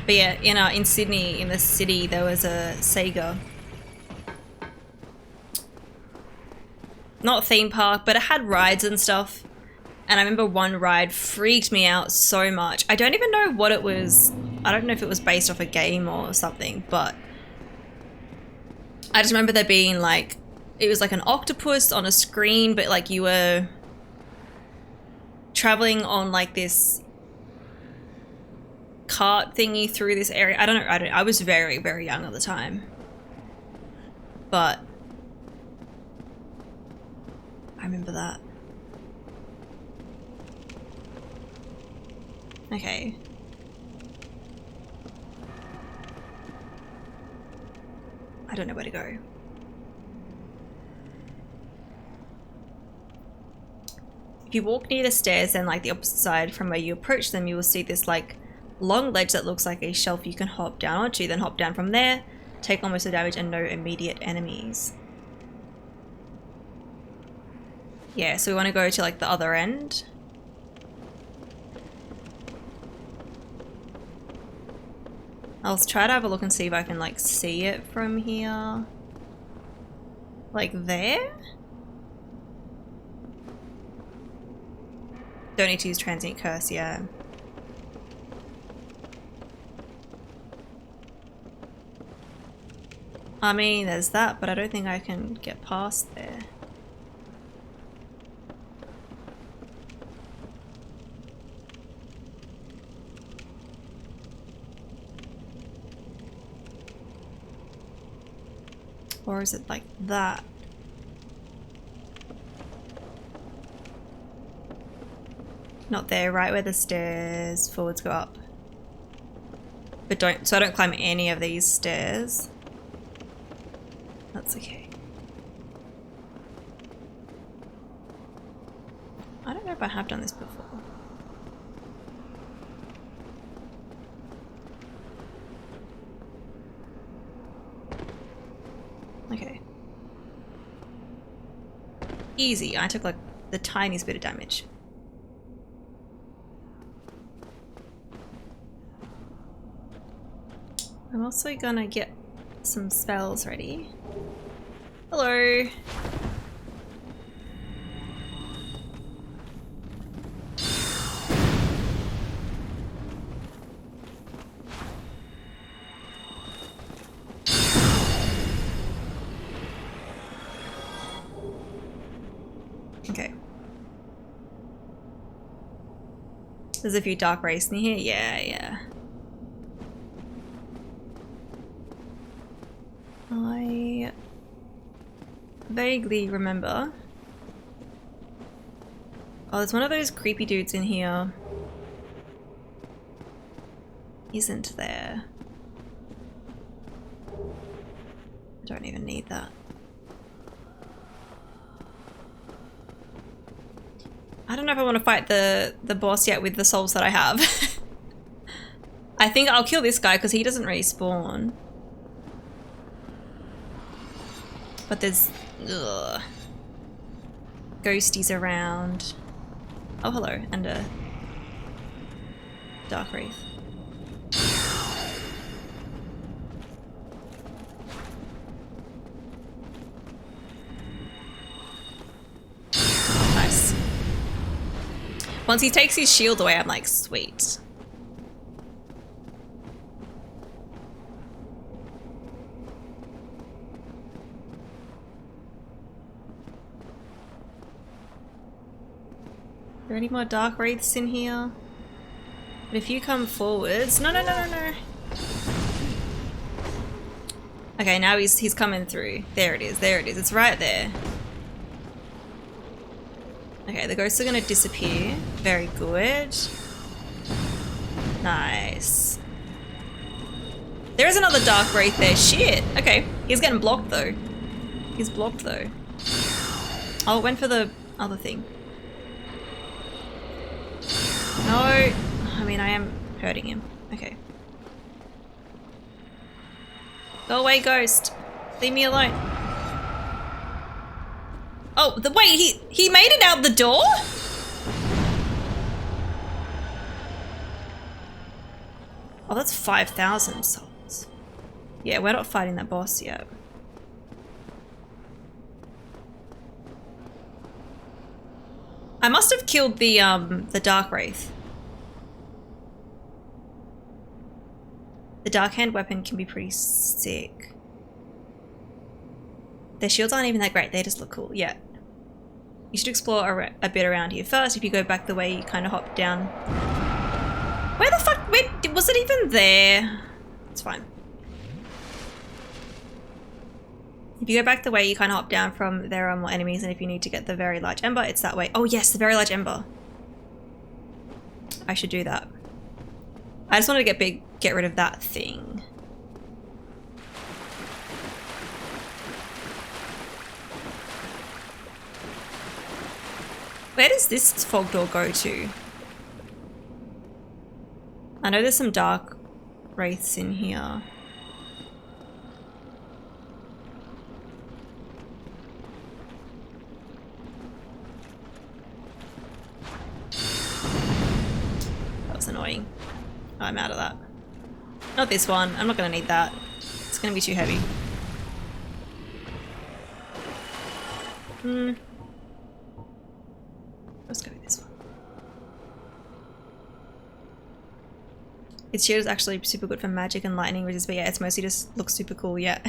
But yeah, in Sydney, in the city, there was a Sega. Not theme park, but it had rides and stuff. And I remember one ride freaked me out so much. I don't even know what it was. I don't know if it was based off a game or something, but I just remember there being like, it was like an octopus on a screen, but like you were traveling on like this cart thingy through this area. I don't know. I was very, very young at the time, but I remember that. Okay. I don't know where to go. If you walk near the stairs, then like the opposite side from where you approach them, you will see this like long ledge that looks like a shelf you can hop down onto, then hop down from there, take almost the damage and no immediate enemies. Yeah, so we want to go to like the other end. I'll try to have a look and see if I can like see it from here. Like there? Don't need to use Transient Curse, yeah. I mean, there's that, but I don't think I can get past there. Or is it like that? Not there, right where the stairs forwards go up. But don't, so I don't climb any of these stairs. That's okay. I don't know if I have done this before. Okay. Easy. I took like the tiniest bit of damage. I'm also gonna get some spells ready. Hello. Okay. There's a few dark wraiths in here. Yeah. I vaguely remember. Oh, there's one of those creepy dudes in here. Isn't there? I don't even need that. I don't know if I want to fight the boss yet with the souls that I have. I think I'll kill this guy because he doesn't respawn. But there's ghosties around. Oh, hello, and a dark wraith. Nice. Once he takes his shield away, I'm like, sweet. Are there any more dark wraiths in here? But if you come forwards... No. Okay, now he's coming through. There it is. It's right there. Okay, the ghosts are gonna disappear. Very good. Nice. There is another dark wraith there. Shit. Okay, he's getting blocked though. He's blocked though. Oh, it went for the other thing. No. I mean, I am hurting him. Okay. Go away, ghost. Leave me alone. Oh, wait, he made it out the door? Oh, that's 5,000 souls. Yeah, we're not fighting that boss yet. I must have killed the dark wraith. The dark hand weapon can be pretty sick. Their shields aren't even that great, they just look cool. Yeah. You should explore a bit around here first. If you go back the way you kind of hop down. Where the fuck? Wait, was it even there? It's fine. If you go back the way you kind of hop down from, there are more enemies, and if you need to get the very large ember, it's that way. Oh yes, the very large ember. I should do that. I just wanted to get rid of that thing. Where does this fog door go to? I know there's some dark wraiths in here. That was annoying. I'm out of that. Not this one. I'm not going to need that. It's going to be too heavy. Let's go with this one. Its shield is actually super good for magic and lightning resist, but yeah, it's mostly just looks super cool, yeah.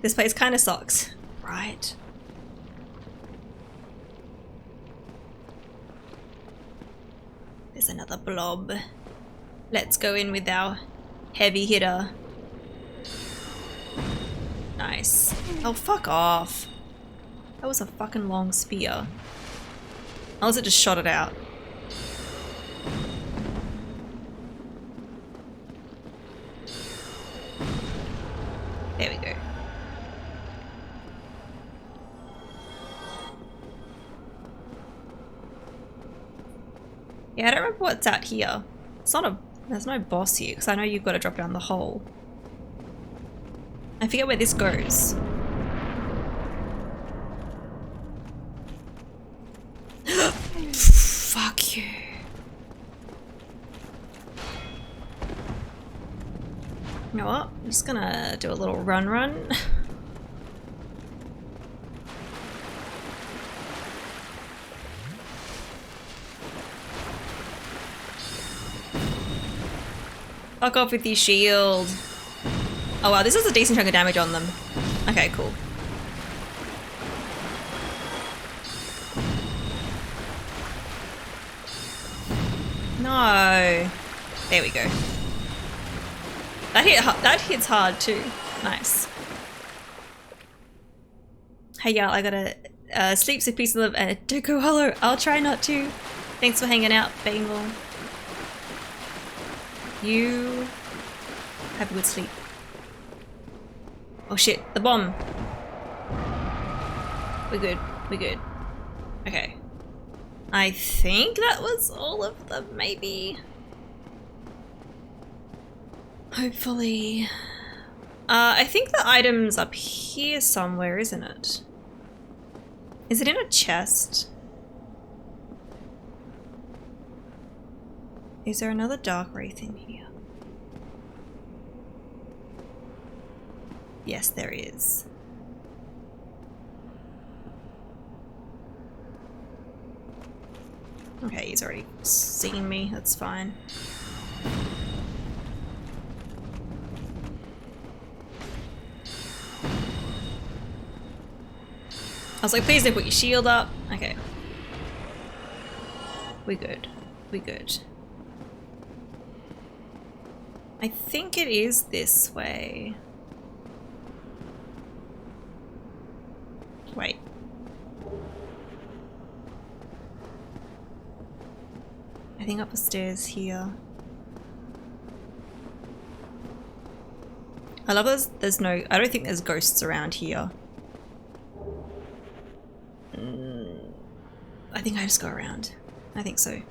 This place kind of sucks, right? There's another blob. Let's go in with our heavy hitter. Nice. Oh, fuck off. That was a fucking long spear. Unless it just shot it out. There we go. Yeah, I don't remember what's out here. It's not a... There's no boss here, because I know you've got to drop down the hole. I forget where this goes. Fuck you. You know what? I'm just gonna do a little run. Fuck off with your shield. Oh wow, this is a decent chunk of damage on them. Okay, cool. No. There we go. That hits hard too. Nice. Hey y'all, I got a sleeps a piece of don't go hollow. I'll try not to. Thanks for hanging out, Bengal. You have a good sleep. Oh shit, the bomb. We're good. We're good. Okay. I think that was all of them, maybe. Hopefully. I think the item's up here somewhere, isn't it? Is it in a chest? Is there another dark wraith in here? Yes, there is. Okay, he's already seen me, that's fine. I was like, please don't put your shield up. Okay. We good. We good. I think it is this way. Wait. I think up the stairs here. I love there's no, I don't think there's ghosts around here. I think I just go around. I think so.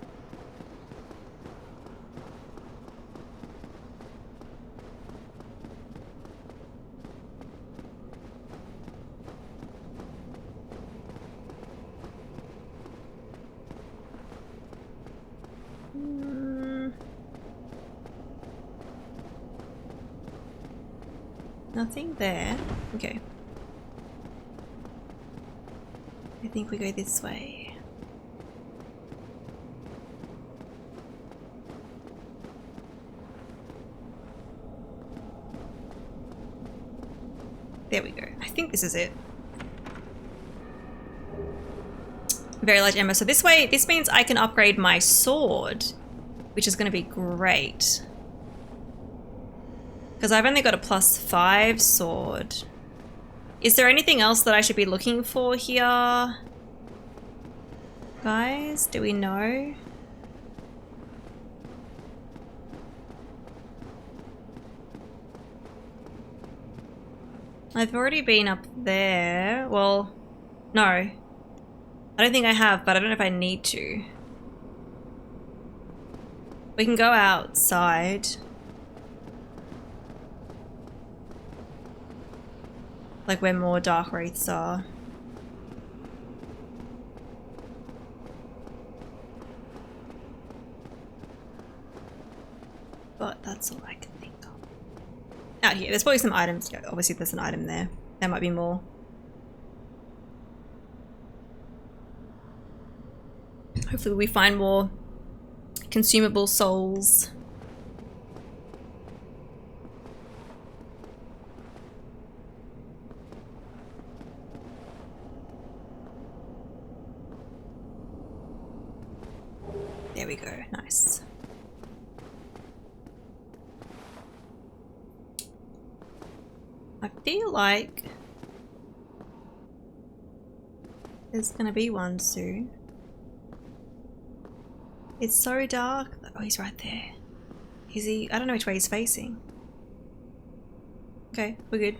Nothing there. Okay. I think we go this way. There we go. I think this is it. Very large ammo. So this way, this means I can upgrade my sword, which is going to be great. Because I've only got a +5 sword. Is there anything else that I should be looking for here? Guys, do we know? I've already been up there. Well, no. I don't think I have, but I don't know if I need to. We can go outside. Like where more dark wraiths are. But that's all I can think of. Out here, there's probably some items. Yeah, obviously there's an item there. There might be more. Hopefully we find more consumable souls. There we go, nice. I feel like there's gonna be one soon. It's so dark. Oh, he's right there. Is he? I don't know which way he's facing. Okay, we're good.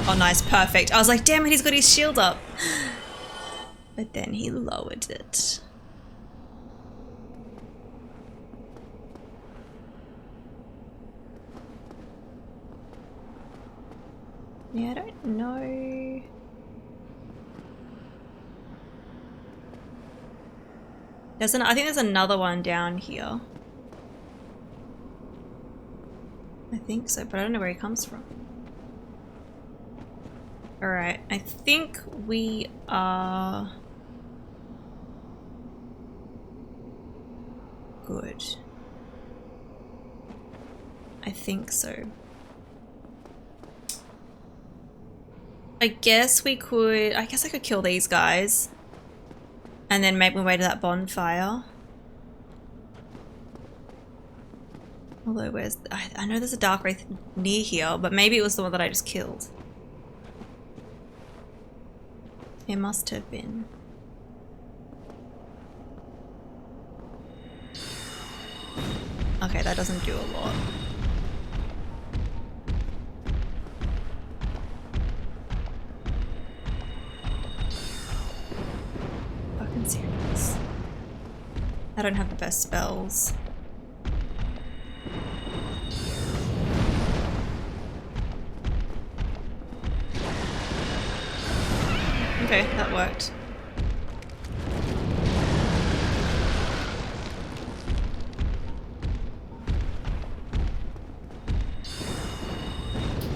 Oh, nice, perfect. I was like, damn it, he's got his shield up. But then he lowered it. Yeah, I don't know. I think there's another one down here. I think so, but I don't know where he comes from. Alright, I think we are good. I think so. I guess I could kill these guys. And then make my way to that bonfire. Although where's... I know there's a dark wraith near here, but maybe it was the one that I just killed. It must have been. Okay, that doesn't do a lot. Fucking serious. I don't have the best spells. Okay, that worked.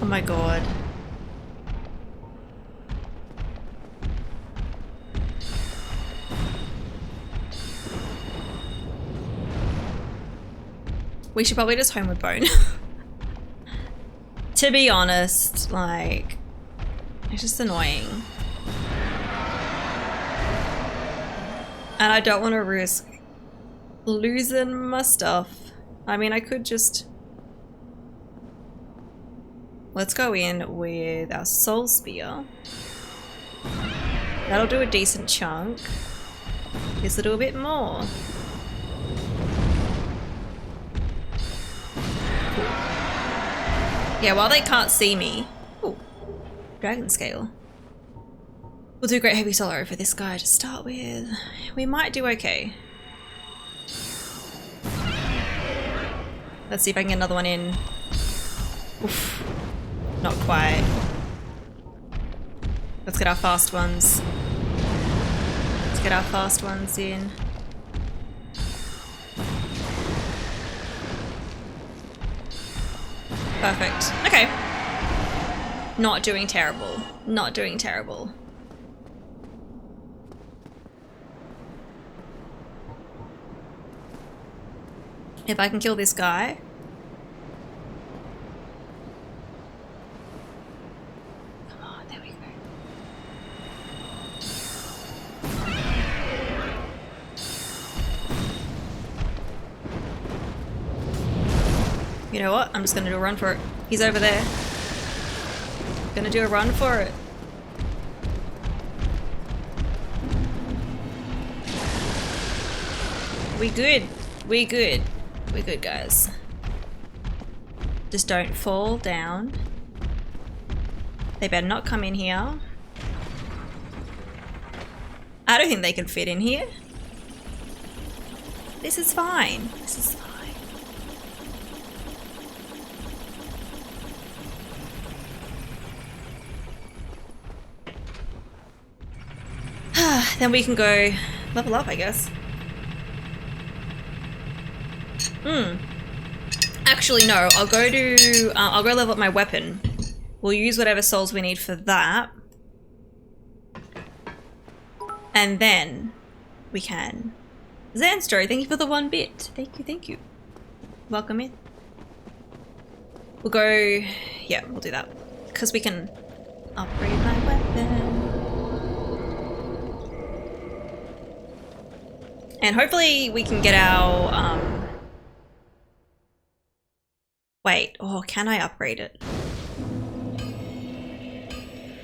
Oh my god. We should probably just homeward bone. To be honest, like, it's just annoying. And I don't want to risk losing my stuff. I mean, I could just... Let's go in with our soul spear. That'll do a decent chunk. This will do a bit more. Yeah, while they can't see me... Ooh, dragon scale. We'll do Great Heavy Sorrow for this guy to start with. We might do okay. Let's see if I can get another one in. Oof. Not quite. Let's get our fast ones. Let's get our fast ones in. Perfect. Okay. Not doing terrible. Not doing terrible. If I can kill this guy. Come on, there we go. You know what? I'm just gonna do a run for it. He's over there. Gonna do a run for it. We good. We good. We good, guys. Just don't fall down. They better not come in here. I don't think they can fit in here. This is fine. This is fine. Then we can go level up, I guess. Actually, no. I'll go level up my weapon. We'll use whatever souls we need for that. And then we can... Zanstro, thank you for the 1 bit. Thank you, thank you. Welcome in. We'll go... Yeah, we'll do that. Because we can upgrade my weapon. And hopefully we can get our... Wait, oh, can I upgrade it?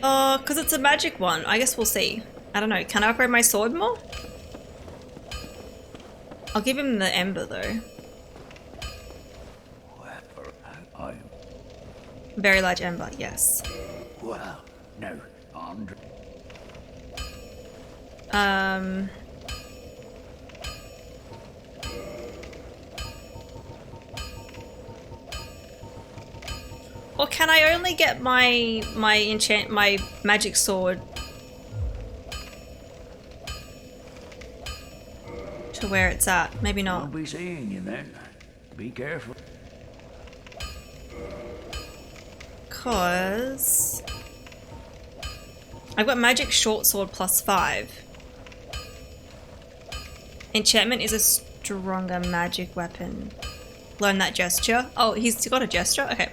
Oh, because it's a magic one. I guess we'll see. I don't know. Can I upgrade my sword more? I'll give him the ember though. Very large ember, yes. Well, no, Andre. Or can I only get my magic sword to where it's at? Maybe not. I'll be seeing you then. Be careful. Cause I've got magic short sword +5. Enchantment is a stronger magic weapon. Learn that gesture. Oh, he's got a gesture? Okay.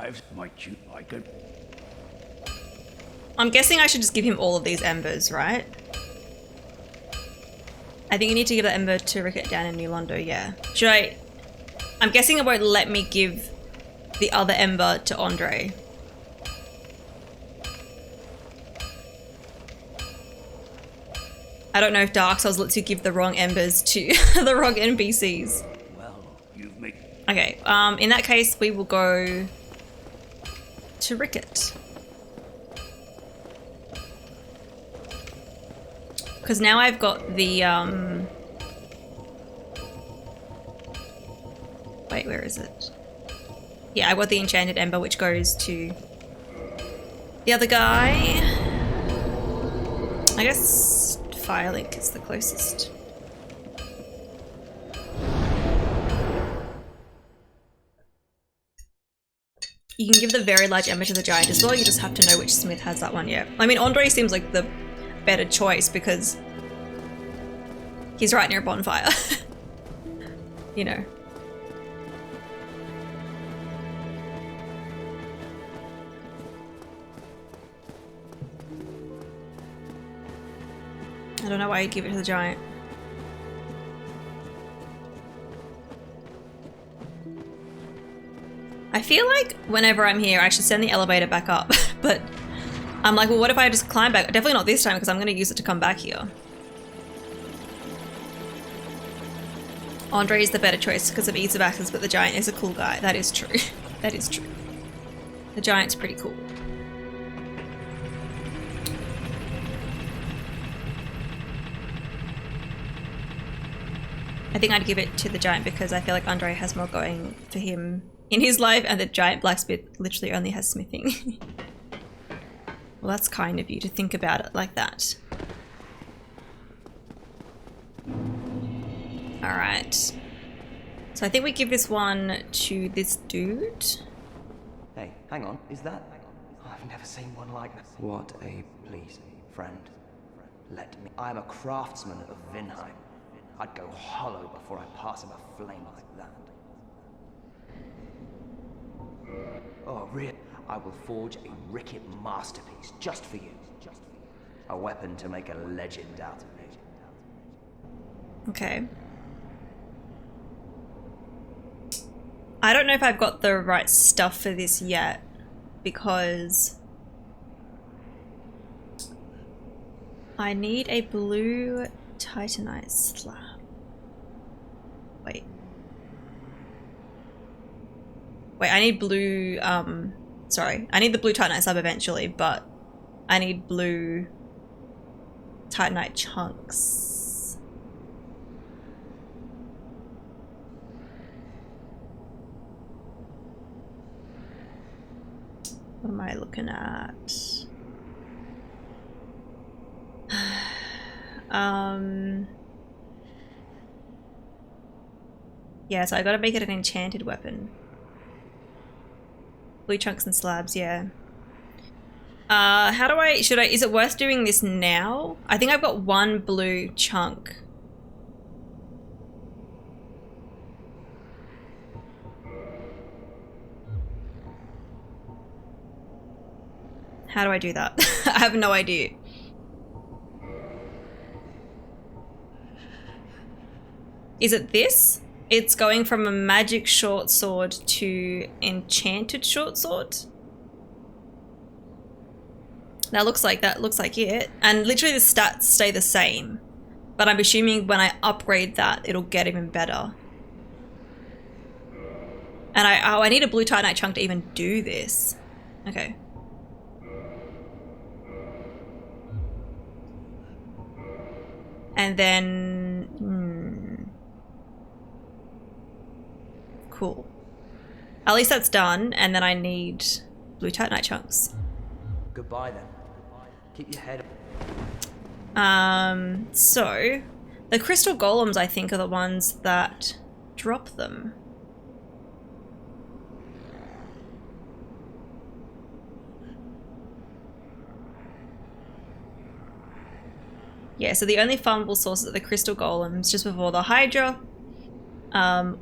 I've might you like it? I'm guessing I should just give him all of these embers, right? I think you need to give that ember to Ricket down in New Londo, yeah. Should I? I'm guessing it won't let me give the other ember to Andre. I don't know if Dark Souls lets you give the wrong embers to the wrong NPCs. Well, you've made... Okay, in that case, we will go to Ricket. Because now I've got the, wait, where is it? Yeah, I got the Enchanted Ember, which goes to the other guy. I guess Firelink is the closest. You can give the very large ember to the giant as well, you just have to know which smith has that one, yeah. I mean, Andre seems like the better choice because he's right near a bonfire. You know. I don't know why you'd give it to the giant. I feel like whenever I'm here, I should send the elevator back up, but I'm like, well, what if I just climb back? Definitely not this time because I'm going to use it to come back here. Andre is the better choice because of ease of access, but the giant is a cool guy. That is true. That is true. The giant's pretty cool. I think I'd give it to the giant because I feel like Andre has more going for him in his life and the giant blacksmith literally only has smithing. Well, that's kind of you to think about it like that. Alright. So I think we give this one to this dude. Hey, hang on, is that? I've never seen one like that. What a please, friend. Let me. I am a craftsman of Vinheim. I'd go hollow before I pass him a flame like that. Oh, really? I will forge a Ricket masterpiece just for you. A weapon to make a legend out of me. Okay. I don't know if I've got the right stuff for this yet, because I need a blue titanite slab. Wait, I need blue, sorry, I need the blue titanite slab eventually, but I need blue titanite chunks. What am I looking at? Yeah, so I gotta make it an enchanted weapon. Blue chunks and slabs, yeah. How do I, is it worth doing this now? I think I've got one blue chunk. How do I do that? I have no idea. Is it this? It's going from a magic short sword to enchanted short sword. That looks like it. And literally the stats stay the same. But I'm assuming when I upgrade that, it'll get even better. And I need a blue titanite chunk to even do this. Okay. And then... Cool. At least that's done, and then I need blue titanite chunks. Goodbye then. Keep your head up. So the crystal golems I think are the ones that drop them. Yeah, so the only farmable sources are the crystal golems just before the Hydra,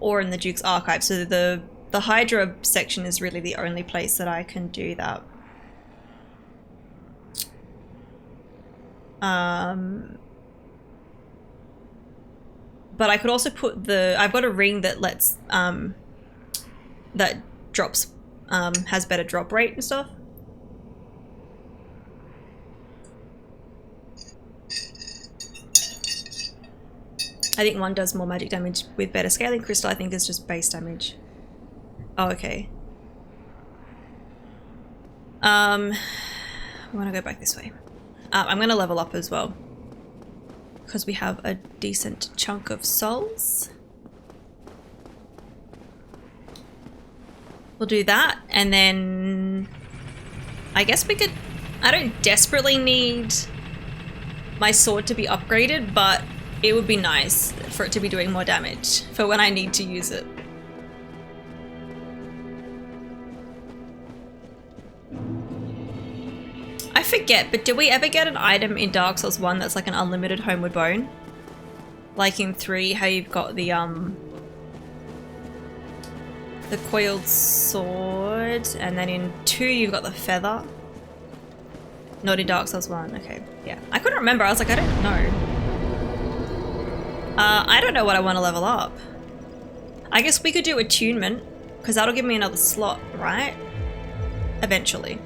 or in the Duke's Archive. So the The Hydra section is really the only place that I can do that. But I could also put the... I've got a ring that lets... that drops... has better drop rate and stuff. I think one does more magic damage with better scaling. Crystal, I think, is just base damage. Oh, okay. I want to go back this way. I'm going to level up as well, because we have a decent chunk of souls. We'll do that, and then I guess we could... I don't desperately need my sword to be upgraded, but it would be nice for it to be doing more damage for when I need to use it. I forget, but did we ever get an item in Dark Souls 1 that's like an unlimited homeward bone? Like in 3, how you've got the coiled sword, and then in 2 you've got the feather. Not in Dark Souls 1, okay, yeah. I couldn't remember, I was like, I don't know. I don't know what I want to level up. I guess we could do attunement, because that'll give me another slot, right? Eventually.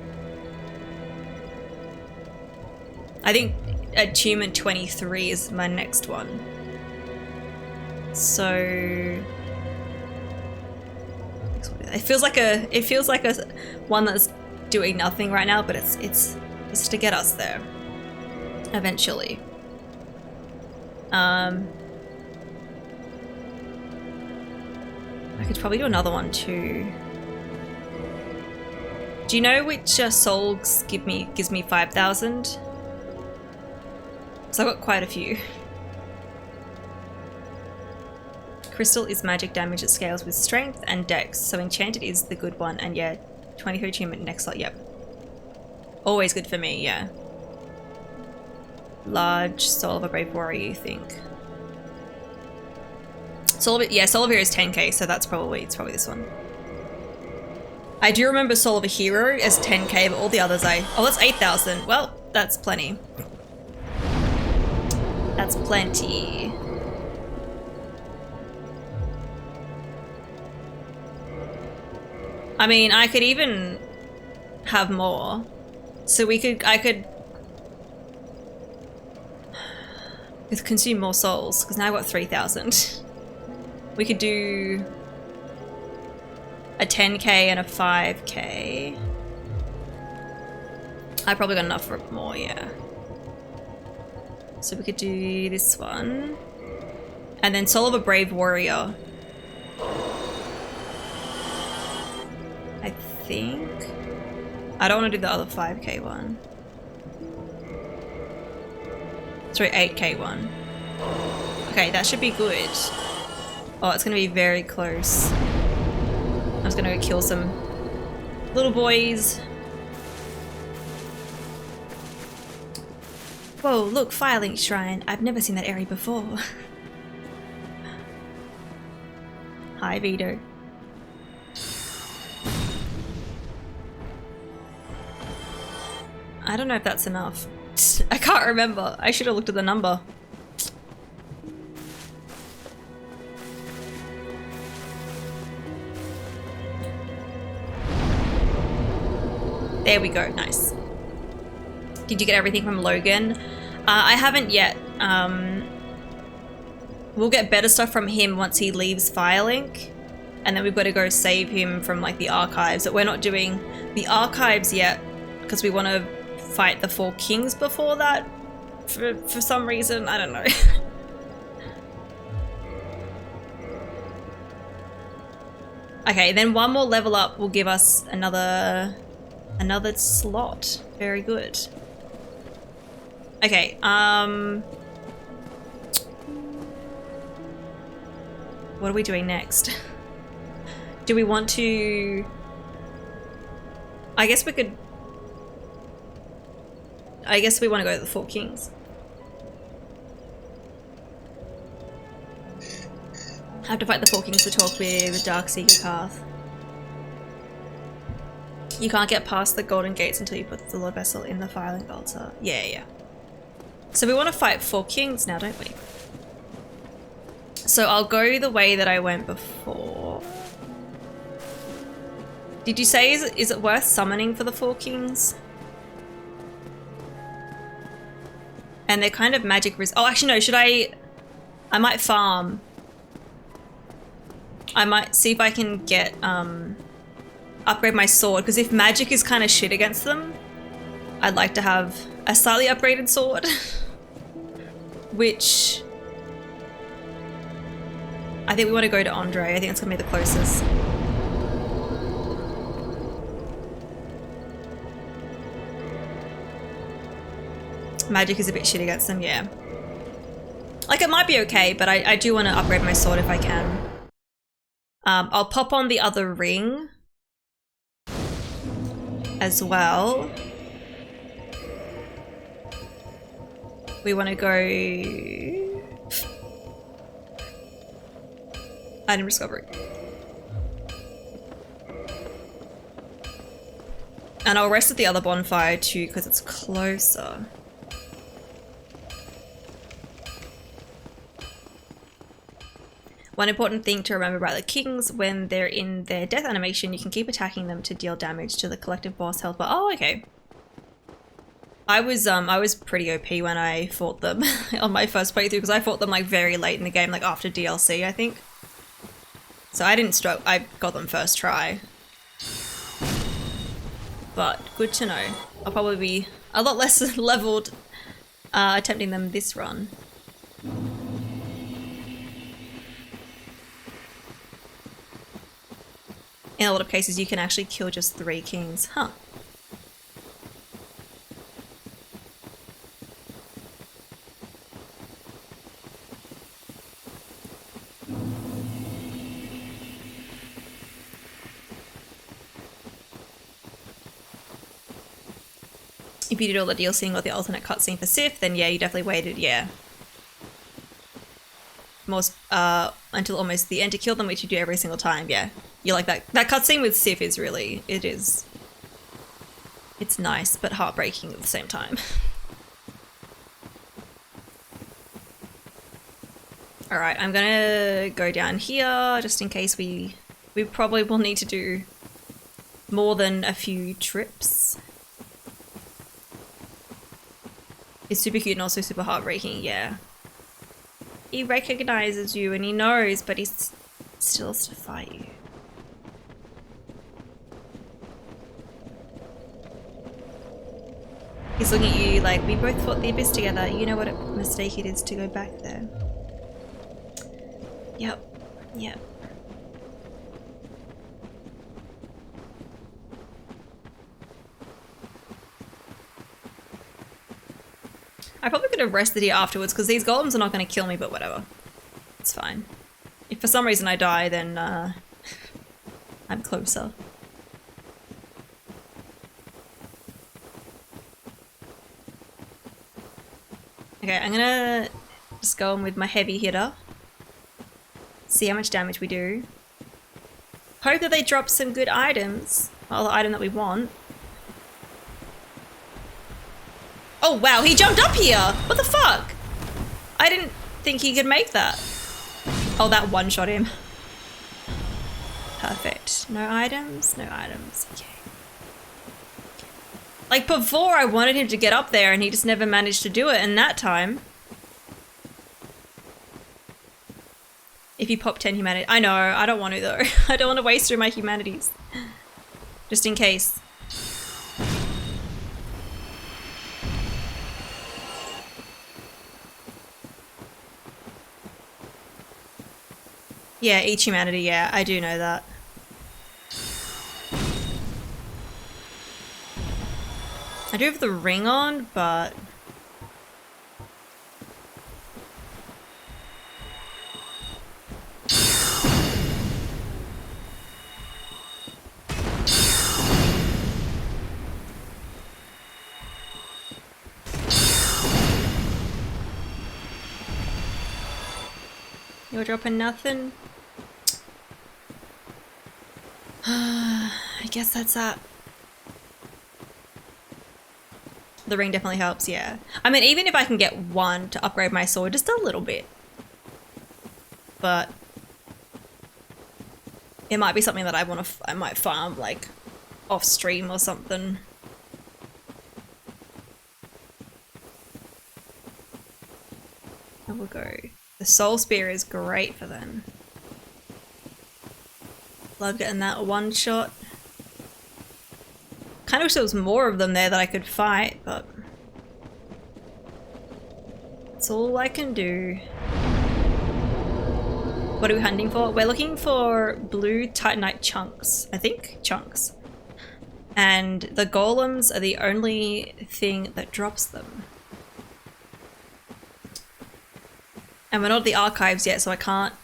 I think attunement 23 is my next one. So it feels like a one that's doing nothing right now, but it's to get us there eventually. I could probably do another one too. Do you know which souls gives me 5,000? So I've got quite a few. Crystal is magic damage that scales with strength and dex, so enchanted is the good one, and yeah, 23 attunement next slot, yep. Always good for me, yeah. Large Soul of a Brave Warrior, you think? Soul of Hero is 10k, so it's probably this one. I do remember Soul of a Hero as 10k, but all the others oh, that's 8,000. Well, that's plenty. That's plenty. I mean, I could even have more. So I could consume more souls, because now I've got 3,000. We could do a 10k and a 5k. I probably got enough for more, yeah. So we could do this one. And then Soul of a Brave Warrior. I think. I don't want to do the other 5k one. Sorry, 8k one. Okay, that should be good. Oh, it's going to be very close. I'm just going to go kill some little boys. Whoa, look, Firelink Shrine. I've never seen that area before. Hi, Vito. I don't know if that's enough. I can't remember. I should have looked at the number. There we go, nice. Did you get everything from Logan? I haven't yet. We'll get better stuff from him once he leaves Firelink. And then we've got to go save him from like the archives. But we're not doing the archives yet because we want to fight the 4 kings before that. For some reason, I don't know. Okay, then one more level up will give us another slot. Very good. Okay, what are we doing next? Do we want to... I guess we could... I guess we want to go to the 4 kings. I have to fight the 4 kings to talk with the Dark Seeker Path. You can't get past the golden gates until you put the Lord Vessel in the filing altar. Yeah, yeah. So we want to fight 4 kings now, don't we? So I'll go the way that I went before. Did you say, is it worth summoning for the 4 kings? And they're kind of magic oh, actually no, should I might farm. I might see if I can get, upgrade my sword, because if magic is kind of shit against them, I'd like to have a slightly upgraded sword. Which I think we want to go to Andre. I think it's gonna be the closest. Magic is a bit shit against them, yeah. Like, it might be okay, but I do want to upgrade my sword if I can. I'll pop on the other ring as well. We want to go... Item discovery. And I'll rest at the other bonfire too, because it's closer. One important thing to remember about the kings: when they're in their death animation, you can keep attacking them to deal damage to the collective boss health bar. Oh, okay. I was pretty OP when I fought them on my first playthrough, because I fought them like very late in the game, like after DLC, I think. So I didn't struggle. I got them first try. But good to know. I'll probably be a lot less leveled attempting them this run. In a lot of cases, you can actually kill just 3 kings. Huh. If you did all the DLC and got the alternate cutscene for Sif, then yeah, you definitely waited, yeah. Most, until almost the end to kill them, which you do every single time, yeah. You like that. That cutscene with Sif is really, it's nice, but heartbreaking at the same time. Alright, I'm gonna go down here, just in case we probably will need to do more than a few trips. It's super cute and also super heartbreaking, yeah. He recognizes you and he knows, but he still has to fight you. He's looking at you like, we both fought the abyss together. You know what a mistake it is to go back there. Yep. Yep. I probably could have rested here afterwards, because these golems are not going to kill me, but whatever. It's fine. If for some reason I die, then I'm closer. Okay, I'm gonna just go in with my heavy hitter. See how much damage we do. Hope that they drop some good items. Well, the item that we want. Oh wow, he jumped up here! What the fuck? I didn't think he could make that. Oh, that one-shot him. Perfect. No items? No items. Okay. Like before, I wanted him to get up there and he just never managed to do it, and that time... If you pop 10 humanity... I know, I don't want to though. I don't want to waste through my humanities. Just in case. Yeah, each humanity, yeah, I do know that. I do have the ring on, but... You're dropping nothing? I guess that's that. The ring definitely helps, yeah. I mean, even if I can get one to upgrade my sword just a little bit. But it might be something that I might farm like off stream or something. And we'll go. The soul spear is great for them. Love getting that one shot. Kind of wish there was more of them there that I could fight, but that's all I can do. What are we hunting for? We're looking for blue titanite chunks, I think? Chunks. And the golems are the only thing that drops them. And we're not at the archives yet, so I can't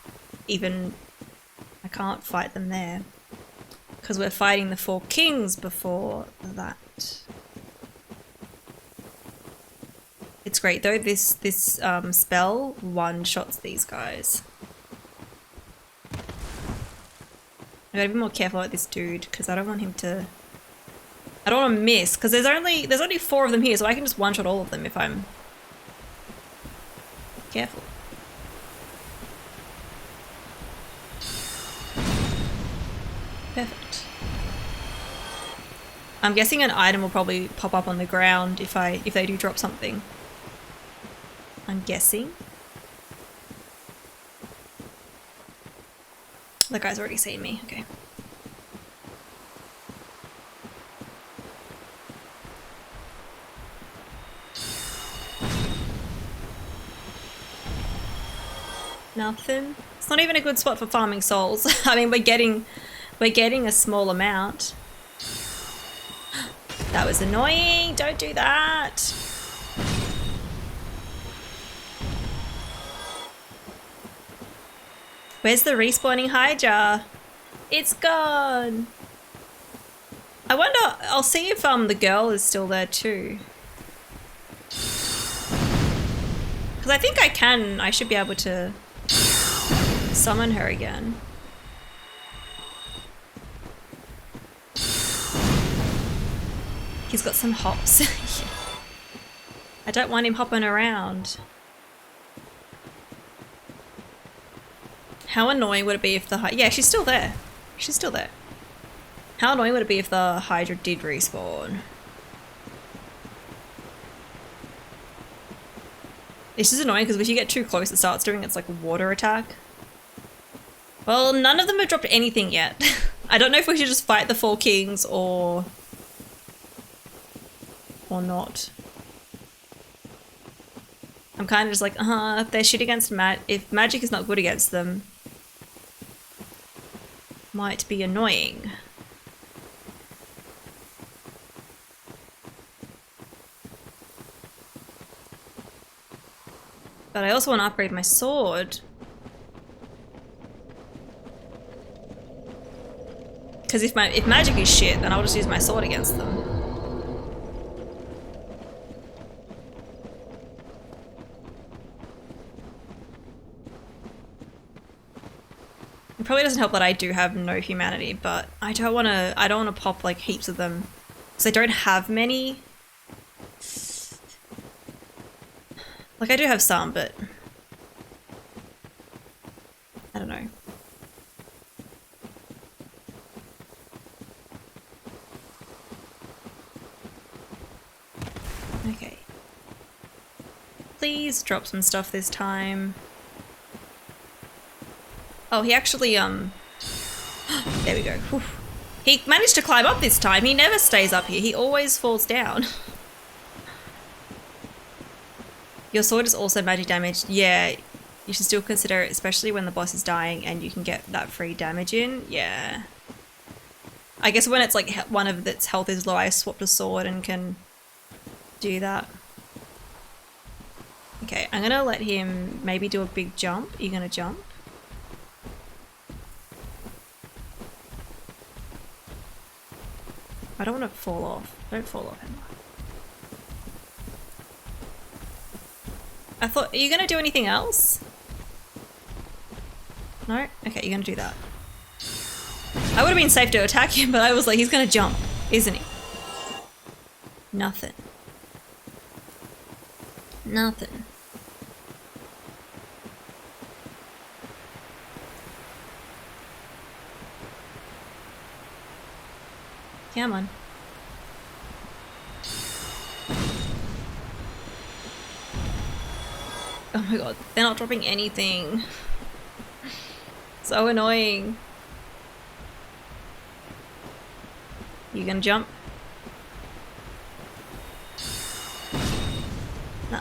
fight them there. Because we're fighting the 4 kings before that. It's great though, this spell one-shots these guys. I gotta be more careful with this dude, because I don't want him to... I don't want to miss, because there's only 4 of them here, so I can just one-shot all of them if I'm careful. Perfect. I'm guessing an item will probably pop up on the ground if they do drop something. I'm guessing. That guy's already seen me, okay. Nothing. It's not even a good spot for farming souls. I mean, we're getting a small amount. That was annoying. Don't do that. Where's the respawning Hydra? It's gone. I wonder, I'll see if the girl is still there too. Because I think I should be able to summon her again. He's got some hops. Yeah. I don't want him hopping around. How annoying would it be if the yeah, she's still there. She's still there. How annoying would it be if the Hydra did respawn? It's just annoying because if you get too close, it starts doing its like water attack. Well, none of them have dropped anything yet. I don't know if we should just fight the 4 kings or not. I'm kind of just like, if they're shit against if magic is not good against them, might be annoying. But I also want to upgrade my sword. Because if magic is shit, then I'll just use my sword against them. It probably doesn't help that I do have no humanity, but I don't want to pop like heaps of them because I don't have many. Like I do have some, but I don't know. Okay. Please drop some stuff this time. Oh, he actually, there we go. Whew. He managed to climb up this time. He never stays up here. He always falls down. Your sword is also magic damage. Yeah, you should still consider it, especially when the boss is dying and you can get that free damage in. Yeah. I guess when it's like one of its health is low, I swapped a sword and can do that. Okay, I'm gonna let him maybe do a big jump. Are you gonna jump? I don't want to fall off. Don't fall off, Emma. I thought, are you going to do anything else? No? Okay, you're going to do that. I would have been safe to attack him, but I was like, he's going to jump, isn't he? Nothing. Nothing. Come on. Oh my god, they're not dropping anything. So annoying. You gonna jump? No.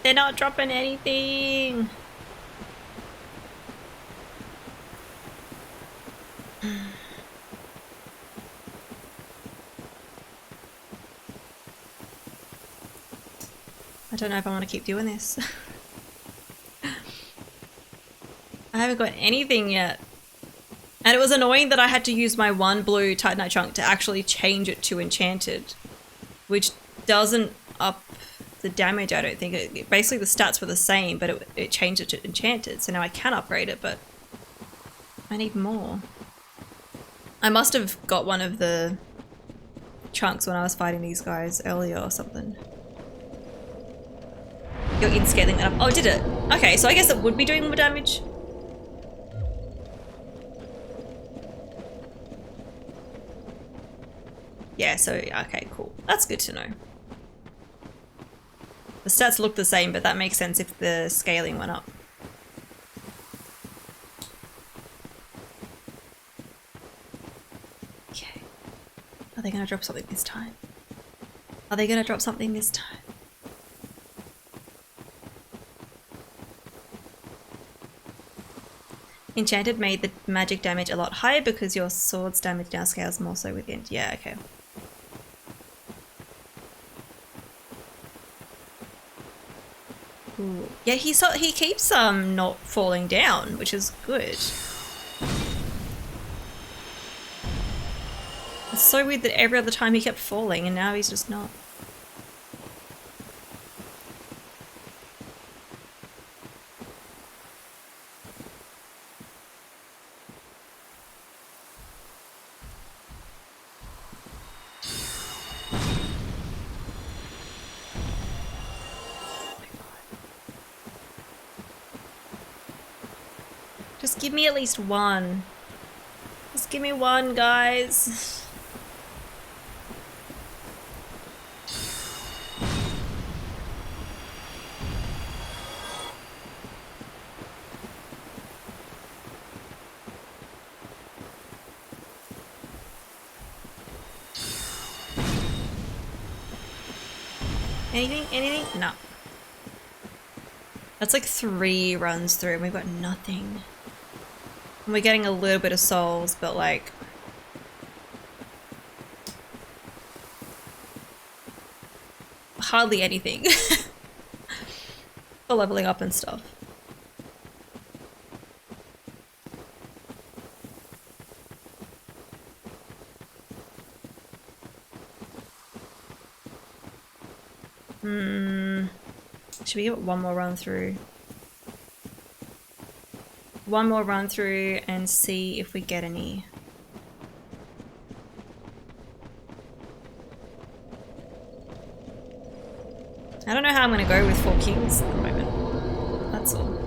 They're not dropping anything. I don't know if I want to keep doing this. I haven't got anything yet. And it was annoying that I had to use my one blue Titanite chunk to actually change it to enchanted, which doesn't up the damage, I don't think. Basically the stats were the same, but it changed it to enchanted, so now I can upgrade it, but I need more. I must have got one of the chunks when I was fighting these guys earlier or something. You're in scaling that up. Oh, did it? Okay, so I guess it would be doing more damage. Yeah, so, okay, cool. That's good to know. The stats look the same, but that makes sense if the scaling went up. Okay. Are they gonna drop something this time? Are they gonna drop something this time? Enchanted made the magic damage a lot higher because your sword's damage now scales more so with int. Yeah, okay. Ooh. Yeah, he keeps not falling down, which is good. It's so weird that every other time he kept falling and now he's just not. Just give me at least one. Just give me one, guys. Anything? Anything? No. That's like 3 runs through and we've got nothing. And we're getting a little bit of souls, but like... hardly anything. For leveling up and stuff. Should we give it one more run through? One more run through and see if we get any. I don't know how I'm going to go with 4 kings at the moment. That's all.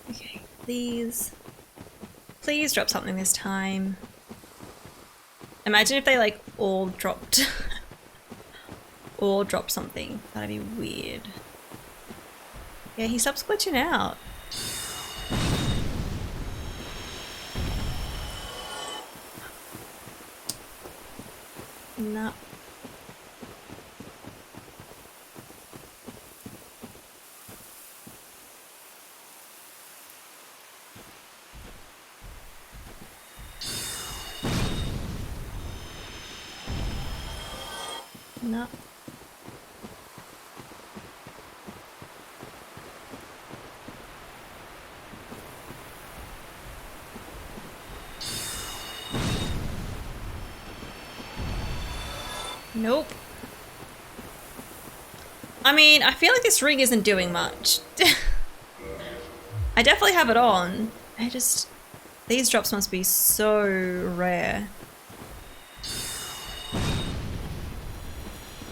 Okay, please drop something this time. Imagine if they like all dropped all dropped something. That'd be weird. Yeah, he stops glitching out. No. No. Nope. I mean, I feel like this ring isn't doing much. I definitely have it on. These drops must be so rare.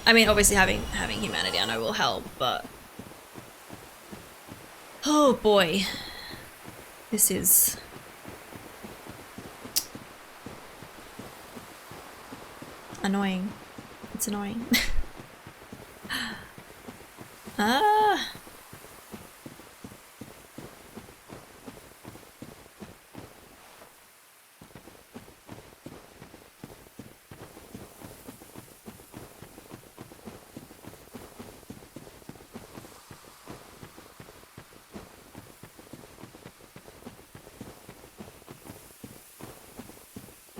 I mean, obviously having humanity I know will help, but oh boy. This is annoying. It's annoying. Ah.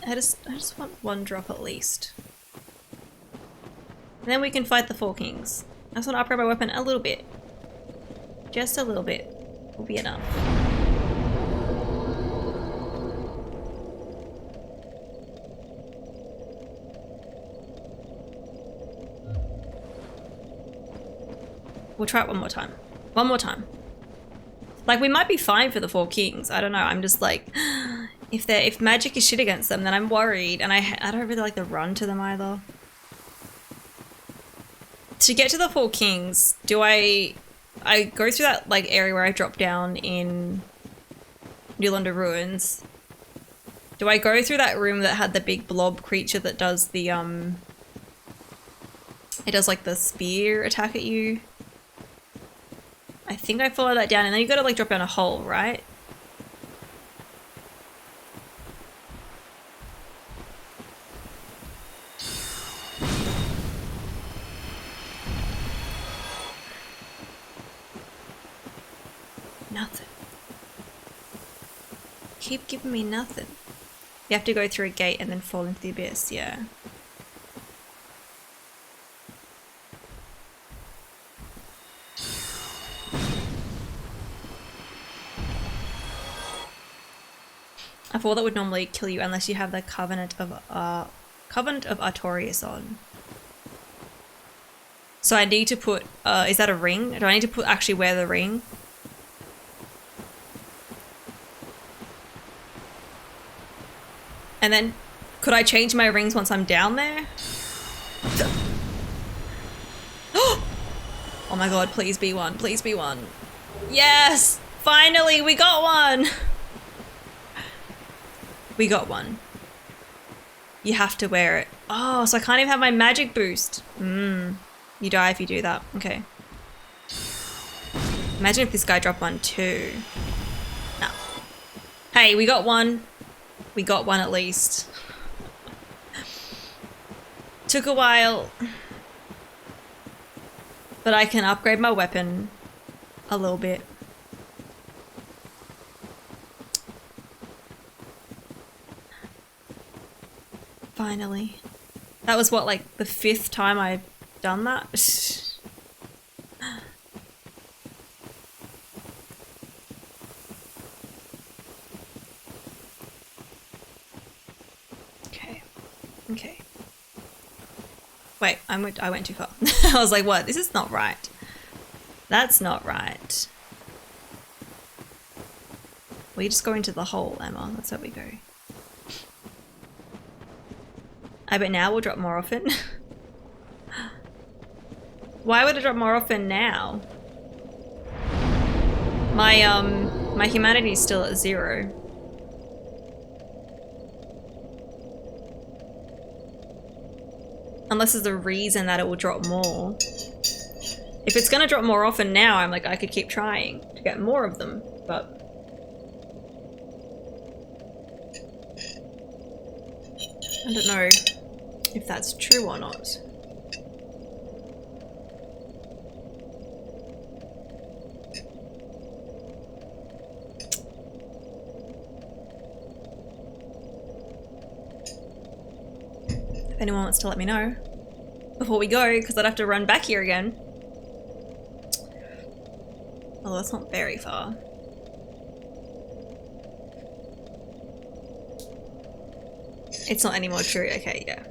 I just want one drop at least. And then we can fight the Four Kings. I just want to upgrade my weapon a little bit. Just a little bit will be enough. We'll try it one more time. One more time. Like, we might be fine for the Four Kings. I don't know. I'm just like, if magic is shit against them, then I'm worried. And I don't really like the run to them either. To get to the Four Kings, do I go through that like area where I dropped down in New London Ruins? Do I go through that room that had the big blob creature that does the it does like the spear attack at you? I think I follow that down and then you gotta like drop down a hole, right? Nothing. Keep giving me nothing. You have to go through a gate and then fall into the abyss, yeah. I thought that would normally kill you unless you have the Covenant of Artorias on. So I need to put, is that a ring? Do I need to actually wear the ring? And then, could I change my rings once I'm down there? Oh my god, please be one, please be one. Yes! Finally, we got one! We got one. You have to wear it. Oh, so I can't even have my magic boost. You die if you do that. Okay. Imagine if this guy dropped one too. No. Hey, we got one. We got one at least. Took a while. But I can upgrade my weapon a little bit. Finally. That was what, like the 5th time I've done that? Okay. Wait, I went too far. I was like, what? This is not right. That's not right. We just go into the hole, Emma. That's how we go. I bet now we'll drop more often. Why would it drop more often now? My humanity is still at 0. Unless there's a reason that it will drop more. If it's gonna drop more often now, I'm like, I could keep trying to get more of them, but... I don't know if that's true or not. If anyone wants to let me know before we go, because I'd have to run back here again. Although it's not very far. It's not any more true. Okay, yeah.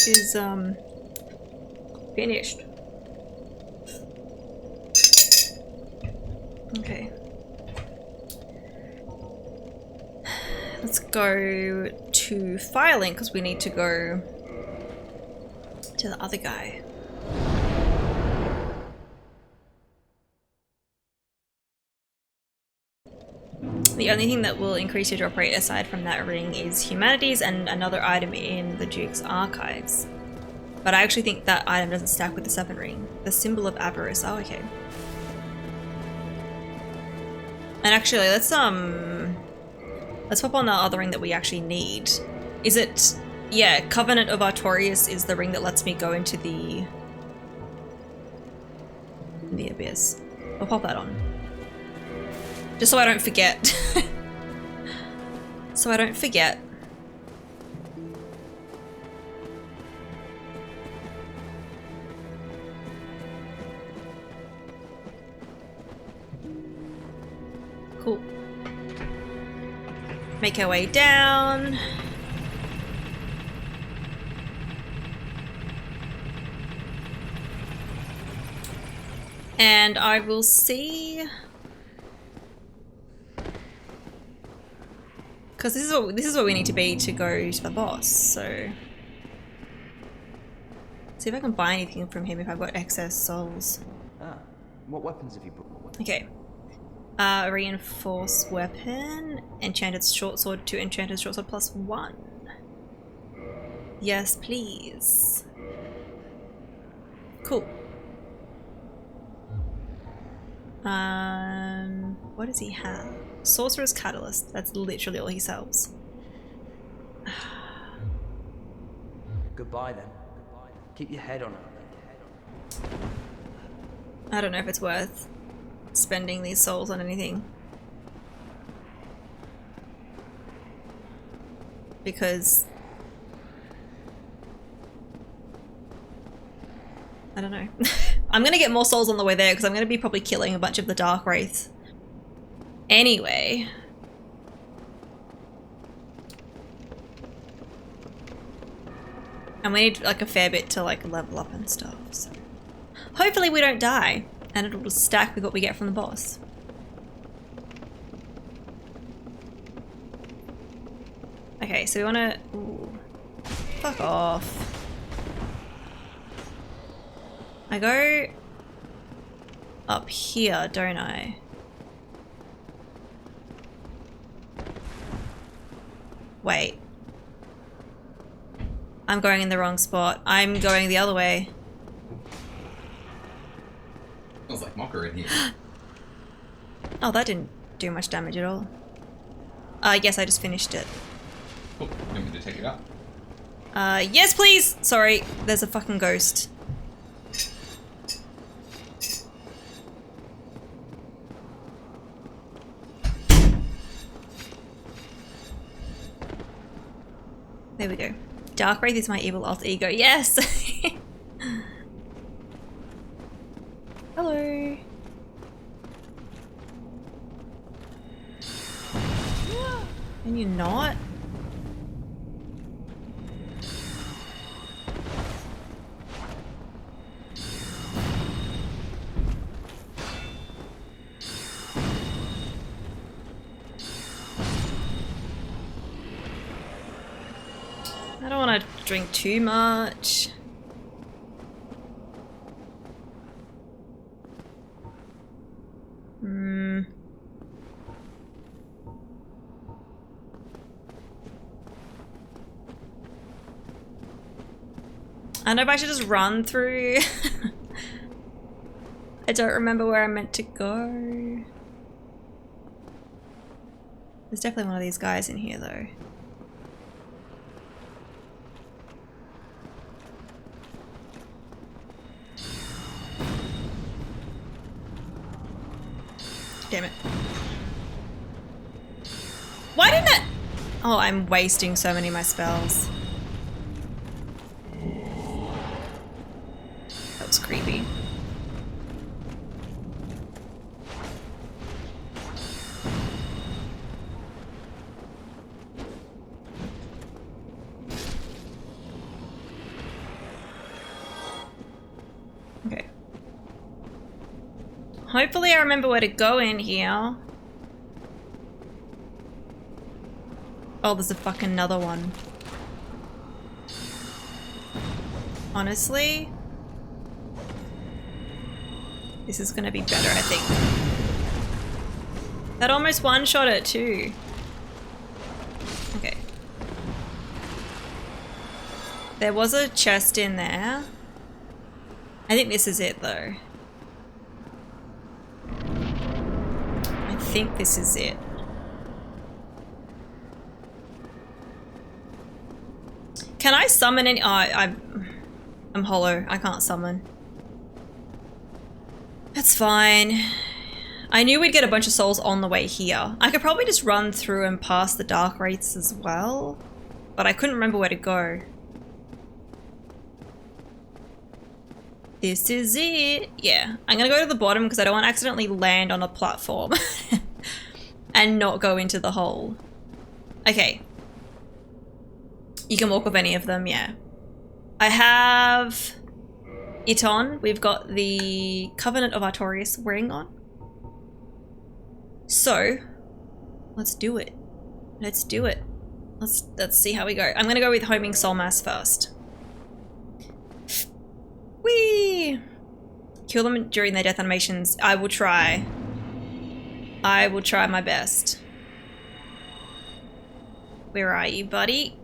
is finished. Okay. Let's go to filing because we need to go to the other guy. The only thing that will increase your drop rate aside from that ring is humanities and another item in the Duke's archives. But I actually think that item doesn't stack with the 7 ring. The symbol of avarice. Oh, okay. And actually, let's pop on the other ring that we actually need. Is it? Yeah, Covenant of Artorias is the ring that lets me go into the abyss. I'll pop that on. Just so I don't forget. So I don't forget. Cool. Make our way down. And I will see. Because this is what we need to be to go to the boss, so see if I can buy anything from him if I've got excess souls. Ah, what weapons have you brought? Okay. Reinforced weapon, enchanted short sword to enchanted short sword +1. Yes, please. Cool. What does he have? Sorcerer's Catalyst. That's literally all he sells. Goodbye then. Keep your head on. I don't know if it's worth spending these souls on anything. Because I don't know. I'm gonna get more souls on the way there because I'm gonna be probably killing a bunch of the Dark Wraiths. Anyway. And we need like a fair bit to like level up and stuff, so hopefully we don't die and it'll just stack with what we get from the boss. Okay, so we wanna... Ooh. Fuck off. I go up here, don't I? Wait. I'm going in the wrong spot. I'm going the other way. Smells like mocker in here. Oh, that didn't do much damage at all. Yes, I just finished it. Cool. You want me to take it up? Yes, please! Sorry, there's a fucking ghost. There we go. Dark Wraith is my evil alter ego. Yes! Hello. Can you not? I don't want to drink too much. I don't know if I should just run through. I don't remember where I'm meant to go. There's definitely one of these guys in here though. Damn it. Why didn't it? Oh, I'm wasting so many of my spells. That was creepy. Hopefully I remember where to go in here. Oh, there's a fucking another one. Honestly, this is gonna be better, I think. That almost one-shot it too. Okay. There was a chest in there. I think this is it though. I think this is it. Can I summon any? Oh, I'm hollow. I can't summon. That's fine. I knew we'd get a bunch of souls on the way here. I could probably just run through and pass the dark wraiths as well, but I couldn't remember where to go. This is it. Yeah, I'm gonna go to the bottom because I don't want to accidentally land on a platform and not go into the hole. Okay. You can walk with any of them, yeah. I have it on. We've got the Covenant of Artorias ring on. So, let's do it. Let's do it. Let's see how we go. I'm gonna go with homing soul mass first. Whee! Kill them during their death animations. I will try. I will try my best. Where are you, buddy?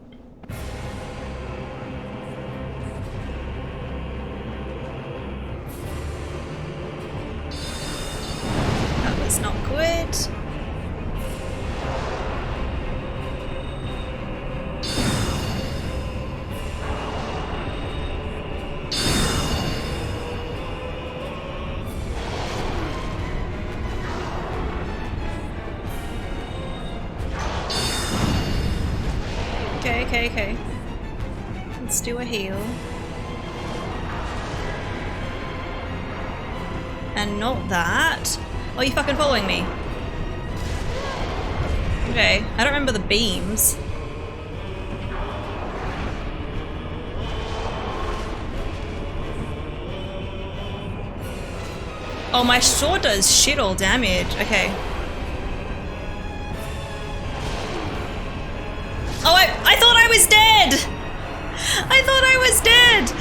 That was not good. Okay. Let's do a heal. And not that. Oh, you fucking following me? Okay, I don't remember the beams. Oh, my sword does shit all damage. Okay. Oh, I thought I was dead! I thought I was dead!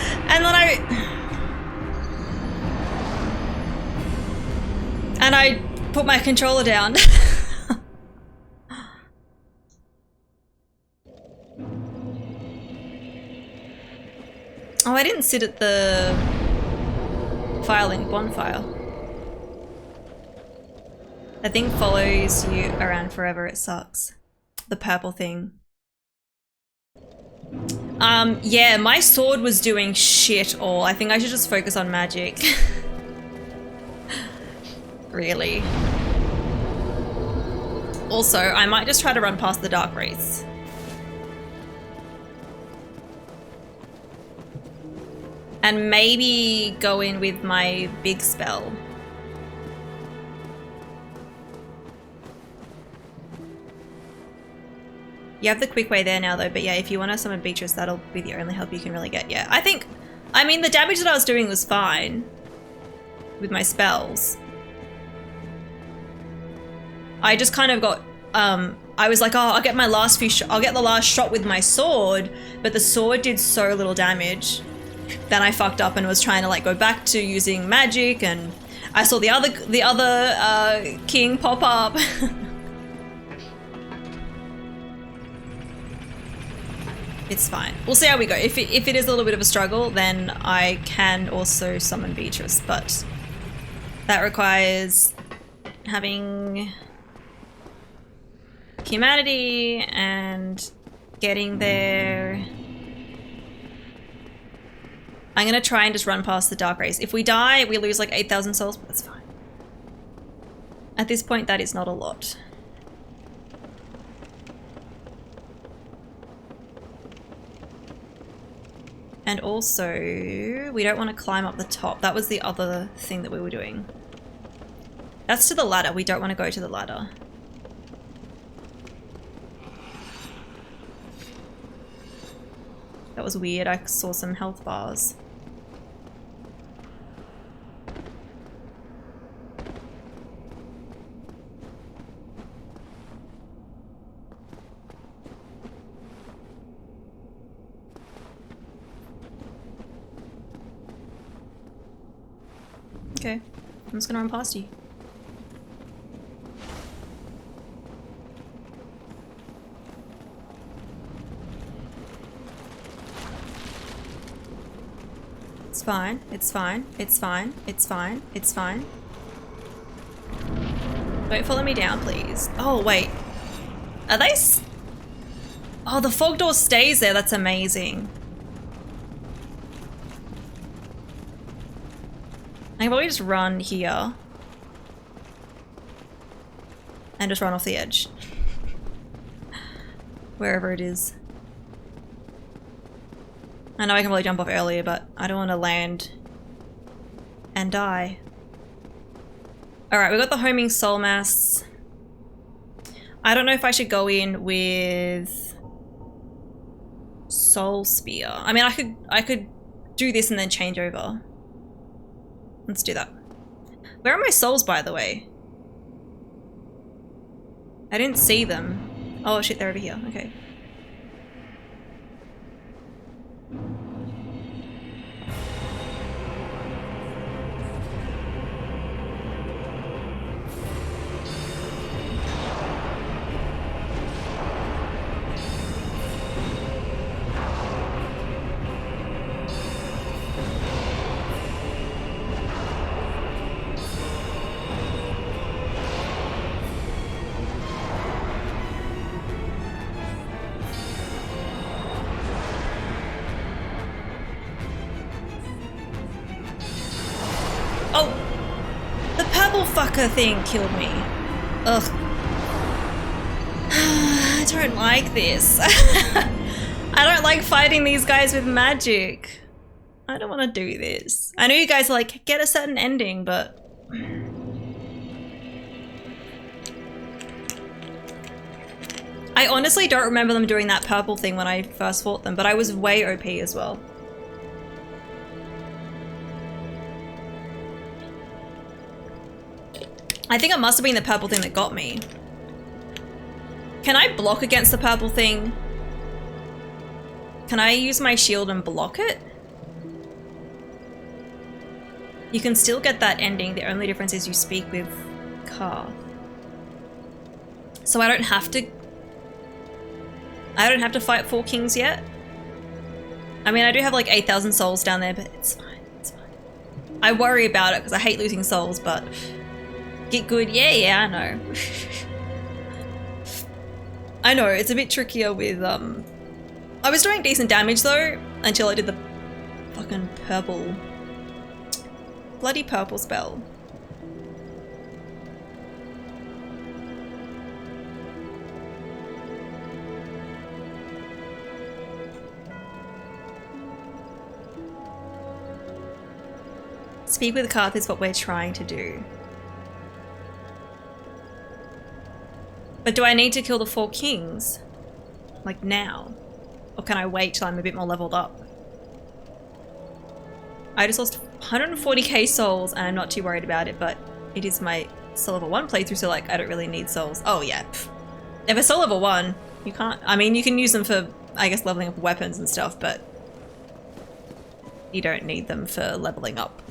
And I put my controller down. Oh, I didn't sit at the filing bonfire. That thing follows you around forever, it sucks. The purple thing. Yeah, my sword was doing shit all. I think I should just focus on magic. Really. Also, I might just try to run past the dark wraiths. And maybe go in with my big spell. You have the quick way there now though, but yeah, if you want to summon Beatrice, that'll be the only help you can really get. Yeah, I mean, the damage that I was doing was fine with my spells. I just kind of got, I was like, oh, I'll get my last few I'll get the last shot with my sword, but the sword did so little damage. Then I fucked up and was trying to like go back to using magic, and I saw the other king pop up. It's fine. We'll see how we go. If it is a little bit of a struggle, then I can also summon Beatrice, but that requires having humanity and getting there. I'm gonna try and just run past the dark race. If we die, we lose like 8,000 souls, but that's fine. At this point, that is not a lot. And also, we don't want to climb up the top. That was the other thing that we were doing. That's to the ladder. We don't want to go to the ladder. That was weird. I saw some health bars. Okay. I'm just gonna run past you. It's fine. It's fine. It's fine. It's fine. It's fine. Don't follow me down, please. Oh, wait. Are they oh, the fog door stays there. That's amazing. I can probably just run here. And just run off the edge. Wherever it is. I know I can probably jump off earlier, but I don't want to land and die. Alright, we got the homing soul mass. I don't know if I should go in with soul spear. I mean, I could do this and then change over. Let's do that. Where are my souls, by the way? I didn't see them. Oh shit, they're over here. Okay. Fucker thing killed me. Ugh. I don't like this. I don't like fighting these guys with magic. I don't want to do this. I know you guys are like, get a certain ending, but... I honestly don't remember them doing that purple thing when I first fought them, but I was way OP as well. I think it must have been the purple thing that got me. Can I block against the purple thing? Can I use my shield and block it? You can still get that ending. The only difference is you speak with Karth. So I don't have to fight 4 kings yet. I mean, I do have like 8,000 souls down there, but it's fine. It's fine. I worry about it because I hate losing souls, but... Get good. Yeah, I know. I know, it's a bit trickier with, I was doing decent damage though, until I did the fucking purple... Bloody purple spell. Speak with Karth is what we're trying to do. But do I need to kill the 4 kings? Like now? Or can I wait till I'm a bit more leveled up? I just lost 140k souls and I'm not too worried about it, but it is my soul level 1 playthrough, so like I don't really need souls. Oh yeah. If it's soul level 1, you can't... I mean, you can use them for, I guess, leveling up weapons and stuff, but you don't need them for leveling up.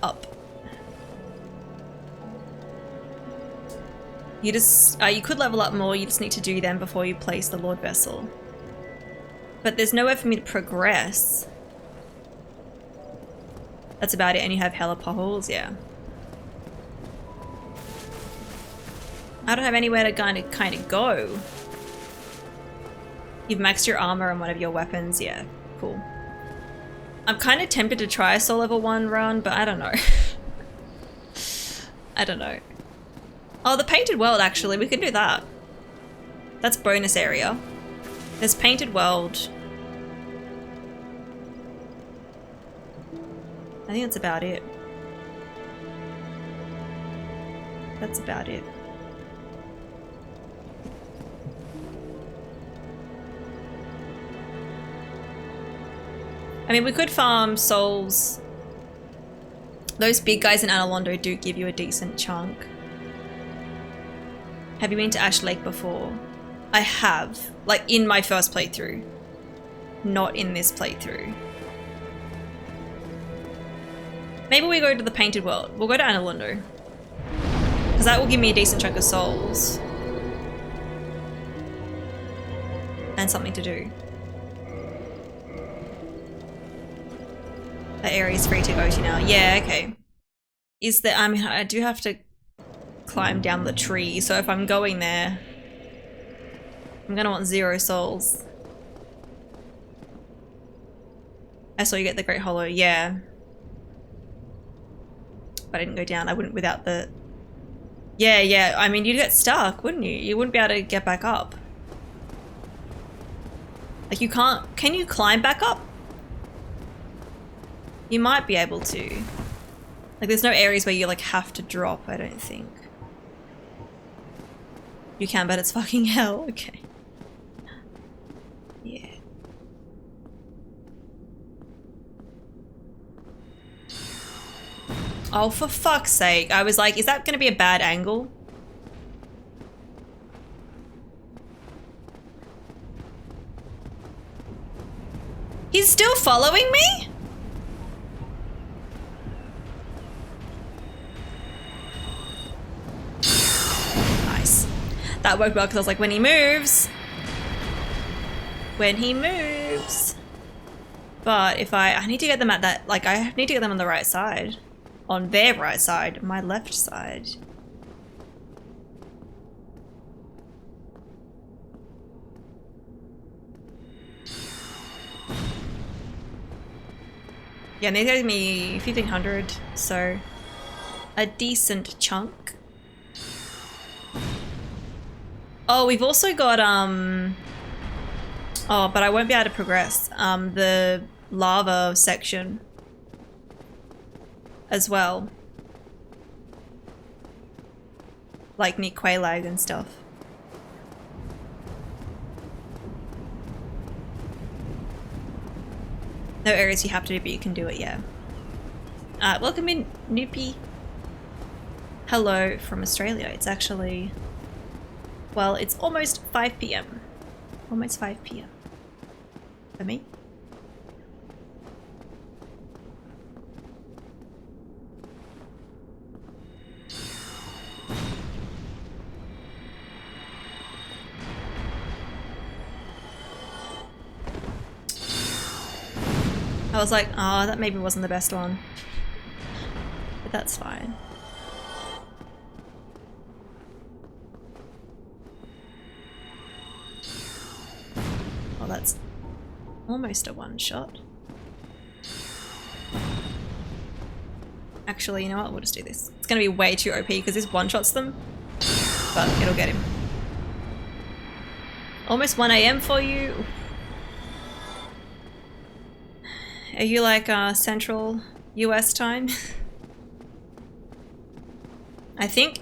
You just, you could level up more, you just need to do them before you place the Lord Vessel. But there's nowhere for me to progress. That's about it, and you have hella potholes, yeah. I don't have anywhere to kind of go. You've maxed your armor and one of your weapons, yeah, cool. I'm kind of tempted to try a soul level 1 run, but I don't know. I don't know. Oh, the Painted World, actually. We can do that. That's bonus area. There's Painted World. I think that's about it. That's about it. I mean, we could farm souls. Those big guys in Analondo do give you a decent chunk. Have you been to Ash Lake before? I have. Like, in my first playthrough. Not in this playthrough. Maybe we go to the Painted World. We'll go to Analondo. Because that will give me a decent chunk of souls. And something to do. That area is free to go to now. Yeah, okay. Is there, I mean, I do have to climb down the tree, so if I'm going there, I'm gonna want 0 souls. I saw you get the Great Hollow, yeah. But I didn't go down, I wouldn't without the... Yeah, I mean, you'd get stuck, wouldn't you? You wouldn't be able to get back up. Like, you can't... Can you climb back up? You might be able to. Like, there's no areas where you, like, have to drop, I don't think. You can, but it's fucking hell. Okay. Yeah. Oh, for fuck's sake. I was like, is that gonna be a bad angle? He's still following me? Nice. That worked well because I was like, when he moves. When he moves. But if I need to get them at that, like, I need to get them on the right side. On their right side, my left side. Yeah, they gave me 1500, so a decent chunk. Oh, we've also got oh, but I won't be able to progress the lava section as well, like near Quelaag and stuff. No areas you have to do, but you can do it, yeah. Welcome in, Noopy. Hello from Australia. It's actually, well, it's almost 5 PM. Almost 5 PM. For me. I was like, oh, that maybe wasn't the best one. But that's fine. Well, that's almost a one-shot. Actually, you know what? We'll just do this. It's gonna be way too OP because this one-shots them. But it'll get him. Almost 1 AM for you. Are you like Central US time? I think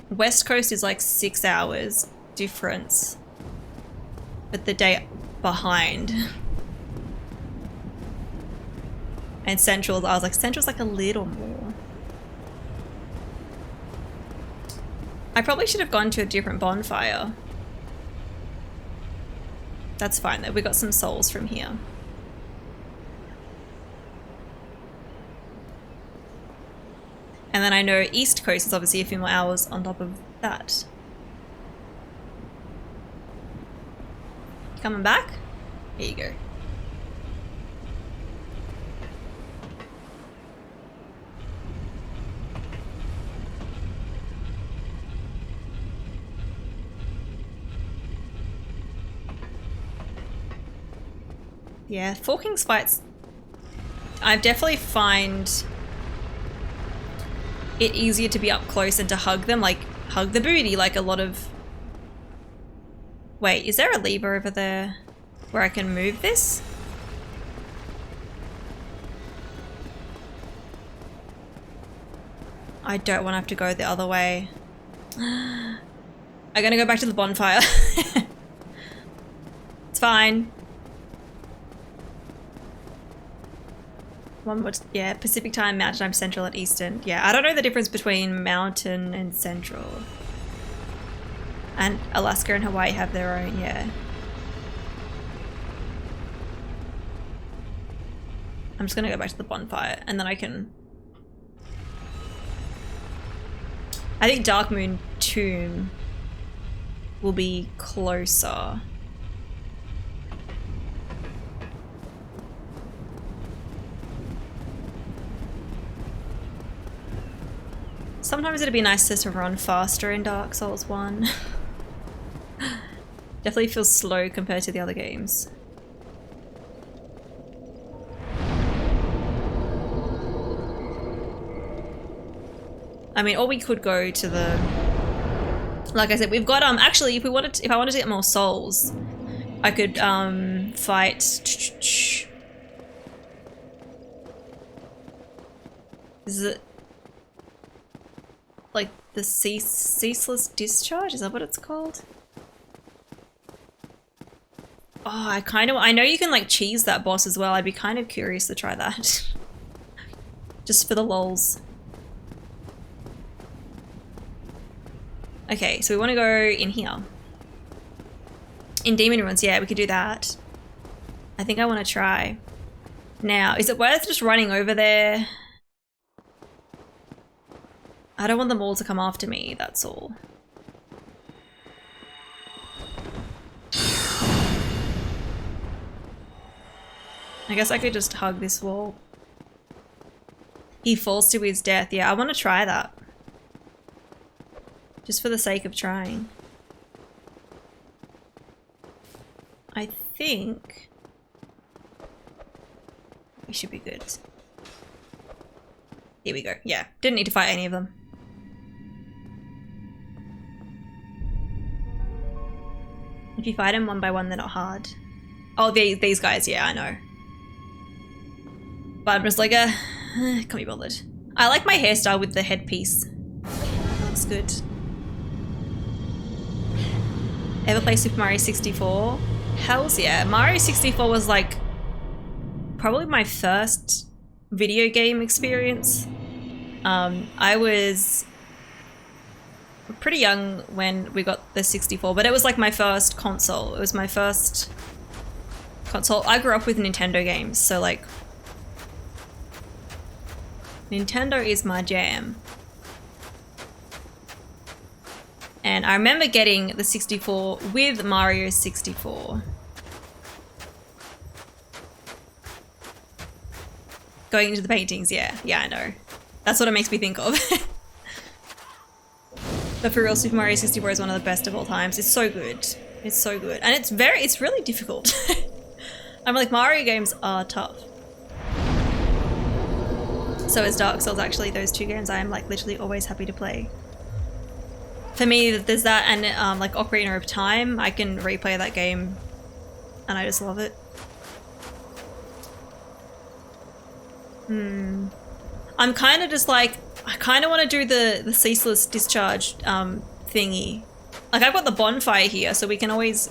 West Coast is like 6 hours difference, but the day behind. And Central, I was like, Central's like a little more. I probably should have gone to a different bonfire. That's fine though, we got some souls from here. And then I know East Coast is obviously a few more hours on top of that. Coming back? Here you go. Yeah, Forking Spikes, I definitely find it easier to be up close and to hug them, like hug the booty, like a lot of... Wait, is there a lever over there where I can move this? I don't want to have to go the other way. I'm gonna go back to the bonfire. It's fine. One more, yeah, Pacific time, Mountain time, Central and Eastern. Yeah, I don't know the difference between Mountain and Central. And Alaska and Hawaii have their own, yeah. I'm just gonna go back to the bonfire and then I can... I think Darkmoon Tomb will be closer. Sometimes it'd be nice to run faster in Dark Souls 1. Definitely feels slow compared to the other games. I mean, or we could go to the... Like I said, we've got actually if I wanted to get more souls, I could fight... Is it like the ceaseless discharge? Is that what it's called? Oh, I know you can like cheese that boss as well. I'd be kind of curious to try that. Just for the lols. Okay, so we want to go in here. In Demon Ruins, yeah, we could do that. I think I want to try. Now, is it worth just running over there? I don't want them all to come after me, that's all. I guess I could just hug this wall. He falls to his death. Yeah, I want to try that. Just for the sake of trying. I think we should be good. Here we go. Yeah, didn't need to fight any of them. If you fight them one by one, they're not hard. Oh, these guys, yeah, I know. But I'm just like, can't be bothered. I like my hairstyle with the headpiece. Looks good. Ever play Super Mario 64? Hells yeah. Mario 64 was like probably my first video game experience. I was pretty young when we got the 64, but it was like my first console. It was my first console. I grew up with Nintendo games, so like Nintendo is my jam. And I remember getting the 64 with Mario 64. Going into the paintings, yeah. Yeah, I know. That's what it makes me think of. But for real, Super Mario 64 is one of the best of all times. It's so good. It's so good. And it's really difficult. I'm like, Mario games are tough. So is Dark Souls, actually. Those two games I am like literally always happy to play. For me, there's that and like Ocarina of Time. I can replay that game and I just love it. I'm kind of just like, I kind of want to do the ceaseless discharge thingy. Like I've got the bonfire here, so we can always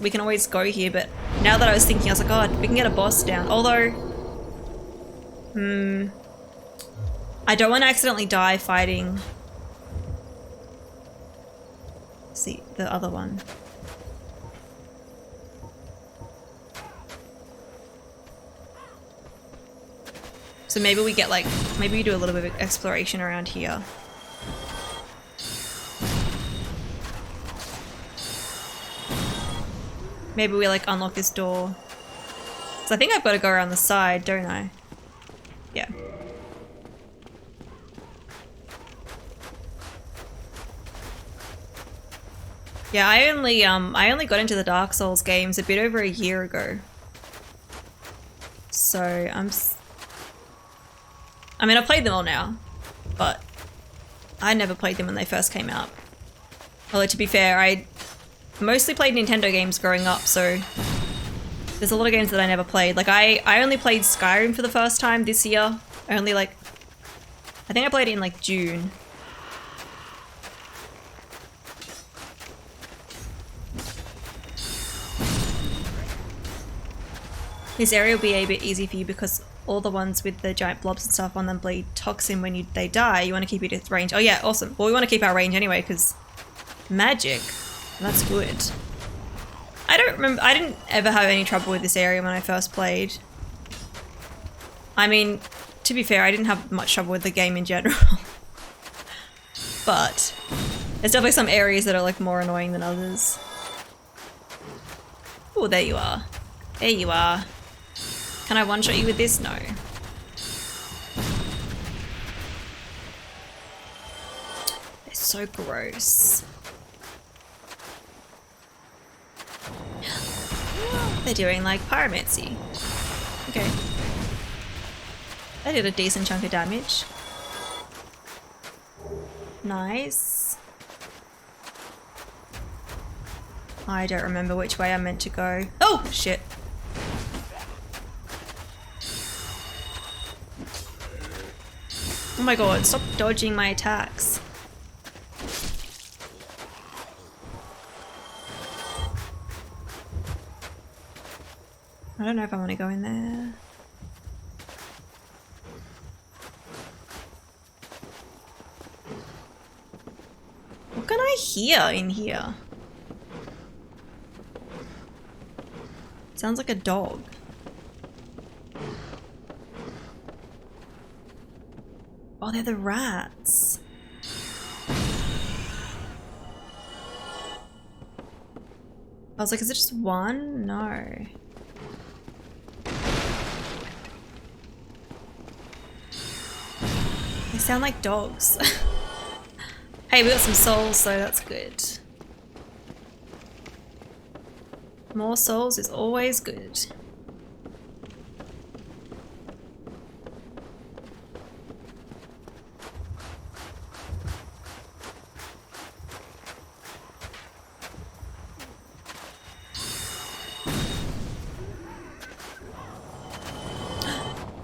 go here, but now that I was thinking, I was like, oh, we can get a boss down. Although, I don't want to accidentally die fighting the other one. So maybe we get like, maybe we do a little bit of exploration around here. Maybe we like unlock this door. So I think I've got to go around the side, don't I? Yeah. Yeah, I only got into the Dark Souls games a bit over a year ago. So I mean, I've played them all now, but I never played them when they first came out. Although to be fair, I mostly played Nintendo games growing up, so there's a lot of games that I never played. Like I only played Skyrim for the first time this year. I think I played it in like June. This area will be a bit easy for you because all the ones with the giant blobs and stuff on them bleed toxin when they die. You want to keep it at range. Oh yeah, awesome. Well, we want to keep our range anyway because magic. That's good. I don't remember. I didn't ever have any trouble with this area when I first played. I mean, to be fair, I didn't have much trouble with the game in general. But there's definitely some areas that are like more annoying than others. Oh, there you are. There you are. Can I one-shot you with this? No. They're so gross. They're doing like pyromancy. Okay. That did a decent chunk of damage. Nice. I don't remember which way I'm meant to go. Oh, shit. Oh my god, stop dodging my attacks. I don't know if I want to go in there. What can I hear in here? Sounds like a dog. Oh, they're the rats. I was like, is it just one? No. They sound like dogs. Hey, we got some souls, so that's good. More souls is always good.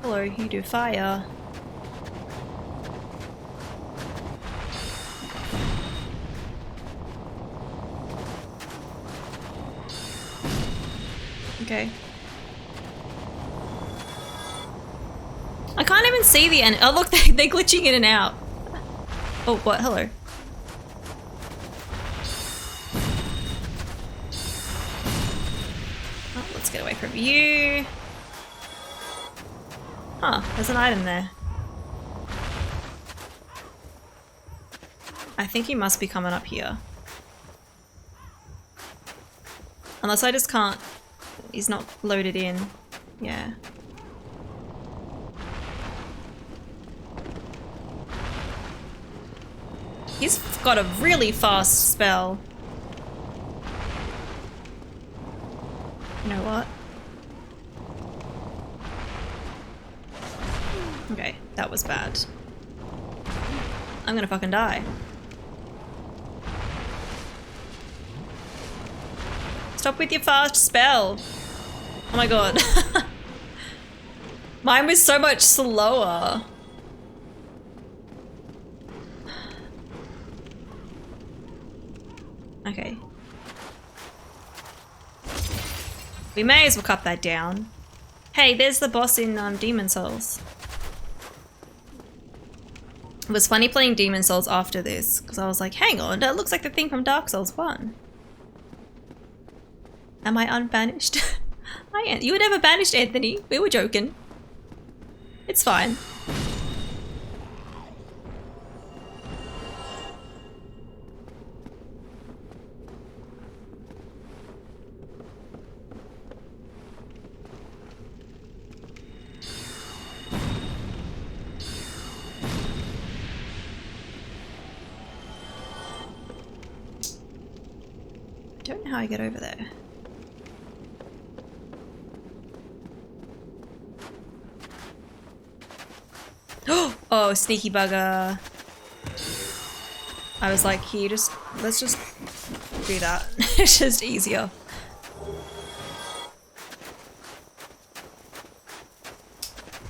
Hello, you do fire. Okay. I can't even see the end. Oh look, they're glitching in and out. Oh, what? Hello. Oh, let's get away from you. Huh, there's an item there. I think he must be coming up here. Unless I just can't... He's not loaded in. Yeah. He's got a really fast spell. You know what? Okay, that was bad. I'm gonna fucking die. Stop with your fast spell. Oh my god. Mine was so much slower. Okay. We may as well cut that down. Hey, there's the boss in Demon Souls. It was funny playing Demon Souls after this, because I was like, hang on, that looks like the thing from Dark Souls 1. Am I unbanished? I am. You were never banished, Anthony. We were joking. It's fine. I don't know how I get over there. Oh, sneaky bugger. I was like, here, let's just do that. It's just easier.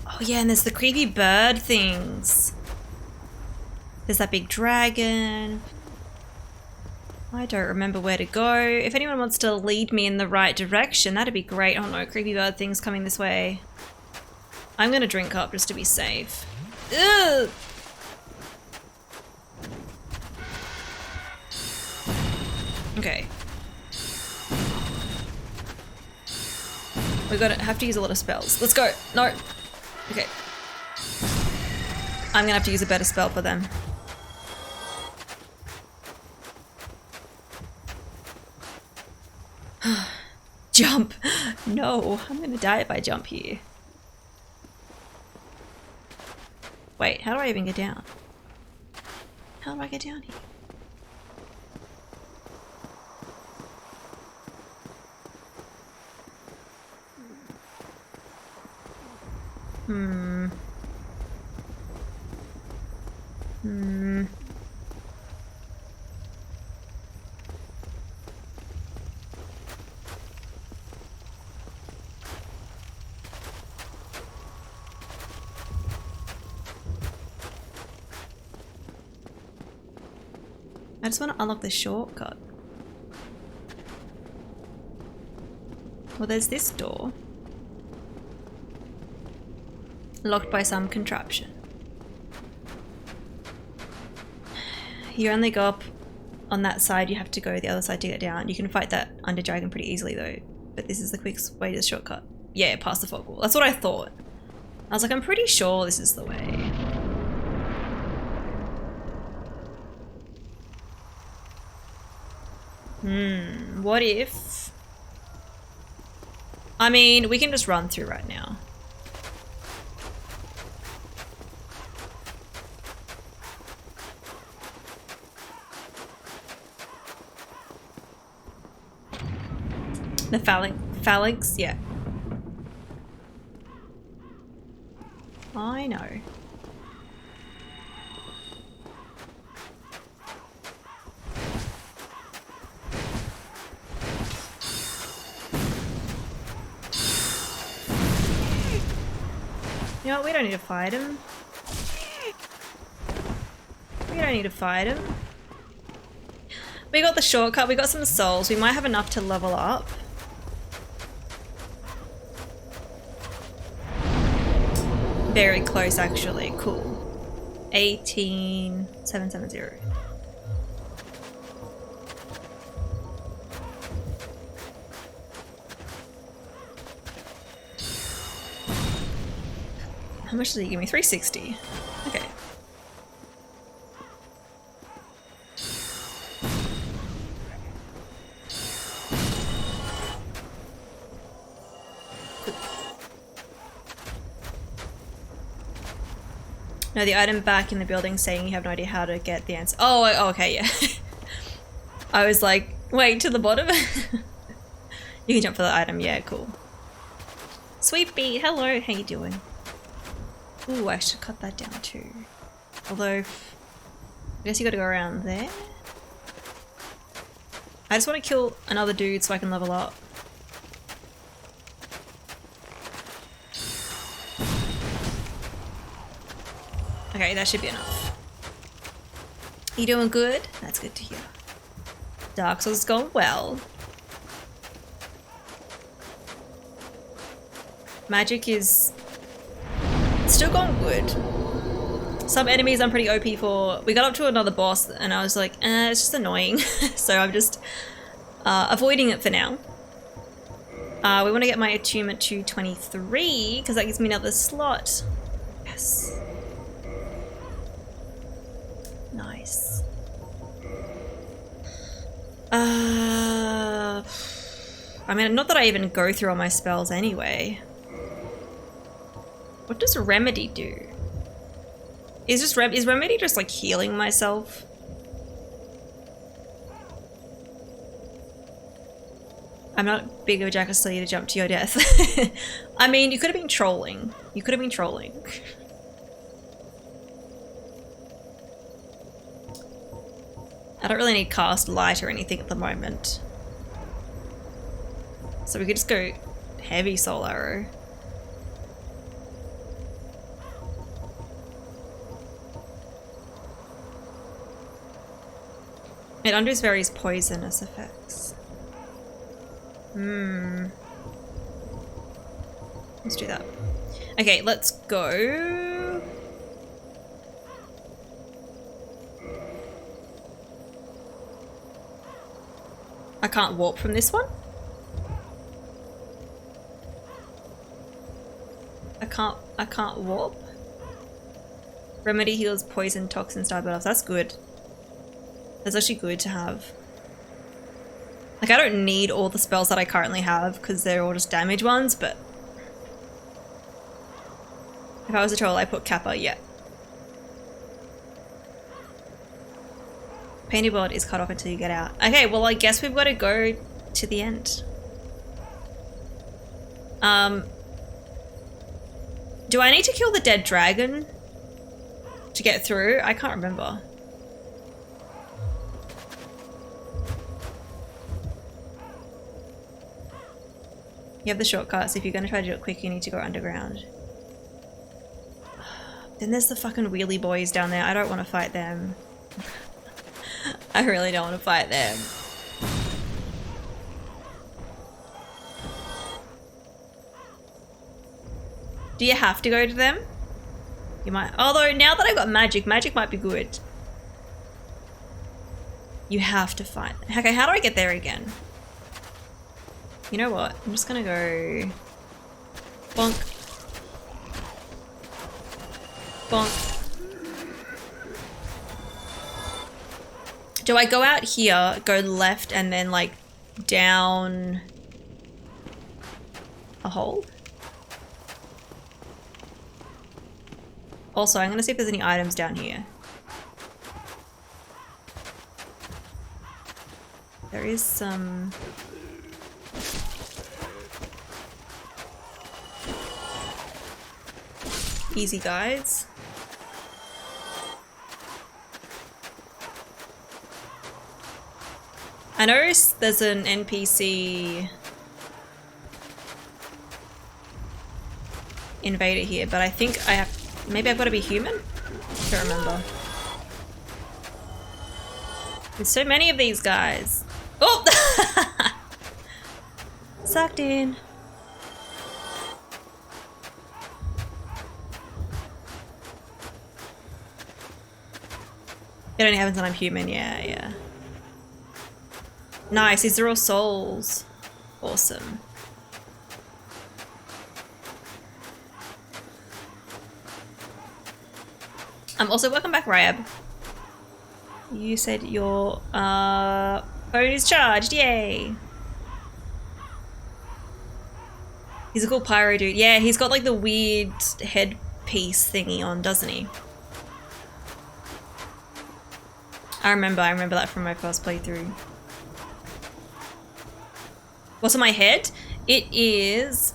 Oh yeah, and there's the creepy bird things. There's that big dragon. I don't remember where to go. If anyone wants to lead me in the right direction, that'd be great. Oh no, creepy bird things coming this way. I'm gonna drink up just to be safe. Ugh. Okay. We're gonna have to use a lot of spells. Let's go. No. Okay. I'm gonna have to use a better spell for them. Jump! No, I'm gonna die if I jump here. Wait, how do I even get down? How do I get down here? I just want to unlock the shortcut. Well, there's this door. Locked by some contraption. You only go up on that side, you have to go the other side to get down. You can fight that under dragon pretty easily though. But this is the quick way to the shortcut. Yeah, past the fog wall. That's what I thought. I was like, I'm pretty sure this is the way. What if... I mean, we can just run through right now. The phalanx, yeah. I know. You know what, we don't need to fight him. We don't need to fight him. We got the shortcut, we got some souls. We might have enough to level up. Very close actually, cool. 18770. How much did he give me? 360. Okay. No, the item back in the building saying you have no idea how to get the answer. Oh, okay, yeah. I was like, wait, to the bottom? You can jump for the item, yeah, cool. Sweet Beat, hello, how you doing? Ooh, I should cut that down too. Although, I guess you gotta go around there. I just want to kill another dude so I can level up. Okay, that should be enough. You doing good? That's good to hear. Dark Souls is going well. Magic is still going good. Some enemies I'm pretty OP for. We got up to another boss and I was like, it's just annoying. So I'm just avoiding it for now. We want to get my attunement to 23 because that gives me another slot. Yes. Nice. I mean, not that I even go through all my spells anyway. What does Remedy do? Is Remedy just like healing myself? I'm not big of a jack of to jump to your death. I mean, you could have been trolling. You could have been trolling. I don't really need cast light or anything at the moment. So we could just go heavy soul arrow. It undoes various poisonous effects. Let's do that. Okay, let's go. I can't warp from this one? I can't warp. Remedy heals poison, toxins, die buffs. That's good. That's actually good to have. Like, I don't need all the spells that I currently have because they're all just damage ones, but if I was a troll, I put Kappa, yeah. Painted world is cut off until you get out. Okay, well, I guess we've got to go to the end. Do I need to kill the dead dragon to get through? I can't remember. You have the shortcuts. If you're going to try to do it quick, you need to go underground. Then there's the fucking wheelie boys down there. I don't want to fight them. I really don't want to fight them. Do you have to go to them? You might. Although now that I've got magic, magic might be good. You have to fight. Okay, how do I get there again? You know what? I'm just gonna go bonk. Bonk. Do I go out here, go left, and then like down a hole? Also, I'm gonna see if there's any items down here. There is some... easy guides. I noticed there's an NPC invader here, but I think I have... maybe I've got to be human? I don't remember. There's so many of these guys. Oh! Sucked in. It only happens when I'm human, yeah, yeah. Nice, these are all souls. Awesome. Also, welcome back, Ryab. You said your phone is charged, yay! He's a cool pyro dude. Yeah, he's got like the weird headpiece thingy on, doesn't he? I remember that from my first playthrough. What's on my head? It is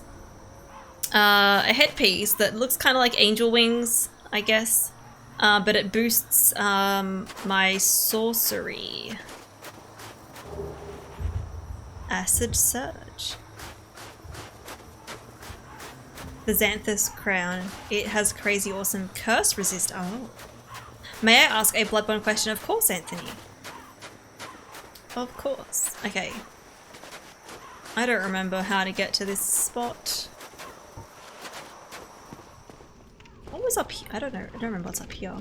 a headpiece that looks kind of like angel wings, I guess. But it boosts my sorcery. Acid Surge. The Xanthus crown. It has crazy awesome curse resist. Oh. May I ask a Bloodborne question? Of course, Anthony. Of course. Okay. I don't remember how to get to this spot. What was up here? I don't know. I don't remember what's up here.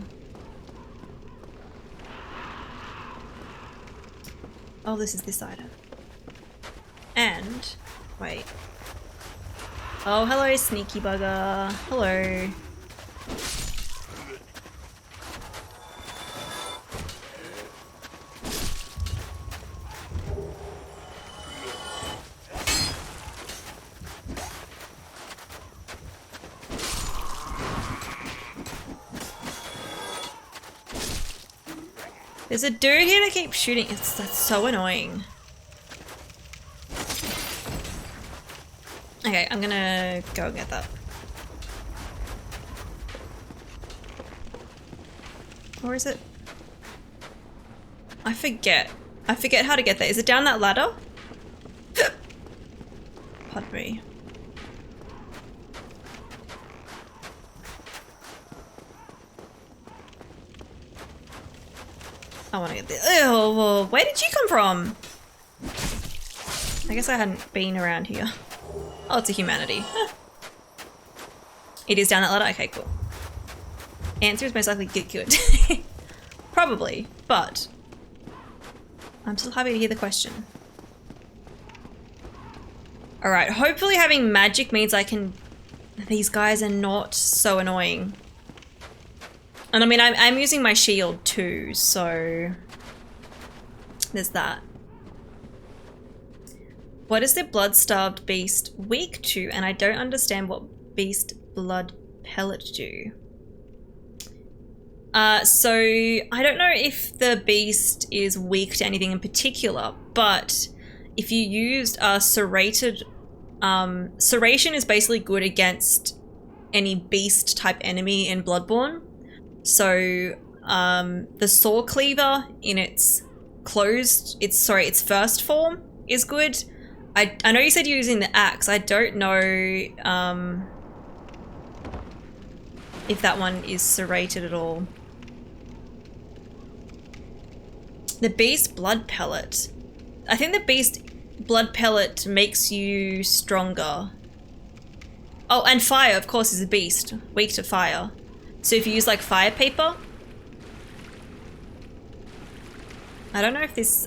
Oh, this is this item. And... wait. Oh, hello, sneaky bugger. Hello. There's a dude here that keeps shooting. That's so annoying. Okay, I'm gonna go and get that. Or is it? I forget. I forget how to get there. Is it down that ladder? Pardon me. I want to get this. Oh, where did you come from? I guess I hadn't been around here. Oh, it's a humanity. Huh. It is down that ladder? Okay, cool. Answer is most likely get good. Probably, but I'm still happy to hear the question. Alright, hopefully having magic means I can These guys are not so annoying. And I mean, I'm using my shield too, so there's that. What is the blood-starved beast weak to? And I don't understand what beast blood pellet do. So I don't know if the beast is weak to anything in particular, but if you used serrated, serration is basically good against any beast type enemy in Bloodborne. So the saw cleaver in its its first form is good. I know you said you're using the axe. I don't know if that one is serrated at all. The beast blood pellet. I think the beast blood pellet makes you stronger. Oh, and fire, of course, is a beast. Weak to fire. So if you use like fire paper. I don't know if this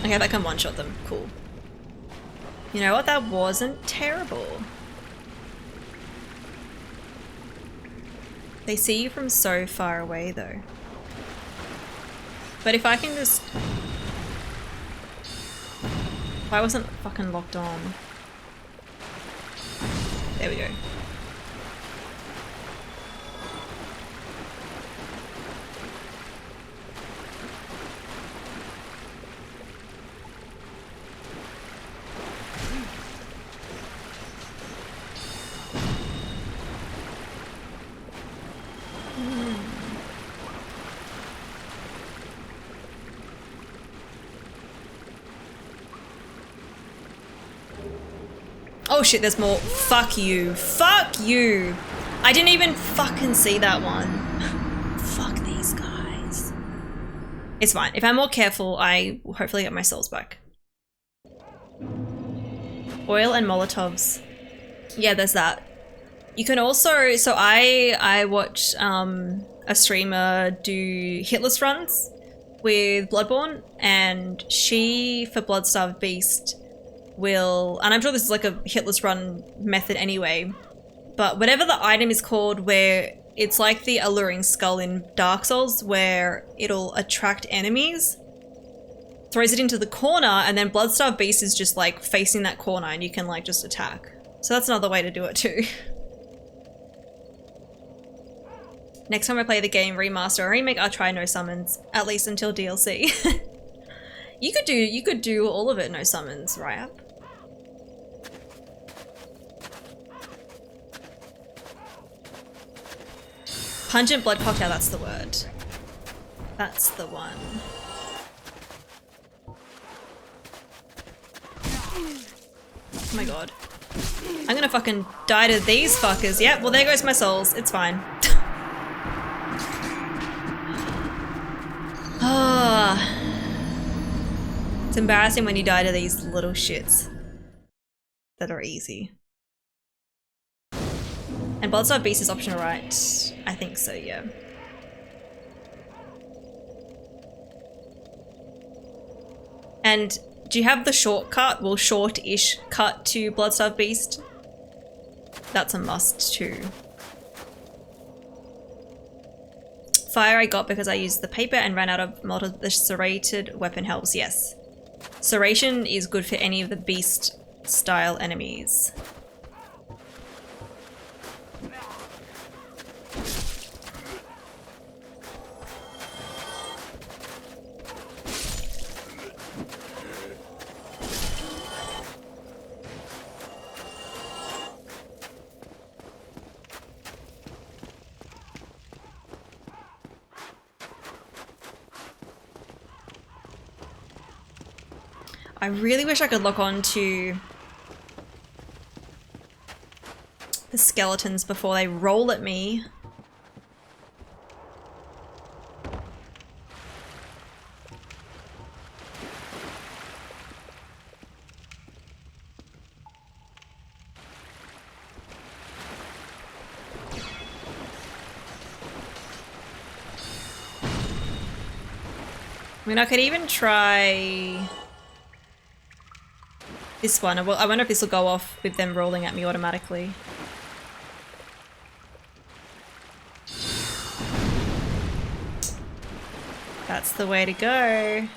okay, that can one-shot them. Cool. You know what? That wasn't terrible. They see you from so far away, though. But if I can just... If I wasn't fucking locked on. There we go. Oh shit, there's more. Fuck you. Fuck you. I didn't even fucking see that one. Fuck these guys. It's fine. If I'm more careful, I will hopefully get my souls back. Oil and Molotovs. Yeah, there's that. You can also, so I watch a streamer do hitless runs with Bloodborne, and she, for Bloodstarved Beast, will, and I'm sure this is like a hitless run method anyway, but whatever the item is called, where it's like the alluring skull in Dark Souls, where it'll attract enemies, throws it into the corner, and then Bloodstarved Beast is just like facing that corner and you can like just attack. So that's another way to do it too. Next time I play the game, remaster or remake, I'll try no summons, at least until DLC. You could do all of it no summons, right? Pungent blood cocktail, that's the word. That's the one. Oh my god. I'm gonna fucking die to these fuckers. Yep, well there goes my souls. It's fine. Ah. It's embarrassing when you die to these little shits that are easy. And Bloodstarved Beast is optional, right? I think so, yeah. And do you have the shortcut? Well, short-ish cut to Bloodstarved Beast? That's a must too. Fire I got because I used the paper and ran out of the serrated weapon helps, yes. Serration is good for any of the beast style enemies. I really wish I could lock on to the skeletons before they roll at me. mean, I could even try this one. Well, I wonder if this will go off with them rolling at me automatically. That's the way to go.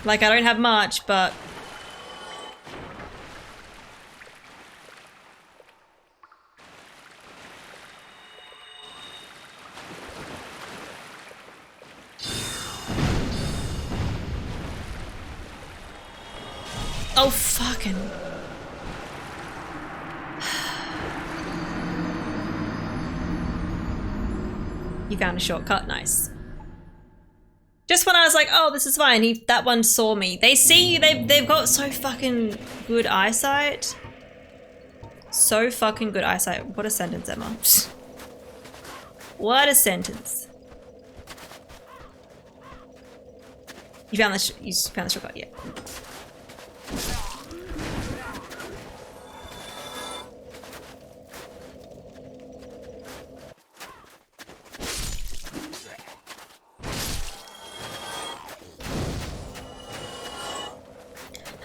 Like, I don't have much, but... Oh, fucking... You found a shortcut, nice. Just when I was like, oh, this is fine, that one saw me. They see you, they've got so fucking good eyesight. So fucking good eyesight. What a sentence, Emma. What a sentence. You found the shortcut, yeah.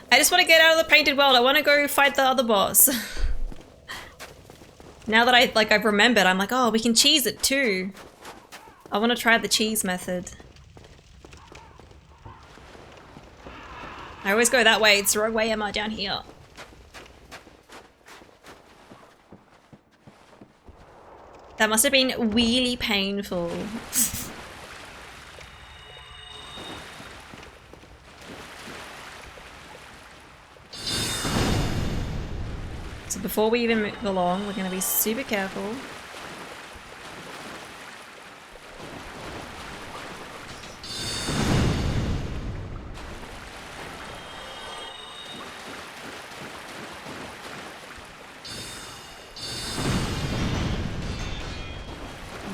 I just want to get out of the painted world. I want to go fight the other boss. Now that I've remembered, I'm like, oh, we can cheese it too. I want to try the cheese method. I always go that way. It's the wrong way, Emma, down here. That must have been really painful. So before we even move along, we're going to be super careful.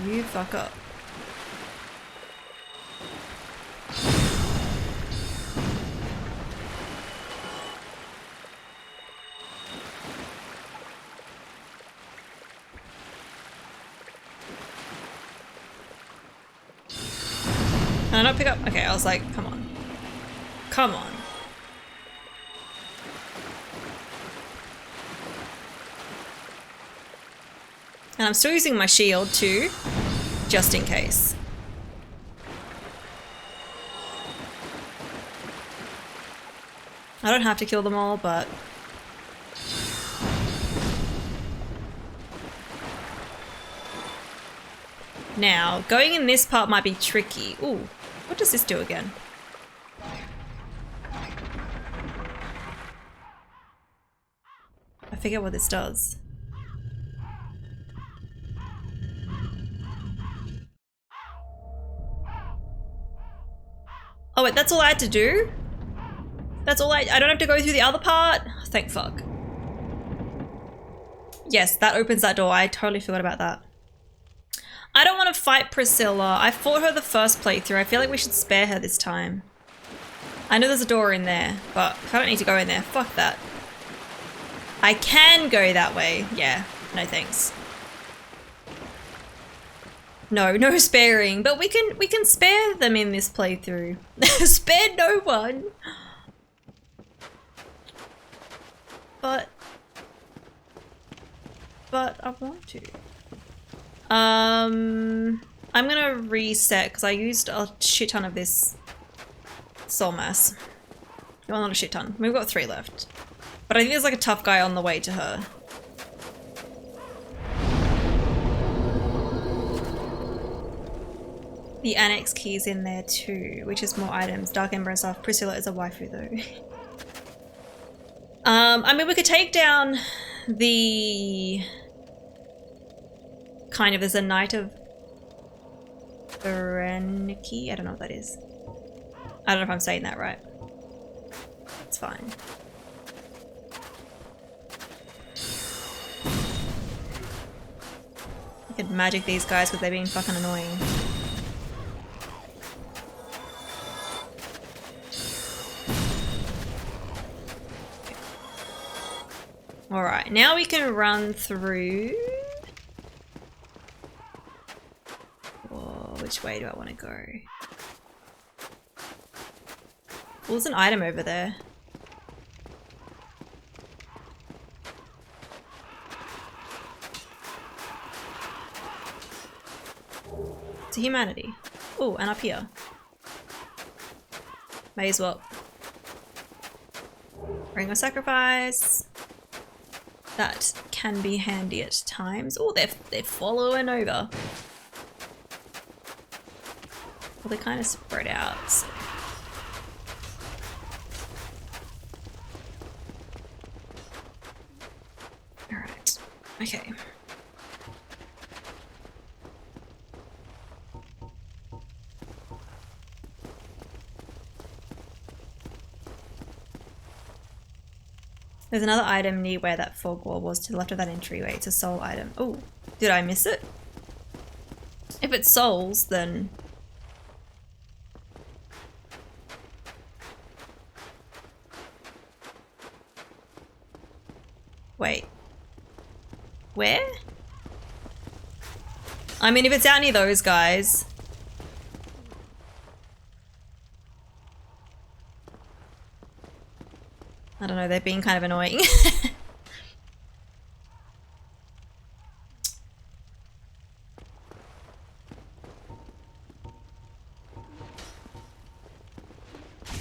You fuck up. Can I not pick up? Okay, I was like, come on. Come on. And I'm still using my shield too, just in case. I don't have to kill them all, but... Now, going in this part might be tricky. Ooh, what does this do again? I forget what this does. Oh wait, that's all I had to do? That's all I don't have to go through the other part? Thank fuck. Yes, that opens that door. I totally forgot about that. I don't want to fight Priscilla. I fought her the first playthrough. I feel like we should spare her this time. I know there's a door in there, but if I don't need to go in there, fuck that. I can go that way. Yeah, no thanks. No sparing, but we can spare them in this playthrough. Spare no one. But I want to. I'm gonna reset because I used a shit ton of this soul mass. Well, not a shit ton. We've got 3 left. But I think there's like a tough guy on the way to her. The annex key is in there too, which is more items. Dark Ember and stuff. Priscilla is a waifu though. I mean, we could take down the... Kind of, there's a Knight of Bereniki. I don't know what that is. I don't know if I'm saying that right. It's fine. I could magic these guys because they're being fucking annoying. Alright, now we can run through Which way do I want to go? Well, there's an item over there. To humanity. Oh, and up here. May as well. Ring of sacrifice. That can be handy at times. Oh, they're following over. Well, they're kind of spread out. So. All right. Okay. There's another item near where that fog wall was to the left of that entryway. It's a soul item. Oh, did I miss it? If it's souls, then... Wait. Where? I mean, if it's out near those guys... I don't know, they're being kind of annoying.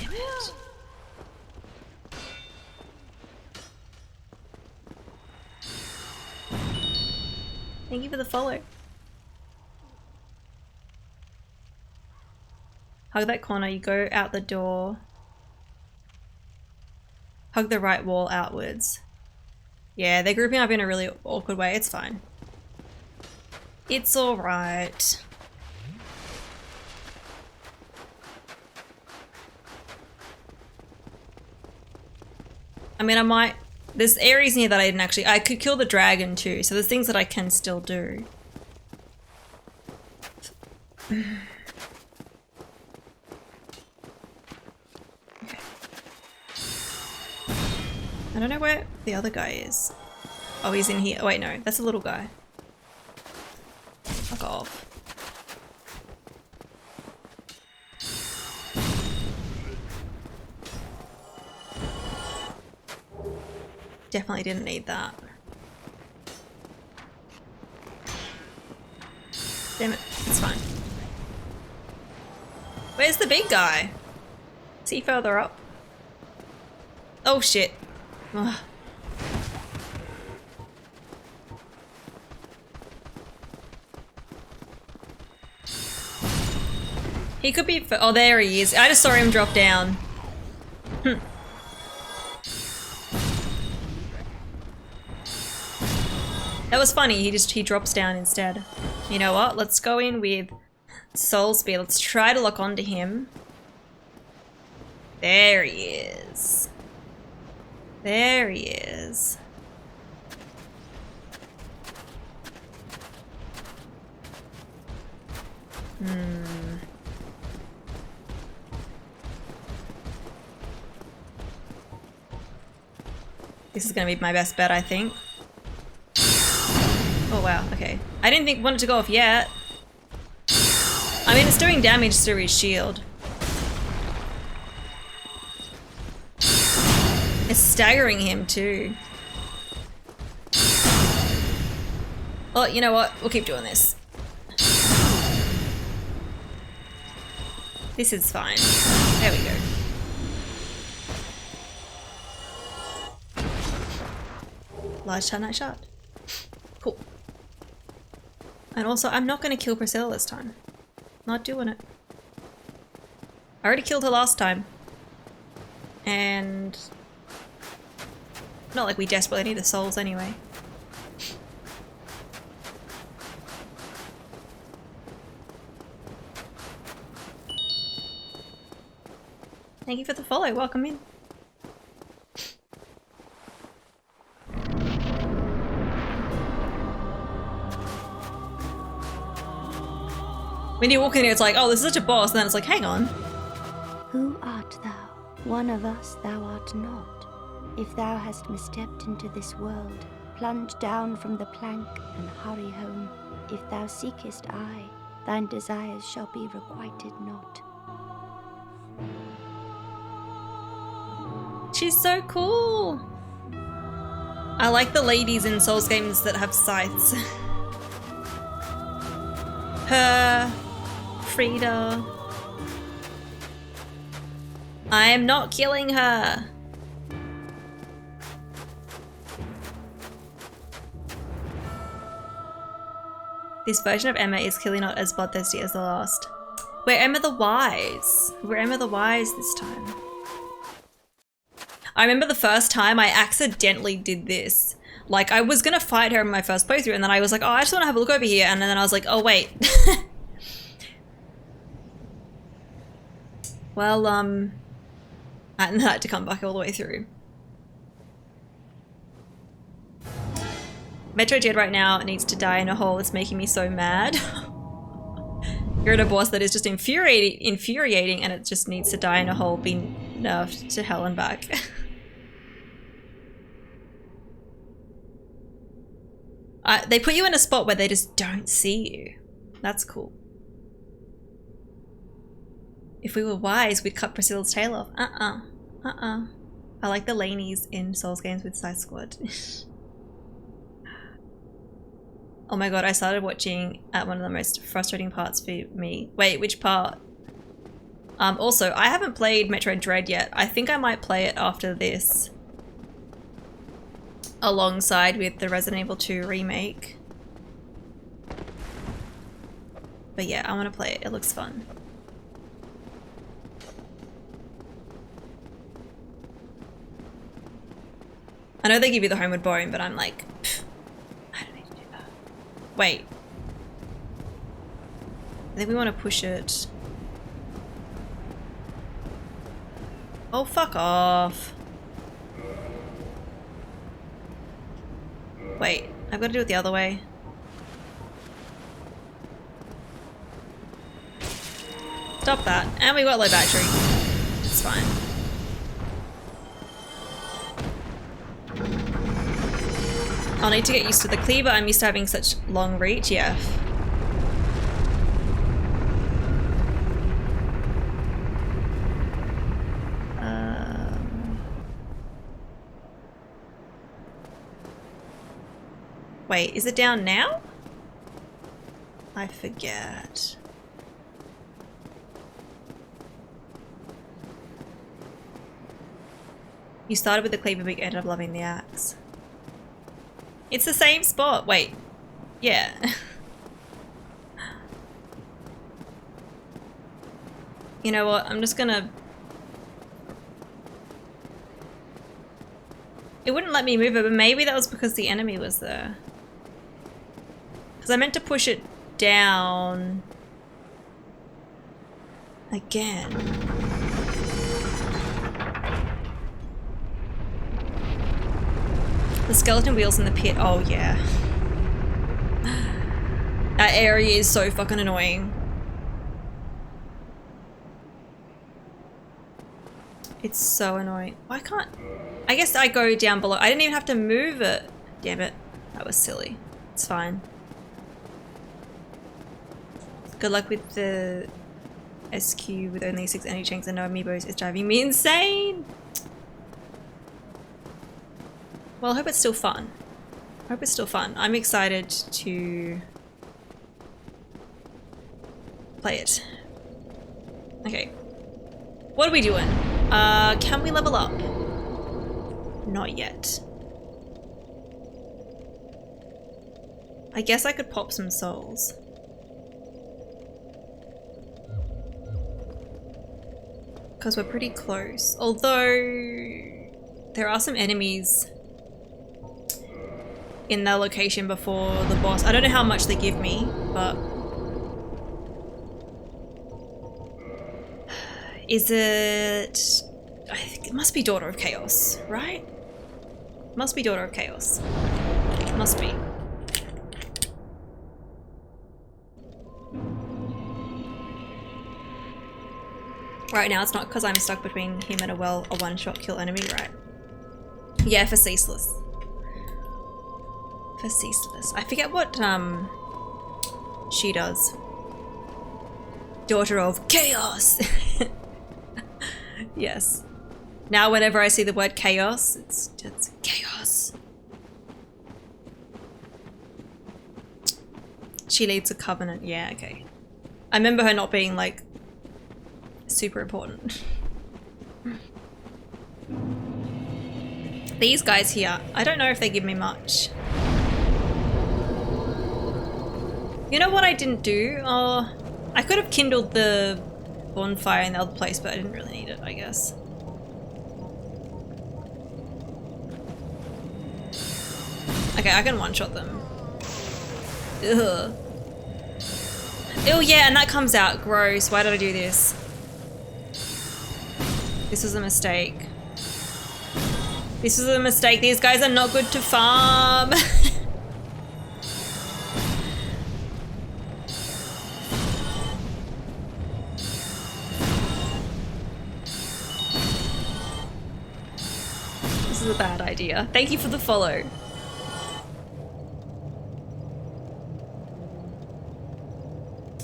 Damn it. Thank you for the follow. Hug that corner, you go out the door. Hug the right wall outwards. Yeah, they're grouping up in a really awkward way. It's fine. It's alright. I mean, I might... There's areas near that I didn't actually... I could kill the dragon too, so there's things that I can still do. I don't know where the other guy is. Oh, he's in here. Oh, wait, no. That's a little guy. Fuck off. Definitely didn't need that. Damn it. It's fine. Where's the big guy? Is he further up? Oh, shit. Ugh. He could be. Oh, there he is. I just saw him drop down. That was funny. He drops down instead. You know what? Let's go in with Soul Spear. Let's try to lock onto him. There he is. There he is. This is gonna be my best bet, I think. Oh wow, okay. I didn't want it to go off yet. I mean, it's doing damage through his shield. It's staggering him too. Oh, you know what? We'll keep doing this. This is fine. There we go. Large Titanite shard. Cool. And also, I'm not going to kill Priscilla this time. Not doing it. I already killed her last time. And... not like we desperately need the souls anyway. Thank you for the follow. Welcome in. When you walk in here, it's like, oh, this is such a boss, and then it's like, hang on. Who art thou? One of us thou art not. If thou hast misstepped into this world, plunge down from the plank and hurry home. If thou seekest I, thine desires shall be requited not. She's so cool. I like the ladies in Souls games that have scythes. Her, Frida. I am not killing her. This version of Emma is clearly not as bloodthirsty as the last. We're Emma the Wise. We're Emma the Wise this time. I remember the first time I accidentally did this. Like, I was gonna fight her in my first playthrough, and then I was like, oh, I just wanna have a look over here, and then I was like, oh, wait. Well, and then I had to come back all the way through. Metro Jed right now needs to die in a hole. It's making me so mad. You're at a boss that is just infuriating, and it just needs to die in a hole, be nerfed to hell and back. They put you in a spot where they just don't see you. That's cool. If we were wise, we'd cut Priscilla's tail off. I like the lanies in Souls games with Scythe Squad. Oh my god, I started watching at one of the most frustrating parts for me. Wait, which part? Also, I haven't played Metroid Dread yet. I think I might play it after this. Alongside with the Resident Evil 2 remake. But yeah, I want to play it. It looks fun. I know they give you the homeward bone, but I'm like, pfft, I don't need to do that. Wait. I think we want to push it. Oh, fuck off. Wait, I've got to do it the other way. Stop that. And we've got low battery. It's fine. I'll need to get used to the cleaver. I'm used to having such long reach. Yeah. Wait, is it down now? I forget. You started with the cleaver, but you ended up loving the axe. It's the same spot. Wait. Yeah. You know what? I'm just gonna... It wouldn't let me move it, but maybe that was because the enemy was there. Because I meant to push it down... again. The skeleton wheels in the pit. Oh, yeah. That area is so fucking annoying. It's so annoying. Why can't... I guess I go down below. I didn't even have to move it. Damn it. That was silly. It's fine. Good luck with the SQ with only 6 energy tanks and no amiibos. It's driving me insane! Well, I hope it's still fun. I hope it's still fun. I'm excited to play it. Okay. What are we doing? Can we level up? Not yet. I guess I could pop some souls. Because we're pretty close. Although there are some enemies in the location before the boss. I don't know how much they give me, but... Is it... I think it must be Daughter of Chaos, right? Must be Daughter of Chaos. Must be. Right now it's not because I'm stuck between him and a one-shot kill enemy, right? Yeah, for Ceaseless. For Ceaseless. I forget what she does. Daughter of chaos. Yes. Now whenever I see the word chaos, it's chaos. She leads a covenant. Yeah, okay. I remember her not being like super important. These guys here, I don't know if they give me much. You know what I didn't do? I could have kindled the bonfire in the other place, but I didn't really need it, I guess. Okay, I can one-shot them. Ugh. Oh yeah, and that comes out. Gross. Why did I do this? This was a mistake. This was a mistake. These guys are not good to farm. This is a bad idea. Thank you for the follow.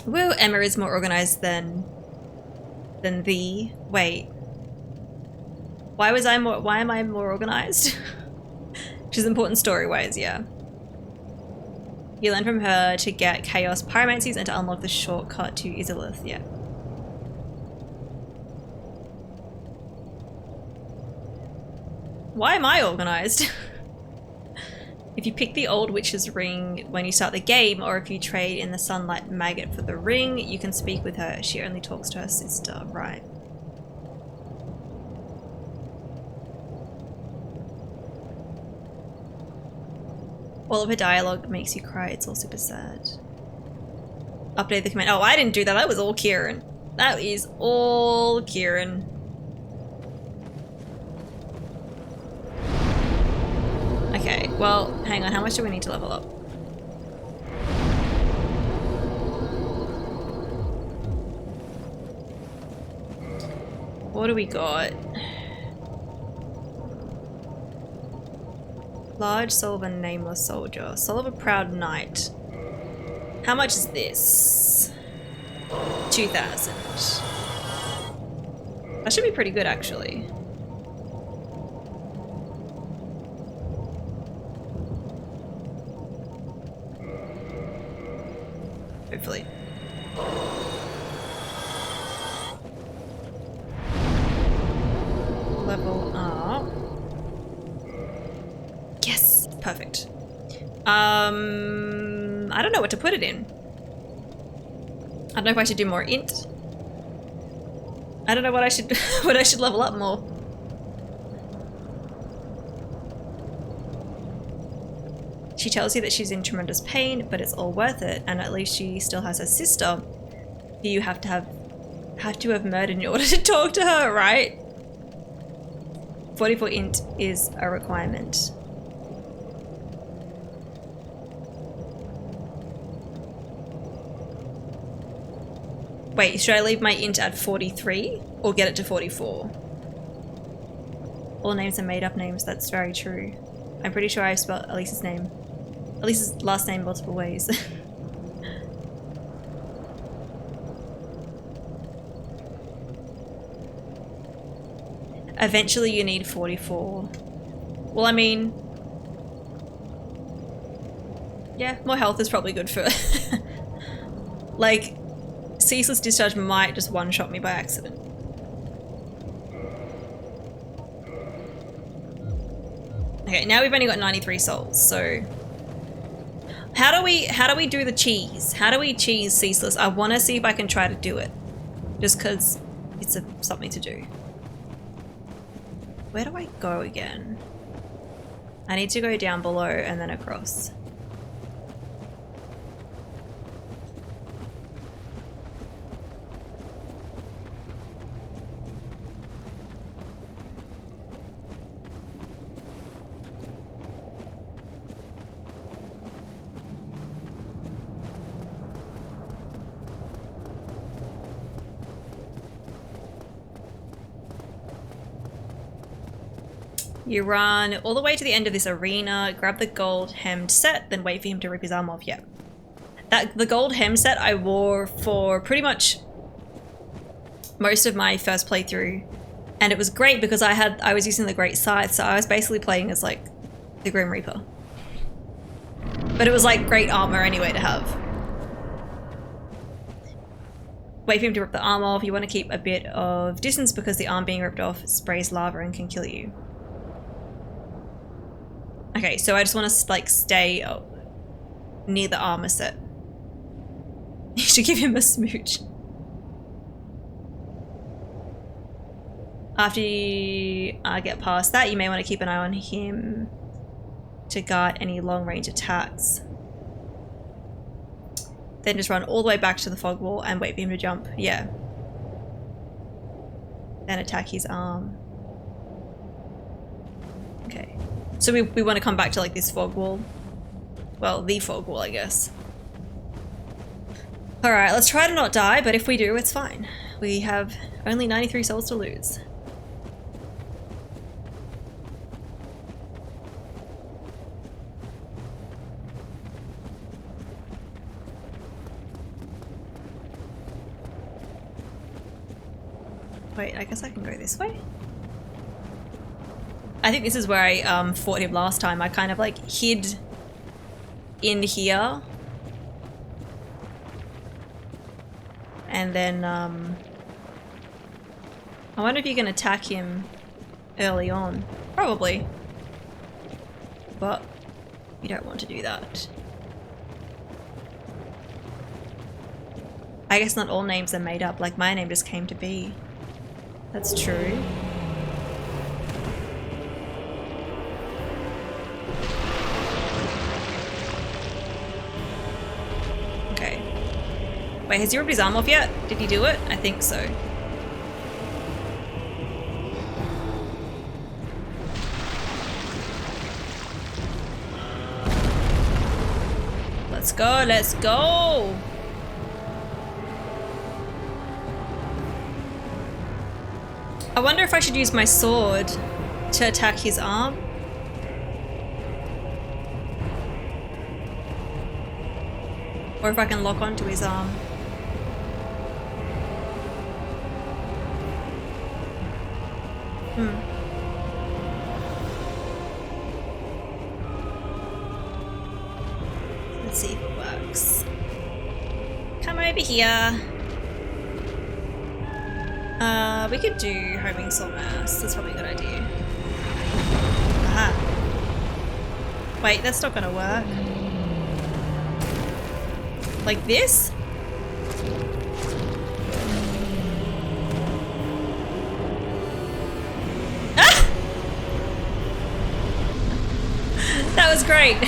Well, Emma is more organized than thee. Wait. Why am I more organized? Which is important story-wise, yeah. You learn from her to get chaos pyromancies and to unlock the shortcut to Izalith, yeah. Why am I organized? If you pick the old witch's ring when you start the game, or if you trade in the sunlight maggot for the ring, you can speak with her. She only talks to her sister, right? All of her dialogue makes you cry. It's all super sad. Update the command. Oh, I didn't do that. That was all Kieran. That is all Kieran. Okay, well, hang on. How much do we need to level up? What do we got? Large soul of a nameless soldier. Soul of a proud knight. How much is this? 2,000. That should be pretty good, actually. Hopefully. Level up. Yes, perfect. I don't know what to put it in. I don't know if I should do more int. I don't know what I should what I should level up more. She tells you that she's in tremendous pain, but it's all worth it, and at least she still has her sister, who you have to have murdered in order to talk to her, right? 44 int is a requirement. Wait, should I leave my int at 43 or get it to 44? All names are made up names, that's very true. I'm pretty sure I've spelled Elise's name. Elise's last name multiple ways. Eventually you need 44. Well, I mean... yeah, more health is probably good for... like, ceaseless discharge might just one-shot me by accident. Okay, now we've only got 93 souls, so... How do we do the cheese? How do we cheese ceaseless? I want to see if I can try to do it. Just because it's something to do. Where do I go again? I need to go down below and then across. You run all the way to the end of this arena, grab the gold hemmed set, then wait for him to rip his arm off. Yeah. The gold hem set I wore for pretty much most of my first playthrough, and it was great because I was using the Great Scythe, so I was basically playing as like the Grim Reaper. But it was like great armor anyway to have. Wait for him to rip the arm off. You want to keep a bit of distance because the arm being ripped off sprays lava and can kill you. Okay, so I just want to like stay near the armor set. You should give him a smooch. After you get past that, you may want to keep an eye on him to guard any long-range attacks. Then just run all the way back to the fog wall and wait for him to jump. Yeah. Then attack his arm. Okay. So we want to come back to like this fog wall. Well, the fog wall, I guess. Alright, let's try to not die, but if we do, it's fine. We have only 93 souls to lose. Wait, I guess I can go this way? I think this is where I fought him last time. I kind of like hid in here. And then I wonder if you can attack him early on. Probably. But you don't want to do that. I guess not all names are made up, like my name just came to be. That's true. Okay. Wait, has he ripped his arm off yet? Did he do it? I think so. Let's go, let's go! I wonder if I should use my sword to attack his arm. Or if I can lock onto his arm. Let's see if it works. Come over here. We could do homing soul mass. That's probably a good idea. Aha. Wait, that's not gonna work. Like this? Ah! That was great.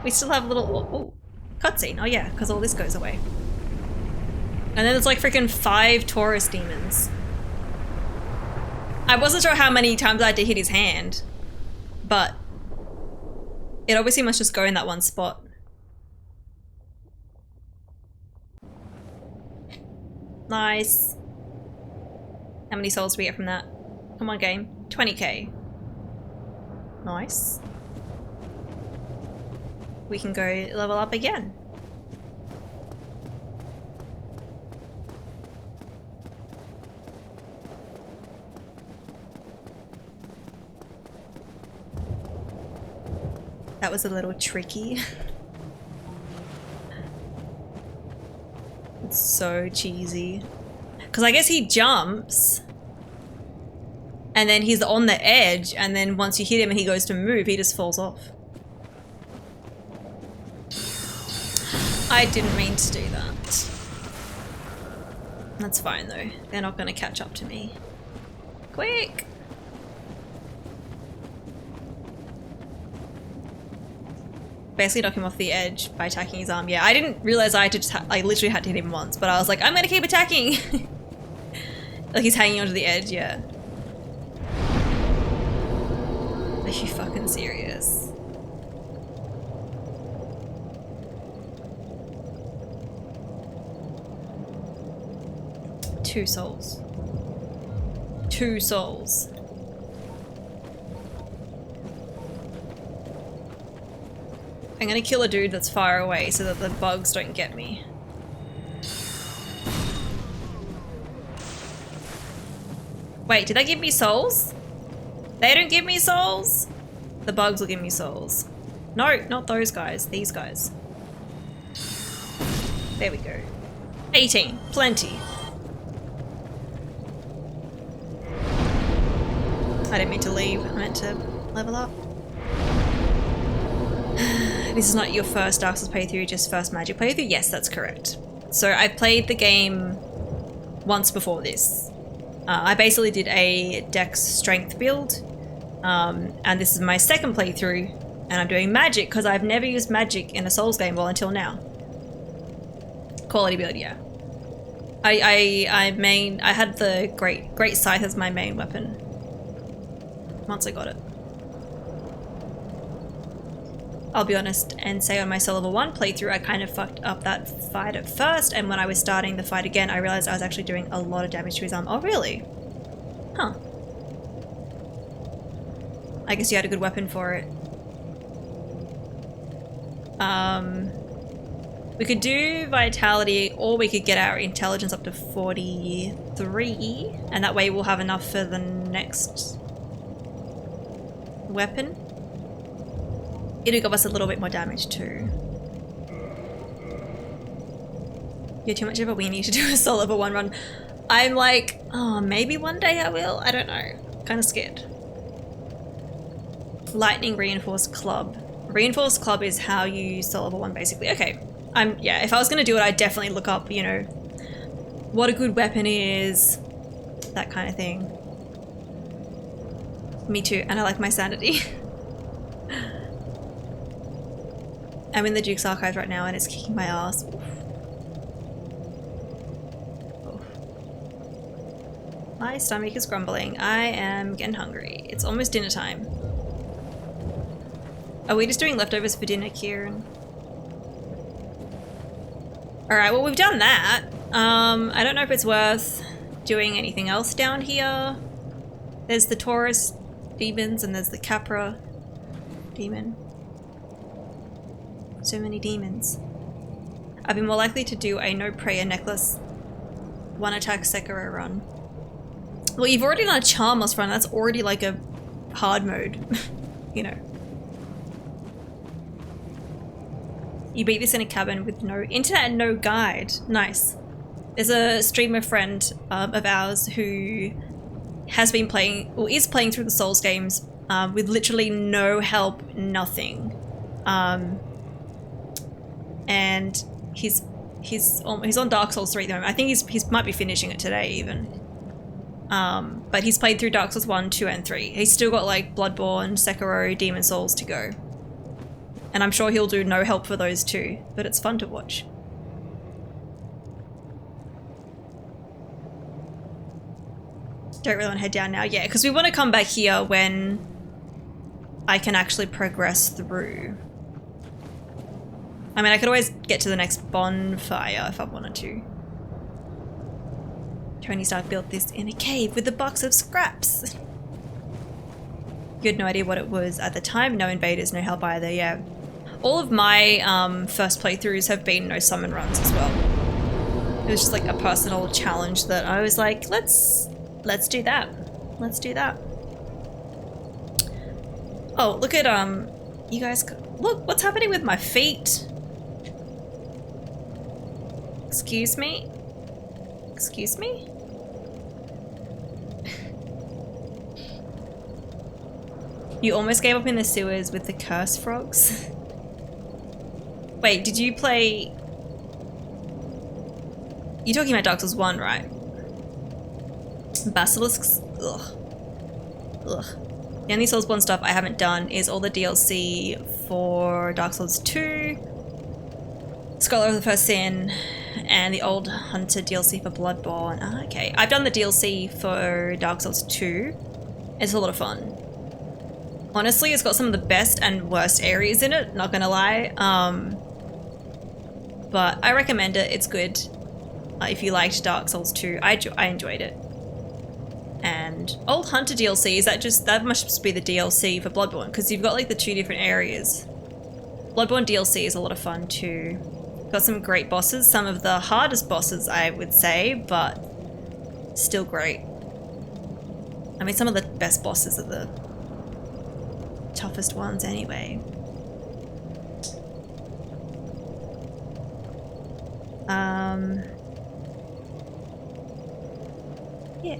We still have a little cutscene. Oh yeah, because all this goes away. And then there's like freaking 5 Taurus demons. I wasn't sure how many times I had to hit his hand, but it obviously must just go in that one spot. Nice. How many souls do we get from that? Come on, game. 20k. Nice. We can go level up again. That was a little tricky. It's so cheesy. Because I guess he jumps and then he's on the edge, and then once you hit him and he goes to move, he just falls off. I didn't mean to do that. That's fine though. They're not going to catch up to me. Quick! Basically knock him off the edge by attacking his arm. Yeah, I didn't realize I had to just I literally had to hit him once, but I was like, I'm gonna keep attacking! Like he's hanging onto the edge, yeah. Are you fucking serious? Two souls. 2 souls. I'm gonna kill a dude that's far away so that the bugs don't get me. Wait, did they give me souls? They don't give me souls? The bugs will give me souls. No, not those guys. These guys. There we go. 18. Plenty. I didn't mean to leave. I meant to level up. This is not your first Dark Souls playthrough, just first Magic playthrough? Yes, that's correct. So I played the game once before this. I basically did a Dex Strength build, and this is my second playthrough, and I'm doing Magic because I've never used Magic in a Souls game well until now. Quality build, yeah. I had the Great Scythe as my main weapon. Once I got it. I'll be honest and say on my Soul Level 1 playthrough I kind of fucked up that fight at first, and when I was starting the fight again I realized I was actually doing a lot of damage to his arm. Oh really? Huh. I guess you had a good weapon for it. We could do Vitality, or we could get our Intelligence up to 43, and that way we'll have enough for the next weapon. It'll give us a little bit more damage too. You're too much of a weenie to do a Soul Level 1 run. I'm like, oh, maybe one day I will. I don't know. Kind of scared. Lightning Reinforced Club. Reinforced Club is how you use Soul Level 1 basically. Okay. Yeah, if I was going to do it, I'd definitely look up, you know, what a good weapon is. That kind of thing. Me too. And I like my sanity. I'm in the Duke's Archives right now and it's kicking my ass. Oof. Oof. My stomach is grumbling. I am getting hungry. It's almost dinner time. Are we just doing leftovers for dinner, Kieran? Alright, well we've done that. I don't know if it's worth doing anything else down here. There's the Taurus demons and there's the Capra demon. So many demons. I'd be more likely to do a no prayer necklace one attack Sekiro run. Well, you've already done a Charmless run. That's already like a hard mode, you know. You beat this in a cabin with no internet and no guide. Nice. There's a streamer friend of ours who has been playing, or is playing through the Souls games with literally no help, nothing. And he's on Dark Souls 3 at the moment. I think he's might be finishing it today even. But he's played through Dark Souls 1, 2, and 3. He's still got like Bloodborne, Sekiro, Demon Souls to go. And I'm sure he'll do no help for those too, but it's fun to watch. Don't really want to head down now. Yeah, because we want to come back here when I can actually progress through. I mean, I could always get to the next bonfire if I wanted to. Tony Stark built this in a cave with a box of scraps. You had no idea what it was at the time. No invaders, no help either, yeah. All of my first playthroughs have been no summon runs as well. It was just like a personal challenge that I was like, let's do that. Let's do that. Oh, look at, you guys, look, what's happening with my feet? Excuse me? Excuse me? You almost gave up in the sewers with the curse frogs? Wait, did you play... You're talking about Dark Souls 1, right? Basilisks? Ugh. Ugh. The only Soulsborne stuff I haven't done is all the DLC for Dark Souls 2, Scholar of the First Sin, and the Old Hunter DLC for Bloodborne. Ah, okay. I've done the DLC for Dark Souls 2. It's a lot of fun. Honestly, it's got some of the best and worst areas in it, not gonna lie. But I recommend it, it's good. If you liked Dark Souls 2, I enjoyed it. And Old Hunter DLC, that must just be the DLC for Bloodborne, because you've got like the two different areas. Bloodborne DLC is a lot of fun too. Got some great bosses, some of the hardest bosses I would say, but still great. I mean, some of the best bosses are the toughest ones anyway. Yeah.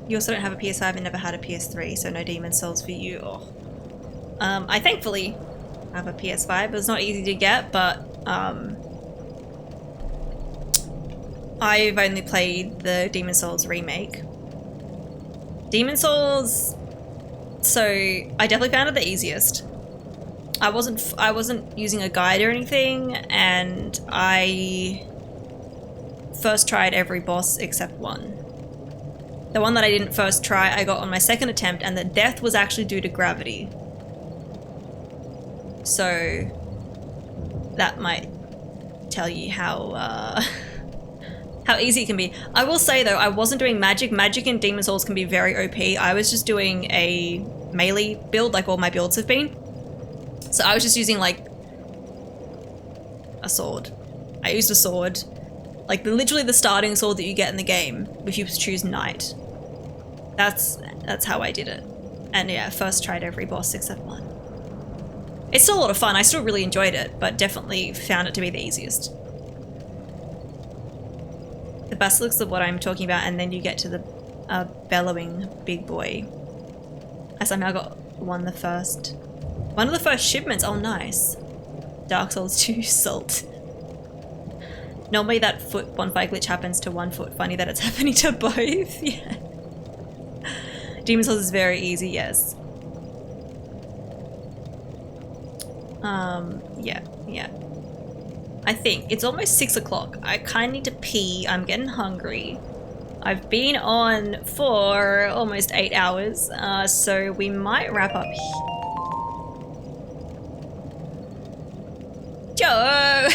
You also don't have a PS5 and never had a PS3, so no Demon Souls for you. Oh. I thankfully have a PS5. It's not easy to get, but I've only played the Demon Souls remake. Demon Souls, so I definitely found it the easiest. I wasn't using a guide or anything, and I first tried every boss except one. The one that I didn't first try, I got on my second attempt, and the death was actually due to gravity. So that might tell you how easy it can be. I will say though, I wasn't doing magic. Magic in Demon Souls can be very OP. I was just doing a melee build, like all my builds have been. So I was just using like a sword. I used a sword. Like literally the starting sword that you get in the game if you choose Knight. That's how I did it. And yeah, first tried every boss except one. It's still a lot of fun. I still really enjoyed it, but definitely found it to be the easiest. The Basilic's of what I'm talking about, and then you get to the bellowing big boy. I somehow got one of the first shipments. Oh, nice. Dark Souls 2 Salt. Normally that foot bonfire glitch happens to one foot. Funny that it's happening to both. Yeah. Demon Souls is very easy, yes. Yeah. I think it's almost 6 o'clock. I kind of need to pee. I'm getting hungry. I've been on for almost 8 hours, so we might wrap up here. Joe!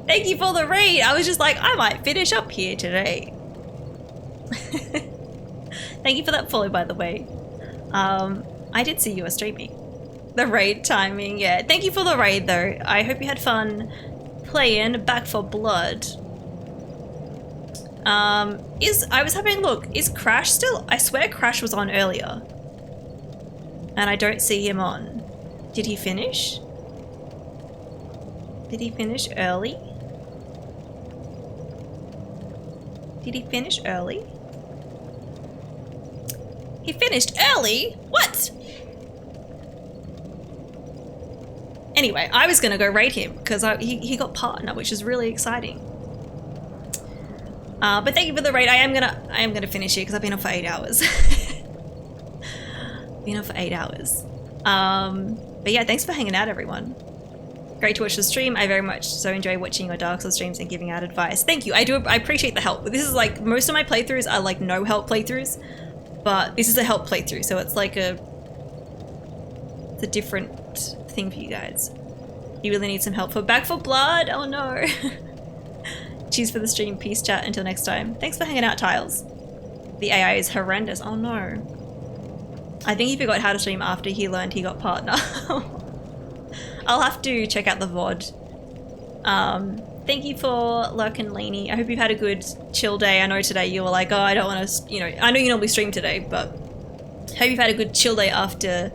Thank you for the raid. I was just like, I might finish up here today. Thank you for that follow, by the way. I did see you were streaming. The raid timing, yeah. Thank you for the raid, though. I hope you had fun playing Back for Blood. I was having a look. Is Crash still? I swear Crash was on earlier. And I don't see him on. Did he finish? Did he finish early? Did he finish early? He finished early? What? Anyway, I was gonna go raid him because he got partner, which is really exciting. But thank you for the raid. I am gonna finish it because I've been on for 8 hours. Been on for 8 hours. But yeah, thanks for hanging out, everyone. Great to watch the stream. I very much so enjoy watching your Dark Souls streams and giving out advice. Thank you. I appreciate the help. This is like, most of my playthroughs are like no help playthroughs, but this is a help playthrough, so it's like it's a different thing for you guys. You really need some help for Back for Blood. Oh no. Cheers for the stream. Peace, chat. Until next time. Thanks for hanging out, Tiles. The AI is horrendous. Oh no. I think he forgot how to stream after he learned he got partner. I'll have to check out the VOD. Thank you for lurking, Lainey. I hope you've had a good chill day. I know today you were like, oh, I don't want to, you know, I know you normally stream today, but hope you've had a good chill day after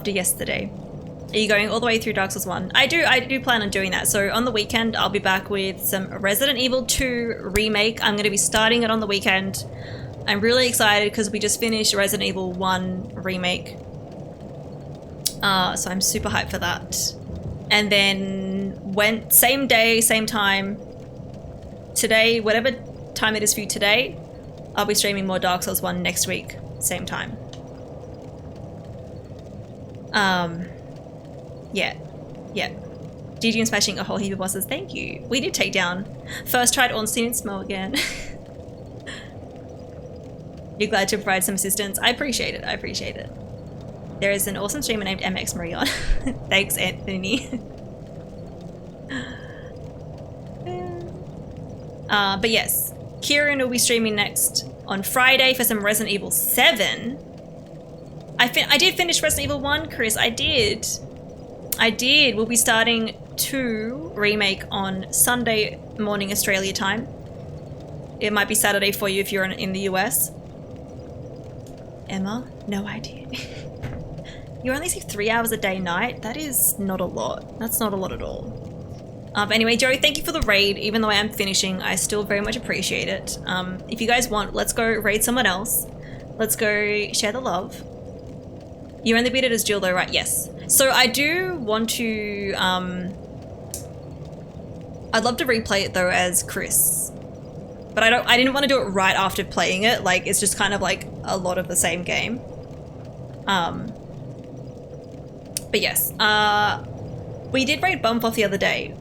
yesterday. Are you going all the way through Dark Souls 1? I do plan on doing that. So on the weekend, I'll be back with some Resident Evil 2 remake. I'm going to be starting it on the weekend. I'm really excited because we just finished Resident Evil 1 remake. So I'm super hyped for that. And then same day, same time. Today, whatever time it is for you today, I'll be streaming more Dark Souls 1 next week, same time. Yeah. GG and smashing a whole heap of bosses. Thank you. We did take down. First tried Ornstein and Smell again. You're glad to provide some assistance. I appreciate it. I appreciate it. There is an awesome streamer named MX Marion. Thanks, Anthony. But yes, Kieran will be streaming next on Friday for some Resident Evil 7. I did finish Resident Evil 1, Chris. I did. We'll be starting 2 remake on Sunday morning Australia time. It might be Saturday for you if you're in the US. Emma, no idea. You only sleep 3 hours a day night? That is not a lot. That's not a lot at all. But anyway, Joey, thank you for the raid. Even though I am finishing, I still very much appreciate it. If you guys want, let's go raid someone else. Let's go share the love. You only beat it as Jill though, right? Yes. So I do want to, I'd love to replay it though as Chris. But I didn't want to do it right after playing it. Like, it's just kind of like a lot of the same game. But yes, we did raid Bumfuff the other day,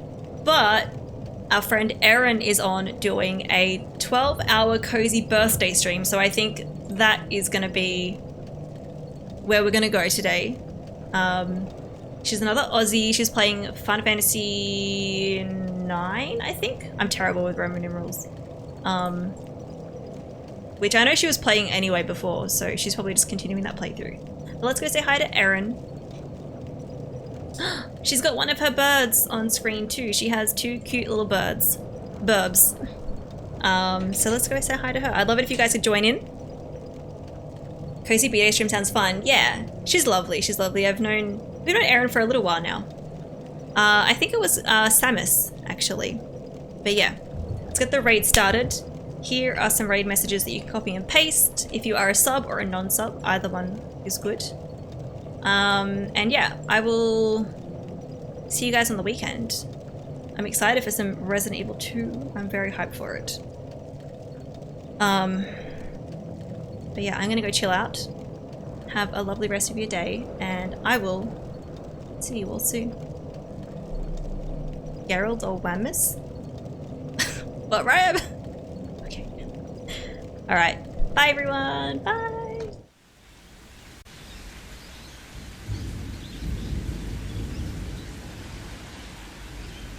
but our friend Erin is on doing a 12-hour cozy birthday stream. So I think that is going to be where we're going to go today. She's another Aussie. She's playing Final Fantasy IX, I think. I'm terrible with Roman numerals. Which I know she was playing anyway before, so she's probably just continuing that playthrough. But let's go say hi to Erin. She's got one of her birds on screen too. She has 2 cute little birds. Burbs. So let's go say hi to her. I'd love it if you guys could join in. Cozy BA stream sounds fun. Yeah, she's lovely. She's lovely. We've known Erin for a little while now. I think it was Samus, actually. But yeah, let's get the raid started. Here are some raid messages that you can copy and paste. If you are a sub or a non-sub, either one is good. And yeah, I will see you guys on the weekend. I'm excited for some Resident Evil 2. I'm very hyped for it. But yeah, I'm gonna go chill out. Have a lovely rest of your day, and I will see you all soon. Gerald or Whammis? What, Rab? Okay. Alright. Bye everyone. Bye.